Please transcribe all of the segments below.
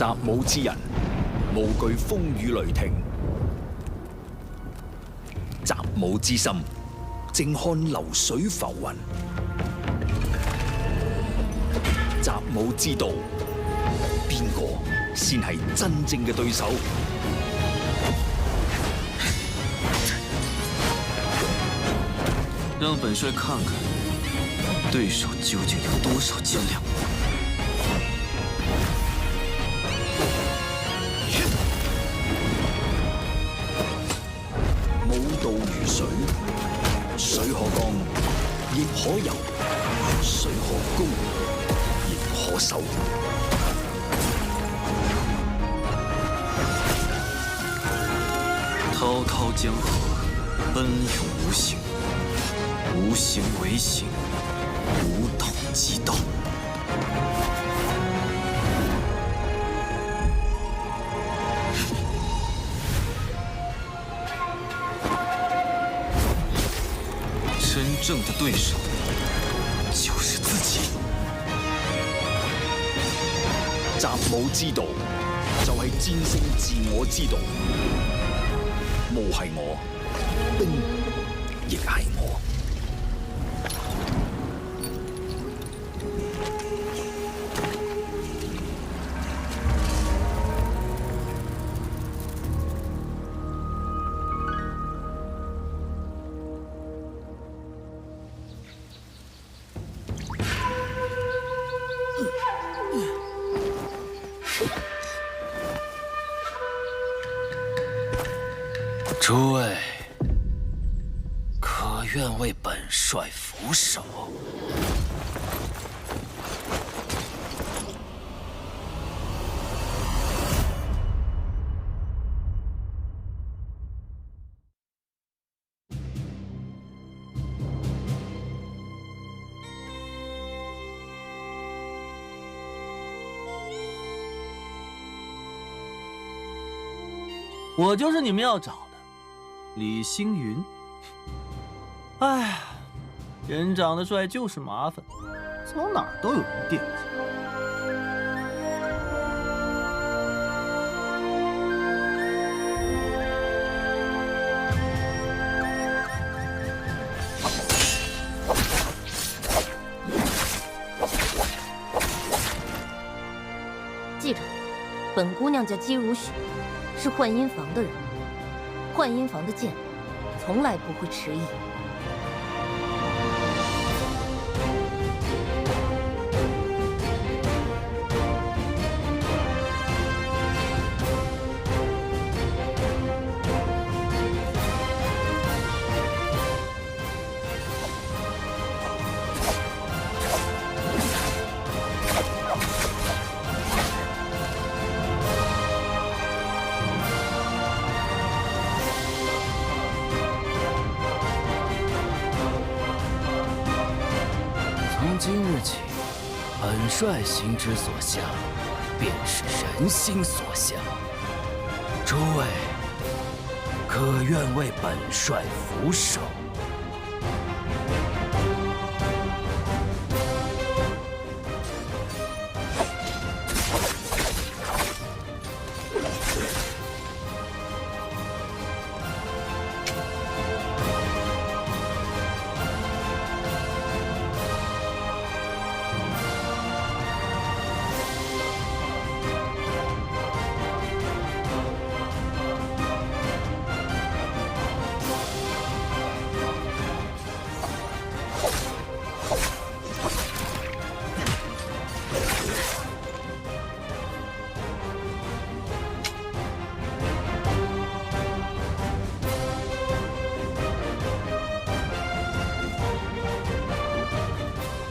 習武之人，無懼風雨雷霆。習武之心，靜看流水浮雲。習武之道，邊個先係真正嘅對手？讓本帥看看，對手究竟有多少斤兩。 武道如水，水可乾，亦可游；水可攻，亦可守。滔滔江河，奔涌无形，无形为形，无道即道。 真正的對手就是自己。習武之道就係戰勝自我之道。霧係我，冰亦係我。诸位，可愿为本帅俯首？我就是你们要找的。 李星云，哎呀，人长得帅就是麻烦，走哪儿都有人惦记。记着，本姑娘叫姬如雪，是幻音房的人。 幻音房的剑，从来不会迟疑。从今日起，本帅心之所向，便是人心所向。诸位，可愿为本帅俯首？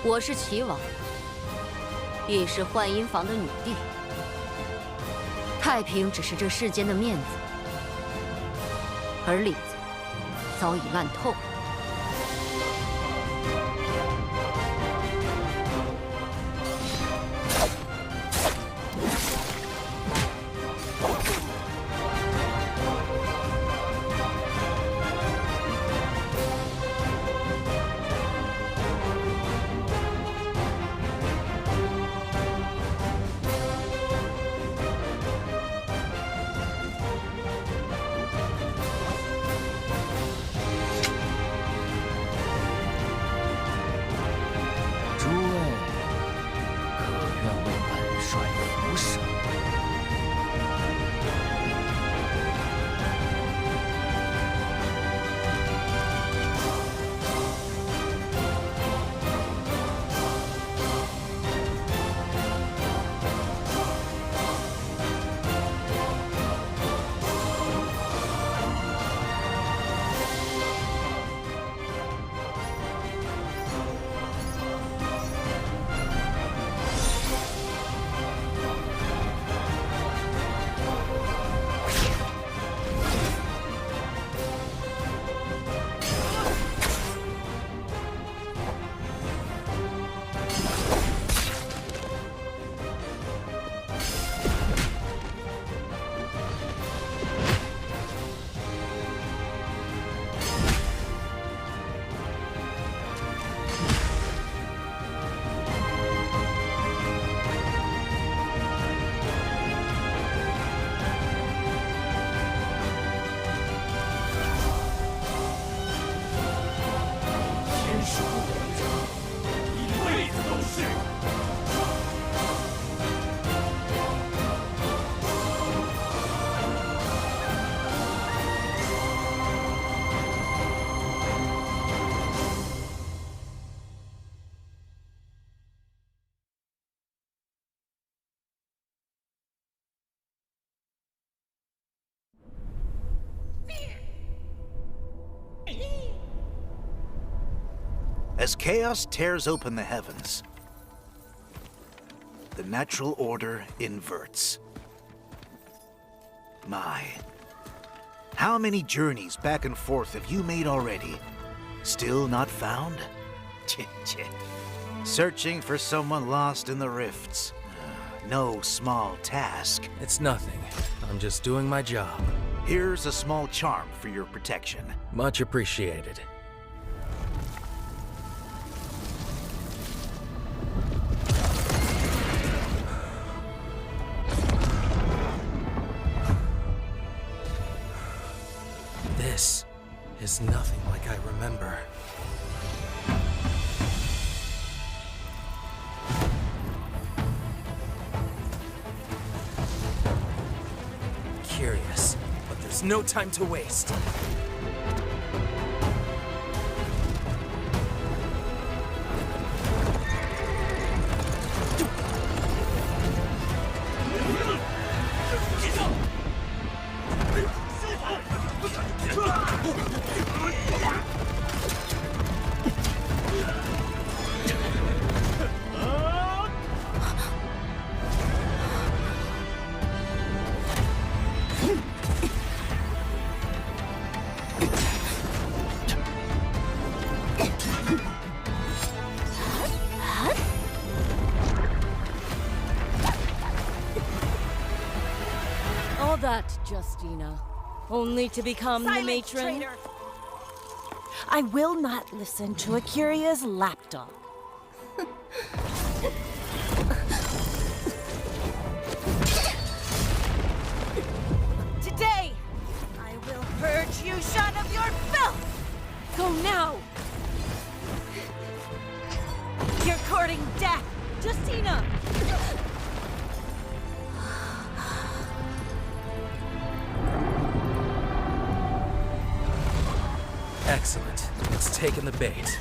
我是齐王，亦是幻音房的女帝。太平只是这世间的面子，而里子早已烂透了。守我者，一辈子都是。As chaos tears open the heavens, the natural order inverts. My, how many journeys back and forth have you made already? Still not found? Searching for someone lost in the rifts. No small task. It's nothing. I'm just doing my job. Here's a small charm for your protection. Much appreciated. This is nothing like I remember. Curious, but there's no time to waste. All that, Justina, only to become the matron? Traitor. I will not listen to Akiria's lapdog. Today, I will purge you, Shun, of your filth! Go now! You're courting death! Justina! Excellent. It's taken the bait.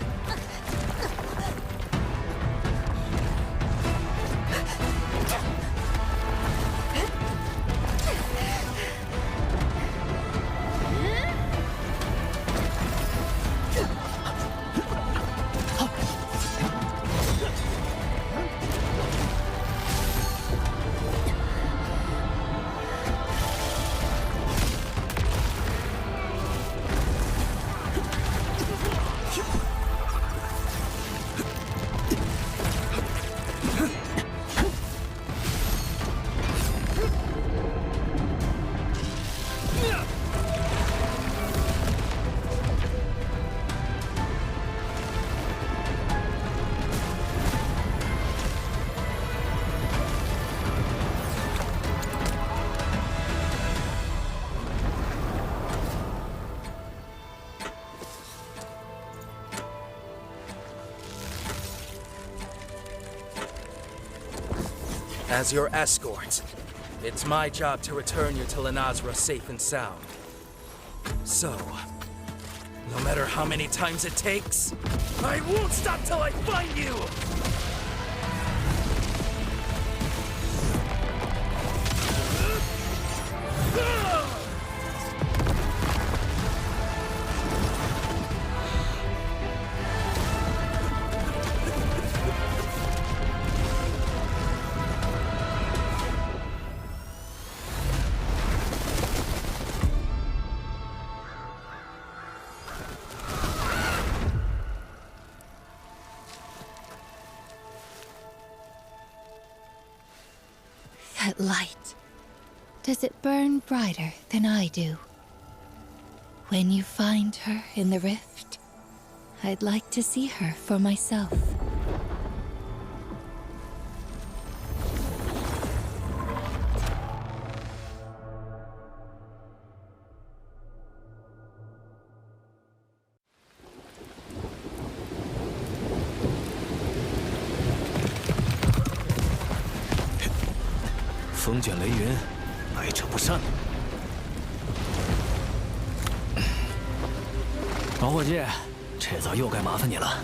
As your escort, it's my job to return you to Lenazra safe and sound. So, no matter how many times it takes, I won't stop till I find you! That light. Does it burn brighter than I do? When you find her in the rift, I'd like to see her for myself. 风卷雷云，来者不善。老伙计，这遭又该麻烦你了。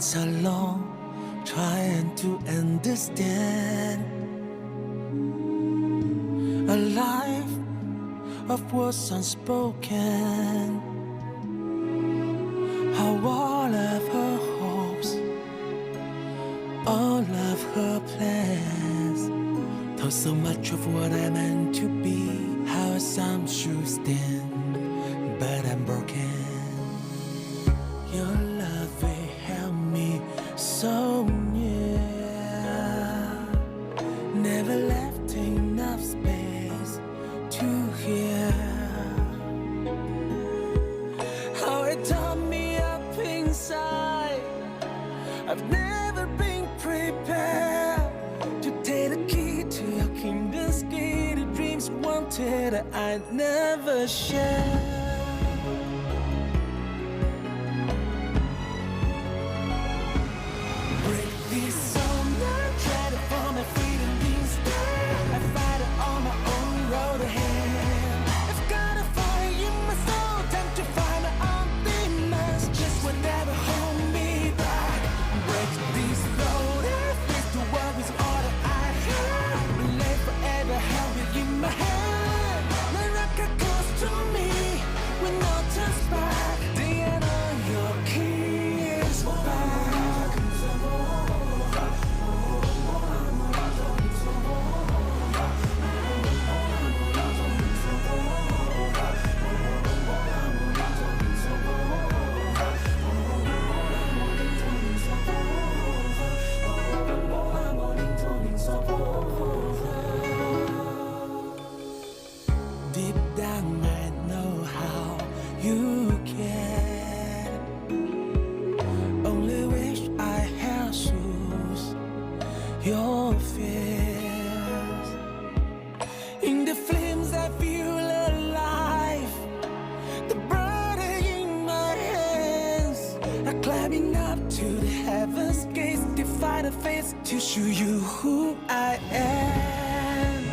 nights are long, trying to understand a life of words unspoken. How all of her hopes, all of her plans, told so much of what I meant to be. How some should stand, but I'm broken. Your love will help me so near. Never left enough space to hear how it tore me up inside. I've never been prepared to take the key to your kingdom's gate. The dreams wanted I'd never share. Your fears in the flames I feel alive. The burden in my hands are climbing up to the heavens gates. Defy the fates to show you who I am.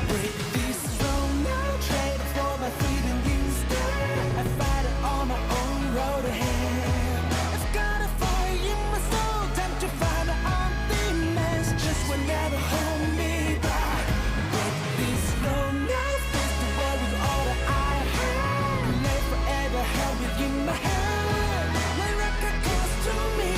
Break this throne now, trade for my freedom instead. I fight it on my own road ahead. Never hold me back. Break this throne now, face the world with all that I have. Lay forever held within my hand. NARAKA calls to me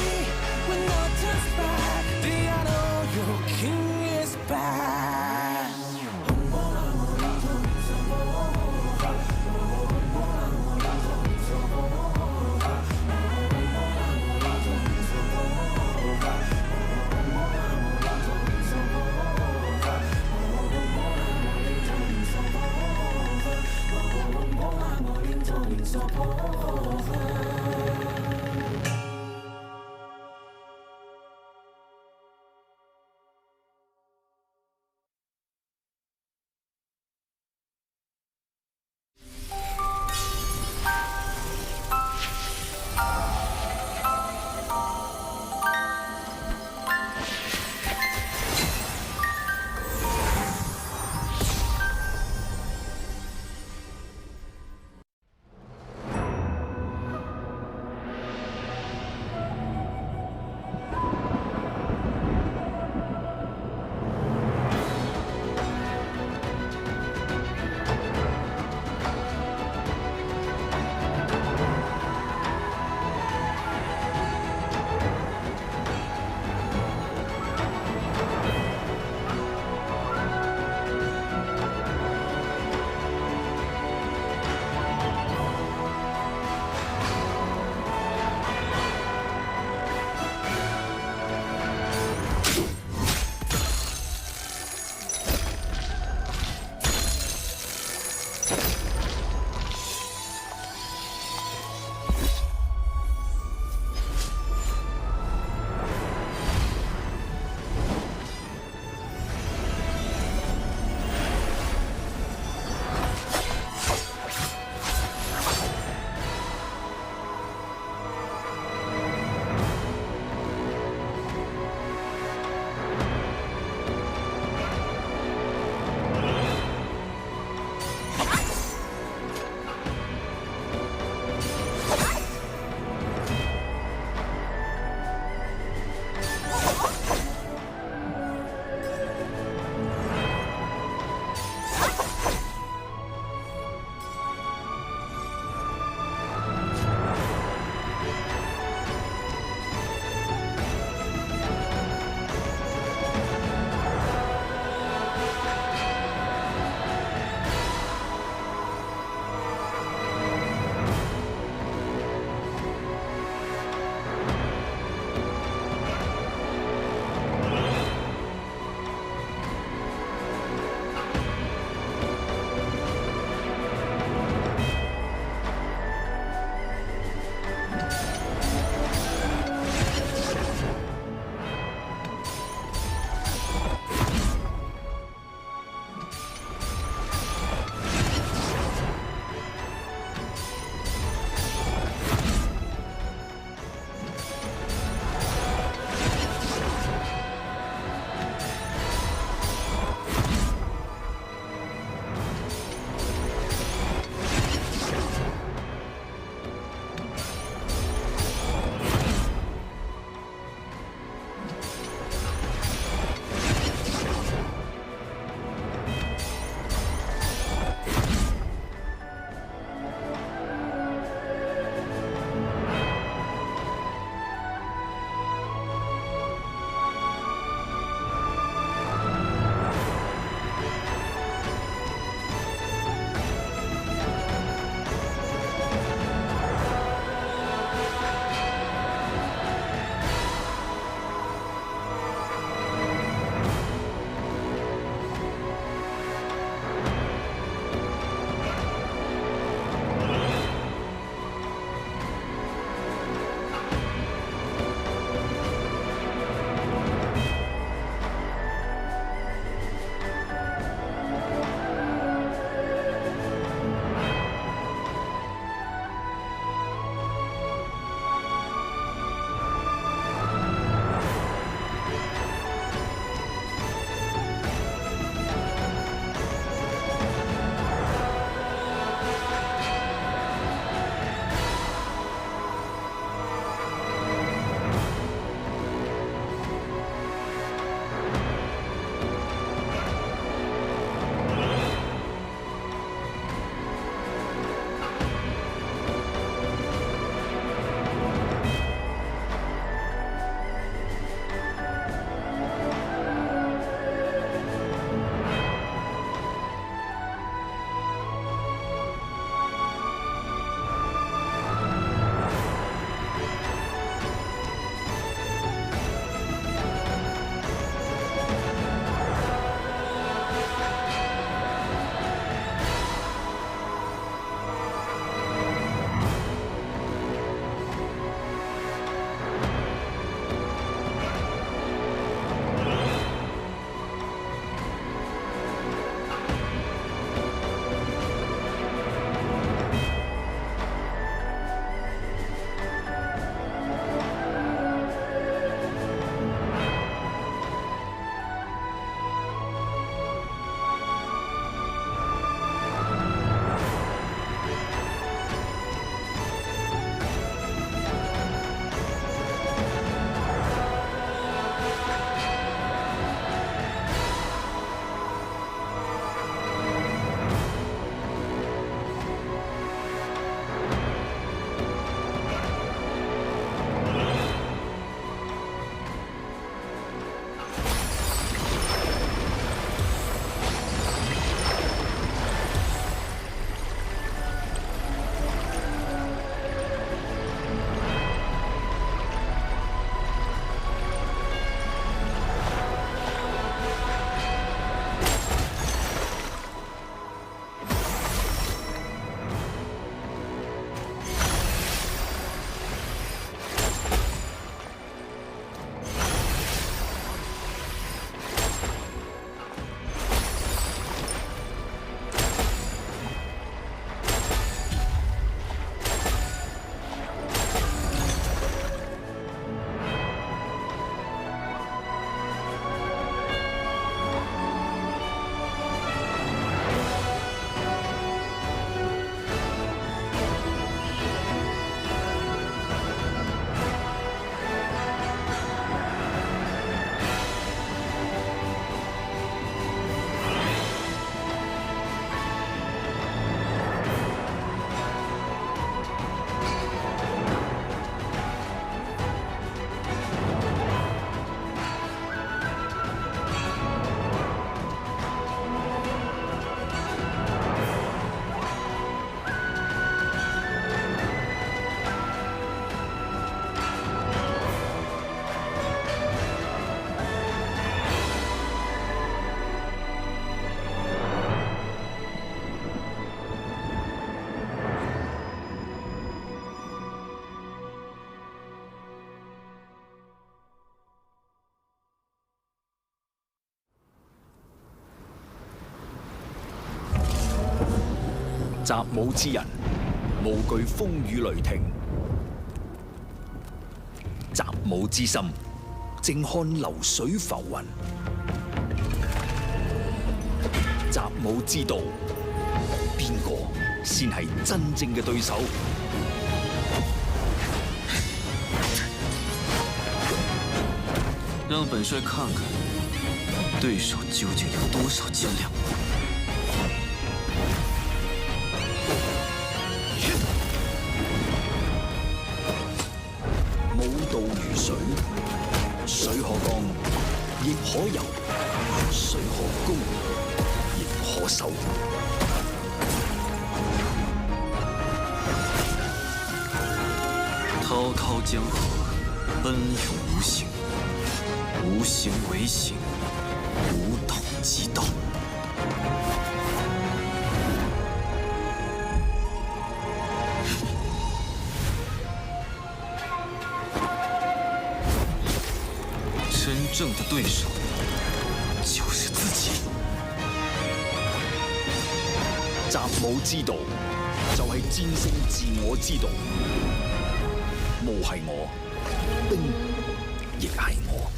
習武之人，無懼風雨雷霆。習武之心，靜看流水浮雲。習武之道，邊個先係真正嘅對手？让本帅看看，对手究竟有多少斤两。武道如水，水可乾，亦可游；水可高，亦可收。滔滔江河，奔涌无形，无形为形，无统即道。真正的对手就是自己。習武之道，就係戰勝自我之道。霧係我，冰亦係我。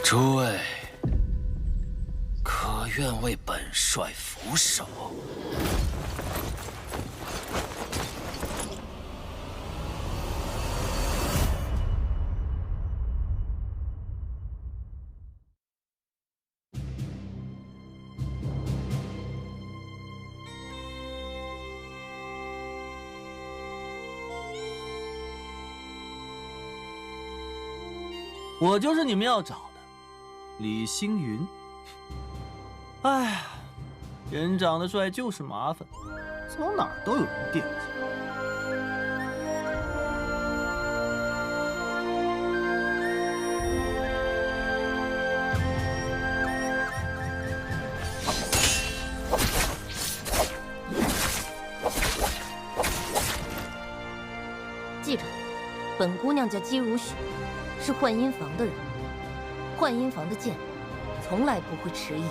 诸位，可愿为本帅俯首？我就是你们要找的李星云。哎呀，人长得帅就是麻烦，走哪儿都有人惦记。记着，本姑娘叫姬如雪，是幻音房的人。幻音房的剑，从来不会迟疑。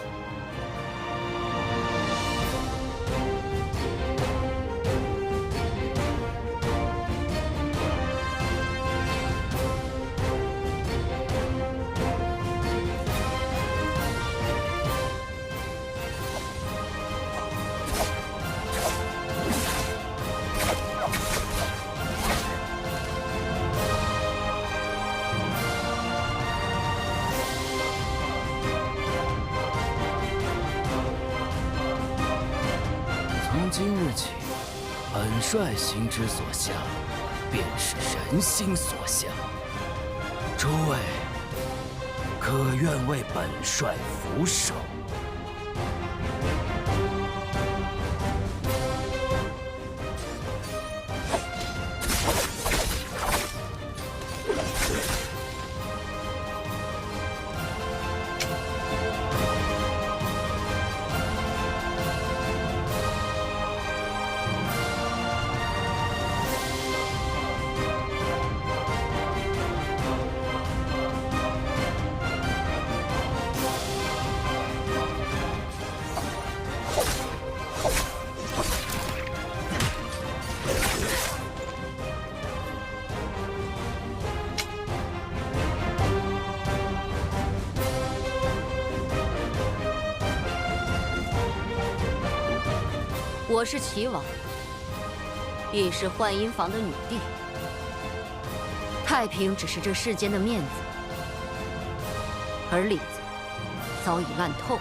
从今日起，本帅心之所向，便是人心所向。诸位，可愿为本帅俯首？我是齐王，亦是幻音房的女帝。太平只是这世间的面子，而里子早已烂透。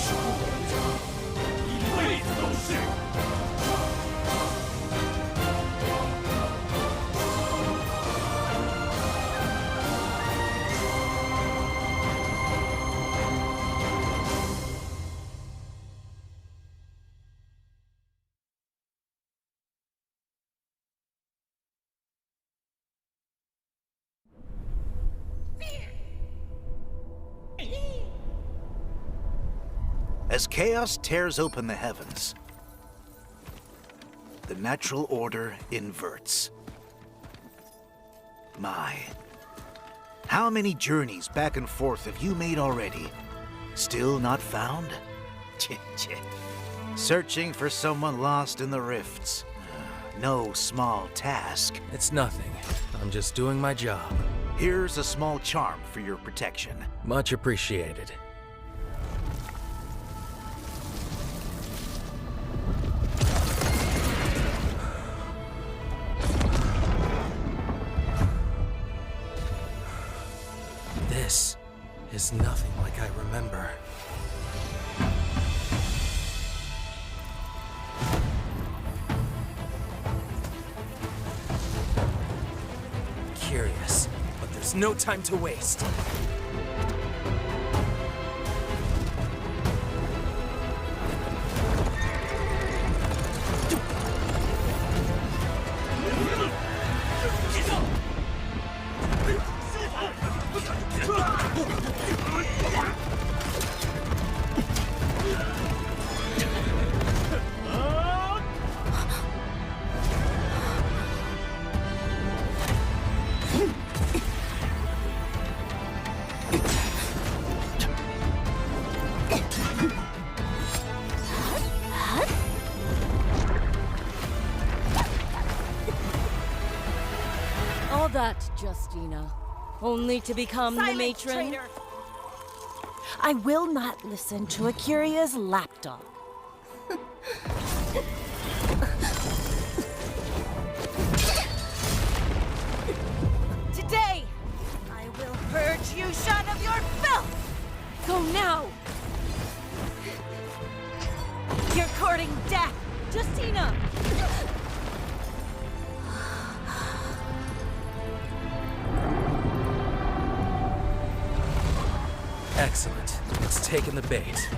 是国家，一辈子都是。As chaos tears open the heavens, the natural order inverts. My, how many journeys back and forth have you made already? Still not found? Searching for someone lost in the rifts. No small task. It's nothing. I'm just doing my job. Here's a small charm for your protection. Much appreciated. This is nothing like I remember. Curious, but there's no time to waste. All that, Justina. Only to become the matron? Traitor. I will not listen to Akiria's lapdog. Today, I will purge you, Shun, of your filth! Go now! You're courting death! Justina! Excellent. It's taken the bait.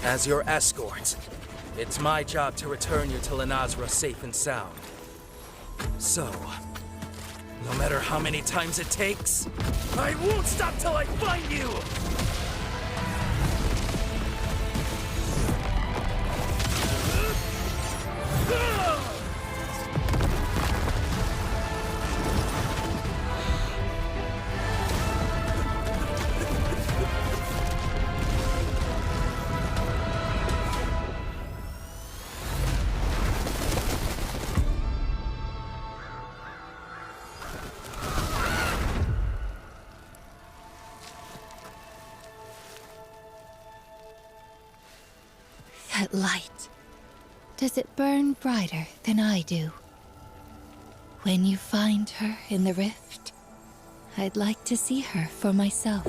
As your escort, it's my job to return you to Lenazra safe and sound. So, no matter how many times it takes, I won't stop till I find you! That light. Does it burn brighter than I do? When you find her in the rift, I'd like to see her for myself.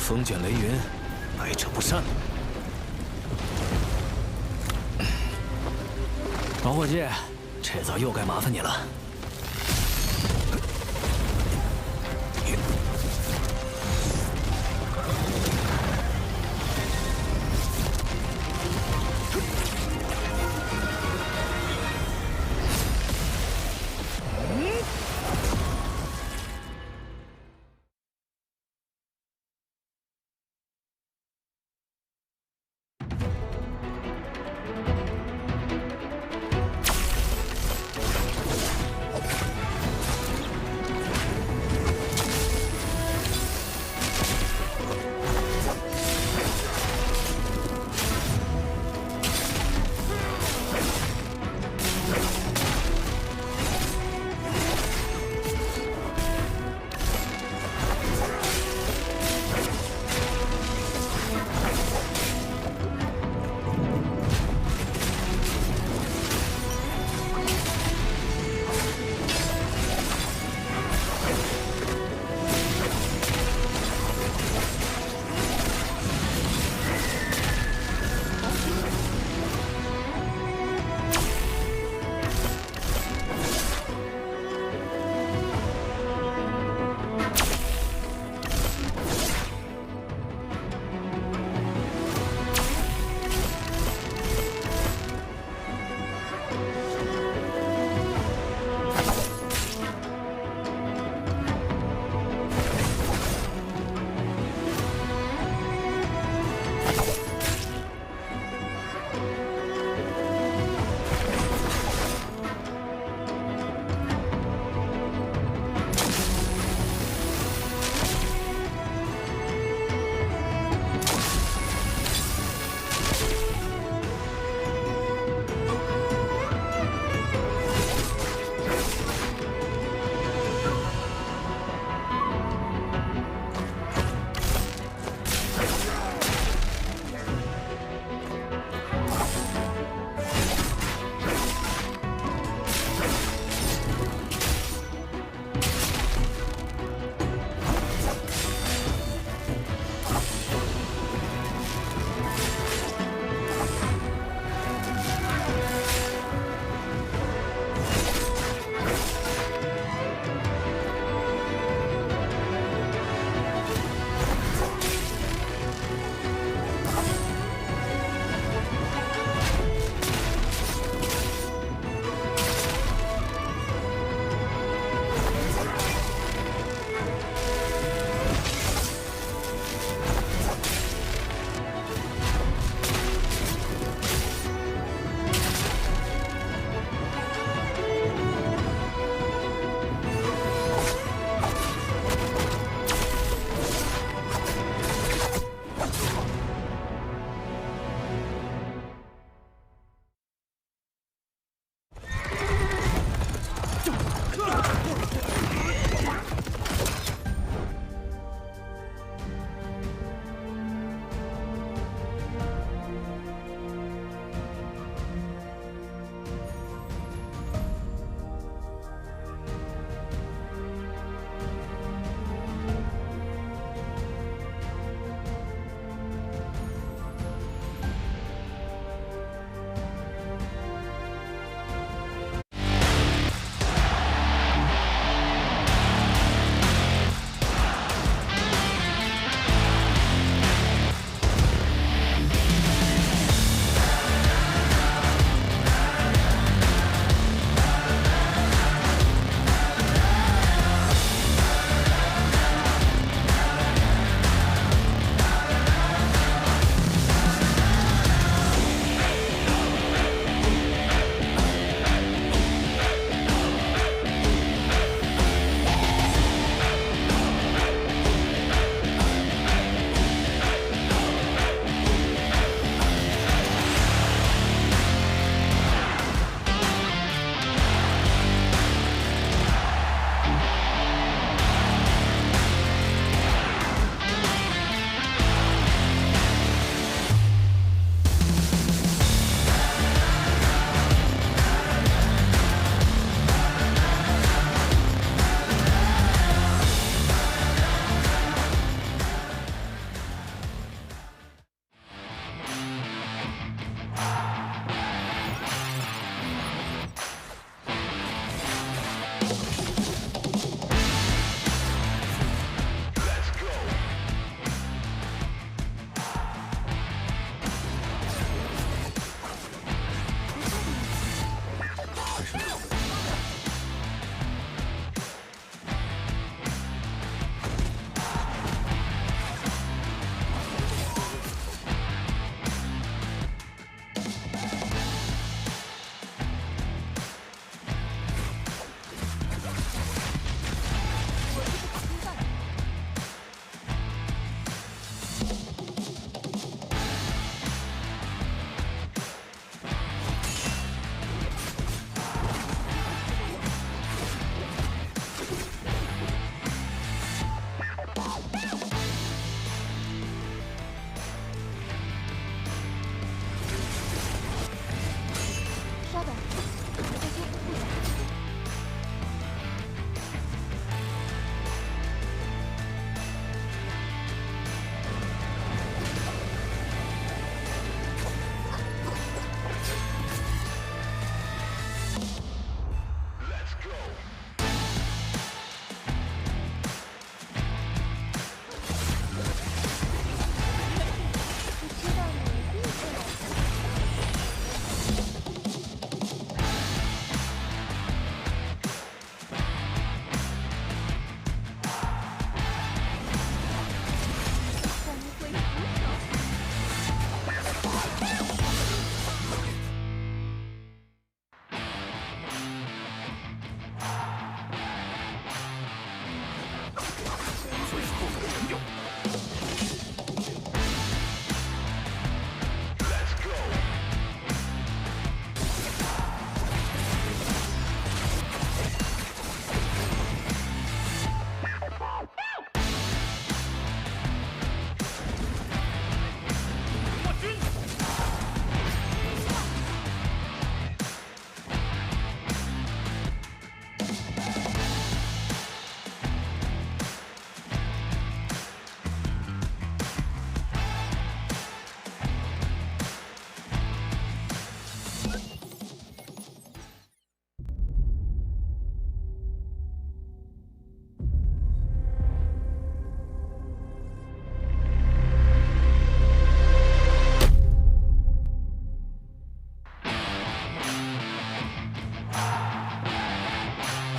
风卷雷云，来者不善。老伙计，这遭又该麻烦你了。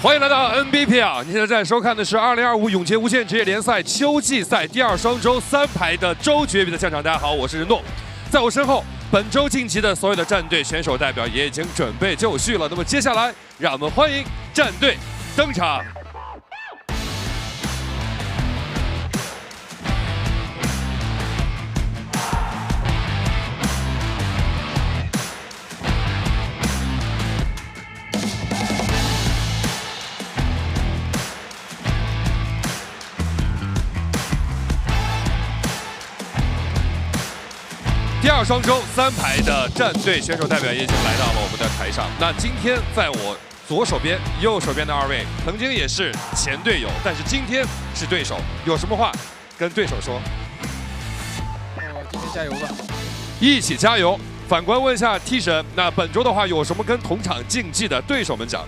欢迎来到 Nbpl， 你现在在收看的是2025永劫无限职业联赛秋季赛第2双周3排的周决比的现场。大家好，我是任诺，在我身后，本周晋级的所有的战队选手代表也已经准备就绪了。那么接下来，让我们欢迎战队登场。 第2双周3排的战队选手代表也已经来到了我们的台上。那今天在我左手边、右手边的2位，曾经也是前队友，但是今天是对手。有什么话跟对手说？今天加油吧！一起加油！反观问一下 T 神，那本周的话有什么跟同场竞技的对手们讲？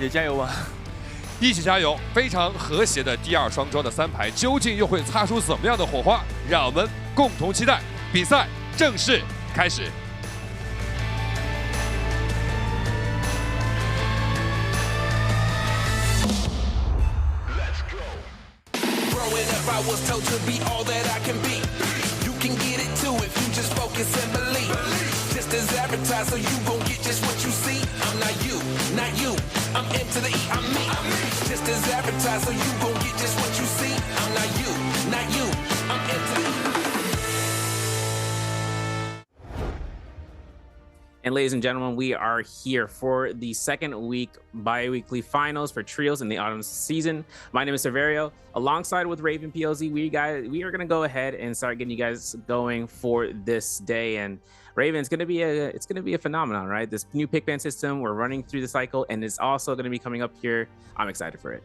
也加油吧！一起加油！非常和谐的第2双周的3排，究竟又会擦出怎么样的火花？让我们共同期待。 比赛正式开始。And ladies and gentlemen, we are here for the second week bi-weekly finals for trios in the autumn season. My name is Severio. Alongside with Raven PLZ, we are going to go ahead and start getting you guys going for this day. And Raven, it's going to be a phenomenon, right? This new pick ban system, we're running through the cycle, and it's also going to be coming up here. I'm excited for it.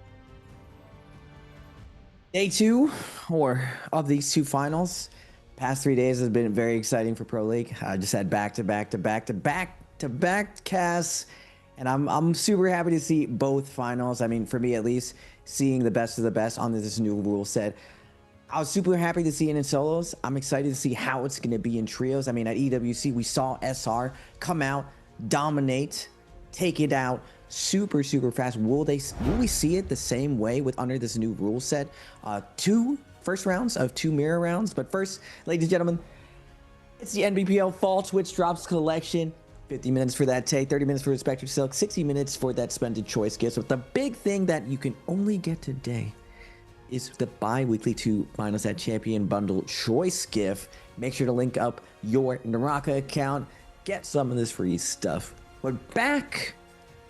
Day 2 of these 2 finals. Past 3 days has been very exciting for Pro League. I just had back-to-back casts And I'm super happy to see both finals. I mean, for me at least, seeing the best of the best on this new rule set. I was super happy to see it in solos. I'm excited to see how it's going to be in trios. I mean, at EWC, we saw SR come out, dominate, take it out super fast. Will we see it the same way with under this new rule set? 2 first rounds of 2 mirror rounds. But first, ladies and gentlemen, it's the NBPL Fall Twitch Drops Collection. 50 minutes for that take, 30 minutes for Respected Silk, 60 minutes for that Splendid Choice gift. But the big thing that you can only get today is the bi-weekly 2 finals at Champion Bundle Choice gift. Make sure to link up your NARAKA account. Get some of this free stuff. But back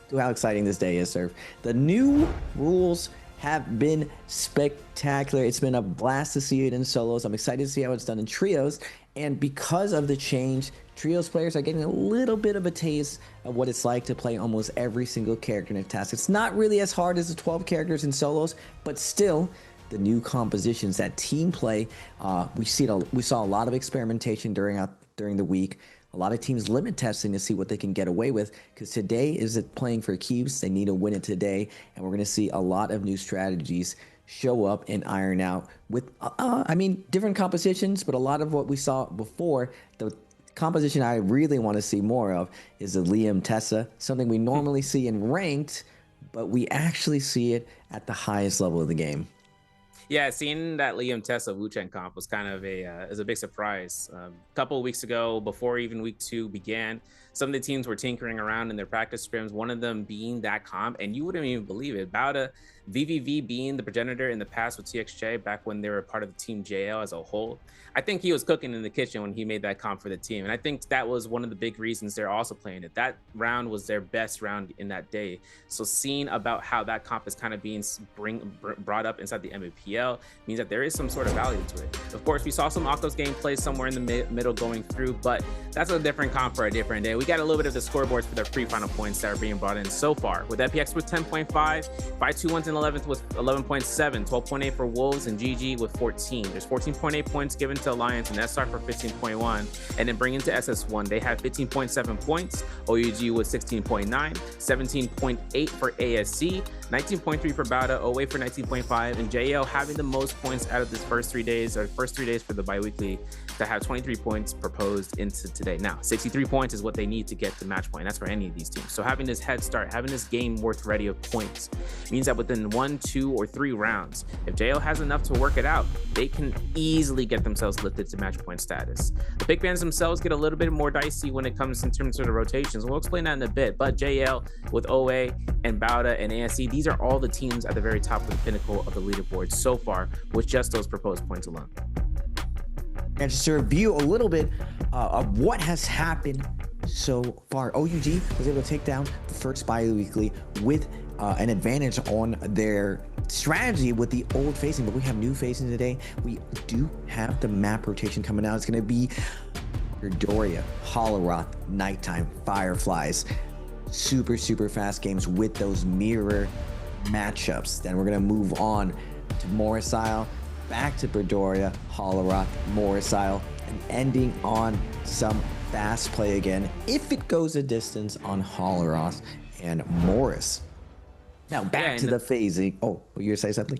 to how exciting this day is, sir. The new rules have been spectacular. It's been a blast to see it in solos. I'm excited to see how it's done in trios. And because of the change, trios players are getting a little bit of a taste of what it's like to play almost every single character in a task. It's not really as hard as the 12 characters in solos, but still, the new compositions, that team play, we saw a lot of experimentation during the week. A lot of teams limit testing to see what they can get away with, because today is it playing for keeps. They need to win it today, and we're going to see a lot of new strategies show up and iron out with, I mean, different compositions, but a lot of what we saw before. The composition I really want to see more of is the Liam Tessa, something we normally see in ranked, but we actually see it at the highest level of the game. Yeah, seeing that Liam Tessa Wu-Chang comp was kind of a big surprise. A couple of weeks ago, before even week 2 began, some of the teams were tinkering around in their practice scrims, one of them being that comp, and you wouldn't even believe it. Bauda, VVV being the progenitor in the past with TXJ back when they were part of the team JL as a whole. I think he was cooking in the kitchen when he made that comp for the team. And I think that was one of the big reasons they're also playing it. That round was their best round in that day. So seeing about how that comp is kind of being brought up inside the Nbpl means that there is some sort of value to it. Of course, we saw some Akko's gameplay somewhere in the middle going through, but that's a different comp for a different day. We got a little bit of the scoreboards for the pre-final points that are being brought in so far. With FPX with 10.5, 521's in 11th with 11.7, 12.8 for Wolves, and GG with 14. There's 14.8 points given to Alliance and SR for 15.1, and then bring into SS1, they have 15.7 points, OUG with 16.9, 17.8 for ASC, 19.3 for Bauda, OA for 19.5, and JL having the most points out of this first 3 days for the bi-weekly to have 23 points proposed into today. Now, 63 points is what they need to get the match point. That's for any of these teams. So having this head start, having this game worth ready of points means that within 1, 2, or 3 rounds, if JL has enough to work it out, they can easily get themselves lifted to match point status. The big bands themselves get a little bit more dicey when it comes in terms of the rotations. We'll explain that in a bit, but JL with OA and Bauda and ASC, these are all the teams at the very top of the pinnacle of the leaderboard so far with just those proposed points alone. And just to review a little bit of what has happened so far, OUG was able to take down the first bi-weekly with an advantage on their strategy with the old facing, but we have new facing today. We do have the map rotation coming out. It's going to be Doria, Holoroth, Nighttime, Fireflies, super fast games with those mirror matchups. Then we're going to move on to Morrisile, back to Berdoria, Holoroth, Morrisile, and ending on some fast play again, if it goes a distance on Holoroth and Morris. Now back to the phasing. Oh, you were saying something?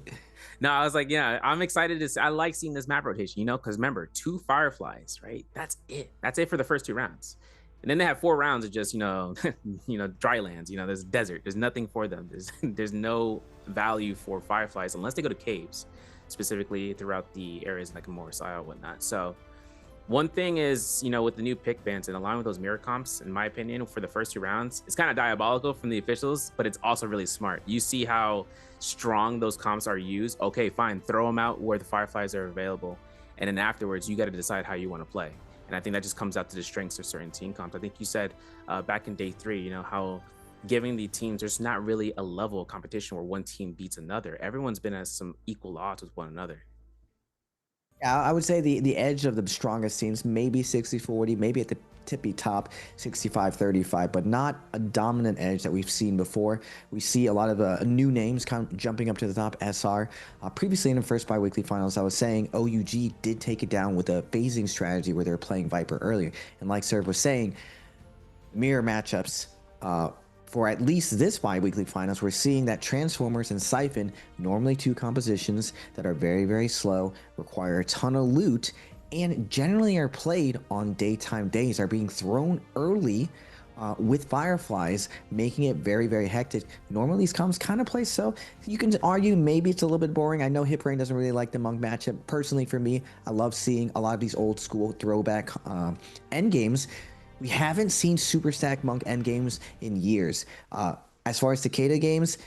No, I was like, yeah, I'm excited I like seeing this map rotation, you know, because remember, 2 Fireflies, right? That's it. That's it for the first 2 rounds. And then they have 4 rounds of just, dry lands. There's desert. There's nothing for them. There's no value for Fireflies unless they go to caves, specifically throughout the areas like Morrisile and whatnot. So one thing is, with the new pick bans and along with those mirror comps, in my opinion, for the first 2 rounds, it's kind of diabolical from the officials, but it's also really smart. You see how strong those comps are used. Okay, fine, throw them out where the Fireflies are available. And then afterwards, you got to decide how you want to play. And I think that just comes out to the strengths of certain team comps. I think you said back in day 3, how giving the teams, there's not really a level of competition where one team beats another. Everyone's been at some equal odds with one another. Yeah, I would say the edge of the strongest teams, maybe 60-40, maybe at the tippy top 65-35, but not a dominant edge that we've seen before. We see a lot of new names jumping up to the top. SR, previously in the first bi-weekly finals, I was saying OUG did take it down with a phasing strategy where they were playing Viper earlier. And like Serv was saying, mirror matchups, for at least this bi-weekly finals, we're seeing that Transformers and Siphon, normally two compositions that are very, very slow, require a ton of loot, and generally are played on daytime days, are being thrown early with Fireflies, making it very, very hectic. Normally these comps kind of play so. You can argue maybe it's a little bit boring. I know Hip Brain doesn't really like the Monk matchup. Personally, for me, I love seeing a lot of these old school throwback endgames. We haven't seen Super Stack Monk endgames in years. As far as Takeda games,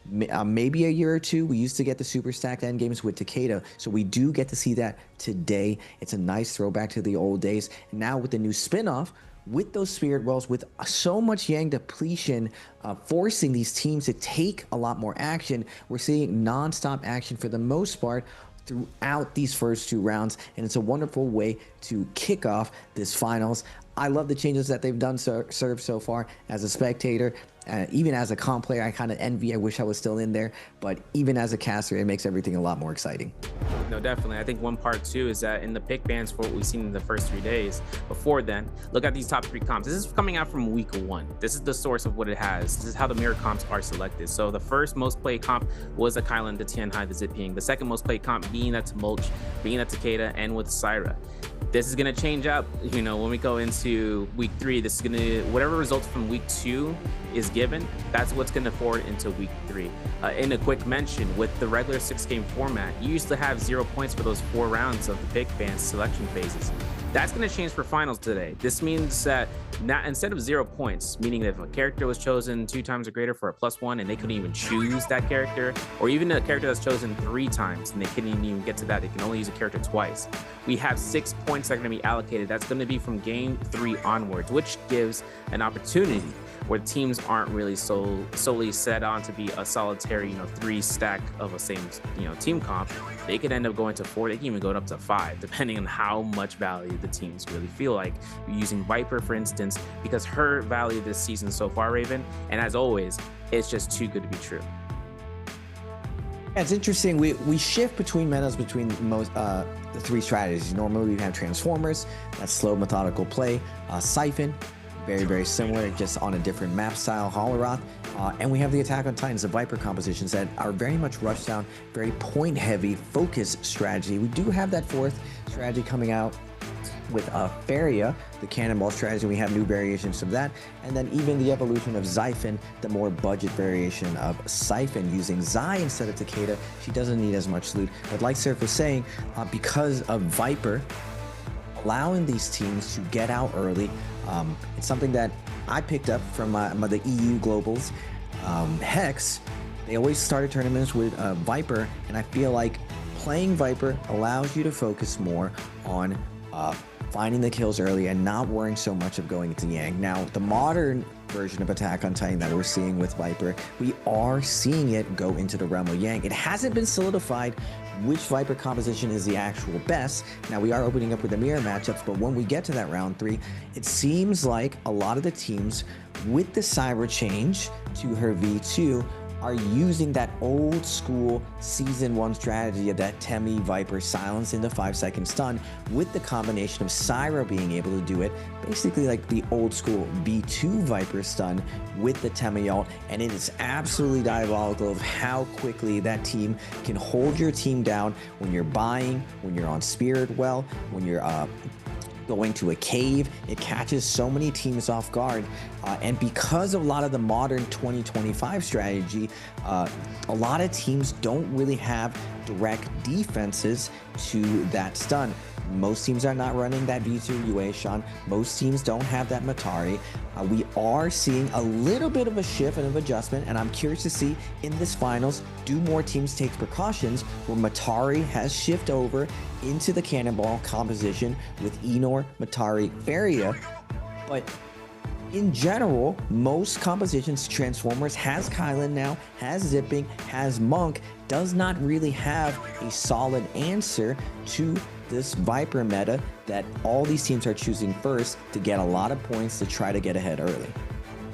maybe a year or two, we used to get the super stacked endgames with Takeda, so we do get to see that today. It's a nice throwback to the old days. And now with the new spin-off, with those Spirit Wells, with so much Yang depletion, forcing these teams to take a lot more action, we're seeing non-stop action for the most part throughout these first two rounds, and it's a wonderful way to kick off this finals. I love the changes that they've done served so far. As a spectator, even as a comp player, I kind of envy. I wish I was still in there, but even as a caster, it makes everything a lot more exciting. No, definitely. I think one part too is that in the pick bans for what we've seen in the first 3 days, before then, look at these top 3 comps. This is coming out from week 1. This is the source of what it has. This is how the mirror comps are selected. So the first most played comp was the Kylan, the Tianhai, the Zipying. The second most played comp being that Mulch, being that Takeda, and with Syra. This is going to change up, you know, when we go into week 3. This is going to, whatever results from week 2 is given, that's what's going to forward into week 3. In a quick mention, with the regular 6-game format, you used to have 0 points for those 4 rounds of the pick ban selection phases. That's going to change for finals today. This means that instead of 0 points, meaning that if a character was chosen 2 times or greater for a +1 and they couldn't even choose that character, or even a character that's chosen 3 times and they couldn't even get to that, they can only use a character twice. We have 6 points that are going to be allocated. That's going to be from game 3 onwards, which gives an opportunity where teams aren't really solely set on to be a solitary, 3 stack of a same, team comp. They could end up going to 4. They can even go up to 5, depending on how much value the teams really feel like. Using Viper, for instance, because her value this season so far, Raven, and as always, it's just too good to be true. Yeah, it's interesting. We shift between metas between most the 3 strategies. Normally we have Transformers, that's slow methodical play. Siphon, very, very similar, just on a different map style, Holorath. And we have the Attack on Titans, the Viper compositions that are very much rush down, very point heavy, focus strategy. We do have that 4th strategy coming out with Faria, the Cannonball strategy. We have new variations of that. And then even the evolution of Xiphon, the more budget variation of Siphon, using Zai instead of Takeda. She doesn't need as much loot. But like Surf was saying, because of Viper allowing these teams to get out early, it's something that I picked up from the EU Globals. Hex, they always started tournaments with Viper, and I feel like playing Viper allows you to focus more on finding the kills early and not worrying so much of going into Yang. Now, the modern version of Attack on Titan that we're seeing with Viper, we are seeing it go into the realm of Yang. It hasn't been solidified which Viper composition is the actual best. Now, we are opening up with the mirror matchups, but when we get to that round 3, it seems like a lot of the teams with the Syra change to her V2 are using that old school season 1 strategy of that Temi Viper silence into 5-second stun, with the combination of Syra being able to do it basically like the old school V2 Viper stun with the Temi ult. And it is absolutely diabolical of how quickly that team can hold your team down when you're buying, when you're on Spirit Well, when you're going to a cave. It catches so many teams off guard, and because of a lot of the modern 2025 strategy, a lot of teams don't really have direct defenses to that stun. Most teams are not running that V2 UA Sean. Most teams don't have that Matari. We are seeing a little bit of a shift and of adjustment, and I'm curious to see in this finals, do more teams take precautions where Matari has shifted over into the Cannonball composition with Enor, Matari, Faria. But in general, most compositions, Transformers has Kylan now, has Zipping, has Monk, does not really have a solid answer to this Viper meta that all these teams are choosing first to get a lot of points to try to get ahead early.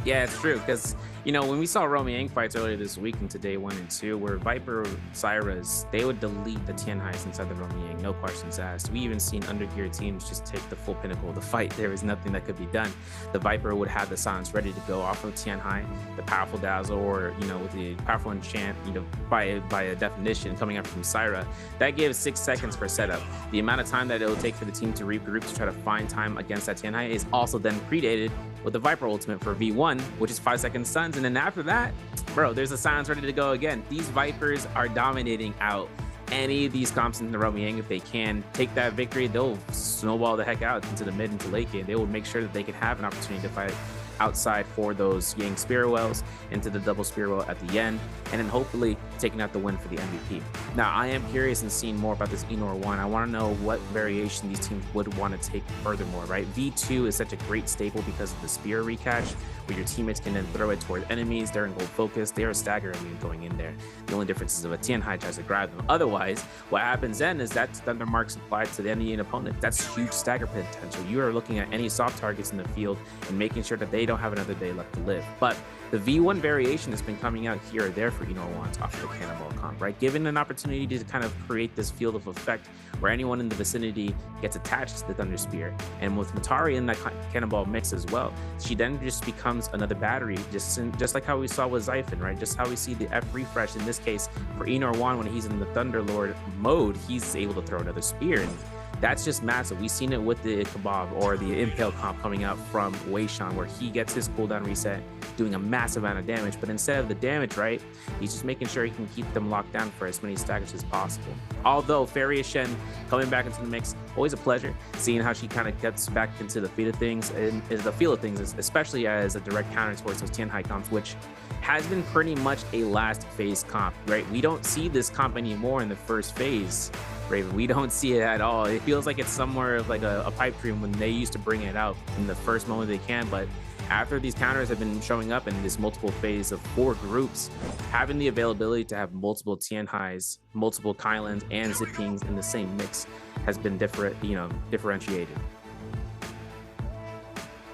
Yeah, it's true, because You know, when we saw Romy Yang fights earlier this week into day 1 and 2, where Viper Syras, they would delete the Tianhais inside the Romy Yang, no questions asked. We even seen undergear teams just take the full pinnacle of the fight. There was nothing that could be done. The Viper would have the silence ready to go off of Tianhai, the powerful dazzle, or, you know, with the powerful enchant, you know, by a definition coming up from Syra. That gave 6 seconds per setup. The amount of time that it will take for the team to regroup to try to find time against that Tianhai is also then predated with the Viper ultimate for V1, which is 5 second stuns. And then after that, bro, there's a silence ready to go again. These Vipers are dominating out any of these comps in the Romy Yang. If they can take that victory, they'll snowball the heck out into the mid, into late game. They will make sure that they can have an opportunity to fight outside for those Yang Spear Wells, into the double Spear Well at the end, and then hopefully taking out the win for the MVP. Now, I am curious in seeing more about this Enor 1. I want to know what variation these teams would want to take furthermore, right? V2 is such a great staple because of the Spear recatch, where your teammates can then throw it toward enemies. They're in gold focus. They are staggering going in there. The only difference is if a Tianhai tries to grab them. Otherwise, what happens then is that Thunder Marks applied to the enemy opponent. That's huge stagger potential. You are looking at any soft targets in the field and making sure that they don't have another day left to live. But the V1 variation has been coming out here or there for Enor 1s off the Cannonball comp, right? Given an opportunity to kind of create this field of effect where anyone in the vicinity gets attached to the Thunder Spear. And with Matari in that Cannonball mix as well, she then just becomes another battery, just like how we saw with Xiphon, right? Just how we see the F refresh in this case for Enor 1 when he's in the Thunderlord mode, he's able to throw another spear. And that's just massive. We've seen it with the Kebab or the Nbpl comp coming out from Weishan, where he gets his cooldown reset, doing a massive amount of damage. But instead of the damage, right, he's just making sure he can keep them locked down for as many staggers as possible. Although Faria Shen coming back into the mix, always a pleasure seeing how she kind of gets back into the feel of things, and the feel of things, especially as a direct counter towards those Tianhai comps, which has been pretty much a last phase comp, right? We don't see this comp anymore in the first phase, Raven. We don't see it at all. It feels like it's somewhere of like a pipe dream when they used to bring it out in the first moment they can. But after these counters have been showing up in this multiple phase of 4 groups, having the availability to have multiple Tianhais, multiple Kylans, and Zipings in the same mix has been differentiated.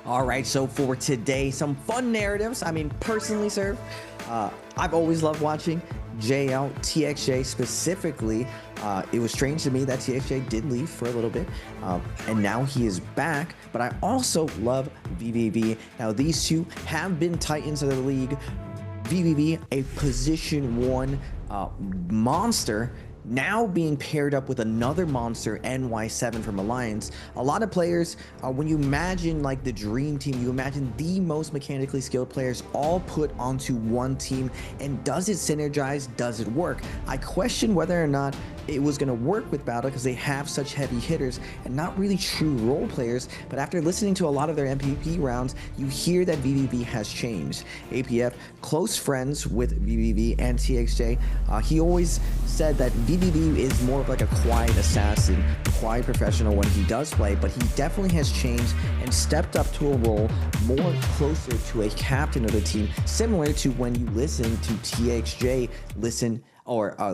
All right, so for today, some fun narratives. I mean, personally, sir, I've always loved watching JL, TXJ specifically. It was strange to me that TXJ did leave for a little bit, and now he is back. But I also love VVV. Now, these two have been titans of the league. VVV, a position 1 monster, now being paired up with another monster, NY7 from Alliance. A lot of players, when you imagine like the dream team, you imagine the most mechanically skilled players all put onto one team. And does it synergize? Does it work? I question whether or not it was going to work with Battle, because they have such heavy hitters and not really true role players. But after listening to a lot of their MVP rounds, you hear that VVV has changed. APF, close friends with VVV and TXJ, he always said that VVV is more of like a quiet assassin, quiet professional when he does play, but he definitely has changed and stepped up to a role more closer to a captain of the team, similar to when you listen to TXJ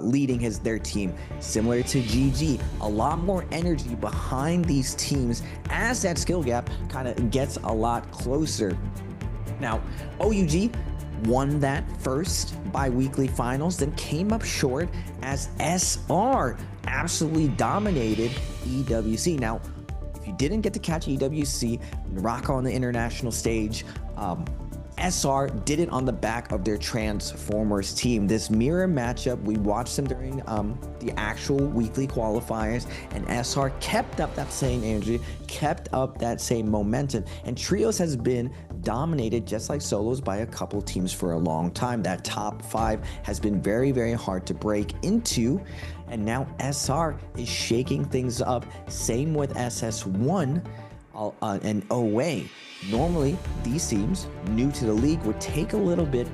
leading their team, similar to GG. A lot more energy behind these teams as that skill gap kind of gets a lot closer. Now, OUG won that first bi-weekly finals, then came up short as SR absolutely dominated EWC. Now, if you didn't get to catch EWC, NARAKA on the international stage, SR did it on the back of their Transformers team. This mirror matchup, we watched them during the actual weekly qualifiers, and SR kept up that same energy, kept up that same momentum, and Trios has been dominated just like solos by a couple teams for a long time. That top 5 has been very, very hard to break into, and now SR is shaking things up. Same with SS1 and OA. Normally, these teams, new to the league, would take a little bit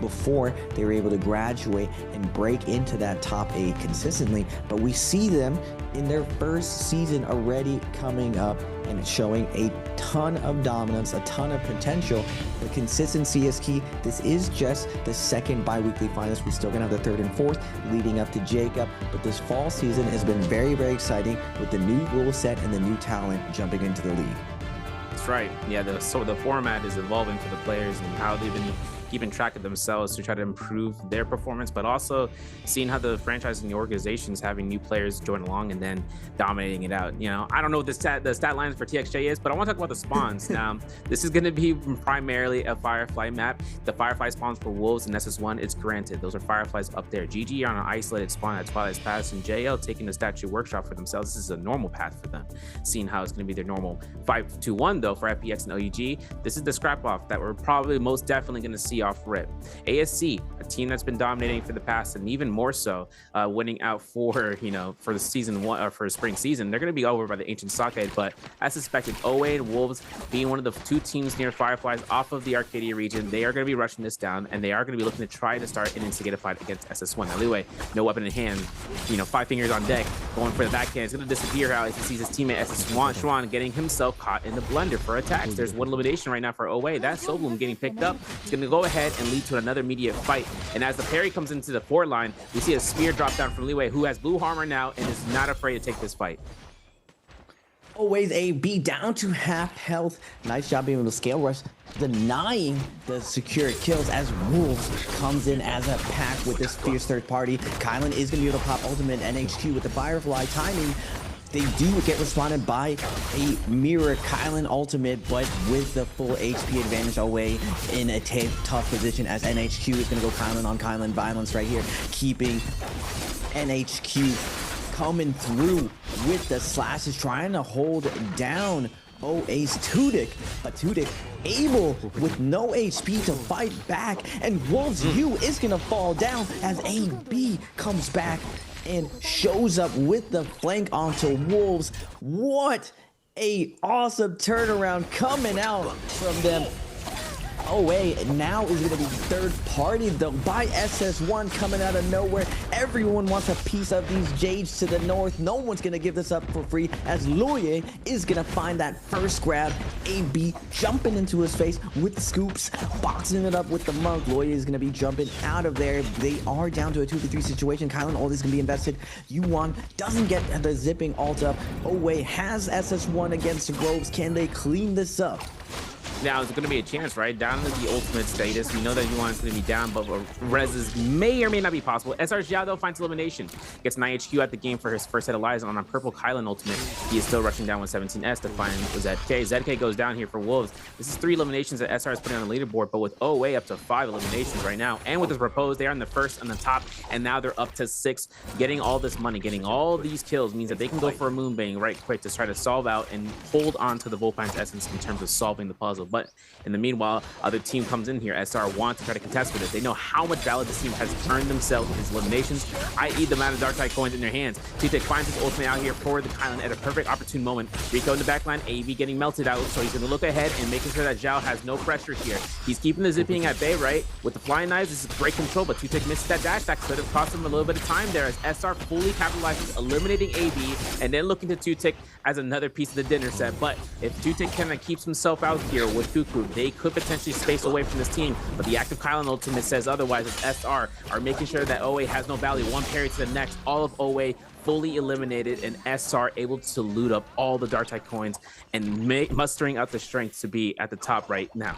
before they were able to graduate and break into that top 8 consistently, but we see them in their first season already coming up and showing a ton of dominance, a ton of potential. The consistency is key. This is just the second bi-weekly finals. We're still gonna have the 3rd and 4th leading up to Jacob, but this fall season has been very, very exciting with the new rule set and the new talent jumping into the league. That's right. Yeah, so the format is evolving for the players and how they've been keeping track of themselves to try to improve their performance, but also seeing how the franchise and the organization is having new players join along and then dominating it out. You know, I don't know what the stat lines for TXJ is, but I want to talk about the spawns. Now, this is going to be primarily a Firefly map. The Firefly spawns for Wolves and SS1, it's granted. Those are Fireflies up there. GG on an isolated spawn at Twilight's Pass, and JL taking the statue workshop for themselves. This is a normal path for them, seeing how it's going to be their normal 5-2-1 though for FPX and OUG. This is the scrap off that we're probably most definitely going to see off rip. ASC, a team that's been dominating for the past and even more so winning out for, you know, for the season one or for spring season. They're going to be over by the Ancient Sockhead, but as suspected, OA and Wolves being one of the two teams near Fireflies off of the Arcadia region, they are going to be rushing this down, and they are going to be looking to try to start an instigated fight against SS1. Now, Liwei, no weapon in hand, you know, 5 fingers on deck, going for the backhand. It's going to disappear out as he sees his teammate SS1 Schwan getting himself caught in the blender for attacks. There's one elimination right now for OA. That Soul Bloom getting picked up. It's going to go ahead and lead to another immediate fight. And as the parry comes into the forward line, we see a spear drop down from Liwei, who has blue armor now and is not afraid to take this fight. Always AB down to half health. Nice job being able to scale rush, denying the secure kills as Wolves comes in as a pack with this fierce third party. Kylan is going to be able to pop ultimate NHQ with the Firefly timing. They do get responded by a mirror Kylan ultimate, but with the full HP advantage away in a tough position as NHQ is going to go Kylan on Kylan violence right here, keeping NHQ coming through with the slashes, trying to hold down OA's Tudyk, but Tudyk able with no HP to fight back, and Wolves U is gonna fall down as AB comes back and shows up with the flank onto Wolves. What a awesome turnaround coming out from them. OA now is going to be third party though by SS1 coming out of nowhere. Everyone wants a piece of these Jades to the north. No one's going to give this up for free as Loye is going to find that first grab. AB jumping into his face with the scoops, boxing it up with the monk. Loye is going to be jumping out of there. They are down to a 2v3 situation. Kylan ult is going to be invested. Yuan doesn't get the zipping ult up. OA has SS1 against the Groves. Can they clean this up? Now, it's going to be a chance, right? Down to the ultimate status. We know that Yuan is going to be down, but reses may or may not be possible. SR Xiao, though, finds elimination. Gets 9 HQ at the game for his first set of lives on a purple Kylan ultimate. He is still rushing down with 17S to find ZK. ZK goes down here for Wolves. This is 3 eliminations that SR is putting on the leaderboard, but with OA up to 5 eliminations right now. And with his proposed, they are in the first on the top, and now they're up to 6. Getting all this money, getting all these kills means that they can go for a moonbang right quick to try to solve out and hold on to the Volpine's essence in terms of solving the puzzle. But in the meanwhile, other team comes in here. SR want to try to contest with it. They know how much value this team has earned themselves with his eliminations, i.e. the amount of Dark Tide coins in their hands. Tudyk finds his ultimate out here for the Kylan at a perfect opportune moment. Rico in the backline, AV getting melted out, so he's going to look ahead and making sure that Zhao has no pressure here. He's keeping the zipping at bay, right? With the flying knives, this is great control, but Tudyk misses that dash. That could have cost him a little bit of time there as SR fully capitalizes, eliminating AV, and then looking to Tudyk as another piece of the dinner set. But if Tudyk kind of keeps himself out here with Cuckoo, they could potentially space away from this team, but the active Kylan ultimate says otherwise as SR are making sure that OA has no value. One parry to the next, all of OA fully eliminated, and SR able to loot up all the Dark Tide coins and mustering up the strength to be at the top right now.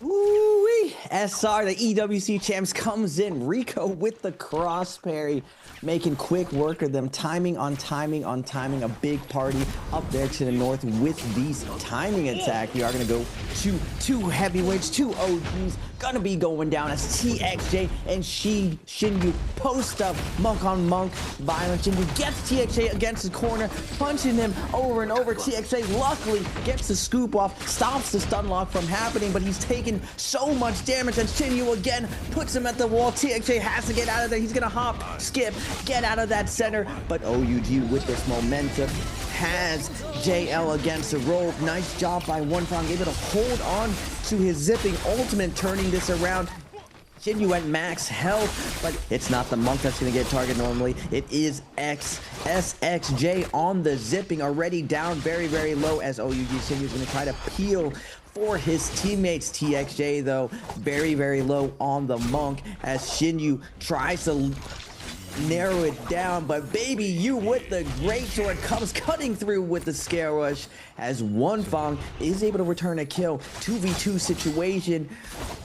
Ooh-wee. SR, the EWC champs, comes in. Rico with the cross parry, making quick work of them. Timing on timing on timing. A big party up there to the north with these timing attack. We are going to go to 2 heavyweights, 2 OGs. Gonna be going down as TXJ and Shinyu post up monk on monk violence. Shinyu gets TXJ against the corner, punching him over and over. TXJ luckily gets the scoop off, stops the stun lock from happening, but he's taken so much damage, and Shinyu again puts him at the wall. TXJ has to get out of there. He's gonna hop, skip, get out of that center, but OUG with this momentum has JL against the rope. Nice job by Onefang, able to hold on to his zipping ultimate, turning this around. Shinyu at max health, but it's not the monk that's going to get targeted normally. It is SXJ on the zipping, already down very, very low as OUG. Shinyu's going to try to peel for his teammates. TXJ, though, very, very low on the monk as Shinyu tries to narrow it down, but baby, you with the great sword comes cutting through with the scare rush as Onefang is able to return a kill. 2v2 situation.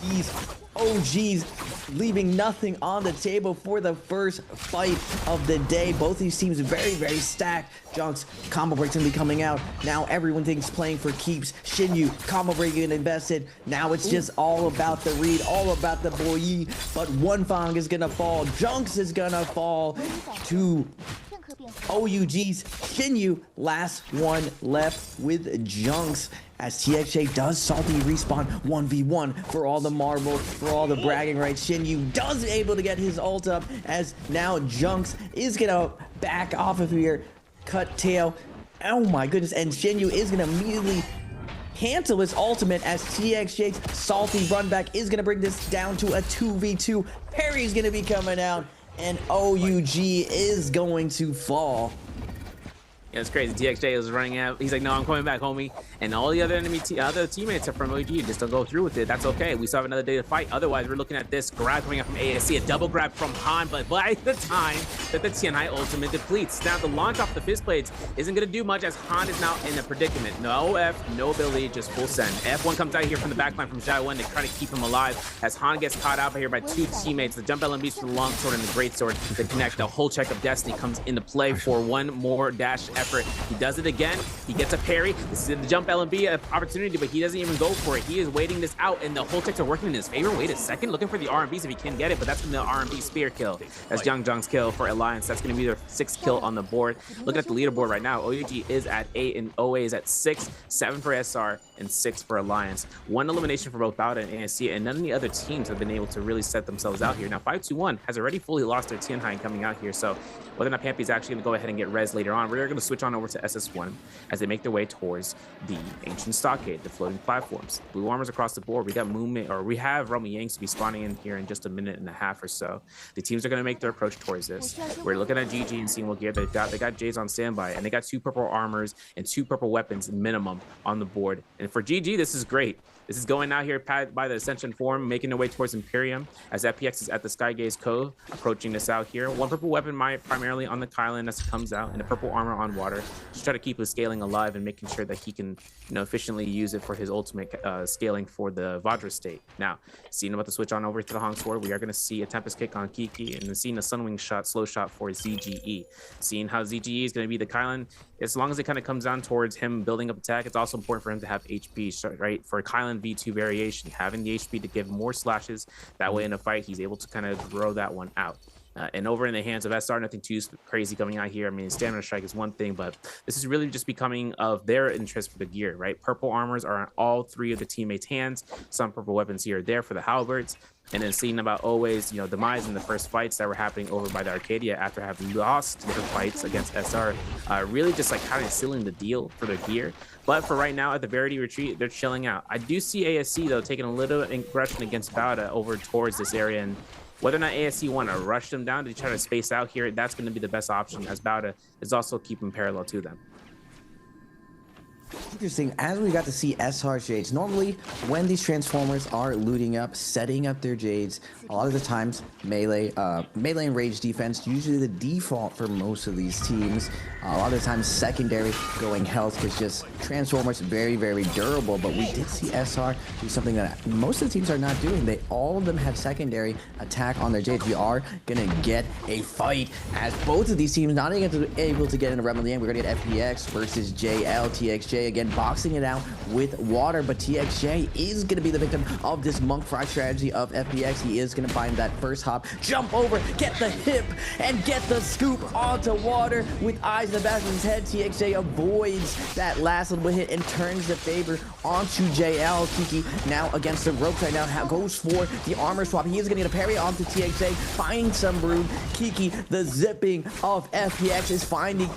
He's OGs leaving nothing on the table for the first fight of the day. Both these teams very, very stacked. Junks, combo breaks gonna be coming out. Now everyone thinks playing for keeps. Shinyu, combo break getting invested. Now it's just all about the read, all about the boy. But one Fang is gonna fall. Junks is gonna fall to OUG's Shinyu. Last one left with Junks, as TXJ does salty respawn 1v1 for all the marbles, for all the bragging rights. Shinyu does able to get his ult up, as now Junks is gonna back off of here, cut tail. Oh my goodness, and Shinyu is gonna immediately cancel his ultimate, as TXJ's salty run back is gonna bring this down to a 2v2. Parry's gonna be coming out, and OUG is going to fall. Yeah, it's crazy. TXJ is running out. He's like, no, I'm coming back, homie. And all the other other teammates are from OG. Just don't go through with it. That's okay. We still have another day to fight. Otherwise, we're looking at this grab coming up from ASC, a double grab from Han. But by the time that the Tianhai ultimate depletes, now the launch off the fist blades isn't going to do much, as Han is now in a predicament. No F, no ability, just full send. F1 comes out here from the backline from Xiaowen to try to keep him alive, as Han gets caught out here by two teammates. The jump LMBs for the longsword and the greatsword to connect. The whole check of destiny comes into play for one more dash effort. He does it again. He gets a parry. This is the jump LMB opportunity, but he doesn't even go for it. He is waiting this out, and the whole checks are working in his favor. Wait a second, looking for the RMBs if he can get it, but that's from the RMB spear kill. That's Young Jung's kill for Alliance. That's going to be their 6th kill on the board. Looking at the leaderboard right now, OUG is at 8 and OA is at 6, 7 for SR, and 6 for Alliance. 1 elimination for both Bauda and ASC, and none of the other teams have been able to really set themselves out here. Now, 521 has already fully lost their Tianhai coming out here, so whether or not Pampy is actually going to go ahead and get res later on, we're going to switch on over to SS1 as they make their way towards the ancient stockade, the floating platforms. Blue armors across the board. We got movement, or we have Romy Yanks to be spawning in here in just a minute and a half or so. The teams are going to make their approach towards this. We're looking at GG and seeing what gear they've got. They got Jays on standby, and they got 2 purple armors and 2 purple weapons minimum on the board. And for GG, this is great. This is going out here by the Ascension Forum, making their way towards Imperium, as FPX is at the Skygaze Cove, approaching this out here. 1 purple weapon primarily on the Kylan as it comes out, and a purple armor on water. Just try to keep his scaling alive and making sure that he can, efficiently use it for his ultimate scaling for the Vajra state. Now, seeing about to switch on over to the Hong Sword, we are going to see a Tempest Kick on Kiki, and then seeing a Sunwing shot, slow shot for ZGE. Seeing how ZGE is going to be the Kylan, as long as it kind of comes down towards him building up attack, it's also important for him to have HP, right? For Kylan V2 variation, having the HP to give more slashes, that way in a fight, he's able to kind of grow that one out. And over in the hands of SR, nothing too crazy coming out here. I mean, stamina strike is one thing, but this is really just becoming of their interest for the gear, right? Purple armors are on all 3 of the teammates' hands. Some purple weapons here or there for the halberds. And then seeing about always, demise in the first fights that were happening over by the Arcadia after having lost different fights against SR, really just like kind of sealing the deal for their gear. But for right now, at the Verity Retreat, they're chilling out. I do see ASC, though, taking a little aggression against Bauda over towards this area, and whether or not ASC want to rush them down to try to space out here, that's going to be the best option, as Bauda is also keeping parallel to them. Interesting, as we got to see SR Jades, normally when these Transformers are looting up, setting up their Jades, a lot of the times melee and rage defense, usually the default for most of these teams. A lot of the times secondary going health, because just Transformers very, very durable, but we did see SR do something that most of the teams are not doing. All of them have secondary attack on their Jades. We are going to get a fight, as both of these teams not able to get in a Rebel in the end. We're going to get FPX versus JL. TXJ again boxing it out with water, but TXJ is going to be the victim of this monk fry strategy of FPX. He is going to find that first hop, jump over, get the hip, and get the scoop onto water with eyes in the back of his head. TXJ avoids that last little hit and turns the favor onto JL. Kiki now against the ropes right now, goes for the armor swap. He is going to get a parry onto TXJ, finding some brood. Kiki, the zipping of FPX, is finding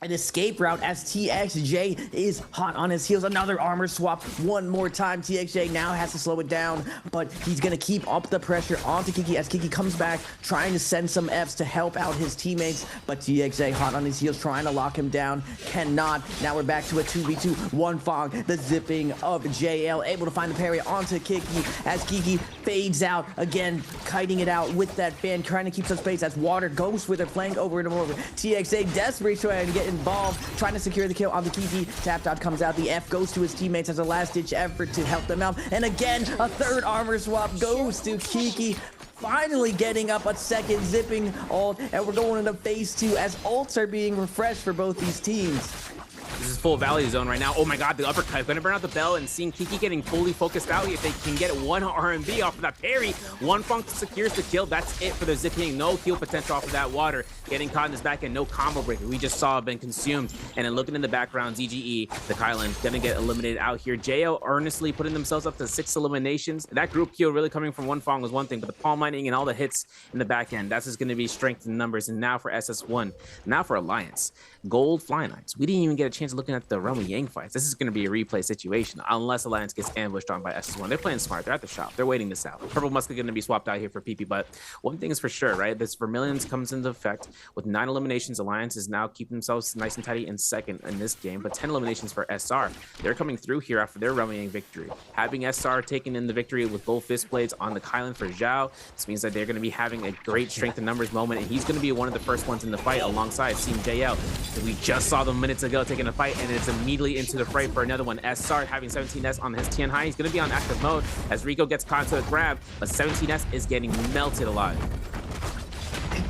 an escape route as TXJ is hot on his heels. Another armor swap one more time. TXJ now has to slow it down, but he's gonna keep up the pressure onto Kiki as Kiki comes back, trying to send some Fs to help out his teammates, but TXJ hot on his heels, trying to lock him down, cannot. Now we're back to a 2v2, one Fog, the zipping of JL, able to find the parry onto Kiki as Kiki fades out, again, kiting it out with that fan, trying to keep some space as water goes with her flank over and over. TXJ desperate trying to get involved, trying to secure the kill on the Kiki. Tap dot comes out. The F goes to his teammates as a last-ditch effort to help them out. And again, a third armor swap goes to Kiki. Finally getting up a second zipping ult, and we're going into phase 2 as ults are being refreshed for both these teams. This is full Valley Zone right now. Oh my god, the uppercut. Gonna burn out the bell, and seeing Kiki getting fully focused out. If they can get one RMB off of that parry, one Funk secures the kill. That's it for the zipping. No heal potential off of that water. Getting caught in his back and no combo breaker. We just saw been consumed. And then looking in the background, ZGE, the Kylan, gonna get eliminated out here. JL earnestly putting themselves up to 6 eliminations. That group kill really coming from one Fong was one thing, but the palm mining and all the hits in the back end, that's just gonna be strength in numbers. And now for SS1, now for Alliance. Gold Flying Knights. We didn't even get a chance looking at the Romy Yang fights. This is going to be a replay situation unless Alliance gets ambushed on by SS1. They're playing smart. They're at the shop. They're waiting this out. Purple Musk is going to be swapped out here for PP, but one thing is for sure, right? This Vermilions comes into effect with 9 eliminations. Alliance is now keeping themselves nice and tidy in second in this game, but 10 eliminations for SR. They're coming through here after their Romy Yang victory. Having SR taking in the victory with gold fist blades on the Kylan for Zhao, this means that they're going to be having a great strength in numbers moment, and he's going to be one of the first ones in the fight alongside Team JL. We just saw them minutes ago taking a fight, and it's immediately into the fray for another one. SR having 17S on his Tian High. He's going to be on active mode as Rico gets caught into a grab, but 17S is getting melted alive.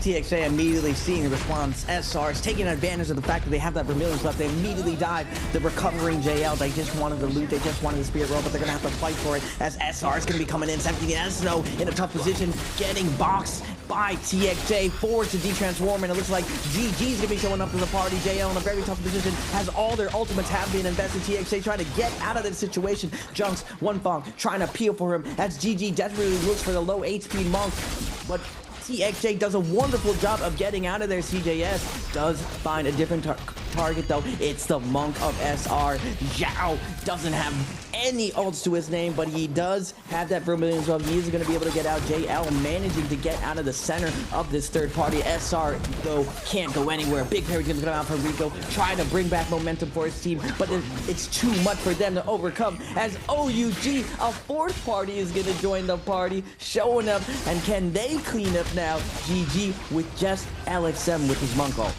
TXA immediately seeing the response. SR is taking advantage of the fact that they have that Vermilions left. They immediately dive. The recovering JL, they just wanted the loot. They just wanted the Spirit Roll, but they're going to have to fight for it as SR is going to be coming in. 17S, though, in a tough position, getting boxed by TXA, forced to detransform, and it looks like GG's going to be showing up to the party. JL in a very tough position as all their ultimates have been invested. TXA trying to get out of this situation. Junks, one Fong, trying to peel for him as GG desperately looks for the low HP Monk, but TXJ does a wonderful job of getting out of there. CJS does find a different target, though. It's the Monk of SR. Zhao doesn't have any ults to his name, but he does have that Vermilion as well. He is going to be able to get out. JL managing to get out of the center of this third party. SR, though, can't go anywhere. Big parry going to come out from Rico, trying to bring back momentum for his team, but it's too much for them to overcome as OUG, a fourth party, is going to join the party, showing up, and can they clean up now? GG with just LXM with his Monk ult.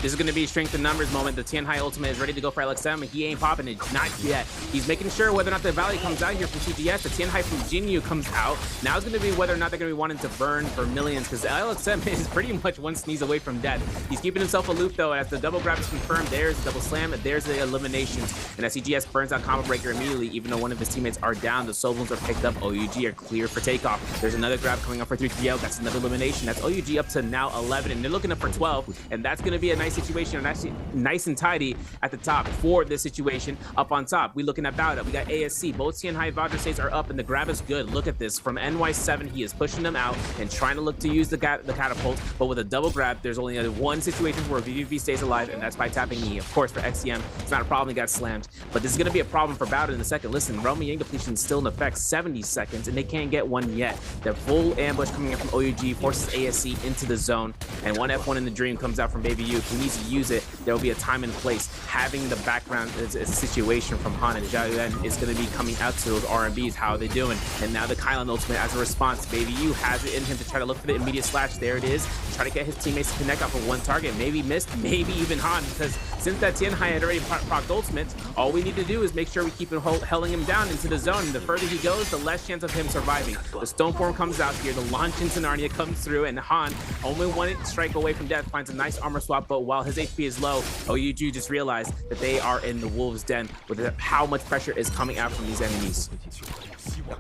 This is going to be strength in numbers moment. The Tian High ultimate is ready to go for LXM, and he ain't popping it, not yet. He's making sure whether or not the Valley comes out here from CGS. The Tian High from Jinyu comes out. Now it's going to be whether or not they're going to be wanting to burn for millions, because LXM is pretty much one sneeze away from death. He's keeping himself aloof, though, as the double grab is confirmed. There's the double slam, and there's the eliminations. And as CGS burns out Combo Breaker immediately, even though one of his teammates are down, the Soulblooms are picked up. OUG are clear for takeoff. There's another grab coming up for 3PL. That's another elimination. That's OUG up to now 11, and they're looking up for 12, and that's going to be a nice situation, and actually nice and tidy at the top for this situation. Up on top, we looking at Bowda. We got ASC. Both Tian High Vajra are up, and the grab is good. Look at this. From NY7, he is pushing them out and trying to look to use the catapult, but with a double grab, there's only one situation where VVV stays alive, and that's by tapping E. Of course, for XCM, it's not a problem. He got slammed, but this is going to be a problem for Bowda in a second. Listen, Romy Yang depletion is still in effect, 70 seconds, and they can't get one yet. The full ambush coming in from OUG forces ASC into the zone, and one F1 in the dream comes out from Baby U. If he needs to use it, there will be a time and place. Having the background is a situation from Han and Zhao Yuan is going to be coming out to those R&Bs. How are they doing? And now the Kylan ultimate as a response. Baby U has it in him to try to look for the immediate slash. There it is. Try to get his teammates to connect off of one target. Maybe missed, maybe even Han, because since that Tian High had already procced ultimate, all we need to do is make sure we keep helling him down into the zone. And the further he goes, the less chance of him surviving. The Stoneform comes out here. The launch into Narnia comes through, and Han, only one strike away from death, finds a nice armor swap, but while his HP is low, OUG just realized that they are in the wolves' den with how much pressure is coming out from these enemies.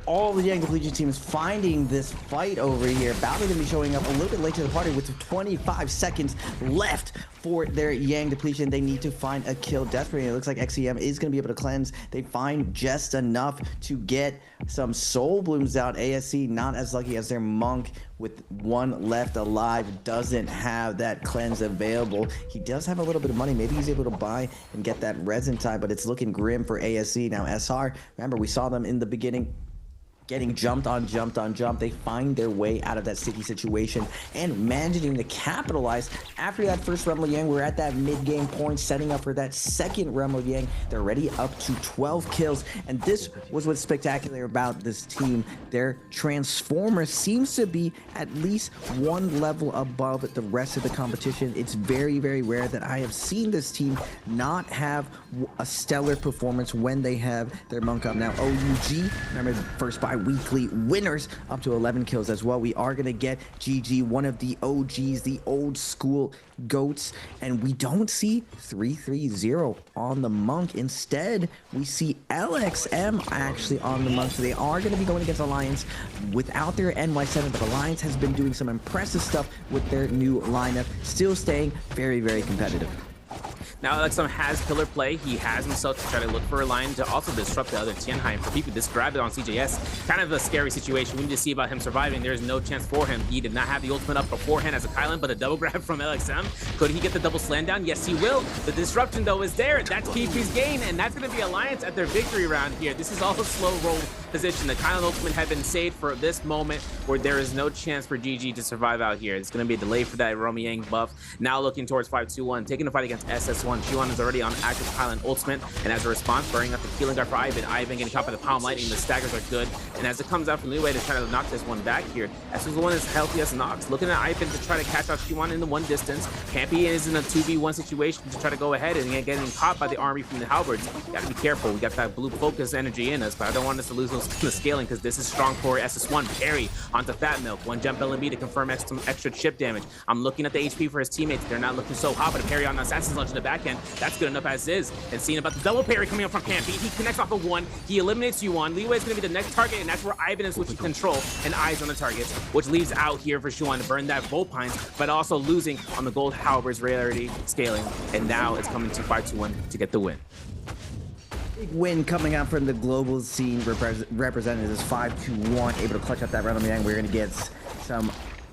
All the Yang Depletion teams finding this fight over here. Bowda gonna be showing up a little bit late to the party with 25 seconds left for their Yang Depletion. They need to find a kill desperately. It looks like XCM is gonna be able to cleanse. They find just enough to get some Soul Blooms out. ASC not as lucky as their Monk with one left alive, doesn't have that cleanse available. He does have a little bit of money. Maybe he's able to buy and get that resin time, but it's looking grim for ASC. Now SR, remember we saw them in the beginning getting jumped on. They find their way out of that sticky situation and managing to capitalize. After that first Rumble Yang, we're at that mid-game point, setting up for that second Rumble Yang. They're already up to 12 kills, and this was what's spectacular about this team. Their Transformer seems to be at least one level above the rest of the competition. It's very, very rare that I have seen this team not have a stellar performance when they have their monk up. Now, OUG, remember, first bi-weekly winners, up to 11 kills as well. We are going to get GG, one of the OGs, the old school goats, and we don't see 330 on the monk. Instead, we see LXM actually on the monk. So they are going to be going against Alliance without their NY7, but Alliance has been doing some impressive stuff with their new lineup, still staying very, very competitive. Now LXM has pillar play. He has himself to try to look for a line to also disrupt the other Tianhai. For people, this grab it on CJS, kind of a scary situation. We need to see about him surviving. There's no chance for him. He did not have the ultimate up beforehand as a Kylan, but a double grab from LXM. Could he get the double slam down? Yes, he will. The disruption, though, is there. That's PP's gain, and that's going to be Alliance at their victory round here. This is all a slow roll position. The Kylan ultimate had been saved for this moment where there is no chance for GG to survive out here. It's going to be a delay for that Romy Yang buff. Now looking towards 5-2-1, taking the fight against SS1. Shuan is already on active Kylan ultimate, and as a response, burning up the healing guard for Ivan. Ivan getting caught by the palm lightning. The staggers are good, and as it comes out from Liwei to try to knock this one back here, SS1 is healthy as Nox, looking at Ivan to try to catch out Shuan in the one distance. Campy is in a 2v1 situation to try to go ahead and getting caught by the army from the halberds. Gotta be careful. We got that blue focus energy in us, but I don't want us to lose those the scaling because this is strong for SS1. Parry onto Fat Milk. One jump LMB to confirm some extra chip damage. I'm looking at the HP for his teammates. They're not looking so hot, but a parry on the Assassin's Lunge in the back end. That's good enough as is. And seeing about the double parry coming up from Campy. He connects off of one. He eliminates Yuan. Liwei is going to be the next target, and that's where Ivan is switching control and eyes on the targets, which leaves out here for Shuan to burn that Volpines, but also losing on the gold halberds rarity scaling. And now it's coming to 5-2-1 to get the win. Big win coming out from the global scene represented as 5-2-1, able to clutch up that round of Yang. We're going to get some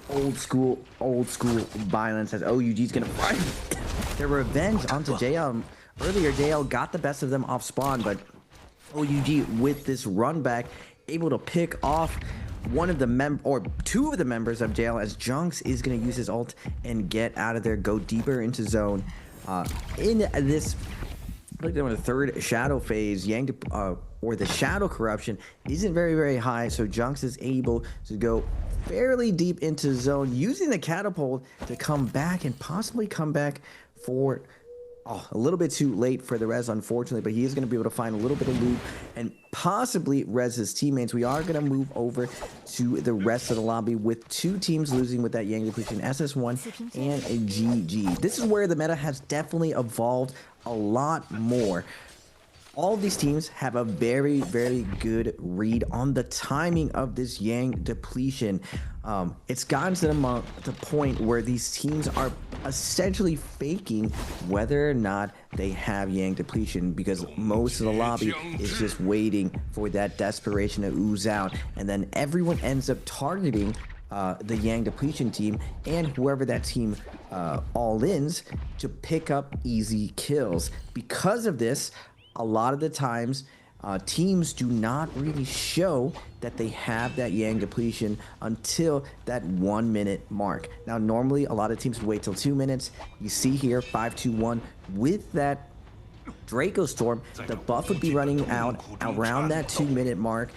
old school violence as OUG is going to fight their revenge onto JL. Earlier, JL got the best of them off spawn, but OUG with this run back, able to pick off one of the two of the members of JL as Junks is going to use his ult and get out of there, go deeper into zone. In this, like the third shadow phase, Yang or the shadow corruption isn't very, very high, so Junks is able to go fairly deep into zone, using the catapult to come back and possibly come back for a little bit too late for the res, unfortunately, but he is going to be able to find a little bit of loot and possibly res his teammates. We are going to move over to the rest of the lobby with two teams losing with that Yang depletion, SS1 and a GG. This is where the meta has definitely evolved a lot more. All of these teams have a very, very good read on the timing of this Yang depletion. It's gotten to the point where these teams are essentially faking whether or not they have Yang depletion, because most of the lobby is just waiting for that desperation to ooze out, and then everyone ends up targeting the Yang depletion team and whoever that team all-ins to pick up easy kills. Because of this, a lot of the times, teams do not really show that they have that Yang depletion until that 1 minute mark. Now, normally a lot of teams wait till 2 minutes. You see here, 5-2-1 with that Draco Storm. The buff would be running out around that 2 minute mark,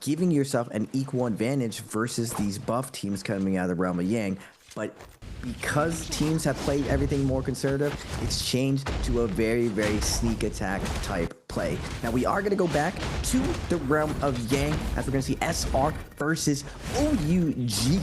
giving yourself an equal advantage versus these buff teams coming out of the realm of Yang. But because teams have played everything more conservative, it's changed to a very, very sneak attack type play. Now we are going to go back to the realm of Yang as we're going to see SR versus OUG.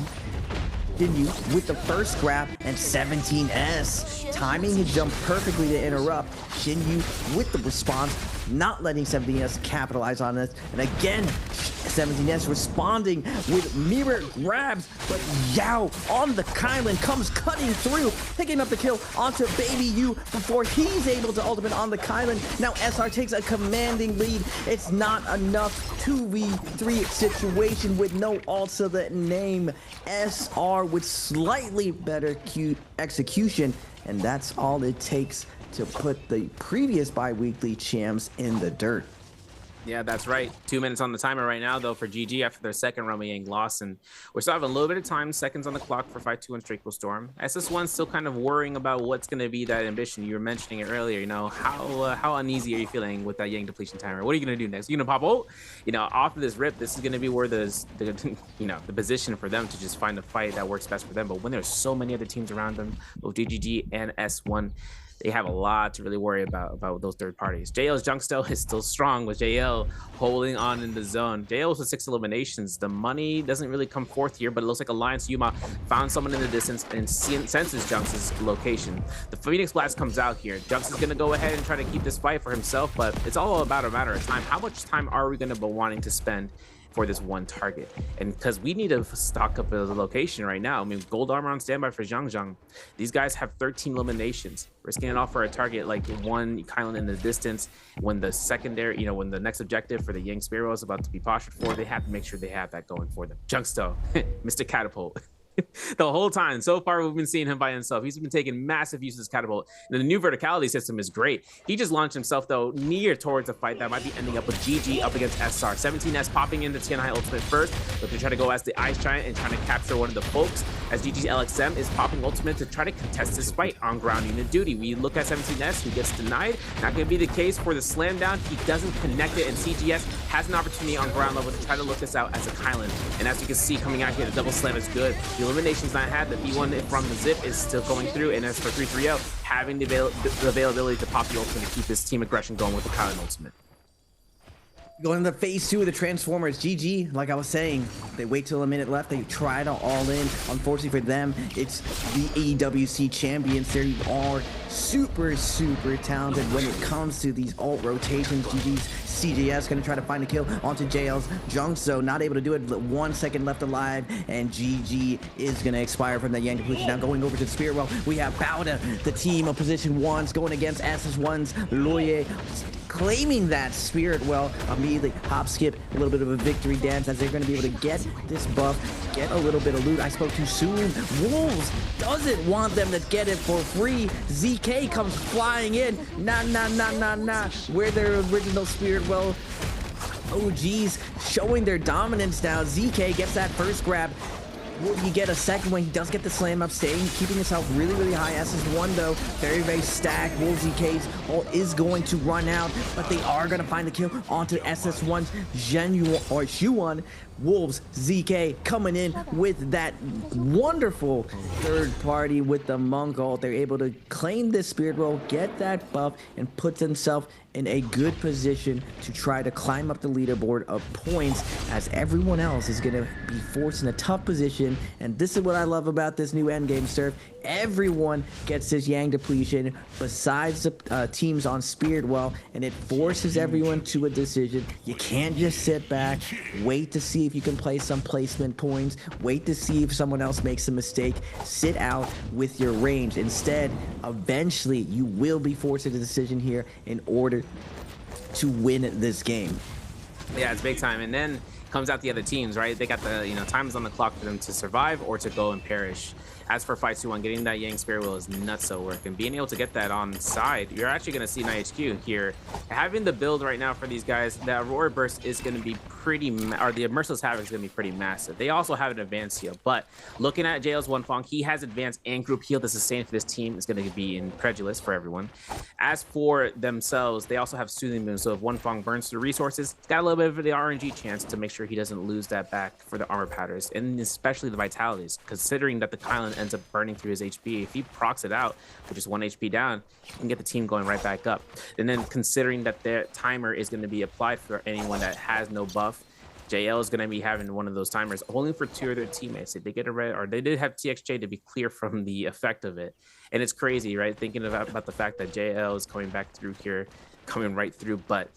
Shinyu with the first grab and 17S. Timing his jump perfectly to interrupt. Shinyu with the response, not letting 17S capitalize on this. And again, 17S responding with mirror grabs, but Yao on the Kylan comes cutting through, picking up the kill onto Baby U before he's able to ultimate on the Kylan. Now SR takes a commanding lead. It's not enough. 2v3 situation with no ults to the name. SR with slightly better execution, and that's all it takes to put the previous bi-weekly champs in the dirt. Yeah, that's right. 2 minutes on the timer right now, though, for GG after their second Roma Yang loss. And we're still having a little bit of time, seconds on the clock for 5-2 Strakel Storm. SS1's still kind of worrying about what's going to be that ambition. You were mentioning it earlier, you know, how uneasy are you feeling with that Yang depletion timer? What are you going to do next? You're going to pop ult? You know, off of this rip, this is going to be where the position for them to just find a fight that works best for them. But when there's so many other teams around them, both GGG and S1, they have a lot to really worry about those third parties. JL's Junksto is still strong with JL holding on in the zone. JL with 6 eliminations. The money doesn't really come forth here, but it looks like Alliance Yuma found someone in the distance and senses Junks' location. The Phoenix Blast comes out here. Junks is going to go ahead and try to keep this fight for himself, but it's all about a matter of time. How much time are we going to be wanting to spend for this one target? And because we need to stock up the location right now. I mean, gold armor on standby for Zhang. These guys have 13 eliminations, risking it all for a target like one Kylan in the distance. When the secondary, you know, when the next objective for the Yang Spearwell is about to be postured for, they have to make sure they have that going for them. Junksto, Mr. Catapult. The whole time so far we've been seeing him by himself. He's been taking massive use of his catapult, and the new verticality system is great. He just launched himself though near towards a fight that might be ending up with GG up against SR. 17S popping into TNI ultimate first, looking to try to go as the Ice Giant and trying to capture one of the folks, as GG's LXM is popping ultimate to try to contest this fight on ground unit duty. We look at 17S, who gets denied. Not going to be the case for the slam down. He doesn't connect it, and CGS has an opportunity on ground level to try to look this out as a Kylan. And as you can see coming out here, the double slam is good. The elimination's not had. The B1 from the zip is still going through, and as for 330, having the availability to pop the ultimate to keep his team aggression going with the Kylan ultimate. Going to phase 2 of the Transformers. GG, like I was saying, they wait till a minute left. They try to all in. Unfortunately for them, it's the AWC champions. They are super talented when it comes to these ult rotations. GG's CJS going to try to find a kill onto JL's Junkso. Not able to do it. 1 second left alive, and GG is going to expire from that Yang depletion. Now going over to the Spearwell, we have Bauda, the team of position 1s, going against SS1's Loye, claiming that Spirit Well. Immediately hop skip, a little bit of a victory dance, as they're going to be able to get this buff, get a little bit of loot. I spoke too soon. Wolves doesn't want them to get it for free. ZK comes flying in. Nah. We're their original Spirit Well OGs, showing their dominance now. ZK gets that first grab. Will he get a second one? He does get the slam up, staying, keeping himself really high. SS1 though, very stacked. Wolves ZK's ult is going to run out, but they are going to find the kill onto SS1's Xuan. Wolves ZK coming in with that wonderful third party with the Monk ult. They're able to claim this Spirit Roll, get that buff, and put themselves in a good position to try to climb up the leaderboard of points, as everyone else is going to be forced in a tough position. And this is what I love about this new endgame Surf. Everyone gets this Yang depletion besides the teams on Spirit Well, and it forces everyone to a decision. You can't just sit back, wait to see if you can play some placement points, wait to see if someone else makes a mistake, sit out with your range. Instead, eventually you will be forced to a decision here in order to win this game. Yeah, it's big time. And then comes out the other teams, right? They got the, times on the clock for them to survive or to go and perish. As for 5-2-1, getting that Yang Spirit Wheel is nutso work, and being able to get that on side, you're actually going to see NiHQ here having the build right now for these guys. That Aurora Burst is going to be pretty, or the Merciless Havoc is going to be pretty massive. They also have an advanced heal, but looking at JL's One Fong, he has advanced and group heal. The sustain for this team is going to be incredulous for everyone. As for themselves, they also have Soothing Boom, so if One Fong burns through resources, it's got a little bit of the RNG chance to make sure he doesn't lose that back for the armor patterns, and especially the vitalities, considering that the Kylan ends up burning through his HP. If he procs it out with just 1 HP down, he can get the team going right back up. And then considering that their timer is going to be applied for anyone that has no buff, JL is going to be having one of those timers only for 2 of their teammates. If they get a red, or they did have TXJ to be clear from the effect of it. And it's crazy, right? Thinking about the fact that JL is coming back through here, coming right through, but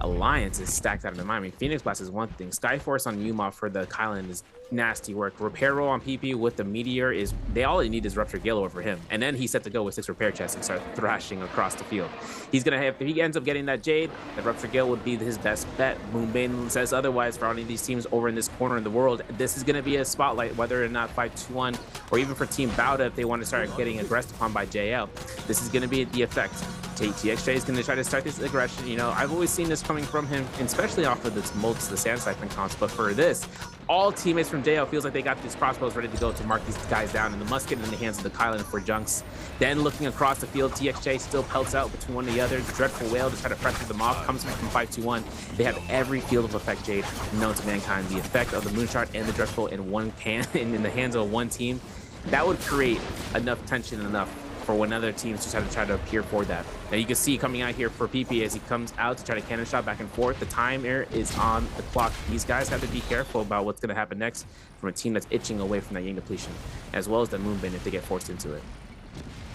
Alliance is stacked out of the mind. I mean, Phoenix Blast is one thing. Skyforce on Yuma for the Kylan is nasty work. Repair roll on PP with the Meteor is, they all need is Rupture Gale over him. And then he's set to go with 6 repair chests and start thrashing across the field. He's going to have, if he ends up getting that Jade, the Rupture Gale would be his best bet. Moonbane says otherwise for any of these teams over in this corner in the world. This is going to be a spotlight, whether or not 5-2-1, or even for Team Bauda if they want to start getting aggressed upon by JL. This is going to be the effect. TXJ is going to try to start this aggression. You know, I've always seen this coming from him, especially off of this mults, the Sand Siphon comps. But for this, all teammates from JL feels like they got these crossbows ready to go to mark these guys down, and the musket in the hands of the Kylan for Junks. Then looking across the field, TXJ still pelts out between one and the other. The Dreadful Whale to try to pressure them off, comes from 5-2-1. They have every field of effect Jade known to mankind. The effect of the Moonshot and the Dreadful in one hand, in the hands of one team, that would create enough tension and enough for when other teams just have to try to appear for that. Now you can see coming out here for PP as he comes out to try to cannon shot back and forth. The timer is on the clock. These guys have to be careful about what's going to happen next from a team that's itching away from that Yang depletion, as well as the Moonbane if they get forced into it.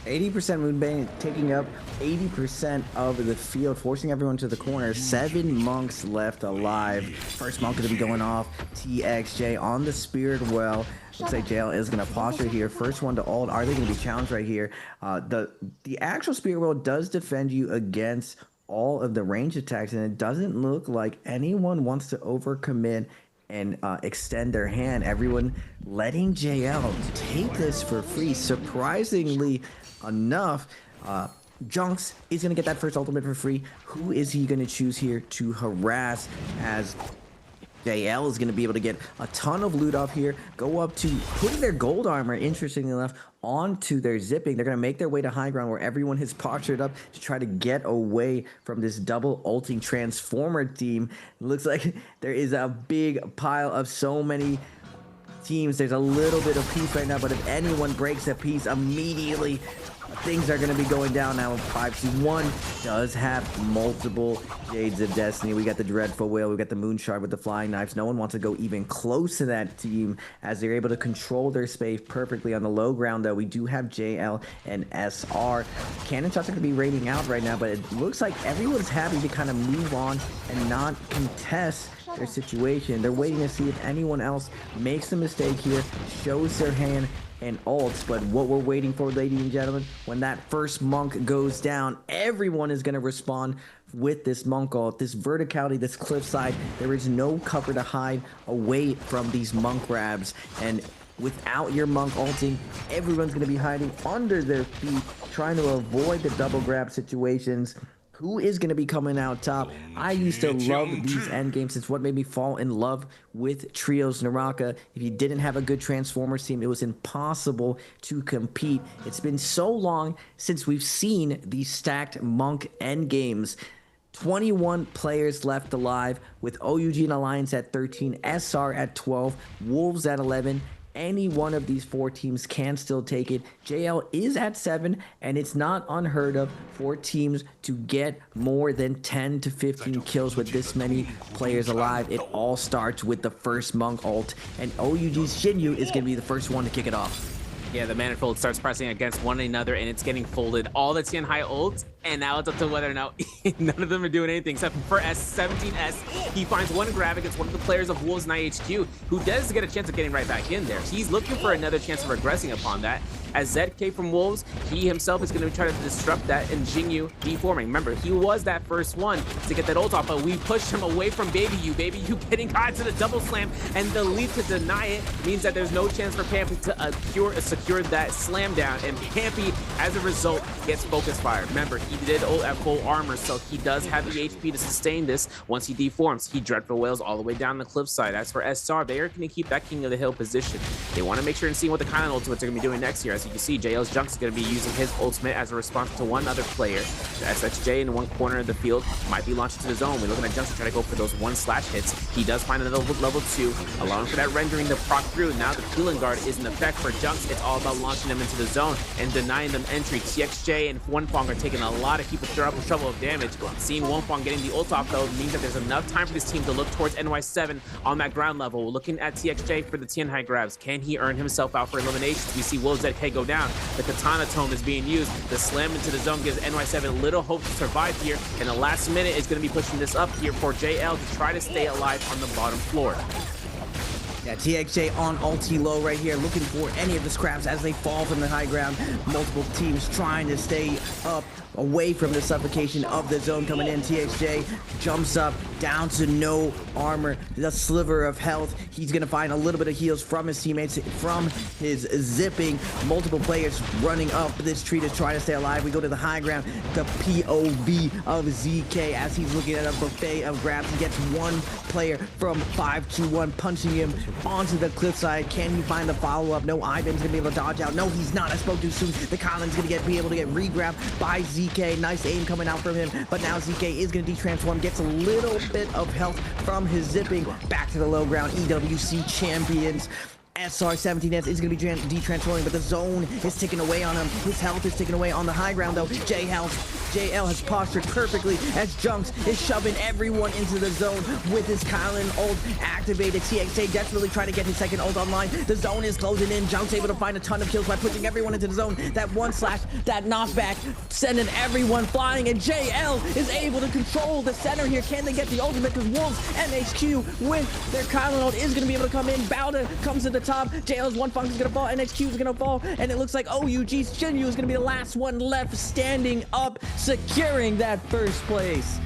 80% Moonbane taking up 80% of the field, forcing everyone to the corner. 7 monks left alive. First monk going to be going off. TXJ on the Spirit Well. Looks like JL is going to posture here. First one to ult. Are they going to be challenged right here? The actual Spirit Well does defend you against all of the range attacks, and it doesn't look like anyone wants to overcommit and extend their hand. Everyone letting JL take this for free. Surprisingly enough, Junks is going to get that first ultimate for free. Who is he going to choose here to harass, as JL is going to be able to get a ton of loot off here, go up to putting their gold armor, interestingly enough, onto their zipping. They're going to make their way to high ground where everyone has postured up to try to get away from this double ulting transformer team. It looks like there is a big pile of so many teams. There's a little bit of peace right now, but if anyone breaks a piece, immediately things are going to be going down now. 5-1 does have multiple Jades of Destiny. We got the Dreadful Whale, we got the Moonshard with the Flying Knives. No one wants to go even close to that team, as they're able to control their space perfectly. On the low ground, though, we do have JL and SR. Cannon shots are going to be raining out right now, but it looks like everyone's happy to kind of move on and not contest their situation. They're waiting to see if anyone else makes a mistake here, shows their hand, and ults. But what we're waiting for, ladies and gentlemen, when that first monk goes down, everyone is going to respond with this monk ult. This verticality, this cliffside, there is no cover to hide away from these monk grabs, and without your monk ulting, everyone's going to be hiding under their feet, trying to avoid the double grab situations. Who is going to be coming out top? I used to love these end games. It's what made me fall in love with Trios NARAKA. If you didn't have a good Transformers team, it was impossible to compete. It's been so long since we've seen these stacked monk end games. 21 players left alive, with OUG and Alliance at 13, SR at 12, Wolves at 11. Any one of these 4 teams can still take it. JL is at 7, and it's not unheard of for teams to get more than 10 to 15 kills with this many players alive. It all starts with the first monk ult, and OUG's Shinyu is going to be the first one to kick it off. Yeah, the Manifold starts pressing against one another, and it's getting folded. All the Tian High ults, and now it's up to whether or not none of them are doing anything, except for S17S. He finds one grab against one of the players of Wolves Night HQ, who does get a chance of getting right back in there. He's looking for another chance of regressing upon that. As ZK from Wolves, he himself is going to try to disrupt that, and Jingyu deforming. Remember, he was that first one to get that ult off, but we pushed him away from Baby You getting caught to the double slam, and the lead to deny it means that there's no chance for Pampy to secure that slam down, and Pampy, as a result, gets focus fire. Remember, he did ult at full armor, so he does have the HP to sustain this. Once he deforms, he Dreadful Whales all the way down the cliffside. As for SR, they are going to keep that King of the Hill position. They want to make sure and see what the kind of ultimates are going to be doing next year. As you can see, JL's Junks is going to be using his ultimate as a response to one other player. The SXJ in one corner of the field might be launched to the zone. We're looking at Junks to try to go for those 1-slash hits. He does find another level 2, allowing for that rendering the proc through. Now the Cooling Guard is in effect for Junks. It's all about launching them into the zone and denying them entry. TXJ and Wonfong are taking a lot of people trouble of damage. Seeing Wonfong getting the ult off, though, means that there's enough time for this team to look towards NY7 on that ground level. We're looking at TXJ for the Tian High grabs. Can he earn himself out for eliminations? We see Wolves ZK go down. The Katana Tome is being used. The slam into the zone gives NY7 little hope to survive here, and the last minute is going to be pushing this up here for JL to try to stay alive on the bottom floor. Yeah, TXJ on ulti low right here, looking for any of the scraps as they fall from the high ground. Multiple teams trying to stay up, away from the suffocation of the zone coming in. TXJ jumps up, down to no armor, the sliver of health. He's gonna find a little bit of heals from his teammates, from his zipping. Multiple players running up this tree to try to stay alive. We go to the high ground, the POV of ZK as he's looking at a buffet of grabs. He gets one player from 5-2-1, punching him onto the cliffside. Can he find the follow-up? No, Ivan's gonna be able to dodge out. No, he's not. I spoke too soon. The Collin's gonna be able to get re-grabbed by ZK. Nice aim coming out from him, but now ZK is gonna de-transform, gets a little bit of health from his zipping. Back to the low ground, EWC champions. SR17S is going to be de-transforming, but the zone is taken away on him. His health is taken away on the high ground, though. JL has postured perfectly as Junks is shoving everyone into the zone with his Kylan ult activated. TXA desperately trying to get his second ult online. The zone is closing in. Junks able to find a ton of kills by pushing everyone into the zone. That one slash, that knockback, sending everyone flying, and JL is able to control the center here. Can they get the ultimate? Because Wolves MHQ with their Kylan ult is going to be able to come in. Bowda comes to the top. JL's one function is going to fall. NHQ is going to fall. And it looks like OUG's Shinyu is going to be the last one left standing up, securing that first place.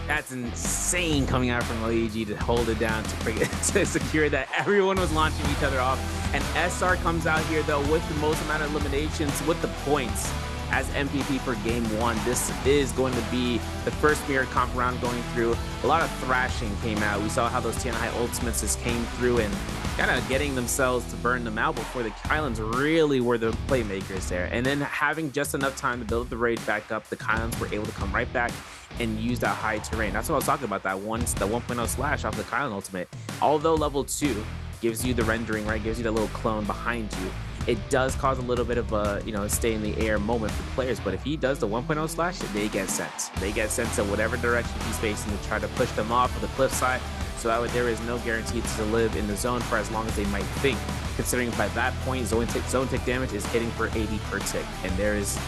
That's insane coming out from OUG to hold it down to secure that. Everyone was launching each other off. And SR comes out here, though, with the most amount of eliminations, with the points. As MVP for game one, this is going to be the first mirror comp round going through. A lot of thrashing came out. We saw how those TNI ultimates just came through and kind of getting themselves to burn them out before the Kylan's really were the playmakers there. And then having just enough time to build the rage back up, the Kylan's were able to come right back and use that high terrain. That's what I was talking about, that 1.0 slash off the Kylan ultimate. Although level 2 gives you the rendering, right, gives you that little clone behind you, it does cause a little bit of a, stay in the air moment for players. But if he does the 1.0 slash, they get sent. They get sent to whatever direction he's facing to try to push them off of the cliffside. So that way there is no guarantee to live in the zone for as long as they might think, considering by that point zone tick damage is hitting for 80 per tick, and there is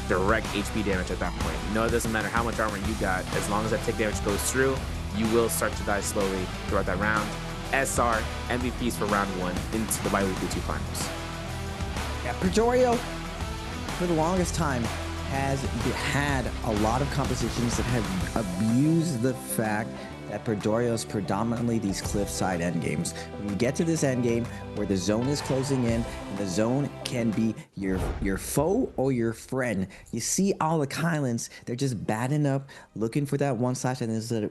direct HP damage at that point. It doesn't matter how much armor you got, as long as that tick damage goes through, you will start to die slowly throughout that round. SR MVPs for round 1 into the Biweekly 2 finals. Yeah, Predorio, for the longest time, has had a lot of compositions that have abused the fact that Perdorio's predominantly these cliffside endgames. When you get to this endgame where the zone is closing in, and the zone can be your foe or your friend, you see all the Kylans, they're just batting up, looking for that one slash, and there's a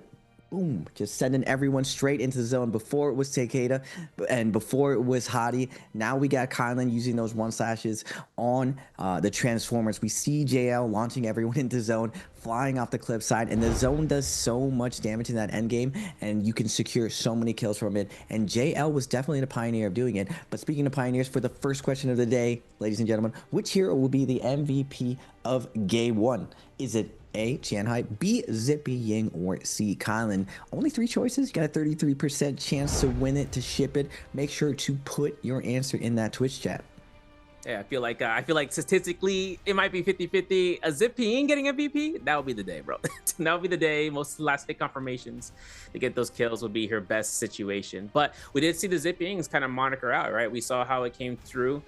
boom, just sending everyone straight into the zone. Before it was Takeda and before it was Hadi, now we got Kylan using those one slashes on the Transformers. We see JL launching everyone into zone, flying off the cliffside, and the zone does so much damage in that end game, and you can secure so many kills from it. And JL was definitely the pioneer of doing it. But speaking of pioneers, for the first question of the day, ladies and gentlemen, which hero will be the MVP of Game 1? Is it A, Tianhai, B, Zippy Ying, or C, Kylan? Only 3 choices. You got a 33% chance to win it, to ship it. Make sure to put your answer in that Twitch chat. Yeah, I feel like statistically it might be 50-50. A Zippy Ying getting MVP, that would be the day, bro. That would be the day. Most last hit confirmations to get those kills would be her best situation. But we did see the Zippy Yings kind of moniker out, right? We saw how it came through,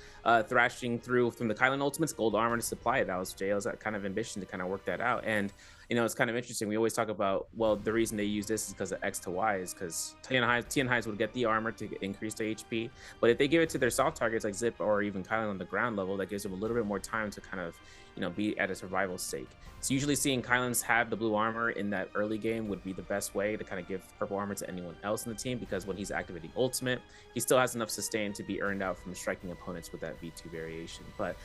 thrashing through from the Kylan ultimates, gold armor to supply. That was JL's kind of ambition to kind of work that out. And it's kind of interesting. We always talk about, well, the reason they use this is because of X to Y, is because TNIs would get the armor to increase their HP. But if they give it to their soft targets like Zip or even Kylan on the ground level, that gives them a little bit more time to kind of, be at a survival stake. So usually seeing Kylans have the blue armor in that early game would be the best way to kind of give purple armor to anyone else in the team, because when he's activating ultimate, he still has enough sustain to be earned out from striking opponents with that V2 variation. But,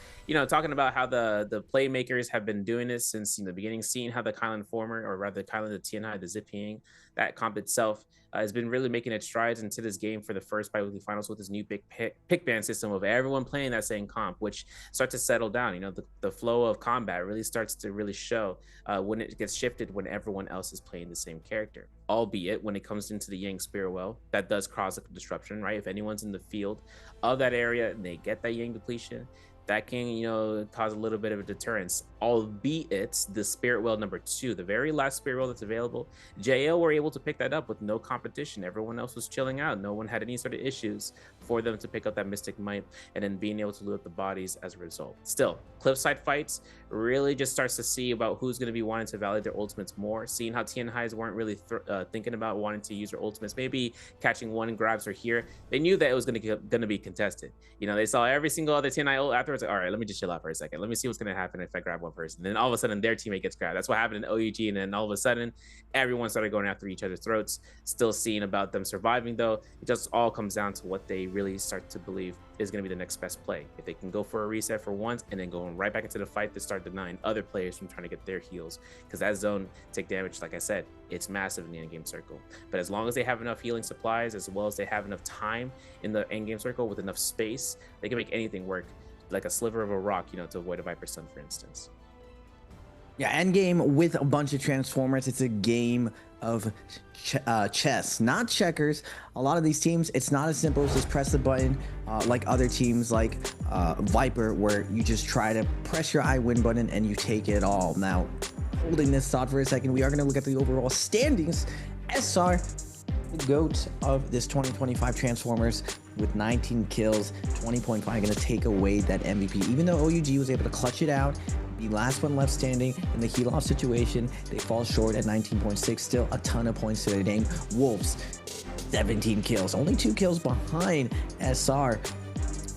talking about how the playmakers have been doing this since the beginning, seeing how the Kylan former, or rather Kylan, the TNI, the Zipping, that comp itself has been really making its strides into this game for the first bi-weekly finals with this new big pick ban system of everyone playing that same comp, which starts to settle down. The flow of combat really starts to really show when it gets shifted when everyone else is playing the same character. Albeit when it comes into the Yang Spearwell, that does cause a disruption, right? If anyone's in the field of that area and they get that Yang depletion, that can, cause a little bit of a deterrence, albeit the Spirit Well number 2, the very last Spirit Well that's available, JL were able to pick that up with no competition. Everyone else was chilling out. No one had any sort of issues for them to pick up that Mystic Might and then being able to loot up the bodies as a result. Still, cliffside fights really just starts to see about who's going to be wanting to validate their ultimates more, seeing how Tianhais weren't really thinking about wanting to use their ultimates, maybe catching one grabs or here. They knew that it was going to be contested. You know, they saw every single other Tianhai ult afterwards. Like, all right, let me just chill out for a second. Let me see what's going to happen if I grab one person. Then all of a sudden their teammate gets grabbed. That's what happened in OUG. And then all of a sudden everyone started going after each other's throats. Still seeing about them surviving though. It just all comes down to what they really start to believe is going to be the next best play. If they can go for a reset for once and then going right back into the fight to start denying other players from trying to get their heals, because that zone take damage, like I said, it's massive in the endgame circle. But as long as they have enough healing supplies, as well as they have enough time in the endgame circle with enough space, they can make anything work, like a sliver of a rock, you know, to avoid a Viper Stun, for instance. Yeah, endgame with a bunch of Transformers. It's a game of chess, not checkers. A lot of these teams, it's not as simple as just press the button like other teams like Viper, where you just try to press your I win button and you take it all. Now, holding this thought for a second, we are going to look at the overall standings. SR, the GOAT of this 2025 Transformers, with 19 kills, 20.5, going to take away that MVP. Even though OUG was able to clutch it out, the last one left standing in the heal off situation, they fall short at 19.6. Still a ton of points to their name. Wolves, 17 kills, only 2 kills behind SR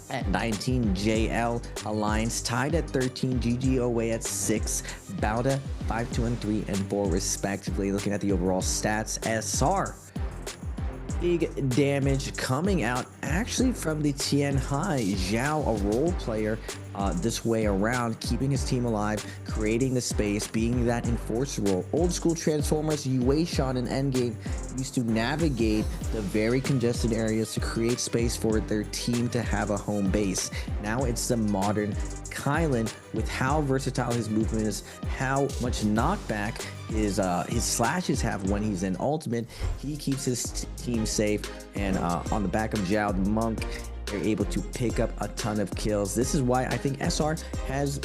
at 19. JL Alliance tied at 13. GGOA at 6. Bauda 5, 2, and 3, and 4 respectively. Looking at the overall stats, SR, big damage coming out actually from the Tianhai. Zhao, a role player this way around, keeping his team alive, creating the space, being that enforcer role. Old school Transformers, Yue Shan and Endgame used to navigate the very congested areas to create space for their team to have a home base. Now it's the modern Kylan, with how versatile his movement is, how much knockback his slashes have when he's in ultimate. He keeps his team safe, and on the back of Zhao, the monk, they're able to pick up a ton of kills. This is why I think SR has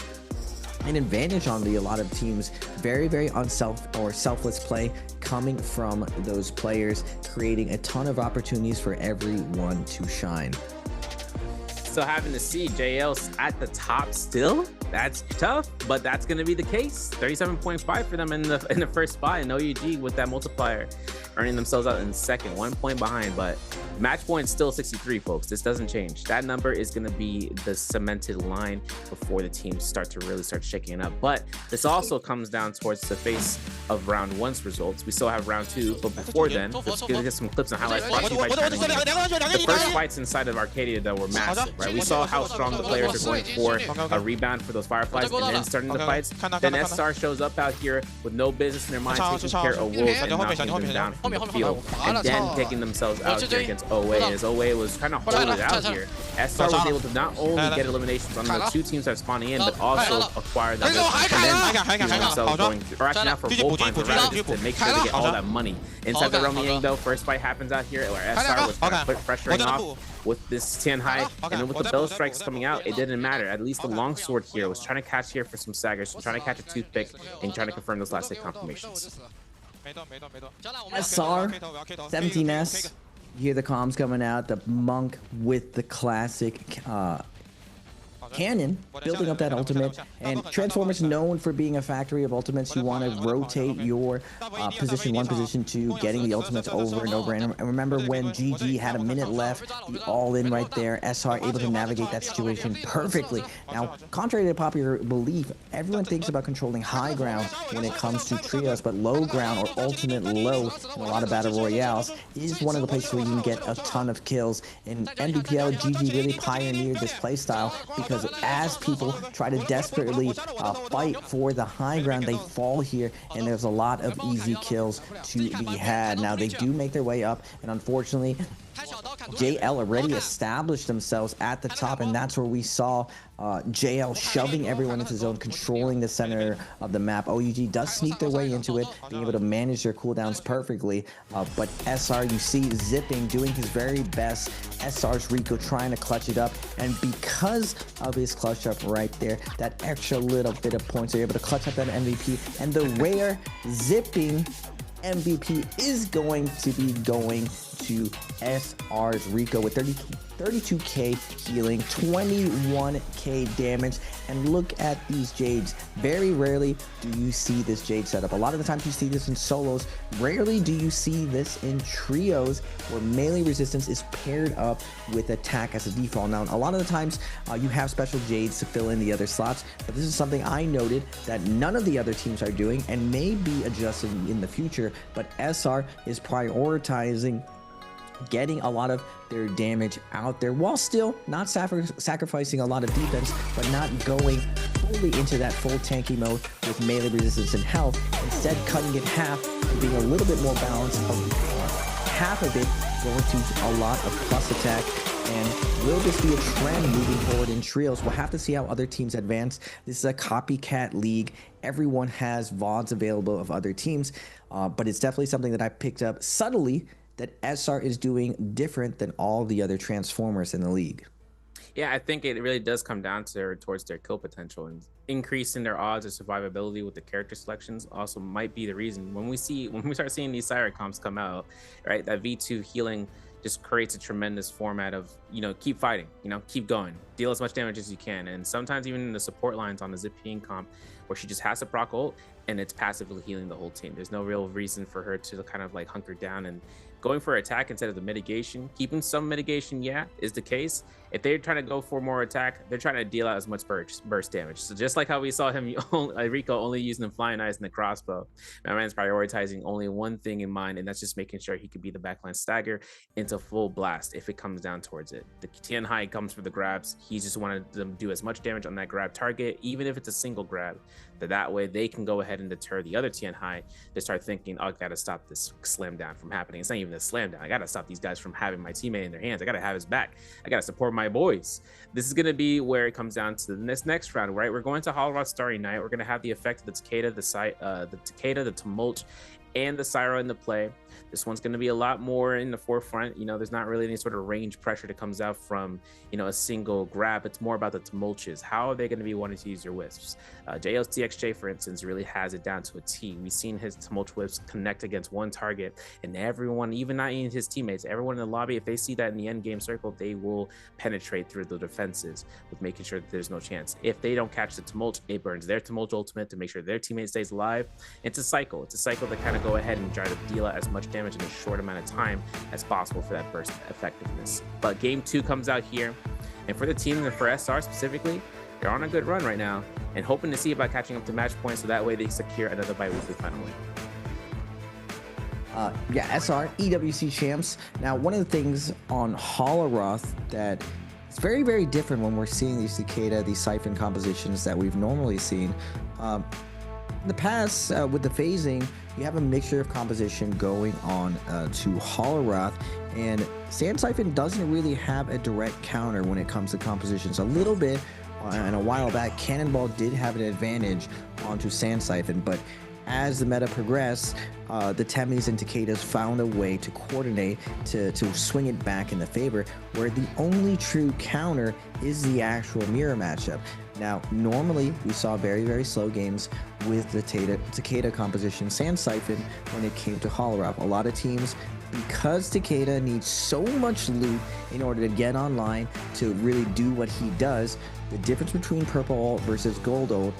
an advantage on a lot of teams. Very, very selfless play coming from those players, creating a ton of opportunities for everyone to shine. Still having to see JL at the top still. That's tough, but that's going to be the case. 37.5 for them in the first spot, and OUG with that multiplier earning themselves out in second, 1 point behind. But match point still 63, folks. This doesn't change. That number is going to be the cemented line before the teams start to really start shaking it up. But this also comes down towards the face of round one's results. We still have round two, but before then, let's get some clips and highlights. The first fights inside of Arcadia that were massive, right? We saw how strong the players are going for a rebound for those Fireflies, and then starting the fights. Then SR shows up out here with no business in their mind, taking care of Wolves and knocking them down from the field, and then taking themselves out here against OA, as OA was trying to hold it out here. SR was able to not only get eliminations on the two teams that are spawning in, but also acquire that and then themselves going, or actually not for both lines, but rather just to make sure they get all that money. Inside the Realm Yang though, first fight happens out here where SR was kind of pressuring off with this Tianhai, and then with the bow strikes coming out, it didn't matter. At least the longsword here was trying to catch here for some saggers, trying to catch a toothpick, and trying to confirm those last hit confirmations. SR, 17S, you hear the comms coming out, the monk with the classic cannon, building up that ultimate. And Transformers known for being a factory of ultimates. You want to rotate your position 1, position 2, getting the ultimates over and over. And remember when GG had a minute left, the all-in right there, SR able to navigate that situation perfectly. Now, contrary to popular belief, everyone thinks about controlling high ground when it comes to trios, but low ground or ultimate low in a lot of battle royales is one of the places where you can get a ton of kills. In Nbpl, GG really pioneered this playstyle, because as people try to desperately fight for the high ground, they fall here, and there's a lot of easy kills to be had. Now, they do make their way up, and unfortunately, JL already established themselves at the top, and that's where we saw JL shoving everyone into zone, controlling the center of the map. OUG does sneak their way into it, being able to manage their cooldowns perfectly, but SR, you see Zipping doing his very best. SR's Rico trying to clutch it up, and because of his clutch up right there, that extra little bit of points, they're able to clutch up that MVP, and the rare Zipping MVP is going to be going to SR's Rico with 32k healing, 21k damage, and look at these Jades. Very rarely do you see this Jade setup. A lot of the times you see this in solos. Rarely do you see this in trios where melee resistance is paired up with attack as a default. Now, a lot of the times you have special Jades to fill in the other slots, but this is something I noted that none of the other teams are doing and may be adjusted in the future, but SR is prioritizing getting a lot of their damage out there while still not sacrificing a lot of defense, but not going fully into that full tanky mode with melee resistance and health. Instead, cutting it half and being a little bit more balanced, half of it going to a lot of plus attack. And will this be a trend moving forward in trios? We'll have to see how other teams advance. This is a copycat league. Everyone has VODs available of other teams, but it's definitely something that I picked up subtly that SR is doing different than all the other Transformers in the league. Yeah, I think it really does come down towards their kill potential, and increasing their odds of survivability with the character selections also might be the reason. When we start seeing these Siren comps come out, right, that V2 healing just creates a tremendous format of, keep fighting, keep going, deal as much damage as you can. And sometimes even in the support lines on the Zipping comp, where she just has to proc ult and it's passively healing the whole team. There's no real reason for her to kind of like hunker down, and going for attack instead of the mitigation, keeping some mitigation, is the case. If they're trying to go for more attack, they're trying to deal out as much burst damage. So just like how we saw him, Rico only using the flying eyes and the crossbow, my man's prioritizing only one thing in mind, and that's just making sure he could be the backline stagger into full blast if it comes down towards it. The Tian Hai comes for the grabs. He just wanted them to do as much damage on that grab target, even if it's a single grab. That way they can go ahead and deter the other Tian Hai to start thinking, oh, I gotta stop this slam down from happening. It's not even a slam down. I gotta stop these guys from having my teammate in their hands. I gotta have his back. I gotta support my boys. This is gonna be where it comes down to this next round, right? We're going to Holoroth Starry Night. We're gonna have the effect of the Takeda, the Tumult, and the Syro in the play. This one's going to be a lot more in the forefront. There's not really any sort of range pressure that comes out from, a single grab. It's more about the tumultuous. How are they going to be wanting to use their wisps? JLTXJ, for instance, really has it down to a T. We've seen his tumult wisps connect against one target, and everyone, even not even his teammates, everyone in the lobby, if they see that in the end game circle, they will penetrate through the defenses with making sure that there's no chance. If they don't catch the tumult, it burns their tumult ultimate to make sure their teammate stays alive. It's a cycle. It's a cycle to kind of go ahead and try to deal out as much damage in a short amount of time as possible for that burst effectiveness. But game 2 comes out here, and for the team and for SR specifically, they're on a good run right now and hoping to see about catching up to match points so that way they secure another bi-weekly final win. SR EWC champs. Now, one of the things on Holoroth that it's very, very different when we're seeing these Cicada, these Siphon compositions that we've normally seen. In the past, with the phasing, you have a mixture of composition going on to Holoroth, and Sand Siphon doesn't really have a direct counter when it comes to compositions. A little bit, and a while back, Cannonball did have an advantage onto Sand Siphon, but as the meta progressed, the Temis and Takedas found a way to coordinate to swing it back in the favor, where the only true counter is the actual mirror matchup. Now, normally we saw very, very slow games with the Takeda composition Sand Siphon when it came to Holoroth. A lot of teams, because Takeda needs so much loot in order to get online to really do what he does, the difference between purple ult versus gold ult,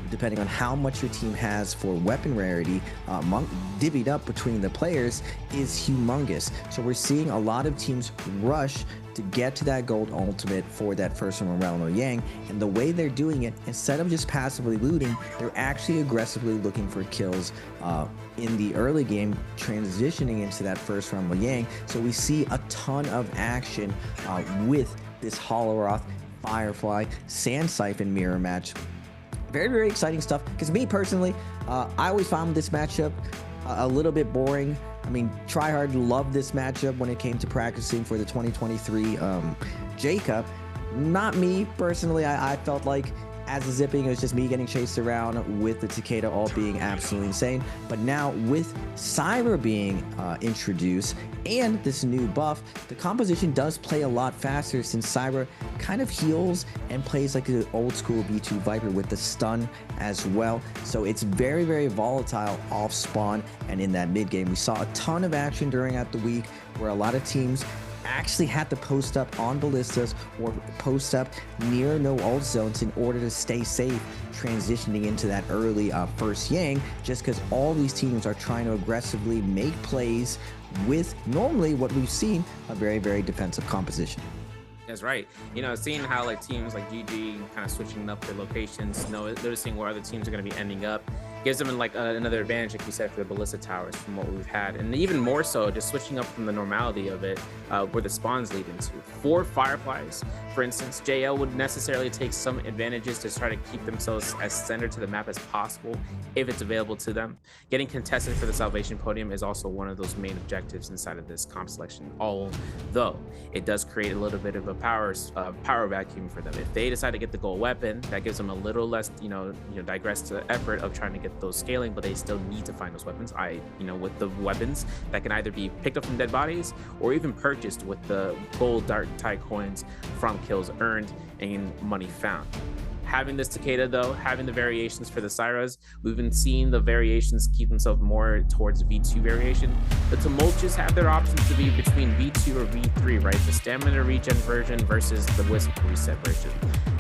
depending on how much your team has for weapon rarity, divvied up between the players, is humongous. So we're seeing a lot of teams rush to get to that gold ultimate for that first one, Realm of Yang, and the way they're doing it, instead of just passively looting, they're actually aggressively looking for kills in the early game, transitioning into that first Realm of Yang. So we see a ton of action with this Holoroth Firefly Sand Siphon mirror match. Very, very exciting stuff, because me personally, I always found this matchup a little bit boring. I mean, Tryhard loved this matchup when it came to practicing for the 2023 J-Cup. Not me personally. I felt like as a zipping, it was just me getting chased around with the Takeda all being absolutely insane. But now with Syra being introduced and this new buff, the composition does play a lot faster since Syra kind of heals and plays like an old school V2 Viper with the stun as well. So it's very, very volatile off spawn and in that mid game. We saw a ton of action during the week where a lot of teams actually had to post up on ballistas or post up near no ult zones in order to stay safe transitioning into that early first Yang, just because all these teams are trying to aggressively make plays with normally what we've seen a very, very defensive composition. That's right. You know, seeing how like teams like GG kind of switching up their locations, noticing where other teams are going to be ending up, gives them like another advantage, like you said, for the ballista towers from what we've had, and even more so, just switching up from the normality of it, where the spawns lead into. For Fireflies, for instance, JL would necessarily take some advantages to try to keep themselves as centered to the map as possible if it's available to them. Getting contested for the Salvation Podium is also one of those main objectives inside of this comp selection, although it does create a little bit of a power vacuum for them. If they decide to get the gold weapon, that gives them a little less, digress to the effort of trying to get those scaling, but they still need to find those weapons. With the weapons that can either be picked up from dead bodies or even purchased with the gold Dark Tide coins from kills earned and money found. Having this Takeda though, having the variations for the Syras, we've been seeing the variations keep themselves more towards V2 variation. The Tumultuous have their options to be between V2 or V3, right? The stamina regen version versus the Wisp reset version.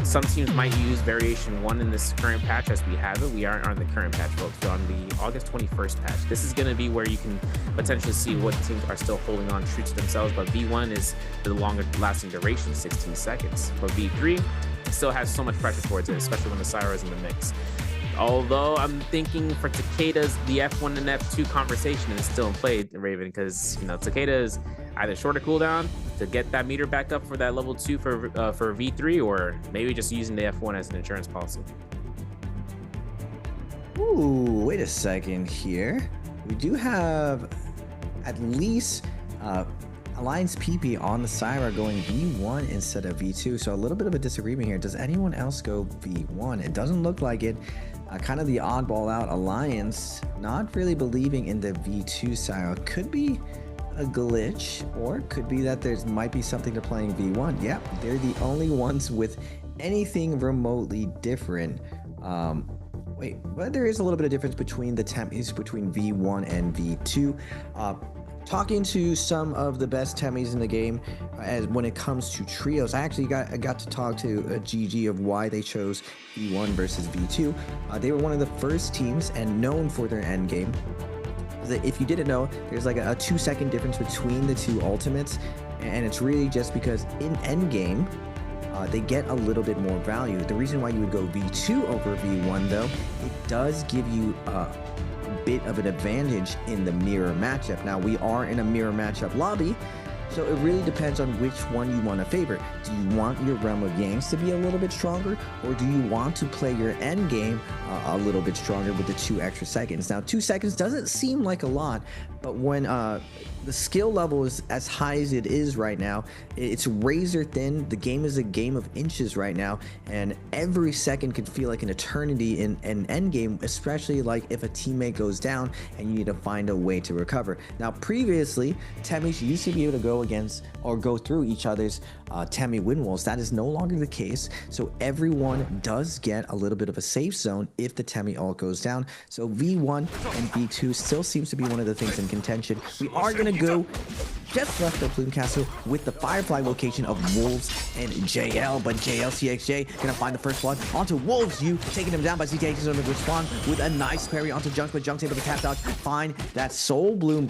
Some teams might use variation 1 in this current patch as we have it. We aren't on the current patch, folks. We're on the August 21st patch. This is going to be where you can potentially see what teams are still holding on true to themselves, but V1 is the longer lasting duration, 16 seconds. But V3 still has so much pressure towards it, especially when the Syra is in the mix. Although I'm thinking for Takeda's, the F1 and F2 conversation is still in play, Raven, because Takeda is either shorter cooldown to get that meter back up for that level 2 for V3, or maybe just using the F1 as an insurance policy. Ooh, wait a second here. We do have at least Alliance PP on the Syra going V1 instead of V2, so a little bit of a disagreement here. Does anyone else go V1? It doesn't look like it. Kind of the oddball out Alliance, not really believing in the V2 Syra. Could be a glitch, or it could be that there's might be something to playing V1. Yeah, they're the only ones with anything remotely different. Wait, but there is a little bit of difference between the temmies between V1 and V2. Talking to some of the best temmies in the game, as when it comes to trios, I actually got to talk to GG of why they chose V1 versus V2. They were one of the first teams and known for their end game. If you didn't know, there's like a 2-second difference between the two ultimates, and it's really just because in end game they get a little bit more value. The reason why you would go V2 over V1 though, it does give you a bit of an advantage in the mirror matchup. Now we are in a mirror matchup lobby, so it really depends on which one you want to favor. Do you want your Realm of Yangs to be a little bit stronger, or do you want to play your end game a little bit stronger with the 2 extra seconds? Now 2 seconds doesn't seem like a lot, but when the skill level is as high as it is right now, it's razor thin. The game is a game of inches right now, and every second could feel like an eternity in an end game, especially like if a teammate goes down and you need to find a way to recover. Now previously, Temmies used to be able to go against or go through each other's Temmie win walls. That is no longer the case, so everyone does get a little bit of a safe zone if the Temmie ult goes down. So V1 and V2 still seems to be one of the things in contention. We are going to go just left of Plume Castle with the Firefly location of Wolves and JL, but JL CXJ gonna find the first blood onto Wolves. You taking him down by CTX is going to respond with a nice parry onto Junks, but Junks able to tap dodge, find that Soul Bloom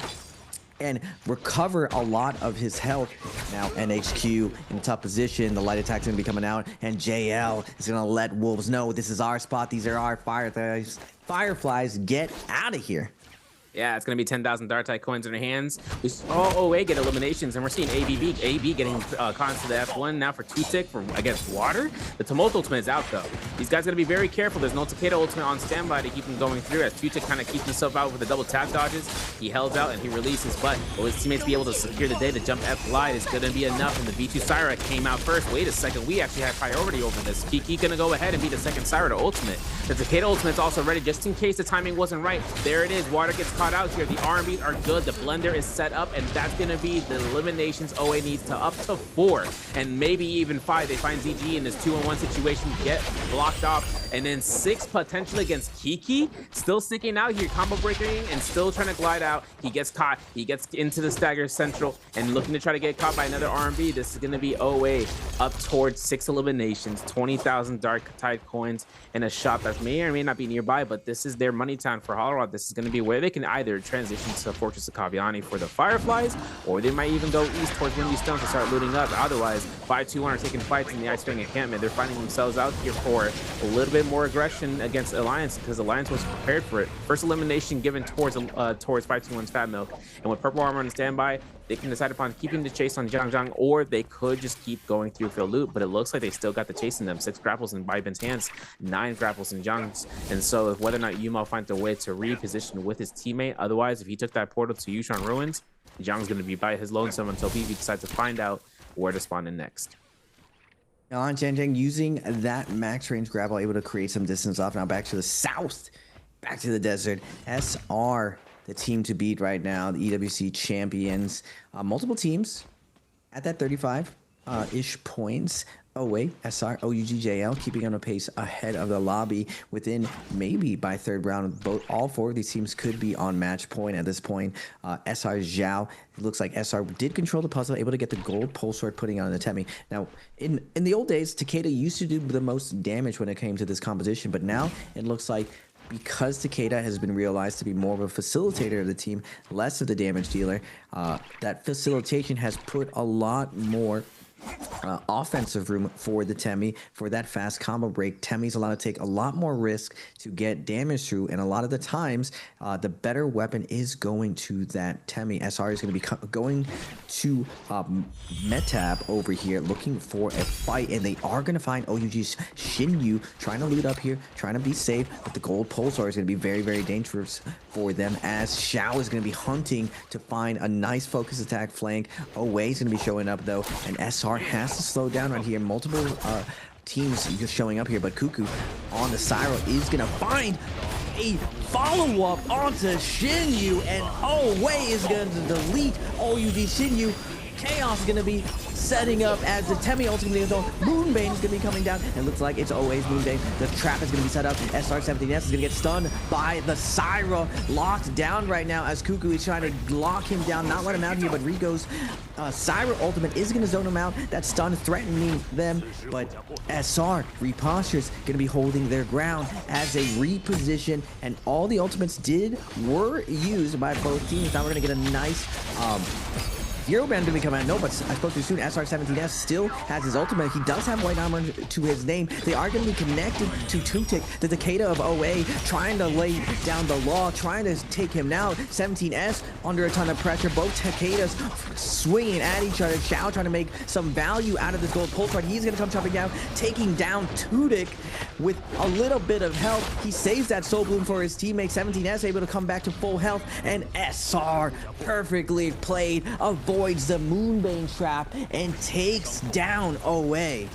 and recover a lot of his health. Now NHQ in a tough position. The light attack's gonna be coming out, and JL is gonna let Wolves know this is our spot. These are our Fireflies. Get out of here. Yeah, it's going to be 10,000 Dartai coins in their hands. We saw OA get eliminations, and we're seeing AB getting caught into the F1 now for Tutik against Water. The Tumult ultimate is out, though. These guys got to be very careful. There's no Takeda ultimate on standby to keep him going through, as Tutik kind of keeps himself out with the double tap dodges. He held out, and he releases, but will his teammates be able to secure the day to jump F glide is going to be enough, and the V2 Syra came out first. Wait a second, we actually had priority over this. Kiki going to go ahead and be the second Syra to ultimate. The Takeda ultimate's also ready, just in case the timing wasn't right. There it is. Water gets caught out here. The R&Bs are good. The blender is set up, and that's going to be the eliminations OA needs to up to 4 and maybe even 5. They find ZG in this 2-on-1 situation, get blocked off, and then 6 potentially against Kiki. Still sticking out here, combo breaking and still trying to glide out. He gets caught. He gets into the stagger central and looking to try to get caught by another R&B. This is going to be OA up towards 6 eliminations, 20,000 Dark Tide coins, and a shop that may or may not be nearby, but this is their money town for Holorod. This is going to be where they can either transition to Fortress of Kaviani for the Fireflies, or they might even go east towards Windy Stones to start looting up. Otherwise, 5-2-1 are taking fights in the Ice Wing encampment. They're finding themselves out here for a little bit more aggression against Alliance, because Alliance was prepared for it. First elimination given towards 5-2-1's Fat Milk, and with Purple Armor on standby, they can decide upon keeping the chase on Zhang, or they could just keep going through field loot, but it looks like they still got the chase in them. 6 grapples in Baiben's hands, 9 grapples in Zhang's, and so if whether or not Yumo finds a way to reposition with his teammate, otherwise if he took that portal to Yushan Ruins, Zhang's going to be by his lonesome until BB decides to find out where to spawn in next. Now on Zhang using that max range grapple, able to create some distance off. Now back to the south, back to the desert. SR, the team to beat right now, the EWC champions. Multiple teams at that 35-ish points. OA, SR, OUGJL keeping on a pace ahead of the lobby. Within maybe by third round, all 4 of these teams could be on match point at this point. SR Zhao, it looks like SR did control the puzzle, able to get the gold pulse sword, putting on the Temi. Now, in the old days, Takeda used to do the most damage when it came to this composition, but now it looks like because Takeda has been realized to be more of a facilitator of the team, less of the damage dealer, that facilitation has put a lot more offensive room for the Temi for that fast combo break. Temi's allowed to take a lot more risk to get damage through, and a lot of the times the better weapon is going to that Temi. SR is going to be going to Metab over here looking for a fight, and they are going to find OUG's Shinyu trying to loot up here, trying to be safe, but the gold pulsar is going to be very, very dangerous for them, as Xiao is going to be hunting to find a nice focus attack flank. OA is going to be showing up though, and SR has to slow down right here. Multiple teams just showing up here, but Cuckoo on the Syro is gonna find a follow-up onto Shinyu, and OA is gonna delete OUG Shinyu. Chaos is gonna be setting up as the Temi ultimately is on. Moonbane is gonna be coming down. It looks like it's always Moonbane. The trap is gonna be set up. SR17S is gonna get stunned by the Syra. Locked down right now as Cuckoo is trying to lock him down, not let him out here, but Rigo's Syra ultimate is gonna zone him out. That stun is threatening them, but SR repostures gonna be holding their ground as they reposition, and all the ultimates were used by both teams. Now we're gonna get a nice Zero Band gonna be coming out. No, but I spoke too soon. SR17S still has his ultimate. He does have white armor to his name. They are gonna be connected to Tutik, the Takeda of OA, trying to lay down the law, trying to take him down. 17S under a ton of pressure. Both Takedas swinging at each other. Xiao trying to make some value out of this gold pulse. He's gonna come chopping down, taking down Tutik with a little bit of help. He saves that soul bloom for his teammate. 17S able to come back to full health, and SR perfectly played, avoids the Moonbane trap and takes down OA.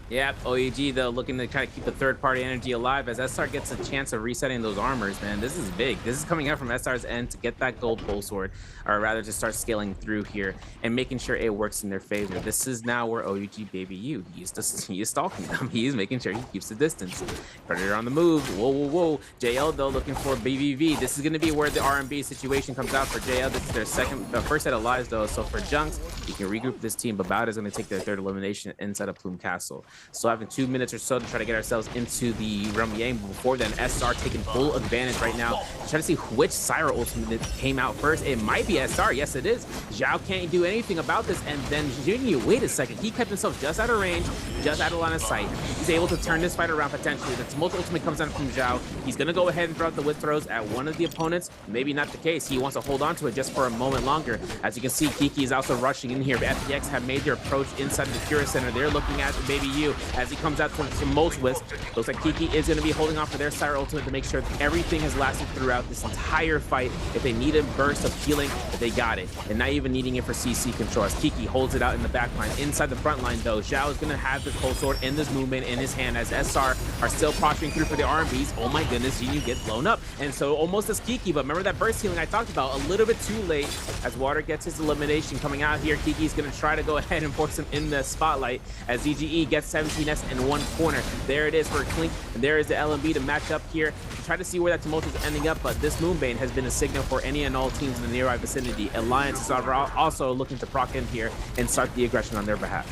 Yep, OEG though looking to try to keep the third-party energy alive as SR gets a chance of resetting those armors, man. This is big. This is coming out from SR's end to get that gold pole sword, or rather to start scaling through here and making sure it works in their favor. This is now where OUG baby you. He is stalking them. He is making sure he keeps the distance. Predator on the move. Whoa, whoa, whoa. JL though looking for BVV. This is going to be where the R&B situation comes out for JL. This is their first set of lives though. So for Junks, he can regroup this team, but Bowd is going to take their third elimination inside of Plume Castle. So having 2 minutes or so to try to get ourselves into the Realm Yang. Before then, SR taking full advantage right now. Trying to see which Syra ultimate came out first. It might be SR. Yes, it is. Zhao can't do anything about this. And then Jinyu, wait a second. He kept himself just out of range. just out of line of sight. He's able to turn this fight around potentially. The Tumult ultimate comes down from Zhao. He's going to go ahead and throw out the whip throws at one of the opponents. Maybe not the case. He wants to hold on to it just for a moment longer. As you can see, Kiki is also rushing in here. But FPX have made their approach inside the Cura Center. They're looking at Baby U as he comes out to some most whips. Looks like Kiki is going to be holding on for their Sire ultimate to make sure that everything has lasted throughout this entire fight. If they need a burst of healing, they got it. And not even needing it for CC control. As Kiki holds it out in the back line. Inside the front line, though, Zhao is going to have this cold sword and this movement in his hand as SR are still posturing through for the R&Bs. Oh my goodness, Jinyu gets blown up. And so almost as Kiki, but remember that burst healing I talked about, a little bit too late as Water gets his elimination coming out here. Kiki's going to try to go ahead and force him in the spotlight as ZGE gets 17S in one corner. There it is for Clink, and there is the LMB to match up here. Try to see where that tumult is ending up, but this Moonbane has been a signal for any and all teams in the nearby vicinity. Alliance is also looking to proc in here and start the aggression on their behalf.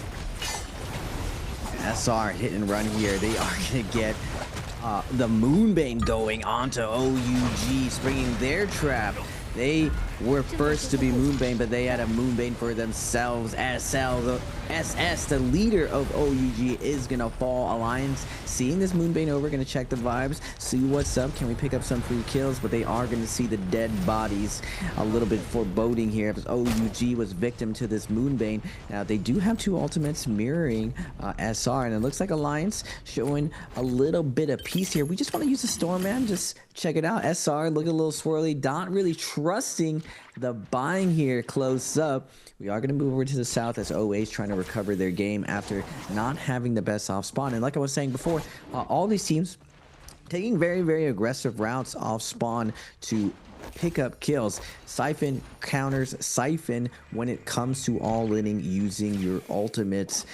SR hit and run here. They are going to get the Moonbane going onto OUG, springing their trap. They were first to be Moonbane, but they had a Moonbane for themselves. SS, the leader of OUG, is gonna fall. Alliance, seeing this Moonbane over, gonna check the vibes, see what's up. Can we pick up some free kills? But they are gonna see the dead bodies. A little bit foreboding here, because OUG was victim to this Moonbane. Now, they do have two ultimates mirroring SR, and it looks like Alliance showing a little bit of peace here. We just want to use the Storm, man. Just check it out. SR looking a little swirly, not really trusting the buying here close up. We are going to move over to the south as OA is trying to recover their game after not having the best off spawn. And like I was saying before, all these teams taking very, very aggressive routes off spawn to pick up kills. Siphon counters Siphon when it comes to all-inning using your ultimates.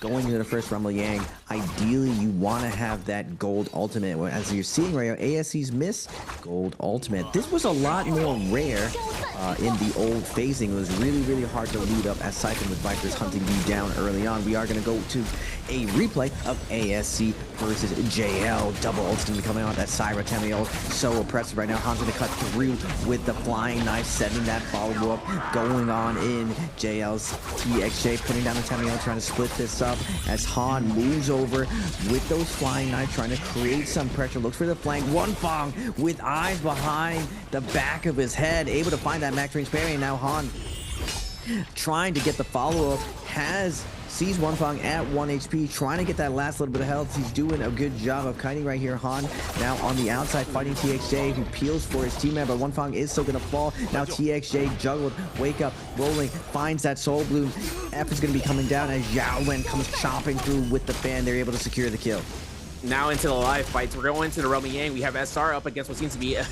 Going into the first Rumble Yang, ideally you want to have that gold ultimate. As you're seeing right now, ASC's miss gold ultimate. This was a lot more rare in the old phasing. It was really, really hard to loot up as Siphon with Vipers hunting you down early on. We are going to go to a replay of ASC versus JL. Double ult's going to be coming out. That Syra Tamiel so oppressive right now. Han's going to cut through with the flying knife, sending that follow-up going on in JL's TXJ, putting down the Tamiel, trying to split this up as Han moves over with those flying knives, trying to create some pressure. Looks for the flank. Wonfang with eyes behind the back of his head, able to find that max range parry. And now Han trying to get the follow-up, sees Wonfang at 1 HP, trying to get that last little bit of health. He's doing a good job of kiting right here. Han now on the outside fighting TXJ, who peels for his teammate, but Wonfang is still going to fall. Now TXJ juggled, wake up, rolling, finds that Soul Bloom. F is going to be coming down as Zhao Wen comes chopping through with the fan. They're able to secure the kill. Now into the live fights. We're going into the Rumble Yang. We have SR up against what seems to be a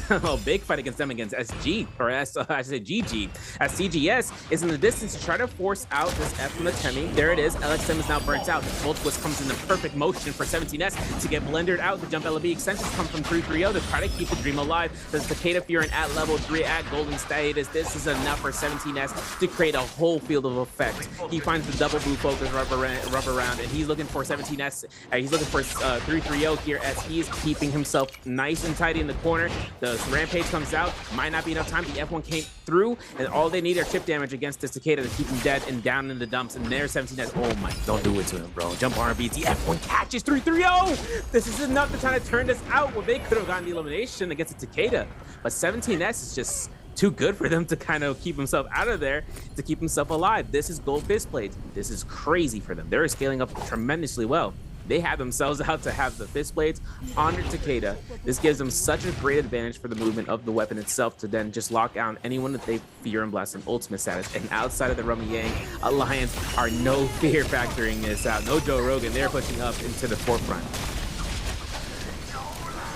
big fight against them, against SG, or I said GG. As CGS is in the distance to try to force out this F from the Temi. There it is. LXM is now burnt out. The Volt Twist comes in the perfect motion for 17S to get blended out. The jump LB extensions come from 330 to try to keep the dream alive. The Cicada Fury at level 3 at golden status. This is enough for 17S to create a whole field of effect. He finds the double blue focus rubber round, and he's looking for 17S. He's looking for 330 here as he's keeping himself nice and tidy in the corner. The Rampage comes out. Might not be enough time. The F1 came through, and all they need are chip damage against the Cicada to keep him dead and down in the dumps. And there's 17S. Oh my, don't do it to him, bro. Jump R&B. The F1 catches 330. This is enough to try to turn this out. Well, they could have gotten the elimination against the Cicada, but 17S is just too good for them to kind of keep himself out of there, to keep himself alive. This is gold fist blades. This is crazy for them. They're scaling up tremendously well. They have themselves out to have the fist blades on their Takeda. This gives them such a great advantage for the movement of the weapon itself to then just lock down anyone that they fear and blast in ultimate status. And outside of the Rumble Yang, Alliance are no fear factoring this out. No Joe Rogan. They're pushing up into the forefront.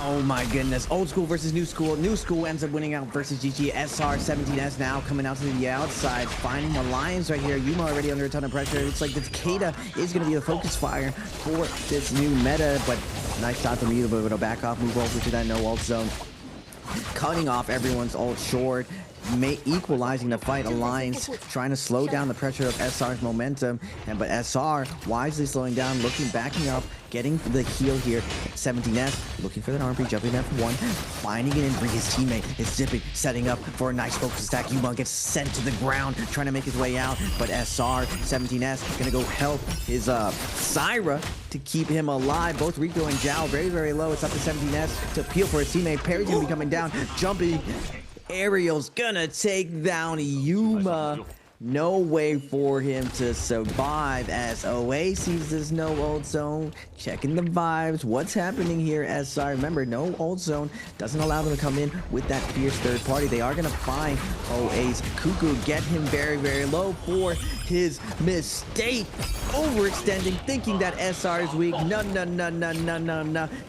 Oh my goodness. Old school versus new school. New school ends up winning out versus GG. SR 17S now coming out to the outside, finding Alliance right here. Yuma already under a ton of pressure. It's like the Takeda is going to be the focus fire for this new meta, but nice shot from you, but it'll back off, move over to that no ult zone. Cutting off everyone's ult short. equalizing the fight. Alliance trying to slow down the pressure of SR's momentum, but SR wisely slowing down, backing up, getting the heal here. 17S looking for that RP, jumping there for one, finding it in, bring his teammate. It's zipping, setting up for a nice focus attack. U1 gets sent to the ground, trying to make his way out, but SR, 17S gonna go help his Syra to keep him alive. Both Rico and Zhao very, very low. It's up to 17S to peel for his teammate. Parry's gonna be coming down, jumping. Ariel's gonna take down Yuma. No way for him to survive as Oasis there's no ult zone. Checking the vibes. What's happening here, SR? Remember, no ult zone doesn't allow them to come in with that fierce third party. They are going to find Oasis. Cuckoo get him very, very low for his mistake. Overextending, thinking that SR is weak. No.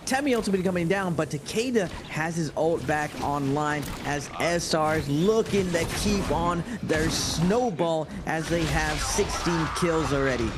Temi ultimately coming down, but Takeda has his ult back online as SR is looking to keep on their snowball as they have 16 kills already.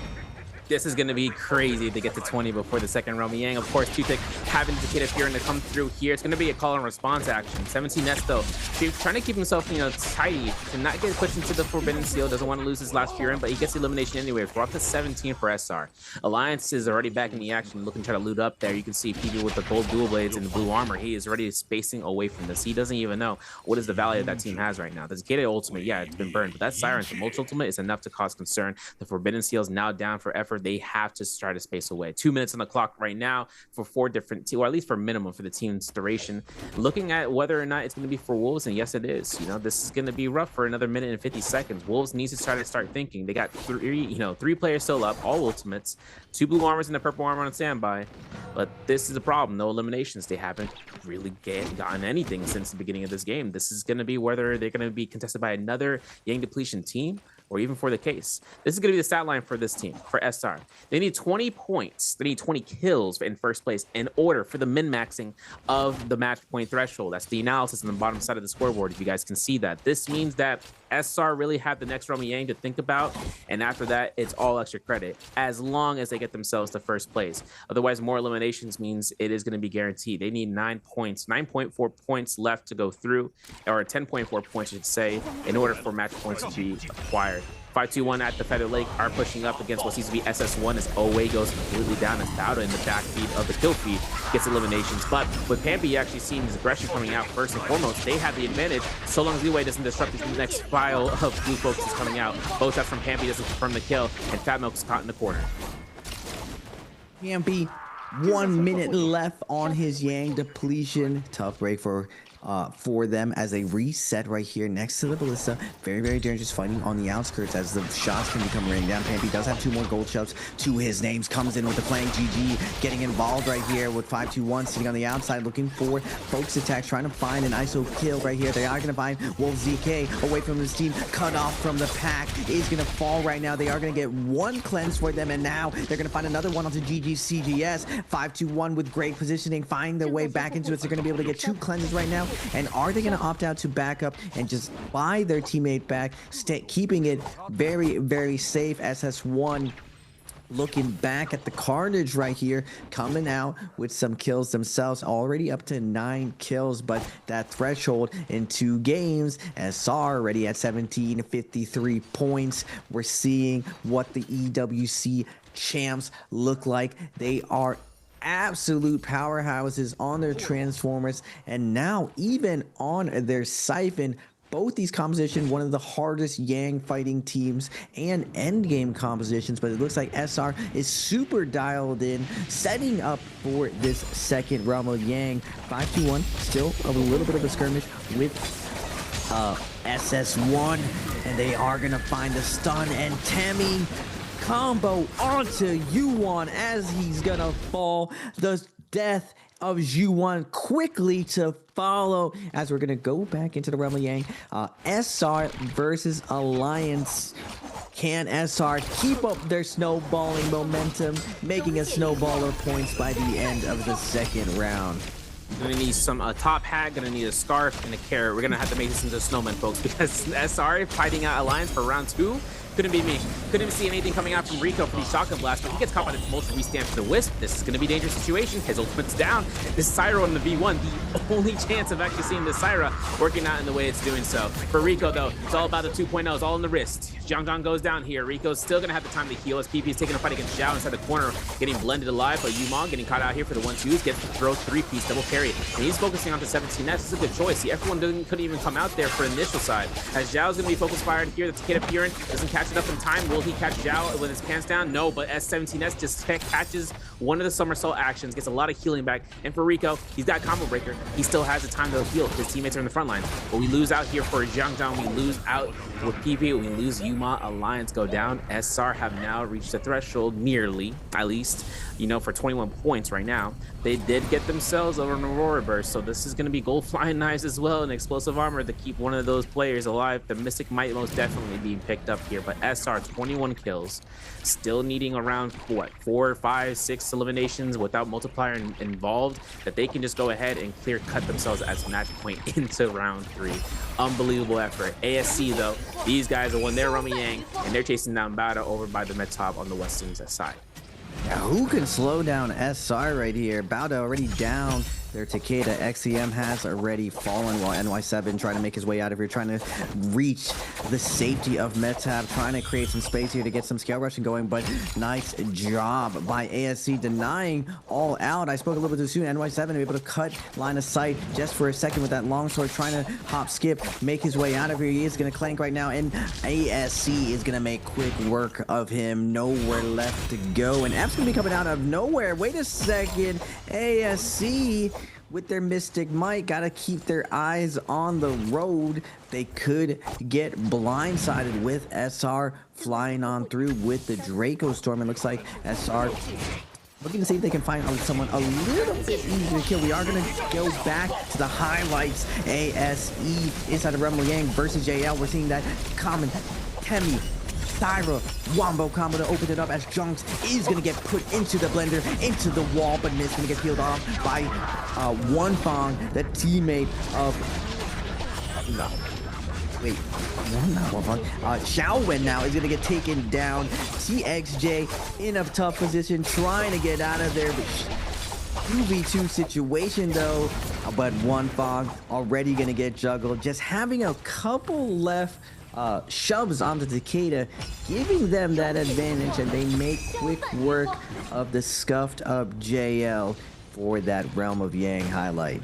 This is going to be crazy to get to 20 before the second round. Yang, of course, Tutek having Takeda fearing to come through here. It's going to be a call and response action. 17S, though, he's trying to keep himself, tidy to not get pushed into the Forbidden Seal. Doesn't want to lose his last Furin, but he gets the elimination anyway. We're up to 17 for SR. Alliance is already back in the action, looking to try to loot up there. You can see PB with the gold dual blades and the blue armor. He is already spacing away from this. He doesn't even know what is the value that team has right now. The Takeda ultimate, yeah, it's been burned, but that Siren's multi ultimate is enough to cause concern. The Forbidden Seal is now down for effort. They have to try to space away. 2 minutes on the clock right now for 4 different teams, or at least for minimum for the team's duration. Looking at whether or not it's going to be for Wolves, and yes, it is. This is going to be rough for another minute and 50 seconds. Wolves needs to try to start thinking. They got 3 players still up, all ultimates, 2 blue armors and a purple armor on standby. But this is a problem. No eliminations. They haven't really gotten anything since the beginning of this game. This is going to be whether they're going to be contested by another Yang depletion team, or even for the case. This is going to be the stat line for this team, for SR. They need 20 points. They need 20 kills in first place in order for the min-maxing of the match point threshold. That's the analysis on the bottom side of the scoreboard, if you guys can see that. This means that SR really have the next Romy Yang to think about, and after that, it's all extra credit, as long as they get themselves to first place. Otherwise, more eliminations means it is going to be guaranteed. They need 9 points, 9.4 points left to go through, or 10.4 points, I should say, in order for match points to be acquired. 5-2-1 at the Feather Lake are pushing up against what seems to be SS1 as Owe goes completely down as Bowda in the backfeed of the kill feed gets eliminations. But with Pampy actually seeing his aggression coming out first and foremost, they have the advantage so long as Liwei doesn't disrupt the next file of blue folks is coming out. Both shots from Pampy doesn't confirm the kill, and Fat Milk is caught in the corner. Pampy, 1 minute left on his Yang depletion. Tough break for them as they reset right here next to the Ballista. Very, very dangerous fighting on the outskirts as the shots can become raining down. Pampy does have 2 more gold shells to his names. Comes in with the flank. GG getting involved right here with 5-2-1 sitting on the outside looking for focus attacks, trying to find an ISO kill right here. They are going to find Wolf ZK away from his team. Cut off from the pack is going to fall right now. They are going to get 1 cleanse for them, and now they're going to find another one onto GG CGS. 5-2-1 with great positioning, find their way back into it. So they're going to be able to get 2 cleanses right now. And are they going to opt out to back up and just buy their teammate back, keeping it very, very safe? SS1 looking back at the carnage right here, coming out with some kills themselves, already up to 9 kills, but that threshold in 2 games, SR already at 1753 points. We're seeing what the EWC champs look like. They are absolute powerhouses on their transformers, and now even on their siphon. Both these compositions, one of the hardest Yang fighting teams and endgame compositions, but it looks like SR is super dialed in, setting up for this second round of Yang. 5-2-1, still a little bit of a skirmish with SS1, and they are gonna find the stun, and Temi combo onto Yuan as he's gonna fall. The death of Yuan quickly to follow as we're gonna go back into the realm of Yang. SR versus Alliance. Can SR keep up their snowballing momentum, making a snowball of points by the end of the second round? Gonna need some top hat, gonna need a scarf and a carrot. We're gonna have to make this into a snowman, folks, because SR fighting out Alliance for round 2. Couldn't be me. Couldn't even see anything coming out from Rico for the shotgun blast, but he gets caught by the Tumultuous restamp to the Wisp. This is going to be a dangerous situation. His ultimate's down. This Syra on the V1, the only chance of actually seeing this Syra working out in the way it's doing so. For Rico, though, it's all about the 2.0. It's all in the wrist. Jiangjiang goes down here. Rico's still going to have the time to heal as PP is taking a fight against Zhao inside the corner, getting blended alive, but Yumong getting caught out here for the 1-2s, gets to throw 3-piece double carry. And he's focusing on the 17S. This is a good choice. See, everyone couldn't even come out there for initial side. As Zhao's going to be focus fired here, the Takeda Furin doesn't catch it up in time. Will he catch Zhao with his pants down? No, but S17S just catches one of the somersault actions, gets a lot of healing back. And for Rico, he's got combo breaker. He still has the time to heal. His teammates are in the front line. But we lose out here for Jiangjiang. We lose out with PP. We lose Yuma. Alliance go down. SR have now reached the threshold, nearly, at least, you know, for 21 points right now. They did get themselves over an Aurora Burst, so this is going to be gold flying knives as well and explosive armor to keep one of those players alive. The Mystic might most definitely be picked up here, but SR 21 kills, still needing around what 4, 5, 6 eliminations without multiplier involved, that they can just go ahead and clear cut themselves as match point into round 3. Unbelievable effort. ASC though, these guys are when they're Rummy Yang and they're chasing down Bada over by the mid top on the Western side. Yeah, who can slow down SR right here? Bauda already down. Their Takeda XCM has already fallen while NY7 trying to make his way out of here, trying to reach the safety of Metab, trying to create some space here to get some scale rushing going, but nice job by ASC denying all out. I spoke a little bit too soon. NY7 able to cut line of sight just for a second with that longsword, trying to hop, skip, make his way out of here. He is going to clank right now, and ASC is going to make quick work of him. Nowhere left to go, and F's going to be coming out of nowhere. Wait a second. ASC with their Mystic Might, gotta keep their eyes on the road. They could get blindsided with SR flying on through with the Draco Storm. It looks like SR looking to see if they can find someone a little bit easier to kill. We are going to go back to the highlights. ASE inside of Rumble Yang versus JL. We're seeing that common Temi Syra wombo combo to open it up as Junks is going to get put into the blender, into the wall, but Miss going to get peeled off by One Fong, the teammate of... No. Wait, not One Fong. Xiao Wen now is going to get taken down. TXJ in a tough position, trying to get out of there. 2v2 situation though, but One Fong already going to get juggled. Just having a couple left shoves onto Takeda, giving them that advantage, and they make quick work of the scuffed up JL for that Realm of Yang highlight.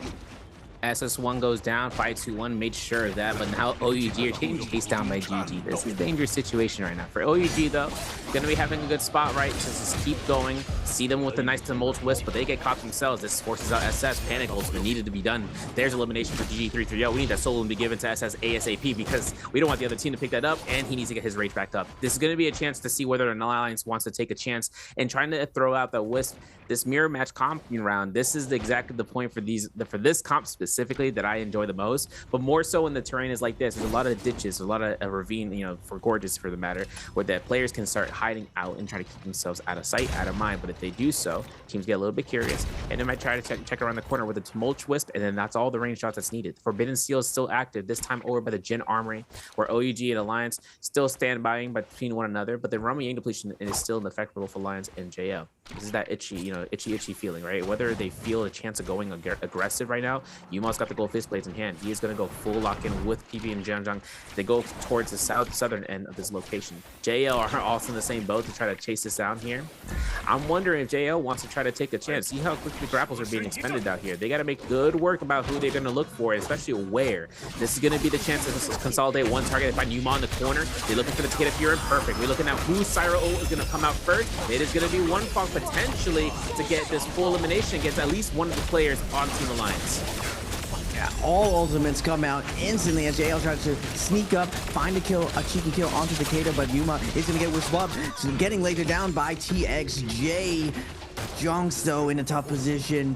SS1 goes down, 5-2-1 made sure of that, but now OUG are getting chased down by GG. This is a dangerous situation right now. For OUG though, gonna be having a good spot, right? To just keep going, see them with a nice tumult wisp, but they get caught themselves. This forces out SS. Panic ultimate needed to be done. There's elimination for GG330. We need that solo to be given to SS ASAP because we don't want the other team to pick that up, and he needs to get his rage backed up. This is gonna be a chance to see whether an alliance wants to take a chance and trying to throw out the wisp. This mirror match comping round, this is exactly the point for this comp specifically that I enjoy the most, but more so when the terrain is like this. There's a lot of ditches, a lot of a ravine, you know, for gorgeous for the matter, where the players can start hiding out and try to keep themselves out of sight, out of mind. But if they do so, teams get a little bit curious, and they might try to check around the corner with a Tumult Wisp, and then that's all the range shots that's needed. Forbidden Seal is still active, this time over by the Jin Armory, where OUG and Alliance still stand by between one another, but the Rummy Yang depletion is still an effect for both Alliance and JL. This is that itchy, you know, itchy feeling, right? Whether they feel a chance of going aggressive right now, Yuma's got the gold fist blades in hand. He is going to go full lock-in with PB and Jiangjiang. They go towards the southern end of this location. JL are also in the same boat to try to chase this down here. I'm wondering if JL wants to try to take a chance. See how quickly grapples are being expended out here. They got to make good work about who they're going to look for, especially where. This is going to be the chance to consolidate one target and find Yuma in the corner. They're looking for the Takeda Furin. Perfect. We're looking at who Syra O is going to come out first. It is going to be One Fong potentially to get this full elimination against at least one of the players on Team Alliance. Yeah, all ultimates come out instantly as JL tries to sneak up, find a kill, a cheeky kill onto Takeda, but Yuma is going to get wisp up, so getting lasered down by TXJ. Junks, though, in a tough position,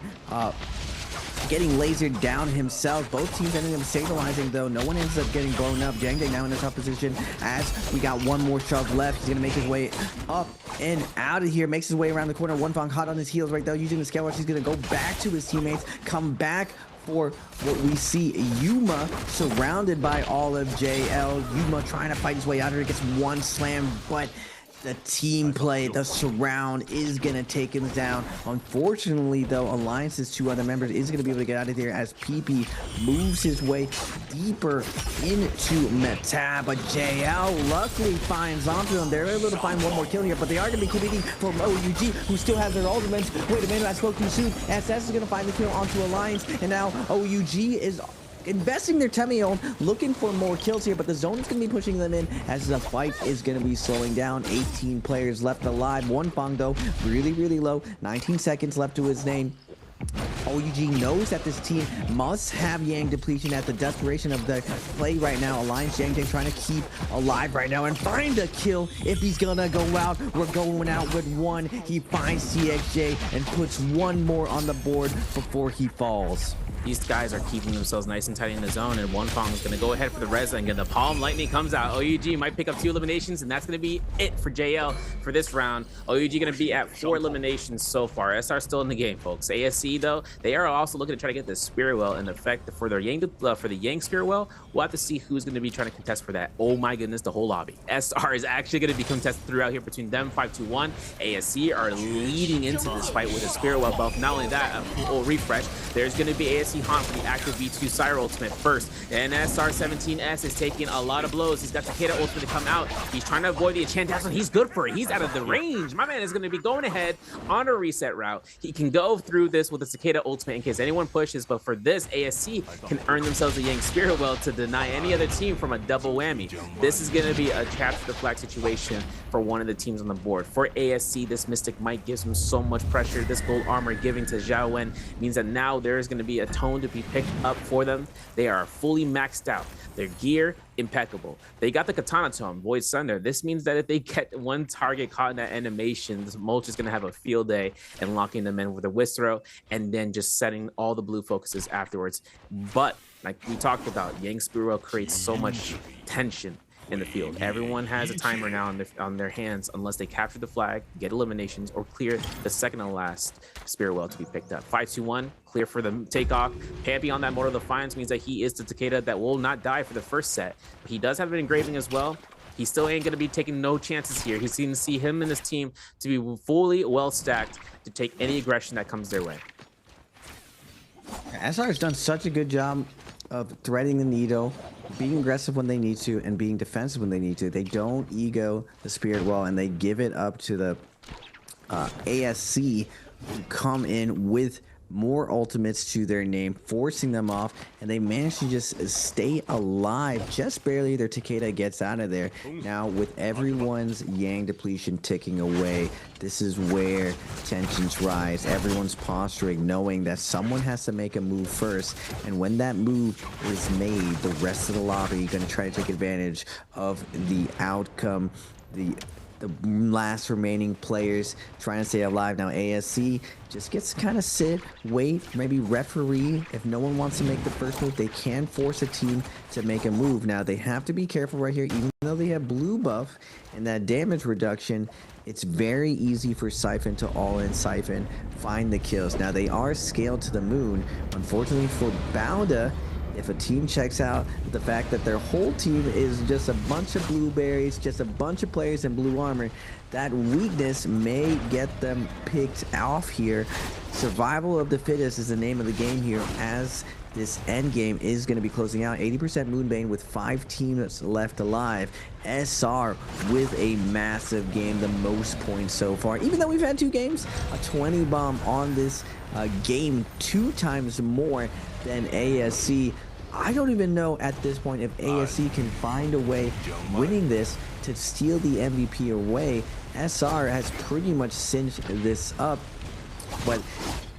getting lasered down himself. Both teams ending up stabilizing, though. No one ends up getting blown up. Jang now in a tough position as we got one more shove left. He's going to make his way up and out of here. Makes his way around the corner. One Fong hot on his heels right there. Using the scale rush, he's going to go back to his teammates, come back for what we see. Yuma surrounded by all of JL. Yuma trying to fight his way out here. Gets one slam, but the team play, the surround is going to take him down. Unfortunately, though, Alliance's 2 other members is going to be able to get out of there as PP moves his way deeper into Meta. But JL luckily finds onto them. They're able to find one more kill here, but they are going to be committing from OUG, who still has their ultimates. Wait a minute, I spoke too soon. SS is going to find the kill onto Alliance, and now OUG is investing their Temion, looking for more kills here, but the zone is going to be pushing them in as the fight is going to be slowing down. 18 players left alive. One Fang, though, really, really low. 19 seconds left to his name. OUG knows that this team must have Yang depletion at the desperation of the play right now. Alliance Yang trying to keep alive right now and find a kill. If he's gonna go out, we're going out with one. He finds TXJ and puts one more on the board before he falls. These guys are keeping themselves nice and tight in the zone, and One Fang is going to go ahead for the res, and the Palm Lightning comes out. OUG might pick up 2 eliminations, and that's going to be it for JL for this round. OUG going to be at 4 eliminations so far. SR still in the game, folks. ASC, though, they are also looking to try to get the Spirit Well in effect for their Yang Spirit Well. We'll have to see who's going to be trying to contest for that. Oh my goodness, the whole lobby. SR is actually going to be contested throughout here between them, 5-2-1. ASC are leading into this fight with a Spirit Well buff. Not only that, a full refresh. There's going to be ASC Han for the active V2 Cyro ultimate first, and SR17S is taking a lot of blows. He's got Takeda ultimate to come out. He's trying to avoid the enchant dazzle. He's good for it. He's out of the range. My man is going to be going ahead on a reset route. He can go through this with the Takeda ultimate in case anyone pushes, but for this, ASC can earn themselves a Yang Spirit Well to deny any other team from a double whammy. This is going to be a capture the flag situation for one of the teams on the board. For ASC, this Mystic Might gives him so much pressure. This gold armor giving to Zhao Wen means that now there is going to be a tone to be picked up for them. They are fully maxed out. Their gear, impeccable. They got the Katana Tome, Void Sunder. This means that if they get one target caught in that animation, Mulch is going to have a field day and locking them in with a whisk throw and then just setting all the blue focuses afterwards. But like we talked about, Yang Spirit Well creates so much tension in the field. Everyone has a timer now on their hands unless they capture the flag, get eliminations, or clear the second to last Spirit Well to be picked up. 5-2-1, clear for the takeoff. Pampy on that Mortal Defiance means that he is the Takeda that will not die for the first set. But he does have an engraving as well. He still ain't going to be taking no chances here. He's going to see him and his team to be fully well stacked to take any aggression that comes their way. SR has done such a good job of threading the needle, being aggressive when they need to, and being defensive when they need to. They don't ego the Spirit Well, and they give it up to the ASC, who come in with more ultimates to their name, forcing them off, and they manage to just stay alive just barely. Their Takeda gets out of there. Now, with everyone's Yang depletion ticking away, this is where tensions rise. Everyone's posturing, knowing that someone has to make a move first, and when that move is made, the rest of the lobby are going to try to take advantage of the outcome. The last remaining players trying to stay alive. Now ASC just gets to kind of sit, wait, maybe referee. If no one wants to make the first move, they can force a team to make a move. Now they have to be careful right here. Even though they have blue buff and that damage reduction, it's very easy for Siphon to all-in Siphon, find the kills. Now they are scaled to the moon. Unfortunately for Bauda, if a team checks out the fact that their whole team is just a bunch of blueberries, just a bunch of players in blue armor, that weakness may get them picked off here. Survival of the fittest is the name of the game here, as this end game is going to be closing out. 80% Moonbane with 5 teams left alive. SR with a massive game, the most points so far. Even though we've had 2 games, a 20 bomb on this game, 2 times more than ASC. I don't even know at this point if ASC can find a way winning this to steal the MVP away. SR has pretty much cinched this up, but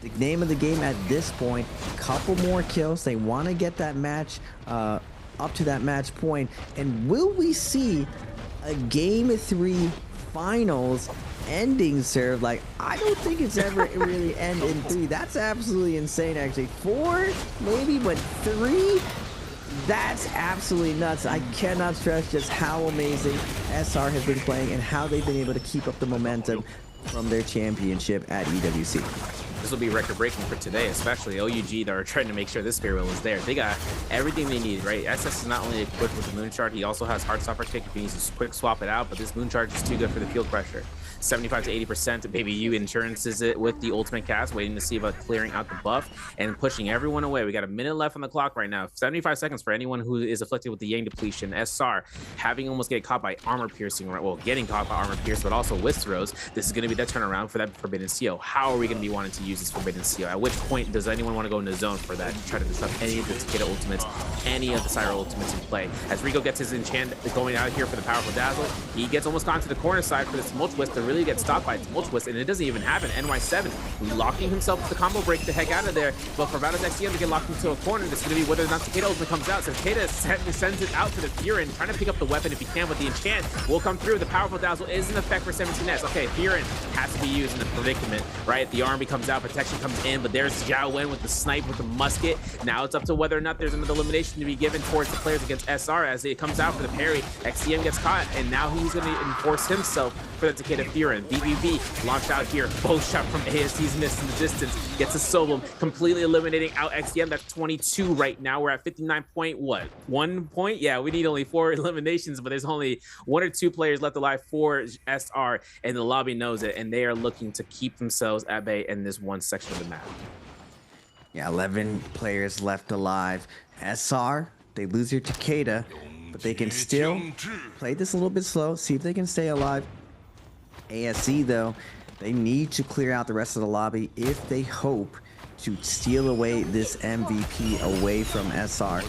the name of the game at this point, a couple more kills. They want to get that match up to that match point. And will we see a Game 3 finals ending serve? Like, I don't think it's ever really end in 3. That's absolutely insane, actually. 4 maybe, but 3, that's absolutely nuts. I cannot stress just how amazing SR has been playing and how they've been able to keep up the momentum from their championship at EWC. This will be record breaking for today, especially OUG that are trying to make sure this Spirit Wheel is there. They got everything they need, right? SS is not only equipped with the Moon Shard, he also has Heartstopper Kick if he needs to quick swap it out, but this Moon Charge is too good for the field pressure. 75 to 80%, Baby U insurances it with the ultimate cast, waiting to see about clearing out the buff and pushing everyone away. We got a minute left on the clock right now. 75 seconds for anyone who is afflicted with the Yang depletion. SR having almost get caught by armor piercing, right? Well, getting caught by armor pierce, but also with throws. This is going to be that turnaround for that Forbidden CO. How are we going to be wanting to use this Forbidden CO? At which point does anyone want to go into zone for that to try to disrupt any of the Takeda ultimates, any of the Syro ultimates in play? As Rico gets his enchant going out here for the powerful Dazzle, he gets almost gone to the corner side for this Mulch-Twist to really get stopped by Mulch-Twist, and it doesn't even happen. NY7 locking himself with the combo break the heck out of there, but for Vados XCM to get locked into a corner, this is going to be whether or not Takeda ultimate comes out. So Takeda sends it out to the Furin, trying to pick up the weapon if he can, with the enchant will come through. The powerful Dazzle is in effect for 17S. Okay, Furin has to be used in the predicament, right? The army comes out, protection comes in, but there's Xiao Wen with the snipe with the musket. Now it's up to whether or not there's another elimination to be given towards the players against SR as it comes out for the parry. XCM gets caught, and now he's going to enforce himself for the Takeda Furin. BBB launched out here, both shot from ASC's missed in the distance, gets a solo, completely eliminating out XCM. That's 22 right now. We're at 59 point, what? 1 point? Yeah, we need only 4 eliminations, but there's only 1 or 2 players left alive for SR, and the lobby knows it, and they are looking to keep themselves at bay in this one section of the map. Yeah, 11 players left alive. SR, they lose their Takeda, but they can still play this a little bit slow, see if they can stay alive. ASC, though, they need to clear out the rest of the lobby if they hope to steal away this MVP away from SR.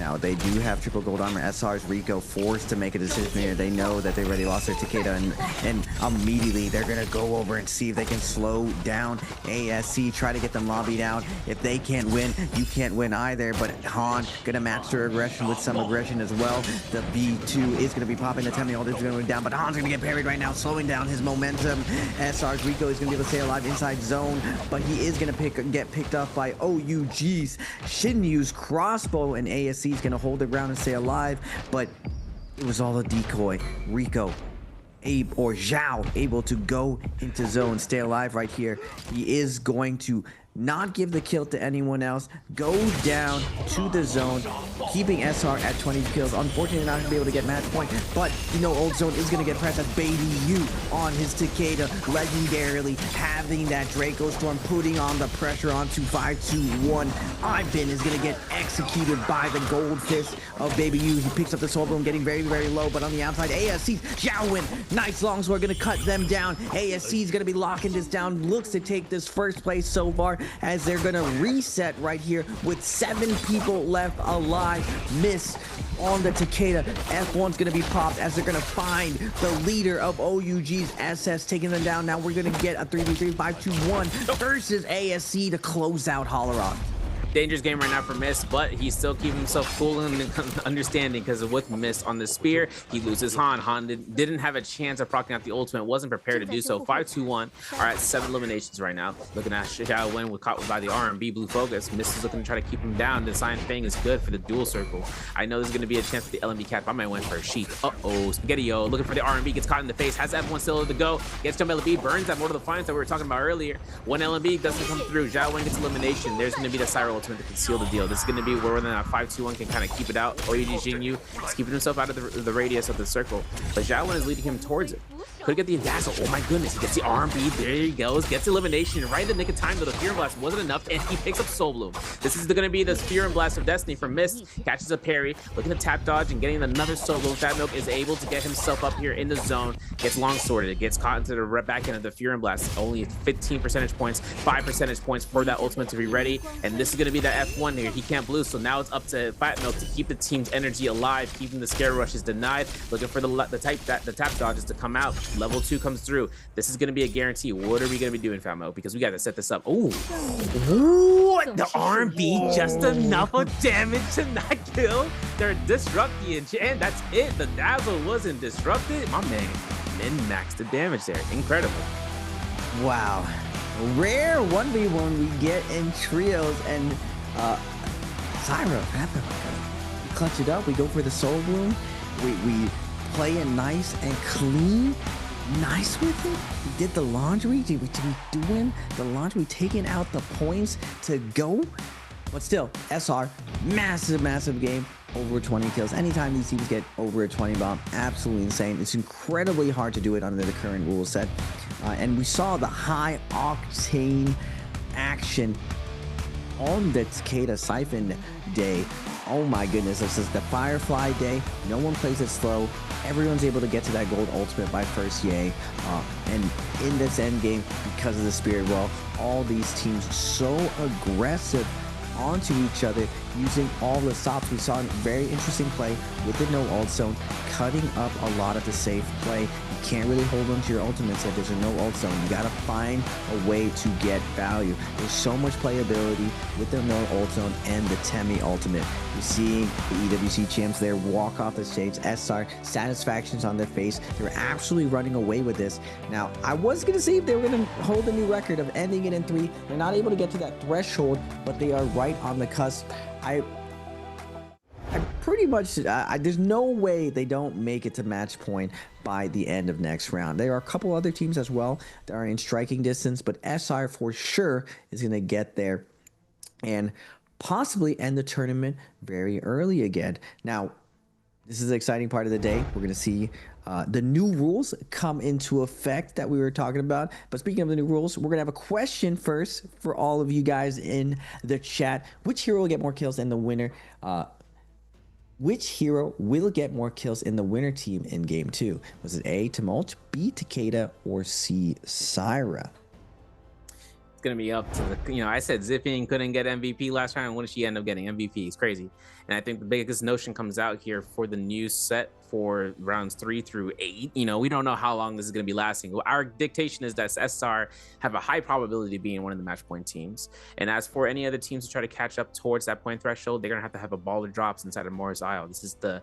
Now, they do have triple gold armor. SR's Rico forced to make a decision here. They know that they already lost their Takeda, and immediately they're going to go over and see if they can slow down ASC, try to get them lobbied out. If they can't win, you can't win either. But Han going to match their aggression with some aggression as well. The B2 is going to be popping. The Temi ult is going to go down, but Han's going to get parried right now, slowing down his momentum. SR's Rico is going to be able to stay alive inside zone, but he is going to get picked up by OUG's Shinyu's crossbow, and ASC is going to hold the ground and stay alive, but it was all a decoy. Rico Zhao able to go into zone, stay alive right here. He is going to not give the kill to anyone else, go down to the zone, keeping SR at 20 kills. Unfortunately, not going to be able to get match point, but you know, Old Zone is going to get pressed at Baby U on his Takeda, legendarily having that Draco Storm, putting on the pressure onto 5-2-1. Ivan is going to get executed by the gold fist of Baby U. He picks up the soul boom, getting very, very low, but on the outside, ASC, Xiao Wen, nice longsword, going to cut them down. ASC is going to be locking this down, looks to take this first place so far, as they're gonna reset right here with 7 people left alive. Miss on the Takeda. F1's gonna be popped as they're gonna find the leader of OUG's SS, taking them down. Now we're gonna get a 3v3 5-2-1 versus ASC to close out Holorock. Dangerous game right now for Mist, but he's still keeping himself cool and understanding, because with Mist on the spear, he loses Han. Han didn't have a chance of proccing out the ultimate, wasn't prepared to do so. 5-2-1 are at 7 eliminations right now. Looking at Xiao Wen with caught by the RMB blue focus. Mist is looking to try to keep him down. The Cyan Fang is good for the dual circle. I know there's going to be a chance for the LMB cap. I might win for a sheath. Uh-oh, Spaghetti-O looking for the RMB, gets caught in the face, has F1 still to go, gets jump LMB, burns that Mortal Defiance that we were talking about earlier. When LMB doesn't come through, Xiao Wen gets elimination. There's going to be the Syro ultimate to conceal the deal. This is going to be where that 5-2-1 can kind of keep it out. OUG Xingyu is keeping himself out of the radius of the circle, but Xiao Wen is leading him towards it. Could get the Dazzle. Oh my goodness, he gets the RMB. There he goes. Gets elimination right in the nick of time, though the Fear and Blast wasn't enough, and he picks up Soul Bloom. This is going to be the Fear and Blast of Destiny from Mist. Catches a parry, looking to tap dodge and getting another Soul Bloom. Fat Milk is able to get himself up here in the zone. Gets long sworded. It gets caught into the back end of the Fear and Blast. Only 15 percentage points, 5 percentage points for that ultimate to be ready. And this is going to be the F1 here. He can't blue, so now it's up to Fat Milk to keep the team's energy alive, keeping the scare rushes denied. Looking for the tap dodges to come out. Level 2 comes through. This is going to be a guarantee. What are we going to be doing, Fat Milk? Because we got to set this up. Ooh, the RMB just enough of damage to not kill. They're disrupting, and that's it. The Dazzle wasn't disrupted. My man min-maxed the damage there. Incredible. Wow. Rare 1v1 we get in trios, and Syro, we clutch it up. We go for the Soul Bloom. We play it nice and clean. nice with it. We did the laundry. Did we doing the laundry, taking out the points to go? But still, SR, massive game. Over 20 kills. Anytime these teams get over a 20 bomb, absolutely insane. It's incredibly hard to do it under the current rule set. And we saw the high octane action on the Takeda Siphon day. Oh my goodness, this is the Firefly day. No one plays it slow. Everyone's able to get to that gold ultimate by first yay. And in this end game, because of the Spirit Wall, all these teams so aggressive onto each other using all the stops. We saw a very interesting play with the no ult zone, cutting up a lot of the safe play. You can't really hold on to your ultimates if there's a no ult zone. You got to find a way to get value. There's so much playability with the no ult zone and the Temi ultimate. You're seeing the EWC champs there walk off the stage. SR, satisfactions on their face. They're absolutely running away with this. Now, I was going to see if they were going to hold a new record of ending it in 3. They're not able to get to that threshold, but they are right on the cusp. I pretty much, there's no way they don't make it to match point by the end of next round. There are a couple other teams as well that are in striking distance, but SR for sure is going to get there and possibly end the tournament very early again. Now, this is the exciting part of the day. We're going to see the new rules come into effect that we were talking about. But speaking of the new rules, we're going to have a question first for all of you guys in the chat. Which hero will get more kills in the winner? Which hero will get more kills in the winner team in game 2? Was it A, Tumult, B, Takeda, or C, Syra? It's going to be up to the, I said Zipping couldn't get MVP last time. When did she end up getting MVP? It's crazy. And I think the biggest notion comes out here for the new set for rounds 3 through 8. We don't know how long this is going to be lasting. Our dictation is that SR have a high probability of being one of the match point teams. And as for any other teams to try to catch up towards that point threshold, they're going to have a baller drops inside of Morris Isle. This is the,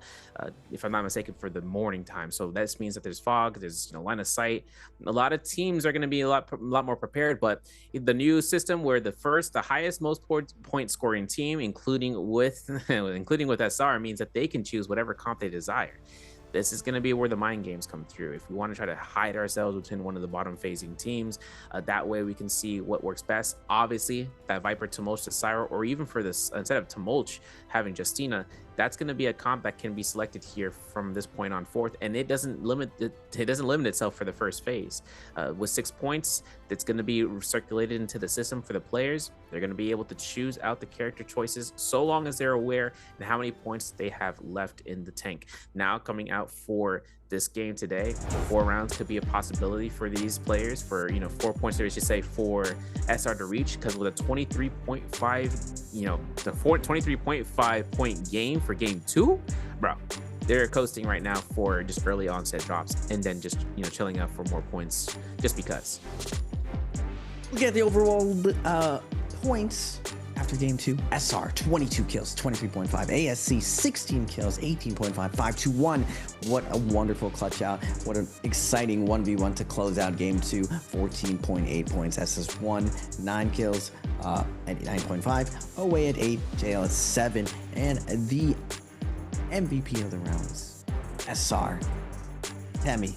if I'm not mistaken, for the morning time. So that means that there's fog, there's line of sight. A lot of teams are going to be a lot more prepared, but the new system where the highest most point scoring team, including with SR, means that they can choose whatever comp they desire. This is going to be where the mind games come through. If we want to try to hide ourselves within one of the bottom phasing teams, that way we can see what works best. Obviously, that Viper Tumult to Syra, or even for this, instead of Tumult having Justina, that's going to be a comp that can be selected here from this point on forth, and it doesn't limit itself for the first phase. With 6 points, that's going to be circulated into the system for the players. They're going to be able to choose out the character choices so long as they're aware and how many points they have left in the tank. Now, coming out for this game today, 4 rounds could be a possibility for these players, for 4 points there, we should say, for SR to reach, because with a 23.5 23.5 point game for game 2, bro, they're coasting right now for just early onset drops, and then just chilling out for more points just because. Look at the overall points after game 2. SR 22 kills, 23.5. ASC 16 kills, 18.5. 5-1. What a wonderful clutch out. What an exciting 1v1 to close out game 2. 14.8 points. SS1 9 kills at 9.5. OA at 8. JL at 7. And the MVP of the rounds, SR Temi,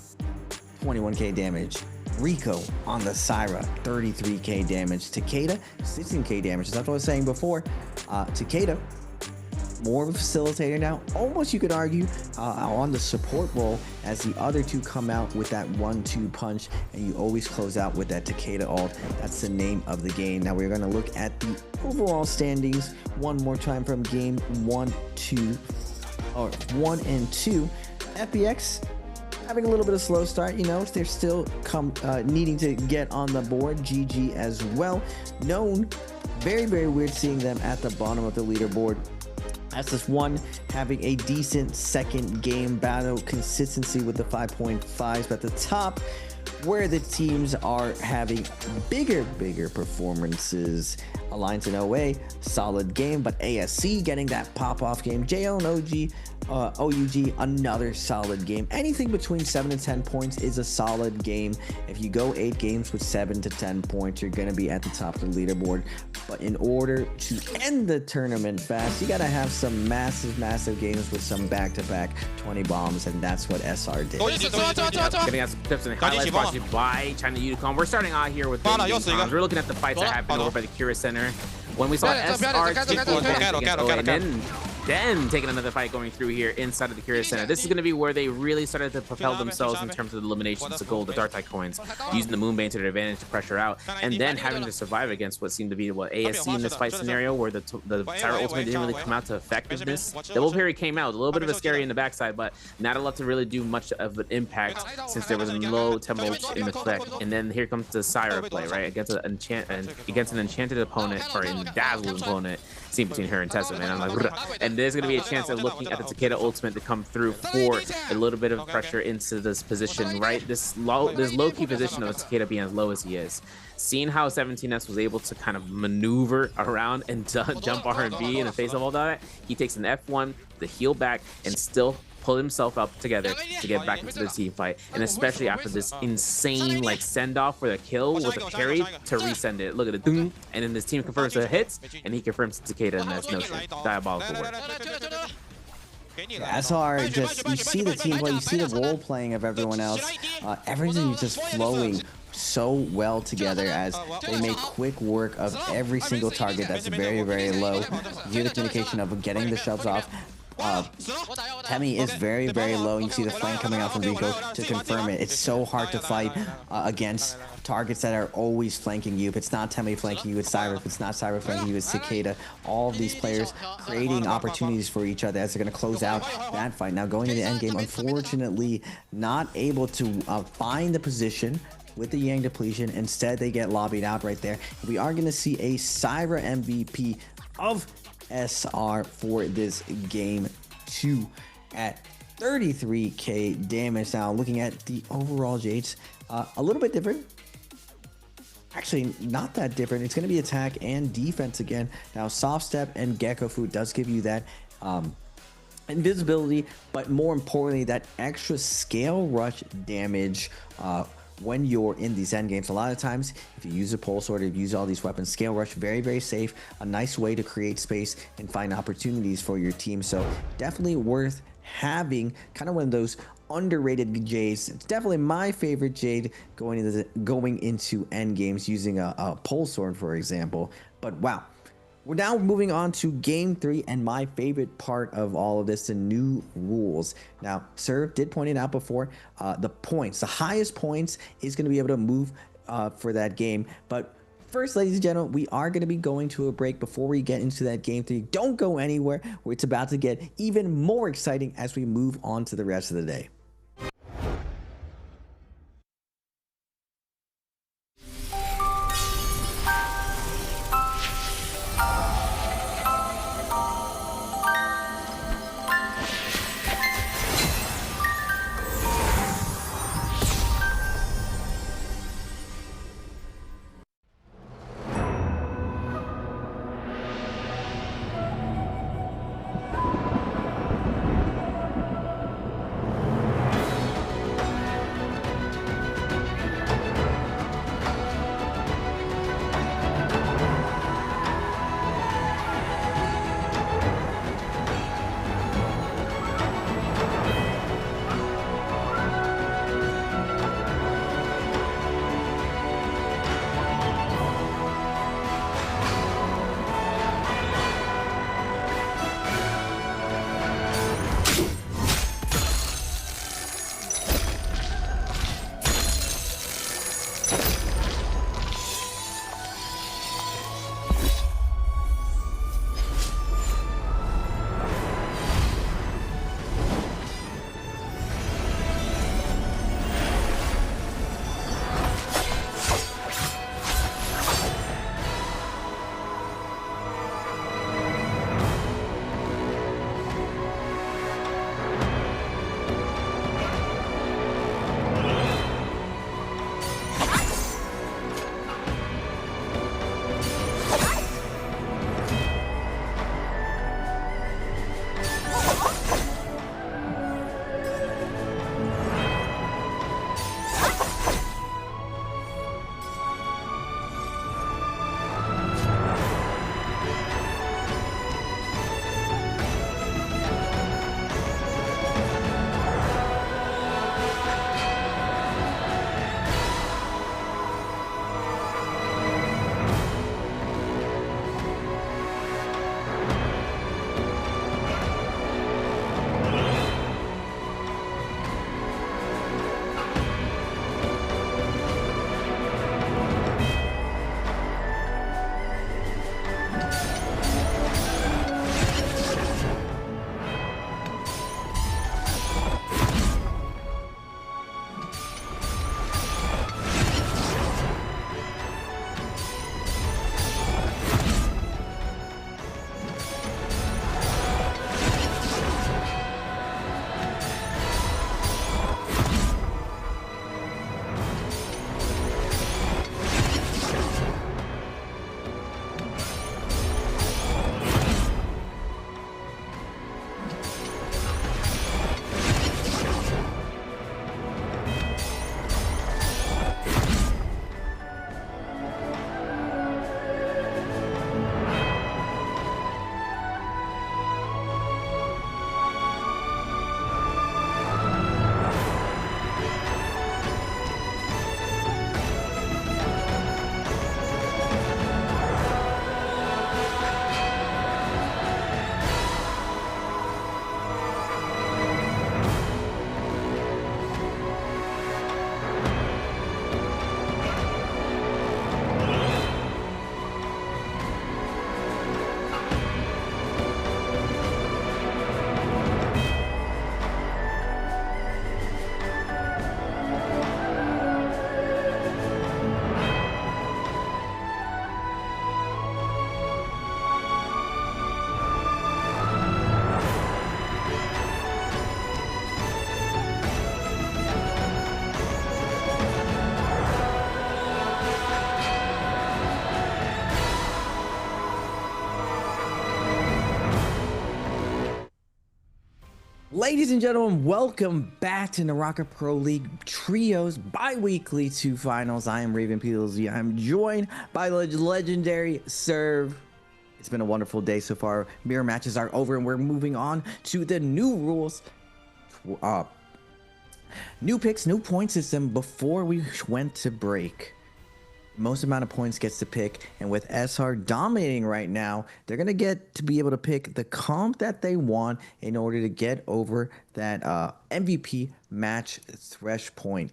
21k damage. Rico on the Syra, 33k damage. Takeda, 16k damage. That's what I was saying before. Takeda, more of a facilitator now. Almost, you could argue, on the support role, as the other two come out with that 1-2 punch, and you always close out with that Takeda ult. That's the name of the game. Now we're going to look at the overall standings one more time from game 1 and 2. FBX having a little bit of slow start, they're still needing to get on the board. GG as well. Known, very, very weird seeing them at the bottom of the leaderboard. SS1 having a decent second game battle, consistency with the 5.5s, but at the top, where the teams are having bigger performances. Alliance and OA, solid game, but ASC getting that pop-off game. JL and OG OUG, another solid game. Anything between 7 to 10 points is a solid game. If you go 8 games with 7 to 10 points, you're going to be at the top of the leaderboard. But in order to end the tournament fast, you got to have some massive games with some back-to-back 20 bombs, and that's what SR did. Getting out some tips and highlights brought to you by China Unicom. We're starting out here with We're looking at the fights that happened over by the Cura Center. When we saw SR take the advantage against OA, and then taking another fight going through here inside of the Cura Center. This is going to be where they really started to propel themselves in terms of the eliminations, the gold, the Dark coins, using the Moonbane to their advantage to pressure out, and then having to survive against what seemed to be ASC in this fight scenario, where the Tyra Ultimate didn't really come out to effectiveness. Double parry came out, a little bit of a scary in the backside, but not enough to really do much of an impact since there was a low tempo in the click. And then here comes the Syra play, right, against an enchanted opponent, or a dazzled opponent. Scene between her and Tessa, man. I'm like, and there's going to be a chance of looking at the Takeda ultimate to come through for a little bit of pressure into this position, right? This low-key position of Takeda being as low as he is. Seeing how 17S was able to kind of maneuver around and jump R&B in the face of all that, he takes an F1 to heal back and still pull himself up together to get back into the team fight, and especially after this insane like send-off for the kill with a parry to resend it. Look at it, and then this team confirms the hits, and he confirms Takeda, and that's no shit. Diabolical work. Yeah, SR, just, you see the team play, you see the role playing of everyone else. Everything is just flowing so well together as they make quick work of every single target that's very low. You hear the communication of getting the shoves off. Temi is very low. You see the flank coming out from Rico to confirm it. It's so hard to fight against targets that are always flanking you. If it's not Temi flanking you, it's Syra. If it's not Syra flanking you, it's Takeda. All of these players creating opportunities for each other as they're going to close out that fight. Now going to the end game, unfortunately not able to find the position with the Yang depletion. Instead, they get lobbied out right there. We are going to see a Syra MVP of SR for this game 2 at 33k damage. Now looking at the overall Jades, a little bit different. Actually, not that different. It's going to be attack and defense again. Now soft step and Gecko Food does give you that invisibility, but more importantly, that extra scale rush damage when you're in these end games. A lot of times, if you use a pulse order, if you use all these weapons, scale rush, very safe, a nice way to create space and find opportunities for your team. So definitely worth having, kind of one of those underrated Jades. It's definitely my favorite Jade going into end games using a pulse sword, for example. But wow. We're now moving on to game 3 and my favorite part of all of this, the new rules. Now, Sir did point it out before, the points, the highest points is going to be able to move for that game. But first, ladies and gentlemen, we are going to be going to a break before we get into that game 3. Don't go anywhere, where it's about to get even more exciting as we move on to the rest of the day. Ladies and gentlemen, welcome back to NARAKA Pro League Trios bi-weekly 2 finals. I am Nbpl. I'm joined by the legendary Serve. It's been a wonderful day so far. Mirror matches are over and we're moving on to the new rules. New picks, new point system. Before we went to break, most amount of points gets to pick, and with SR dominating right now, they're gonna get to be able to pick the comp that they want in order to get over that MVP match thresh point.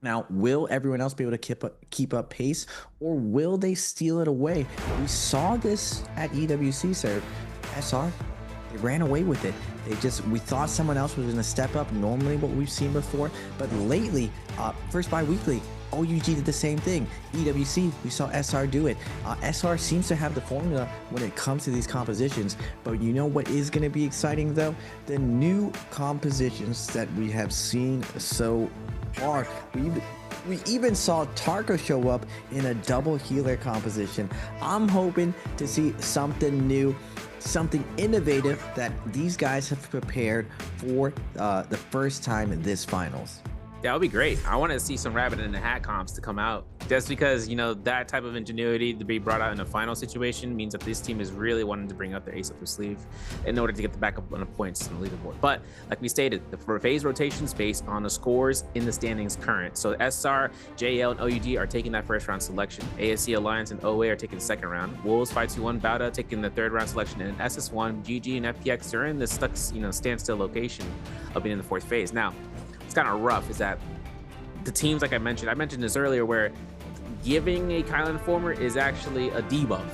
Now, will everyone else be able to keep up pace, or will they steal it away? We saw this at EWC, sir. SR, they ran away with it. We thought someone else was gonna step up, normally what we've seen before, but lately, first bi-weekly, OUG did the same thing. EWC, we saw SR do it. SR seems to have the formula when it comes to these compositions, but you know what is going to be exciting though? The new compositions that we have seen so far. We even saw Tarka show up in a double healer composition. I'm hoping to see something new, something innovative that these guys have prepared for the first time in this finals. That would be great. I want to see some rabbit in the hat comps to come out, just because, you know, that type of ingenuity to be brought out in a final situation means that this team is really wanting to bring out their ace up their sleeve in order to get the backup on the points in the leaderboard. But like we stated, the phase rotations based on the scores in the standings current. So SR, JL, and OUD are taking that first round selection. ASC Alliance and OA are taking the second round. Wolves 521 Bauda taking the third round selection, and SS1, GG, and FPX are in this stuck, standstill location of being in the fourth phase. Now, it's kind of rough is that the teams, like I mentioned this earlier, where giving a Kylan Informer is actually a debuff